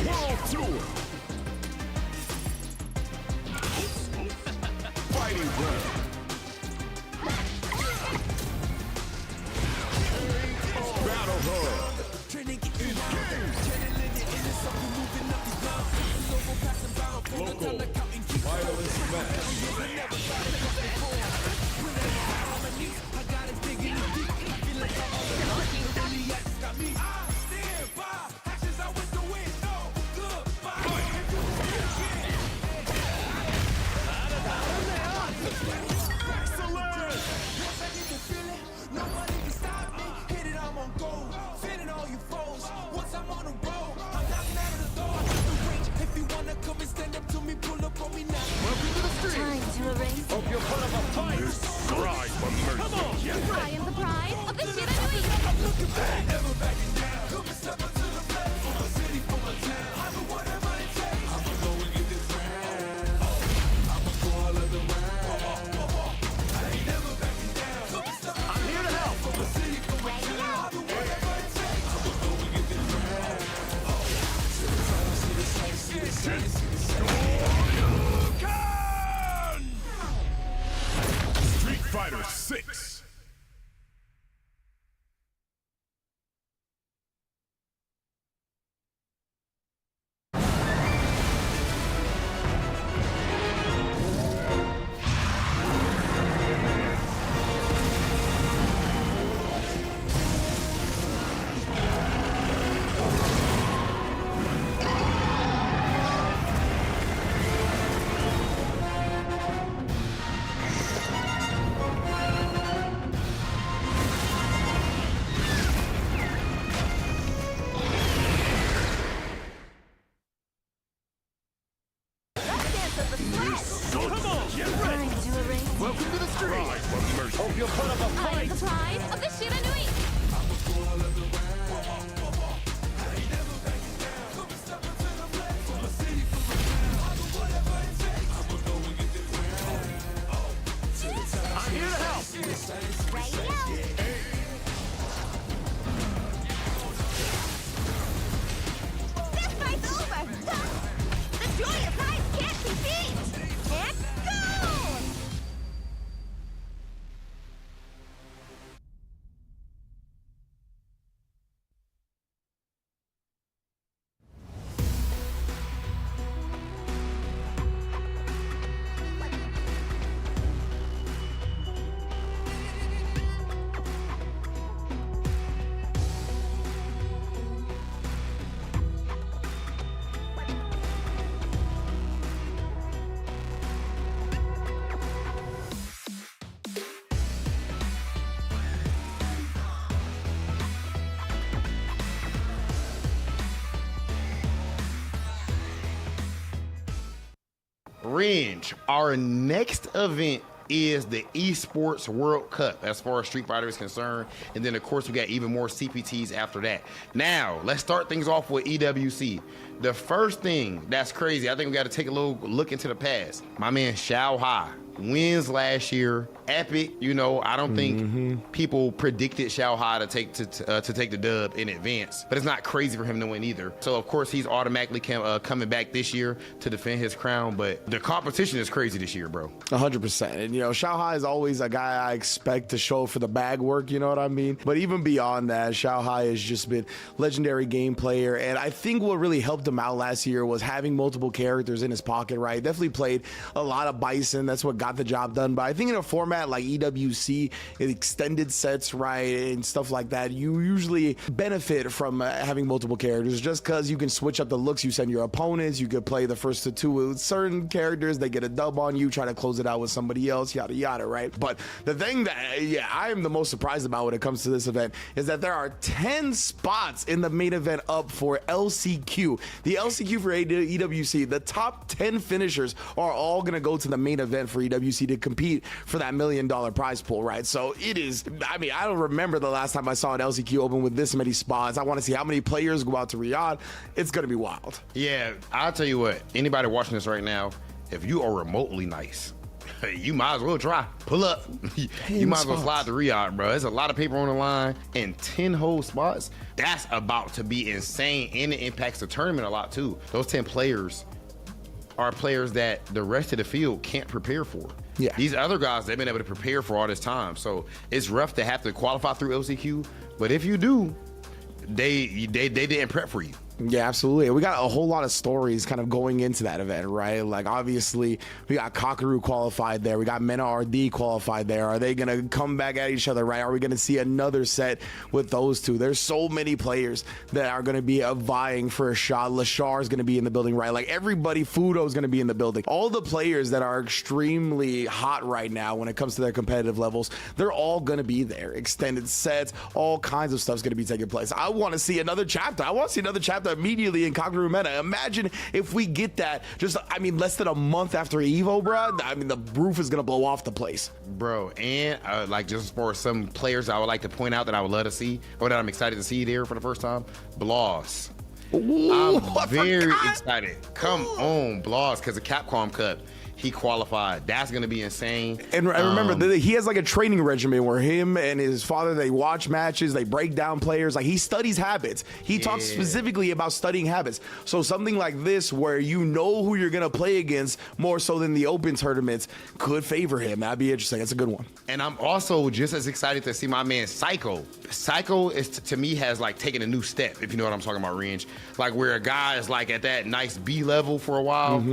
World Tour. Fighting well. Battle Hall. Local violence match. Time to erase. Hope you're part of a fight. Cry for mercy. Come on. I am the prize of the shit I'm doing. I'm here to help. Street Fighter 6. you'll put up a I am fight. the pride of the Shiranui. I'm here to help. This fight's over. The joy of life can't be beat. And go! Range, our next event is the Esports World Cup as far as Street Fighter is concerned. And then, of course, we got even more CPTs after that. Now, let's start things off with EWC. The first thing that's crazy, I think we got to take a little look into the past. My man Xiao Hai wins last year. Epic, you know, I don't think people predicted Xiao Hai to take the dub in advance, but it's not crazy for him to win either. So of course he's automatically coming back this year to defend his crown, but the competition is crazy this year, bro. 100%. And you know, Xiao Hai is always a guy I expect to show for the bag work, you know what I mean? But even beyond that, Xiao Hai has just been legendary game player, and I think what really helped him out last year was having multiple characters in his pocket, right? Definitely played a lot of Bison. That's what got the job done. But I think in a format like EWC, extended sets, right, and stuff like that, you usually benefit from having multiple characters just because you can switch up the looks you send your opponents. You could play the first to two with certain characters, they get a dub on you, try to close it out with somebody else, yada yada, right? But the thing that I am the most surprised about when it comes to this event is that there are 10 spots in the main event up for LCQ. The LCQ for EWC, the top 10 finishers are all going to go to the main event for EWC to compete for that $1 million prize pool, right? So it is, I mean, I don't remember the last time I saw an LCQ open with this many spots. I want to see how many players go out to Riyadh. It's going to be wild. Yeah, I'll tell you what, anybody watching this right now, if you are remotely nice, you might as well try. Pull up. You might as well fly to Riyadh, bro. There's a lot of paper on the line and 10 whole spots. That's about to be insane, and it impacts the tournament a lot too. Those 10 players are players that the rest of the field can't prepare for. Yeah. These other guys, they've been able to prepare for all this time. So it's rough to have to qualify through LCQ, but if you do, they didn't prep for you. Yeah, absolutely. We got a whole lot of stories kind of going into that event, right? Like, obviously, we got Kakaru qualified there. We got Mena RD qualified there. Are they going to come back at each other, right? Are we going to see another set with those two? There's so many players that are going to be vying for a shot. Lashar is going to be in the building, right? Like, everybody, Fudo is going to be in the building. All the players that are extremely hot right now when it comes to their competitive levels, they're all going to be there. Extended sets, all kinds of stuff's going to be taking place. I want to see another chapter. I want to see another chapter immediately in Kakaru Meta. Imagine if we get that just, I mean, less than a month after Evo, bro. I mean, the roof is gonna blow off the place, bro. And like, just for some players I would like to point out that I would love to see, or that I'm excited to see there for the first time, Bloss. I'm very excited. Come on, Bloss, because the Capcom Cup, he qualified. That's gonna be insane. And remember, he has like a training regimen where him and his father, they watch matches, they break down players. Like, he studies habits. He talks specifically about studying habits. So something like this, where you know who you're gonna play against more so than the open tournaments, could favor him. That'd be interesting. That's a good one. And I'm also just as excited to see my man Psycho. Psycho is, to me, has like taken a new step, if you know what I'm talking about, Range. Like, where a guy is like at that nice B level for a while,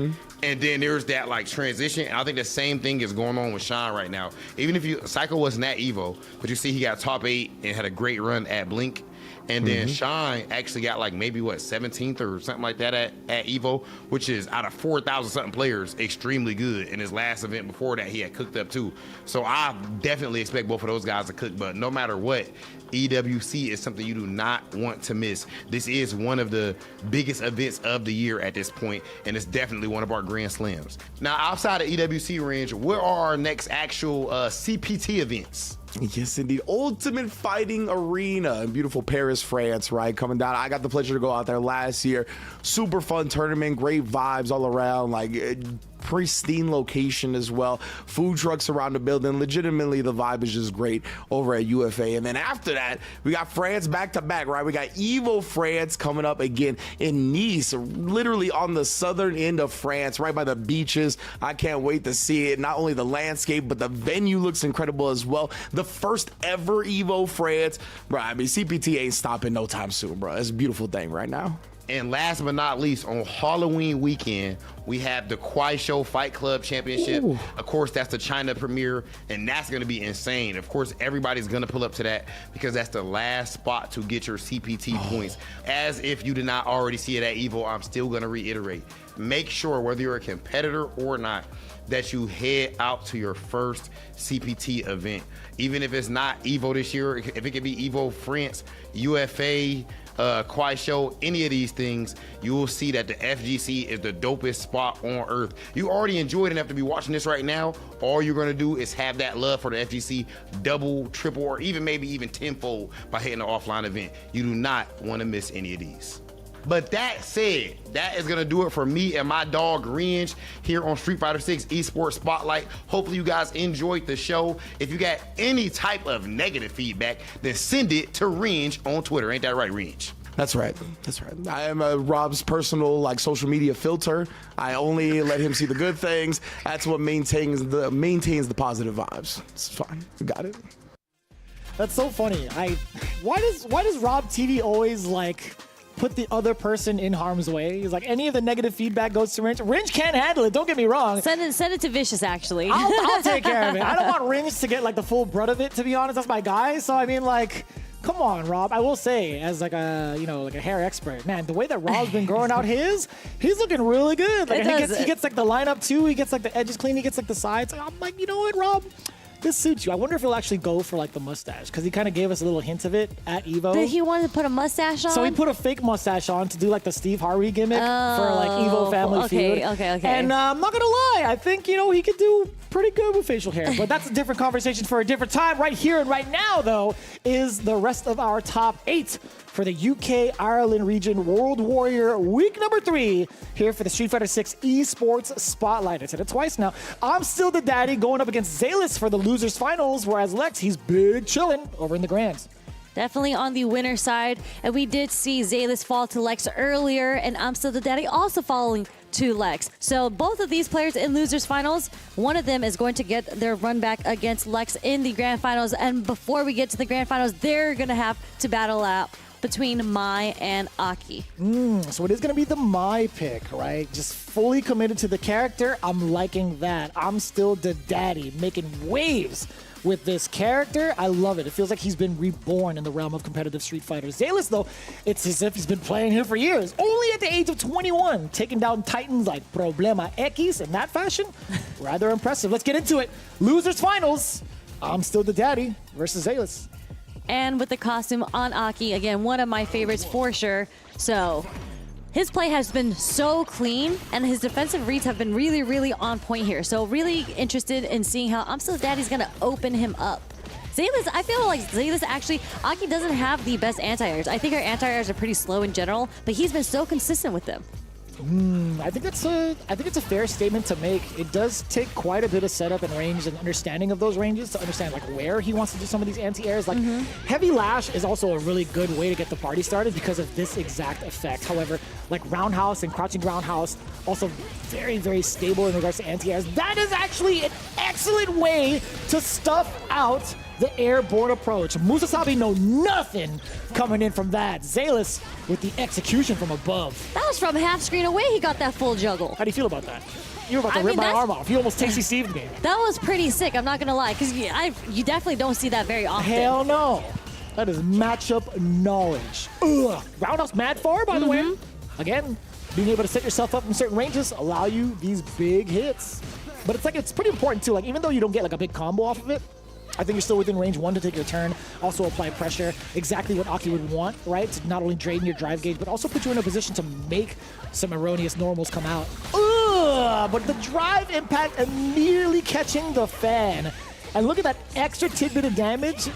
and then there's that like transition. And I think the same thing is going on with Sean right now. Even if Psycho wasn't at Evo, but you see he got top 8 and had a great run at Blink. And then Shine actually got like maybe 17th or something like that at Evo, which is out of 4,000 something players, extremely good. In his last event before that, he had cooked up too. So I definitely expect both of those guys to cook, but no matter what, EWC is something you do not want to miss. This is one of the biggest events of the year at this point, and it's definitely one of our Grand Slams. Now, outside of EWC range, where are our next actual CPT events? Yes, indeed. Ultimate Fighting Arena in beautiful Paris, France, right? Coming down. I got the pleasure to go out there last year. Super fun tournament, great vibes all around, like pristine location as well. Food trucks around the building. Legitimately, the vibe is just great over at UFA. And then after that, we got France back to back, right? We got Evo France coming up again in Nice, literally on the southern end of France, right by the beaches. I can't wait to see it. Not only the landscape, but the venue looks incredible as well. The first ever Evo France, bro. I mean, CPT ain't stopping no time soon, bro. It's a beautiful thing right now. And last but not least, on Halloween weekend, we have the Kwai Show Fight Club Championship. Ooh. Of course, that's the China premiere, and that's going to be insane. Of course, everybody's going to pull up to that because that's the last spot to get your CPT points. As if you did not already see it at Evo, I'm still going to reiterate. Make sure, whether you're a competitor or not, that you head out to your first CPT event. Even if it's not Evo this year, if it could be Evo France, UFA, Kwai Show, any of these things, you will see that the FGC is the dopest spot on earth. You already enjoyed enough to be watching this right now. All you're gonna do is have that love for the FGC double, triple, or maybe even tenfold by hitting an offline event. You do not want to miss any of these. But that said, that is gonna do it for me and my dog Renge here on Street Fighter 6 Esports Spotlight. Hopefully you guys enjoyed the show. If you got any type of negative feedback, then send it to Renge on Twitter. Ain't that right, Renge? That's right. That's right. I am Rob's personal social media filter. I only let him see the good things. That's what maintains the positive vibes. It's fine. We got it. That's so funny. Why does Rob TV always put the other person in harm's way? He's like, any of the negative feedback goes to Renge. Renge can't handle it, don't get me wrong. Send it to Vicious, actually. I'll take care of it. I don't want Renge to get the full brunt of it, to be honest. That's my guy. So I mean, come on, Rob. I will say, as a hair expert, man, the way that Rob's been growing out he's looking really good. He gets the lineup too. He gets the edges clean. He gets the sides. I'm like, you know what, Rob? This suits you. I wonder if he'll actually go for the mustache, because he kind of gave us a little hint of it at Evo. Did he want to put a mustache on? So he put a fake mustache on to do the Steve Harvey gimmick for Evo Family Feud. Okay. And I'm not gonna lie, I think he could do pretty good with facial hair, but that's a different conversation for a different time. Right here and right now, though, is the rest of our top 8 for the UK Ireland region World Warrior week number 3 here for the Street Fighter 6 Esports Spotlight. I said it twice now. I'm still the daddy going up against Zalis for the losers finals, whereas Lex, he's big chilling over in the grands. Definitely on the winner side. And we did see Zalis fall to Lex earlier, and I'm still the daddy also falling to Lex. So both of these players in losers finals, one of them is going to get their run back against Lex in the grand finals. And before we get to the grand finals, they're going to have to battle out between Mai and Aki. So it is going to be the Mai pick, right? Just fully committed to the character. I'm liking that. I'm still the daddy, making waves with this character. I love it. It feels like he's been reborn in the realm of competitive Street Fighter. Zalis, though, it's as if he's been playing here for years. Only at the age of 21, taking down titans like Problema X in that fashion. Rather impressive. Let's get into it. Losers finals. I'm still the daddy versus Zalis. And with the costume on Aki, again, one of my favorites for sure. So his play has been so clean, and his defensive reads have been really, really on point here. So really interested in seeing how I'm Still Daddy's gonna open him up. Zalis, I feel like Zalis actually, Aki doesn't have the best anti-airs. I think her anti-airs are pretty slow in general, but he's been so consistent with them. I think it's a fair statement to make. It does take quite a bit of setup and range and understanding of those ranges to understand where he wants to do some of these anti-airs. Heavy Lash is also a really good way to get the party started because of this exact effect. However, Roundhouse and Crouching Roundhouse, also very, very stable in regards to anti-airs. That is actually an excellent way to stuff out the airborne approach. Musasabi know nothing coming in from that. Zalis with the execution from above. That was from half screen away he got that full juggle. How do you feel about that? You were about to rip my arm off. You almost Tasty Steve me. That was pretty sick, I'm not gonna lie, because you definitely don't see that very often. Hell no. That is matchup knowledge. Ugh. Roundhouse mad far, by the way. Again, being able to set yourself up in certain ranges allow you these big hits. But it's like, it's pretty important too. Like, even though you don't get like a big combo off of it, I think you're still within range 1 to take your turn. Also apply pressure, exactly what Aki would want, right? To not only drain your drive gauge, but also put you in a position to make some erroneous normals come out. Ugh, but the drive impact immediately catching the fan. And look at that extra tidbit of damage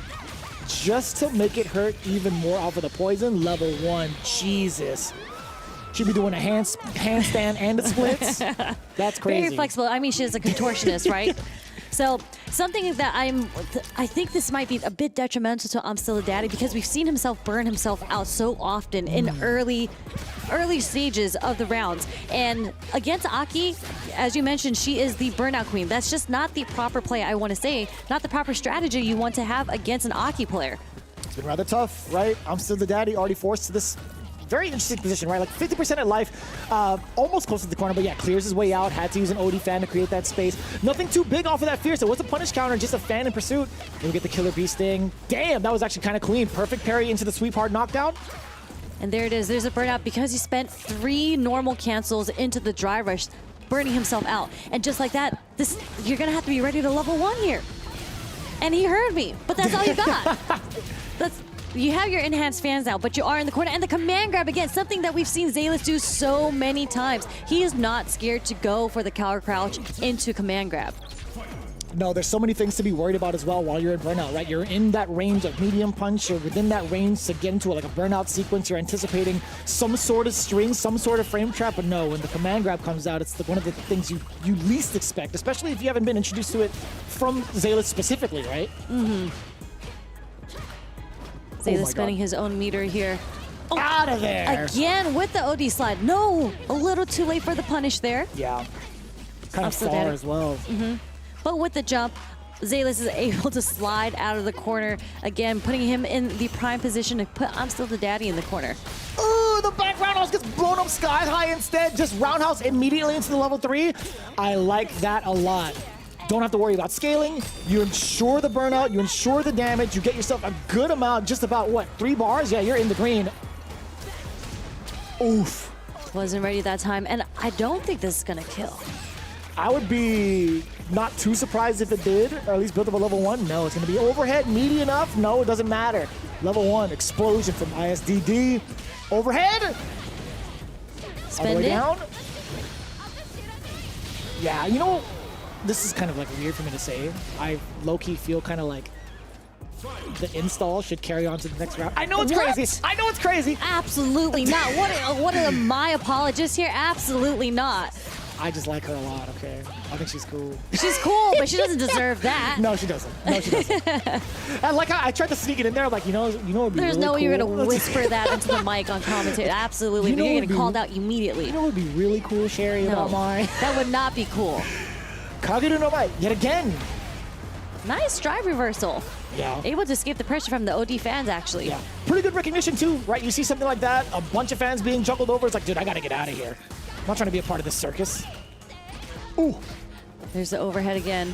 just to make it hurt even more off of the poison. Level 1, Jesus. She'd be doing a handstand and the splits. That's crazy. Very flexible. I mean, she's a contortionist, right? So something that I think this might be a bit detrimental to I'm Still a Daddy because we've seen himself burn himself out so often in early stages of the rounds. And against Aki, as you mentioned, she is the burnout queen. That's just not the proper play, I want to say, not the proper strategy you want to have against an Aki player. It's been rather tough, right? I'm Still the Daddy, already forced to this very interesting position, right? Like 50% of life, almost close to the corner, but yeah, clears his way out, had to use an OD fan to create that space. Nothing too big off of that fear, so it was a punish counter, just a fan in pursuit. Then we get the Killer Bee Sting. Damn, that was actually kind of clean. Perfect parry into the sweep hard knockdown. And there it is, there's a burnout because he spent 3 normal cancels into the drive rush, burning himself out. And just like that, you're gonna have to be ready to level 1 here. And he heard me, but that's all you got. You have your enhanced fans now, but you are in the corner. And the command grab, again, something that we've seen Zalis do so many times. He is not scared to go for the cower crouch into command grab. No, there's so many things to be worried about as well while you're in burnout, right? You're in that range of medium punch, or within that range to get into like a burnout sequence. You're anticipating some sort of string, some sort of frame trap, but no, when the command grab comes out, it's one of the things you least expect, especially if you haven't been introduced to it from Zalis specifically, right? Zalis spending his own meter here. Oh, out of there! Again with the OD slide. No, a little too late for the punish there. Yeah, kind of far as well. But with the jump, Zalis is able to slide out of the corner, again, putting him in the prime position to put I'm Still the Daddy in the corner. Ooh, the back roundhouse gets blown up sky high instead. Just roundhouse immediately into the level 3. I like that a lot. Don't have to worry about scaling. You ensure the burnout, you ensure the damage, you get yourself a good amount, just about, what, 3 bars? Yeah, you're in the green. Oof. Wasn't ready that time, and I don't think this is gonna kill. I would be not too surprised if it did, or at least build up a level 1. No, it's gonna be overhead, meaty enough. No, it doesn't matter. Level 1, explosion from ISDD. Overhead. Spend all the way it. Down. Yeah, you know, this is kind of like weird for me to say. I low-key feel kind of like the install should carry on to the next round. I know it's crazy. I know it's crazy. Absolutely not. What are my apologists here? Absolutely not. I just like her a lot, okay? I think she's cool. She's cool, but she doesn't deserve that. No, she doesn't. No, she doesn't. And like I tried to sneak it in there, I'm like, you know it'd be There's really no way you're cool. gonna whisper that into the mic on commentary. Absolutely, but you're getting called out immediately. You know what would be really cool, Sherry, about mine? That would not be cool. Kageru no Mai, yet again. Nice drive reversal. Yeah. Able to escape the pressure from the OD fans, actually. Yeah. Pretty good recognition, too, right? You see something like that, a bunch of fans being juggled over. It's like, dude, I gotta get out of here. I'm not trying to be a part of this circus. Ooh. There's the overhead again.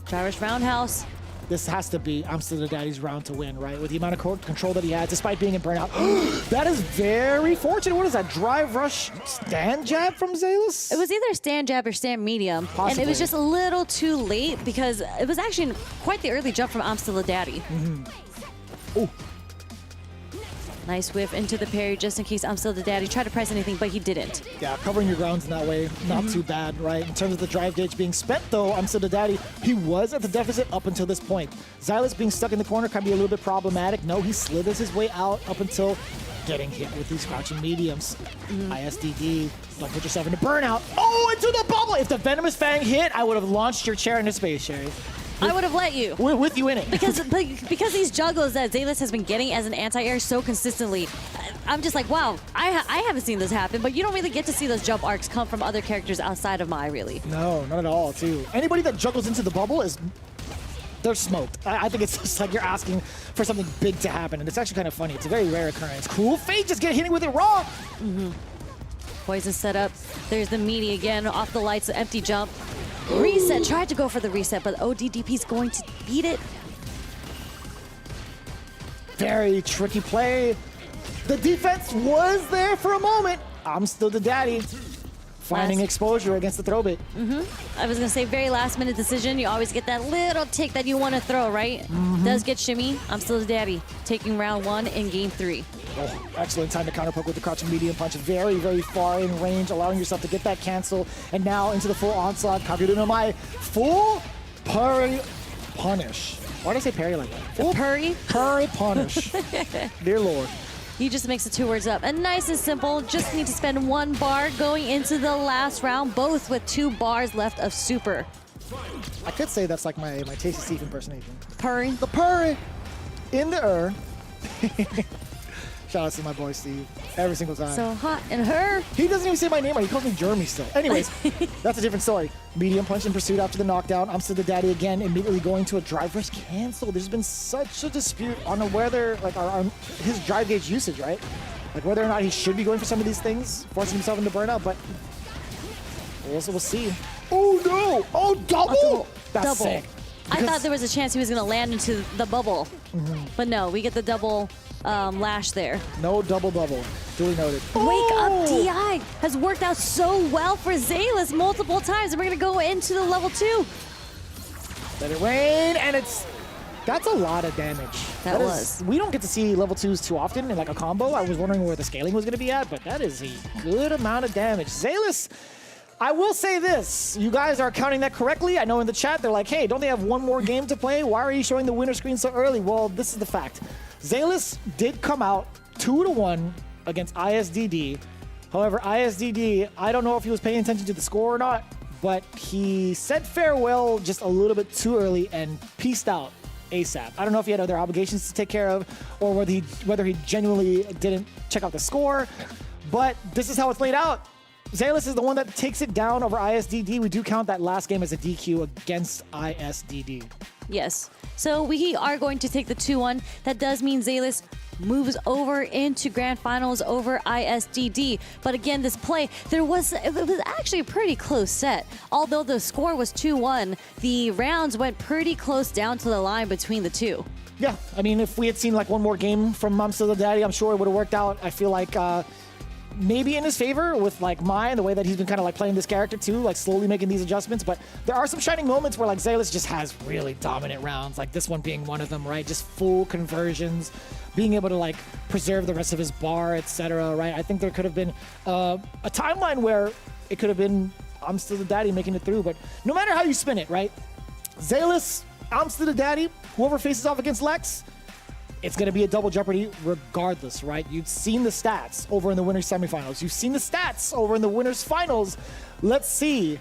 Driver's roundhouse. This has to be I'm Still the Daddy's round to win, right? With the amount of control that he had, despite being in burnout. That is very fortunate. What is that? Drive rush stand jab from Zalis? It was either stand jab or stand medium. Possibly. And it was just a little too late because it was actually quite the early jump from I'm Still a Daddy. Ooh. Nice whiff into the parry just in case I'm Still the Daddy tried to press anything, but he didn't. Yeah, covering your grounds in that way, not too bad, right? In terms of the drive gauge being spent, though, I'm Still the Daddy, he was at the deficit up until this point. Zalis being stuck in the corner can be a little bit problematic. No, he slithers his way out up until getting hit with these crouching mediums. ISDD, don't put yourself in a burnout. Oh, into the bubble! If the Venomous Fang hit, I would have launched your chair into space, Sherry. I would have let you. With you in it. Because these juggles that Zalis has been getting as an anti-air so consistently, I'm just like, wow, I haven't seen this happen, but you don't really get to see those jump arcs come from other characters outside of Mai, really. No, not at all, too. Anybody that juggles into the bubble they're smoked. I think it's just like you're asking for something big to happen, and it's actually kind of funny. It's a very rare occurrence. Cool Fate just hitting with it wrong. Poison set up. There's the meaty again, off the lights, empty jump. Reset, tried to go for the reset, but ODDP's going to beat it. Very tricky play. The defense was there for a moment. I'm still the daddy. Finding exposure against the throw bit. I was gonna say very last minute decision. You always get that little tick that you want to throw, right? Does get shimmy. I'm still the daddy. Taking round 1 in game 3. Oh, excellent time to counter poke with the crouching medium punch. Very, very far in range, allowing yourself to get that cancel. And now into the full onslaught. Kaguru no Mai. Full parry punish. Why did I say parry like that? Full Parry punish. Dear Lord. He just makes the 2 words up. And nice and simple. Just need to spend 1 bar going into the last round, both with 2 bars left of super. I could say that's like my Tasty Steve impersonation. Purry. The purry in the Shout out to my boy Steve every single time. So hot in her. He doesn't even say my name right. He calls me Jeremy still. Anyways, that's a different story. Medium punch in pursuit after the knockdown. I'm still the daddy again, immediately going to a drive versus cancel. There's been such a dispute on whether, like, on his drive gauge usage, right? Like, whether or not he should be going for some of these things, forcing himself into burnout, but we'll see. Oh, no! Oh, double! That's sick. I thought there was a chance he was going to land into the bubble. But no, we get the double lash there. No double bubble. Duly noted. Wake Up DI has worked out so well for Zalis multiple times. And we're going to go into the level 2. Let it rain, and that's a lot of damage. That was. We don't get to see level 2s too often in like a combo. I was wondering where the scaling was going to be at, but that is a good amount of damage. Zalis, I will say this. You guys are counting that correctly. I know in the chat they're like, hey, don't they have 1 more game to play? Why are you showing the winner screen so early? Well, this is the fact. Zalis did come out 2-1 against ISDD. However, ISDD, I don't know if he was paying attention to the score or not, but he said farewell just a little bit too early and peaced out ASAP. I don't know if he had other obligations to take care of or whether he genuinely didn't check out the score, but this is how it's laid out. Zalis is the one that takes it down over ISDD. We do count that last game as a DQ against ISDD. Yes. So we are going to take the 2-1. That does mean Zalis moves over into grand finals over ISDD. But again, this play, it was actually a pretty close set. Although the score was 2-1, the rounds went pretty close down to the line between the two. Yeah, I mean, if we had seen like 1 more game from Mom Still the Daddy, I'm sure it would have worked out. I feel like maybe in his favor with like Mai and the way that he's been kind of like playing this character too, like slowly making these adjustments. But there are some shining moments where like Zalis just has really dominant rounds, like this one being one of them, right? Just full conversions, being able to like preserve the rest of his bar, etc. Right? I think there could have been a timeline where it could have been I'm Still the Daddy making it through. But no matter how you spin it, right? Zalis, I'm Still the Daddy, whoever faces off against Lex, it's going to be a double jeopardy regardless, right? You've seen the stats over in the winners semifinals. You've seen the stats over in the winners finals. Let's see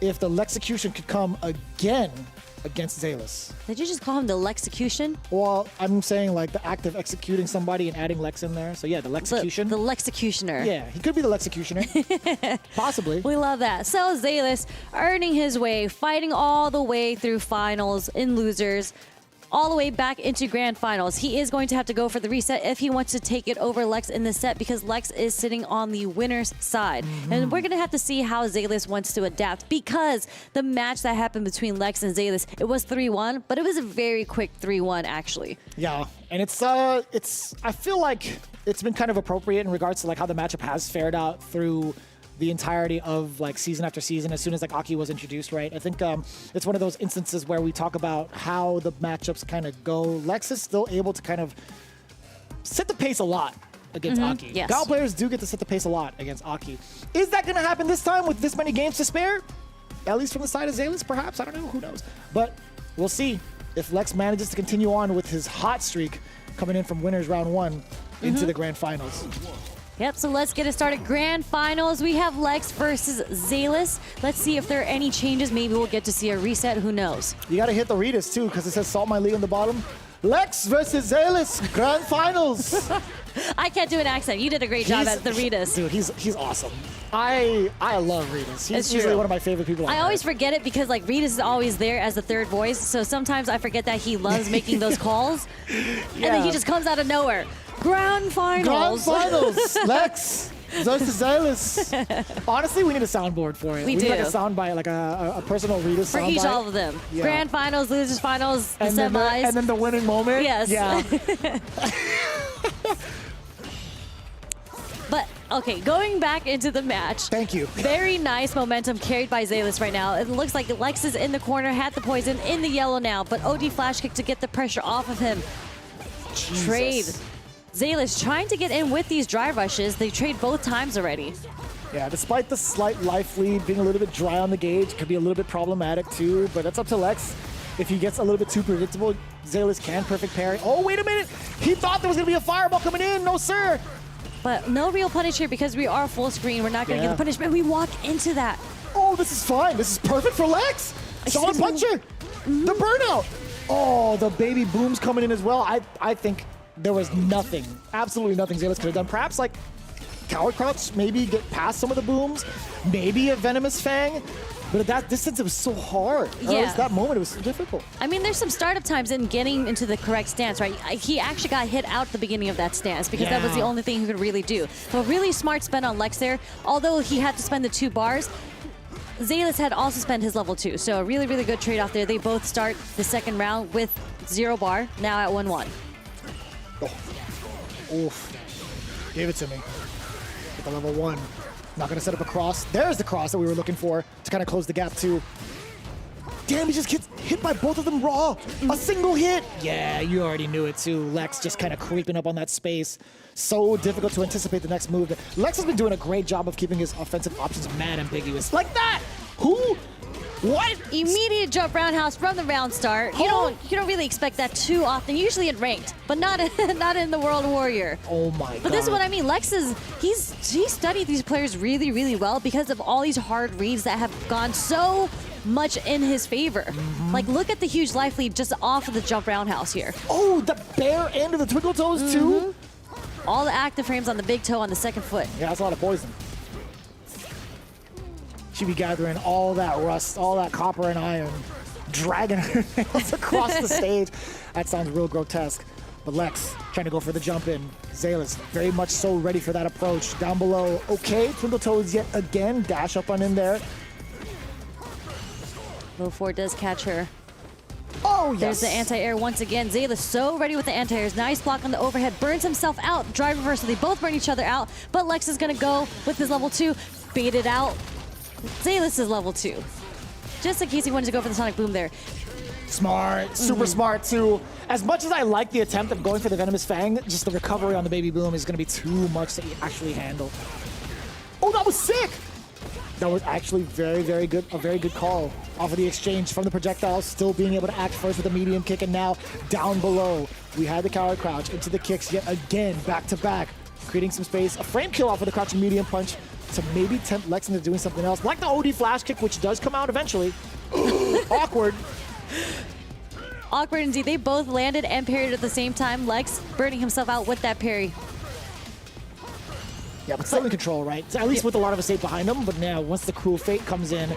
if the Lexecution could come again against Zalis. Did you just call him the Lexecution? Well, I'm saying like the act of executing somebody and adding Lex in there. So yeah, the Lexecution. The Lexecutioner. Yeah, he could be the Lexecutioner. Possibly. We love that. So Zalis earning his way, fighting all the way through finals in losers, all the way back into grand finals. He is going to have to go for the reset if he wants to take it over Lex in this set because Lex is sitting on the winner's side. And we're going to have to see how Zalis wants to adapt because the match that happened between Lex and Zalis, it was 3-1, but it was a very quick 3-1 actually. Yeah, and it's I feel like it's been kind of appropriate in regards to like how the matchup has fared out through the entirety of like season after season as soon as like Aki was introduced, right? I think it's one of those instances where we talk about how the matchups kind of go. Lex is still able to kind of set the pace a lot against Aki. Yes. Gal players do get to set the pace a lot against Aki. Is that going to happen this time with this many games to spare? At least from the side of Zalis, perhaps? I don't know. Who knows? But we'll see if Lex manages to continue on with his hot streak coming in from winners round 1 into the grand finals. Yep, so let's get it started. Grand finals, we have Lex versus Zalis. Let's see if there are any changes. Maybe we'll get to see a reset, who knows? You gotta hit the Ritas too, because it says Salt My League on the bottom. Lex versus Zalis, grand finals. I can't do an accent. You did a great job at the Ritas. Dude, he's awesome. I love Ritas. He's usually one of my favorite people. I always forget it because like Ritas is always there as the third voice, so sometimes I forget that he loves making those calls, and then he just comes out of nowhere. Grand finals. Grand finals. Lex Xylus. Honestly, we need a soundboard for it. We need do. like a soundbite, like a personal Rita For soundbite. each all of them. Yeah. Grand finals, losers finals, the And then semis. and then the winning moment. Yes. Yeah. But, okay, going back into the match. Thank you. Very nice momentum carried by Zalis right now. It looks like Lex is in the corner, had the poison in the yellow now, but OD flash kick to get the pressure off of him. Jesus. Trade. Zalis trying to get in with these drive rushes. They trade both times already. Yeah, despite the slight life lead being a little bit dry on the gauge, could be a little bit problematic too, but that's up to Lex. If he gets a little bit too predictable, Zalis can perfect parry. Oh, wait a minute! He thought there was going to be a fireball coming in. No, sir! But no real punish here because we are full screen. We're not going to get the punishment. We walk into that. Oh, this is fine. This is perfect for Lex. Solid puncher. The burnout. Oh, the baby boom's coming in as well. I think there was nothing, absolutely nothing Zalis could have done. Perhaps like coward crouch, maybe get past some of the booms, maybe a venomous fang. But at that distance, it was so hard. Or at least that moment, it was so difficult. I mean, there's some startup times in getting into the correct stance, right? He actually got hit out at the beginning of that stance because that was the only thing he could really do. So really smart spend on Lex there. Although he had to spend the 2 bars, Zalis had also spent his level 2. So a really, really good trade-off there. They both start the second round with 0 bar, now at 1-1. Oh. Oof. Gave it to me. Get the level 1. Not going to set up a cross. There's the cross that we were looking for to kind of close the gap too. Damn, he just gets hit by both of them raw. A single hit. Yeah, you already knew it too. Lex just kind of creeping up on that space. So difficult to anticipate the next move. Lex has been doing a great job of keeping his offensive options mad ambiguous. Like that. Who? What? Immediate jump roundhouse from the round start. You don't really expect that too often. Usually in ranked, but not in the World Warrior. Oh my god. But this is what I mean. Lex he's studied these players really, really well because of all these hard reads that have gone so much in his favor. Like look at the huge life lead just off of the jump roundhouse here. Oh, the bare end of the twinkle toes too. All the active frames on the big toe on the second foot. Yeah, that's a lot of poison. She be gathering all that rust, all that copper and iron, dragging her nails across the stage. That sounds real grotesque. But Lex trying to go for the jump in. Zalis very much so ready for that approach. Down below, okay, twinkle toes yet again. Dash up on in there. Low 4 does catch her. Oh, yes. There's the anti-air once again. Zalis so ready with the anti-airs. Nice block on the overhead. Burns himself out. Drive reversal. They both burn each other out. But Lex is going to go with his level 2. Bait it out. Zalis is level 2. Just in case he wanted to go for the Sonic Boom there. Smart. Super smart, too. As much as I like the attempt of going for the Venomous Fang, just the recovery on the Baby Boom is going to be too much to actually handle. Oh, that was sick! That was actually very, very good. A very good call off of the exchange from the projectiles, still being able to act first with a medium kick, and now down below, we had the coward crouch into the kicks yet again, back to back, creating some space. A frame kill off of the crouching medium punch to maybe tempt Lex into doing something else, like the OD flash kick, which does come out eventually. Awkward. Awkward indeed. They both landed and parried at the same time. Lex burning himself out with that parry. Yeah, but still in control, right? At least with a lot of estate behind him. But now, once the Cruel Fate comes in,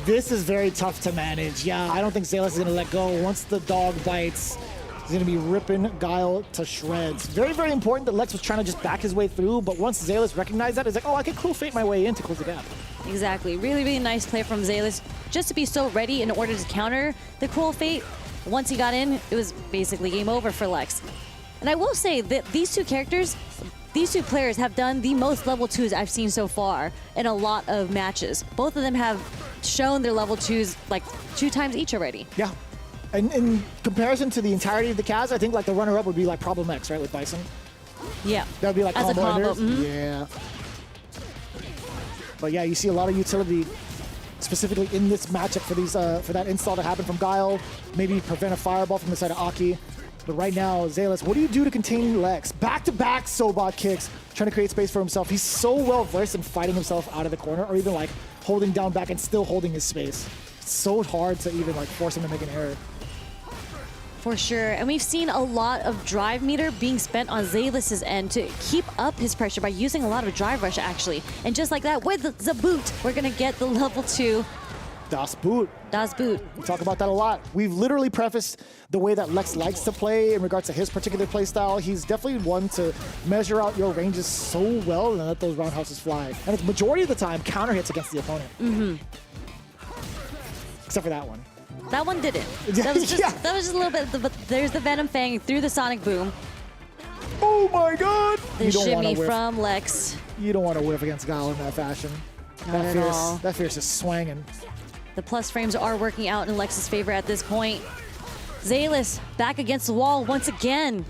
this is very tough to manage. Yeah, I don't think Zalis is going to let go. Once the dog bites, he's going to be ripping Guile to shreds. Very, very important that Lex was trying to just back his way through. But once Zalis recognized that, he's like, oh, I can Cruel Fate my way in to close the gap. Exactly. Really, really nice play from Zalis. Just to be so ready in order to counter the Cruel Fate. Once he got in, it was basically game over for Lex. And I will say that these two players have done the most level 2s I've seen so far in a lot of matches. Both of them have shown their level 2s like 2 times each already. Yeah. And in comparison to the entirety of the Kaz, I think like the runner-up would be like Problem X, right, with Bison? Yeah. That would be like as combo a combo. enders. Yeah. But yeah, you see a lot of utility specifically in this matchup for these for that install to happen from Guile. Maybe prevent a fireball from the side of Aki. But right now, Zalis, what do you do to contain Lex? Back-to-back Sobot kicks, trying to create space for himself. He's so well-versed in fighting himself out of the corner, or even like holding down back and still holding his space. It's so hard to even like force him to make an error. For sure. And we've seen a lot of drive meter being spent on Zalis' end to keep up his pressure by using a lot of drive rush, actually. And just like that, with the boot, we're going to get the level 2 Das Boot. Das Boot. We talk about that a lot. We've literally prefaced the way that Lex likes to play in regards to his particular play style. He's definitely one to measure out your ranges so well and let those roundhouses fly. And it's majority of the time counter hits against the opponent. Mm-hmm. Except for that one. That one didn't. That was just, that was just a little bit. But there's the Venom Fang through the Sonic Boom. Oh my God! The shimmy from Lex. You don't want to whiff against Guile in that fashion. Not at all. That Fierce is swanging. The plus frames are working out in Lex's favor at this point. Zalis back against the wall once again.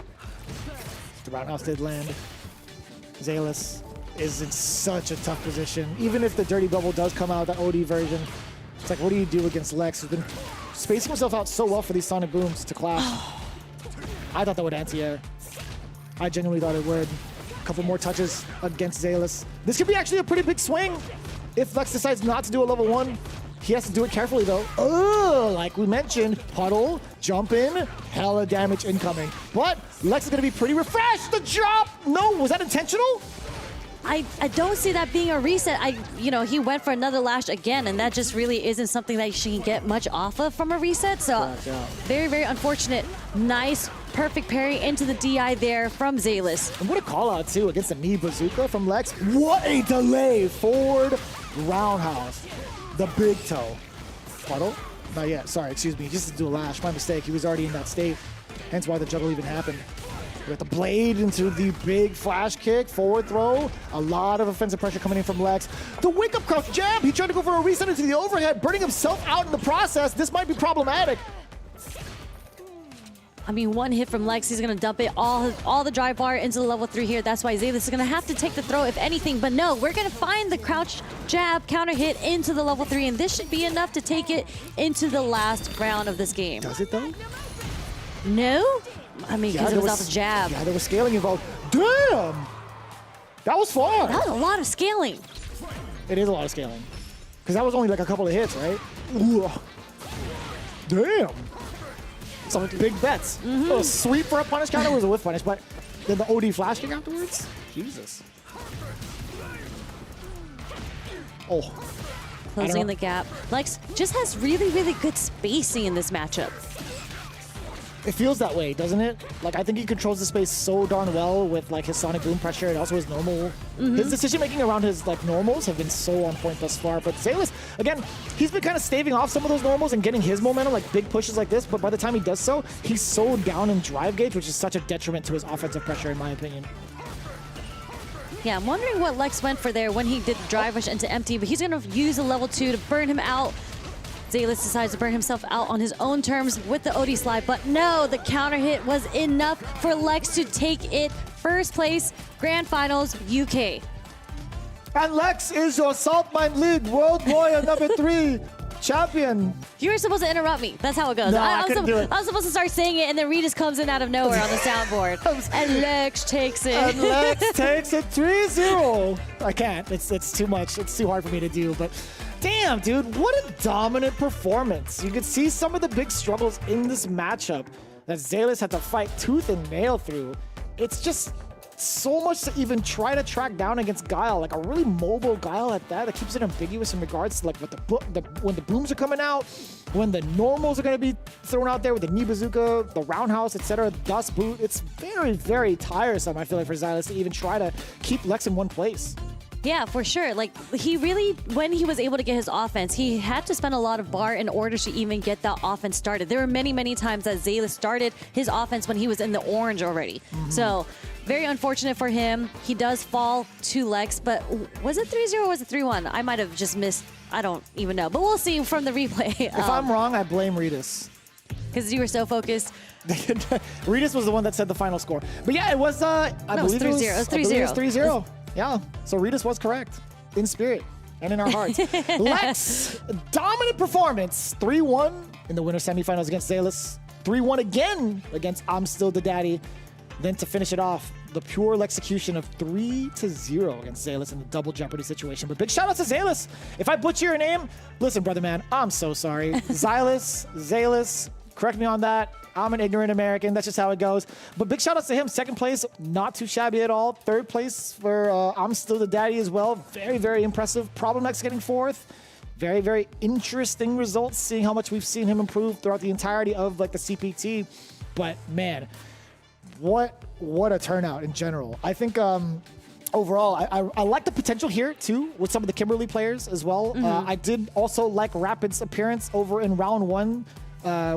The roundhouse did land. Zalis is in such a tough position. Even if the Dirty Bubble does come out, that OD version, it's like, what do you do against Lex, who's been spacing himself out so well for these Sonic Booms to clash? I thought that would anti-air. I genuinely thought it would. A couple more touches against Zalis. This could be actually a pretty big swing if Lex decides not to do a level 1. He has to do it carefully, though. Oh, like we mentioned, puddle, jump in, hella damage incoming. But Lex is going to be pretty refreshed. The drop! No, was that intentional? I don't see that being a reset. He went for another lash again, and that just really isn't something that she can get much off of from a reset. So very, very unfortunate. Nice, perfect parry into the DI there from Zalis. And what a call out, too, against the knee bazooka from Lex. What a delay. Forward roundhouse. The big toe. Puddle? Not yet. Sorry, excuse me. Just to do a lash. My mistake. He was already in that state. Hence why the juggle even happened. We got the blade into the big flash kick. Forward throw. A lot of offensive pressure coming in from Lex. The wake-up crouch jab. He tried to go for a reset into the overhead, burning himself out in the process. This might be problematic. I mean, one hit from Lex, he's going to dump it all the drive bar into the level 3 here. That's why Zalis is going to have to take the throw, if anything. But no, we're going to find the crouch jab counter hit into the level 3, and this should be enough to take it into the last round of this game. Does it, though? No? I mean, because it was off the jab. Yeah, there was scaling involved. Damn! That was far. That was a lot of scaling. It is a lot of scaling. Because that was only like a couple of hits, right? Ooh. Damn. Some big bets. A little sweep for a punish counter was a whiff punish, but then the OD flash kick afterwards? Jesus. Oh. Closing the gap. Lex just has really, really good spacing in this matchup. It feels that way, doesn't it? Like, I think he controls the space so darn well with like his Sonic Boom pressure and also his normal. His decision making around his like normals have been so on point thus far. But Zalis, again, he's been kind of staving off some of those normals and getting his momentum, like big pushes like this. But by the time he does so, he's so down in drive gauge, which is such a detriment to his offensive pressure, in my opinion. Yeah, I'm wondering what Lex went for there when he did the drive rush into empty, but he's going to use a level 2 to burn him out. Zalis decides to burn himself out on his own terms with the OD slide, but no, the counter hit was enough for Lex to take it first place, Grand Finals, UK. And Lex is your Salt Mine League World Warrior number 3 champion. You were supposed to interrupt me. That's how it goes. No, I couldn't do it. I was supposed to start saying it, and then Regis comes in out of nowhere on the soundboard. And Lex takes it. And Lex takes it 3-0. I can't. It's too much. It's too hard for me to do, but damn, dude, what a dominant performance. You could see some of the big struggles in this matchup that Zalis had to fight tooth and nail through. It's just so much to even try to track down against Guile, like a really mobile Guile at that keeps it ambiguous in regards to like what when the booms are coming out, when the normals are going to be thrown out there with the knee bazooka, the roundhouse, etc., dust boot. It's very, very tiresome, I feel like, for Zalis to even try to keep Lex in one place. Yeah, for sure. Like, he really, when he was able to get his offense, he had to spend a lot of bar in order to even get that offense started. There were many, many times that Zalis started his offense when he was in the orange already. So, very unfortunate for him. He does fall to Lex, but was it 3-0 or was it 3-1? I might have just missed, I don't even know. But we'll see from the replay. If I'm wrong, I blame Regis. Because you were so focused. Regis was the one that said the final score. But yeah, it was, I believe it was 3-0. It was 3-0. It was 3-0. Yeah, so Regis was correct in spirit and in our hearts. Lex, dominant performance. 3-1 in the winter semifinals against Zalis. 3-1 again against I'm Still the Daddy. Then to finish it off, the pure execution of 3-0 against Zalis in the double jeopardy situation. But big shout out to Zalis. If I butcher your name, listen, brother man, I'm so sorry. Zalis, correct me on that. I'm an ignorant American. That's just how it goes. But big shout outs to him. Second place, not too shabby at all. Third place for I'm Still the Daddy as well. Very, very impressive. Problem X getting fourth. Very, very interesting results, seeing how much we've seen him improve throughout the entirety of like the CPT. But man, what a turnout in general. I think overall, I like the potential here too with some of the Kimberly players as well. I did also like Rapid's appearance over in round 1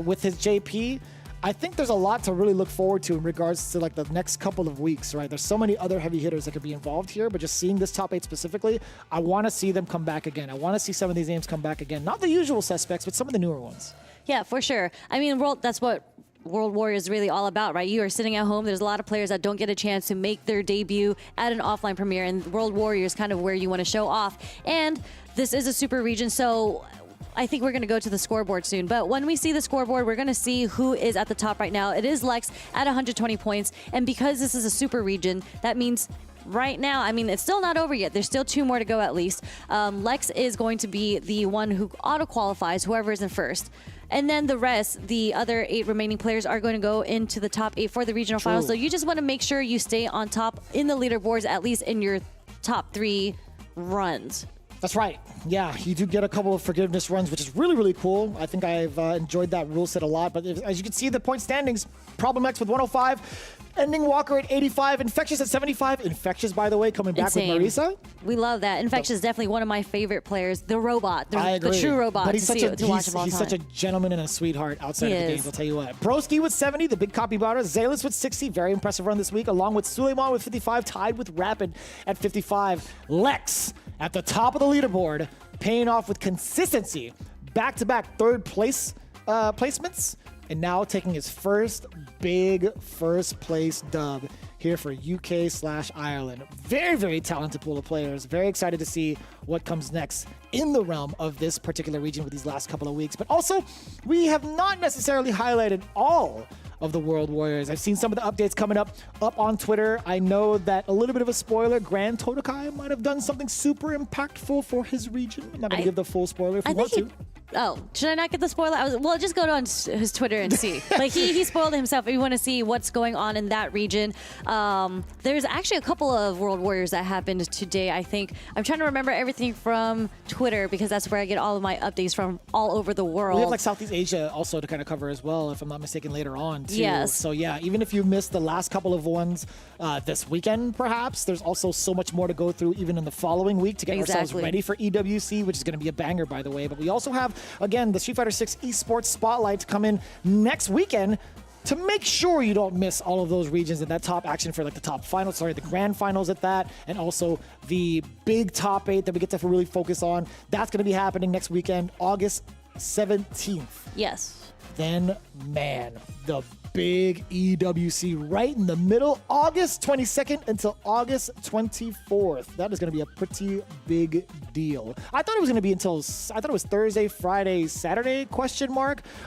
with his JP. I think there's a lot to really look forward to in regards to like the next couple of weeks, right? There's so many other heavy hitters that could be involved here, but just seeing this top 8 specifically, I want to see them come back again. I want to see some of these names come back again. Not the usual suspects, but some of the newer ones. Yeah, for sure. I mean, that's what World Warrior is really all about, right? You are sitting at home. There's a lot of players that don't get a chance to make their debut at an offline premiere, and World Warrior is kind of where you want to show off. And this is a super region, so I think we're going to go to the scoreboard soon. But when we see the scoreboard, we're going to see who is at the top right now. It is Lex at 120 points. And because this is a super region, that means right now, I mean, it's still not over yet. There's still 2 more to go at least. Lex is going to be the one who auto-qualifies, whoever is in first. And then the rest, the other 8 remaining players, are going to go into the top 8 for the regional finals. So you just want to make sure you stay on top in the leaderboards, at least in your top 3 runs. That's right. Yeah, you do get a couple of forgiveness runs, which is really, really cool. I think I've enjoyed that rule set a lot. But as you can see, the point standings, Problem X with 105, Ending Walker at 85, Infectious at 75. Infectious, by the way, coming back with Marisa. We love that. Infectious is definitely one of my favorite players. The robot, the true robot. But he's to watch him all he's the time. such a gentleman and a sweetheart outside of the games, I'll tell you what. Broski with 70, the big capybara. Zalis with 60, very impressive run this week, along with Suleiman with 55, tied with Rapid at 55. Lex at the top of the leaderboard, paying off with consistency. Back-to-back third place placements, and now taking his first big first place dub here for UK/Ireland. Very, very talented pool of players. Very excited to see what comes next in the realm of this particular region with these last couple of weeks. But also, we have not necessarily highlighted all of the World Warriors. I've seen some of the updates coming up on Twitter. I know that a little bit of a spoiler, Grand Totokai might have done something super impactful for his region. I'm not going to give the full spoiler if you want to. Oh, should I not get the spoiler? Well, just go on his Twitter and see. Like he spoiled himself. If you want to see what's going on in that region, there's actually a couple of World Warriors that happened today. I think I'm trying to remember everything from Twitter because that's where I get all of my updates from all over the world. We have like Southeast Asia also to kind of cover as well, if I'm not mistaken, later on too. Yes. So yeah, even if you missed the last couple of ones this weekend, perhaps there's also so much more to go through even in the following week to get ourselves ready for EWC, which is going to be a banger, by the way. But we also have, again, the Street Fighter 6 Esports Spotlight to come in next weekend to make sure you don't miss all of those regions and that top action for like the top finals, the grand finals at that, and also the big top 8 that we get to really focus on. That's going to be happening next weekend, August 17th. Yes. Then, man, the big EWC right in the middle, August 22nd until August 24th. That is going to be a pretty big deal. I thought it was going to be until, I thought it was Thursday, Friday, Saturday, ?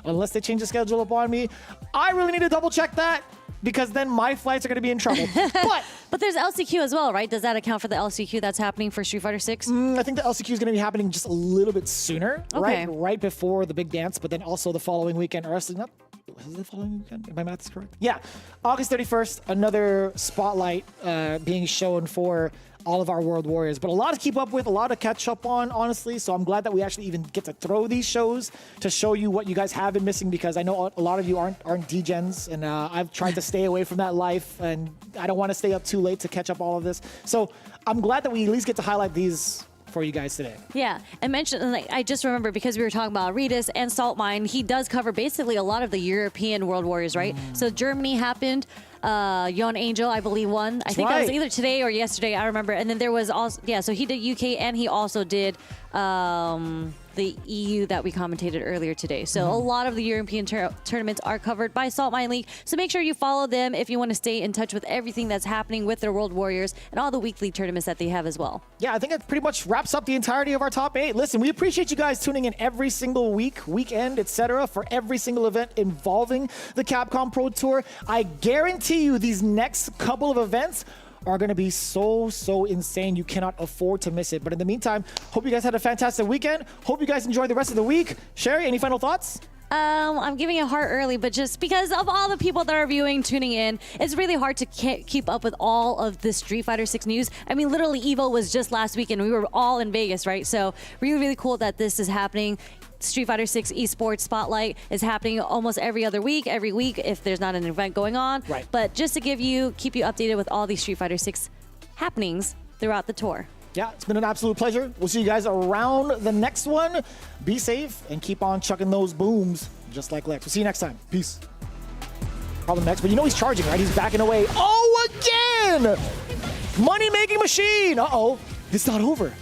Unless they change the schedule up on me. I really need to double check that, because then my flights are going to be in trouble. But there's LCQ as well, right? Does that account for the LCQ that's happening for Street Fighter 6? I think the LCQ is going to be happening just a little bit sooner, right before the big dance, but then also the following weekend, or else not. Is it the following weekend? If my math is correct? Yeah. August 31st, another spotlight being shown for all of our World Warriors. But a lot to keep up with, a lot to catch up on, honestly. So I'm glad that we actually even get to throw these shows to show you what you guys have been missing, because I know a lot of you aren't degens, and I've tried to stay away from that life, and I don't want to stay up too late to catch up all of this. So I'm glad that we at least get to highlight these for you guys today. Yeah, and mention, like, I just remember because we were talking about Redis and Saltmine, he does cover basically a lot of the European World Warriors, right? So Germany happened. Yon Angel, I believe, won. I think that was either today or yesterday. I remember. And then there was also, so he did UK, and he also did the EU that we commentated earlier today. So a lot of the European tournaments are covered by Saltmine League. So make sure you follow them if you want to stay in touch with everything that's happening with their World Warriors and all the weekly tournaments that they have as well. Yeah, I think that pretty much wraps up the entirety of our top 8. Listen, we appreciate you guys tuning in every single week, weekend, etc., for every single event involving the Capcom Pro Tour. I guarantee you these next couple of events are going to be so insane. You cannot afford to miss it. But in the meantime, hope you guys had a fantastic weekend. Hope you guys enjoy the rest of the week. Sherry, any final thoughts? I'm giving it heart early, but just because of all the people that are viewing, tuning in, it's really hard to keep up with all of the Street Fighter 6 news. I mean, literally, EVO was just last week, and we were all in Vegas, right? So really, really cool that this is happening. Street Fighter 6 Esports Spotlight is happening almost every week if there's not an event going on. Right. But just to keep you updated with all these Street Fighter 6 happenings throughout the tour. Yeah, it's been an absolute pleasure. We'll see you guys around the next one. Be safe and keep on chucking those booms just like Lex. We'll see you next time. Peace. Probably next, but you know he's charging, right? He's backing away. Oh, again! Money-making machine! Uh-oh. It's not over.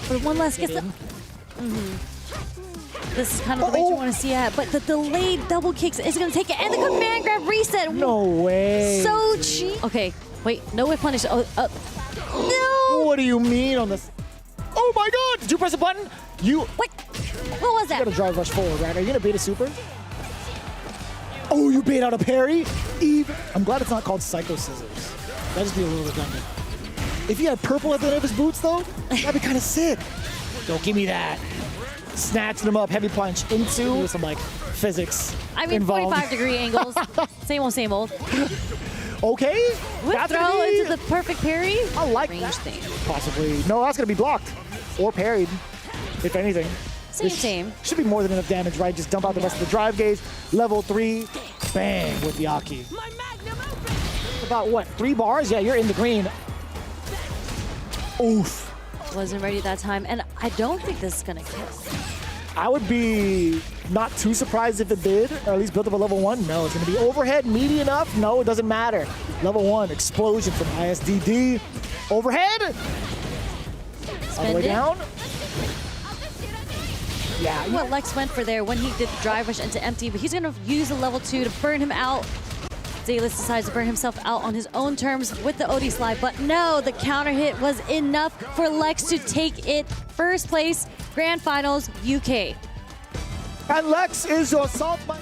But one last guess. This is kind of the range you want to see at, but the delayed double kicks is going to take it, and the command grab reset. No way. So cheap. Okay, wait, no whip punish. No. What do you mean on this? Oh my God! Did you press a button? What? What was that? You gotta drive rush forward, right? Are you gonna bait a super? Oh, you bait out a parry? I'm glad it's not called Psycho Scissors. That'd just be a little redundant. If he had purple at the end of his boots, though, that'd be kind of sick. Don't give me that. Snatching him up, heavy punch into some like physics. I mean, involved. 45-degree angles. Same old, same old. Okay. Whip throw into the perfect parry. I like range that. thing. Possibly. No, that's gonna be blocked or parried, if anything. Same. Should be more than enough damage, right? Just dump out the rest of the drive gauge. Level 3, bang with the Aki. About what, 3 bars? Yeah, you're in the green. Oof. Wasn't ready that time, and I don't think this is gonna kill. I would be not too surprised if it did, or at least build up a level 1. No, it's gonna be overhead, meaty enough. No, it doesn't matter. Level 1, explosion from ISDD. Overhead. All the way down. Yeah. What Lex went for there when he did the drive rush into empty, but he's gonna use a level 2 to burn him out. Zalis decides to burn himself out on his own terms with the OD slide, but no, the counter hit was enough for Lex to take it first place, Grand Finals, UK. And Lex is your South by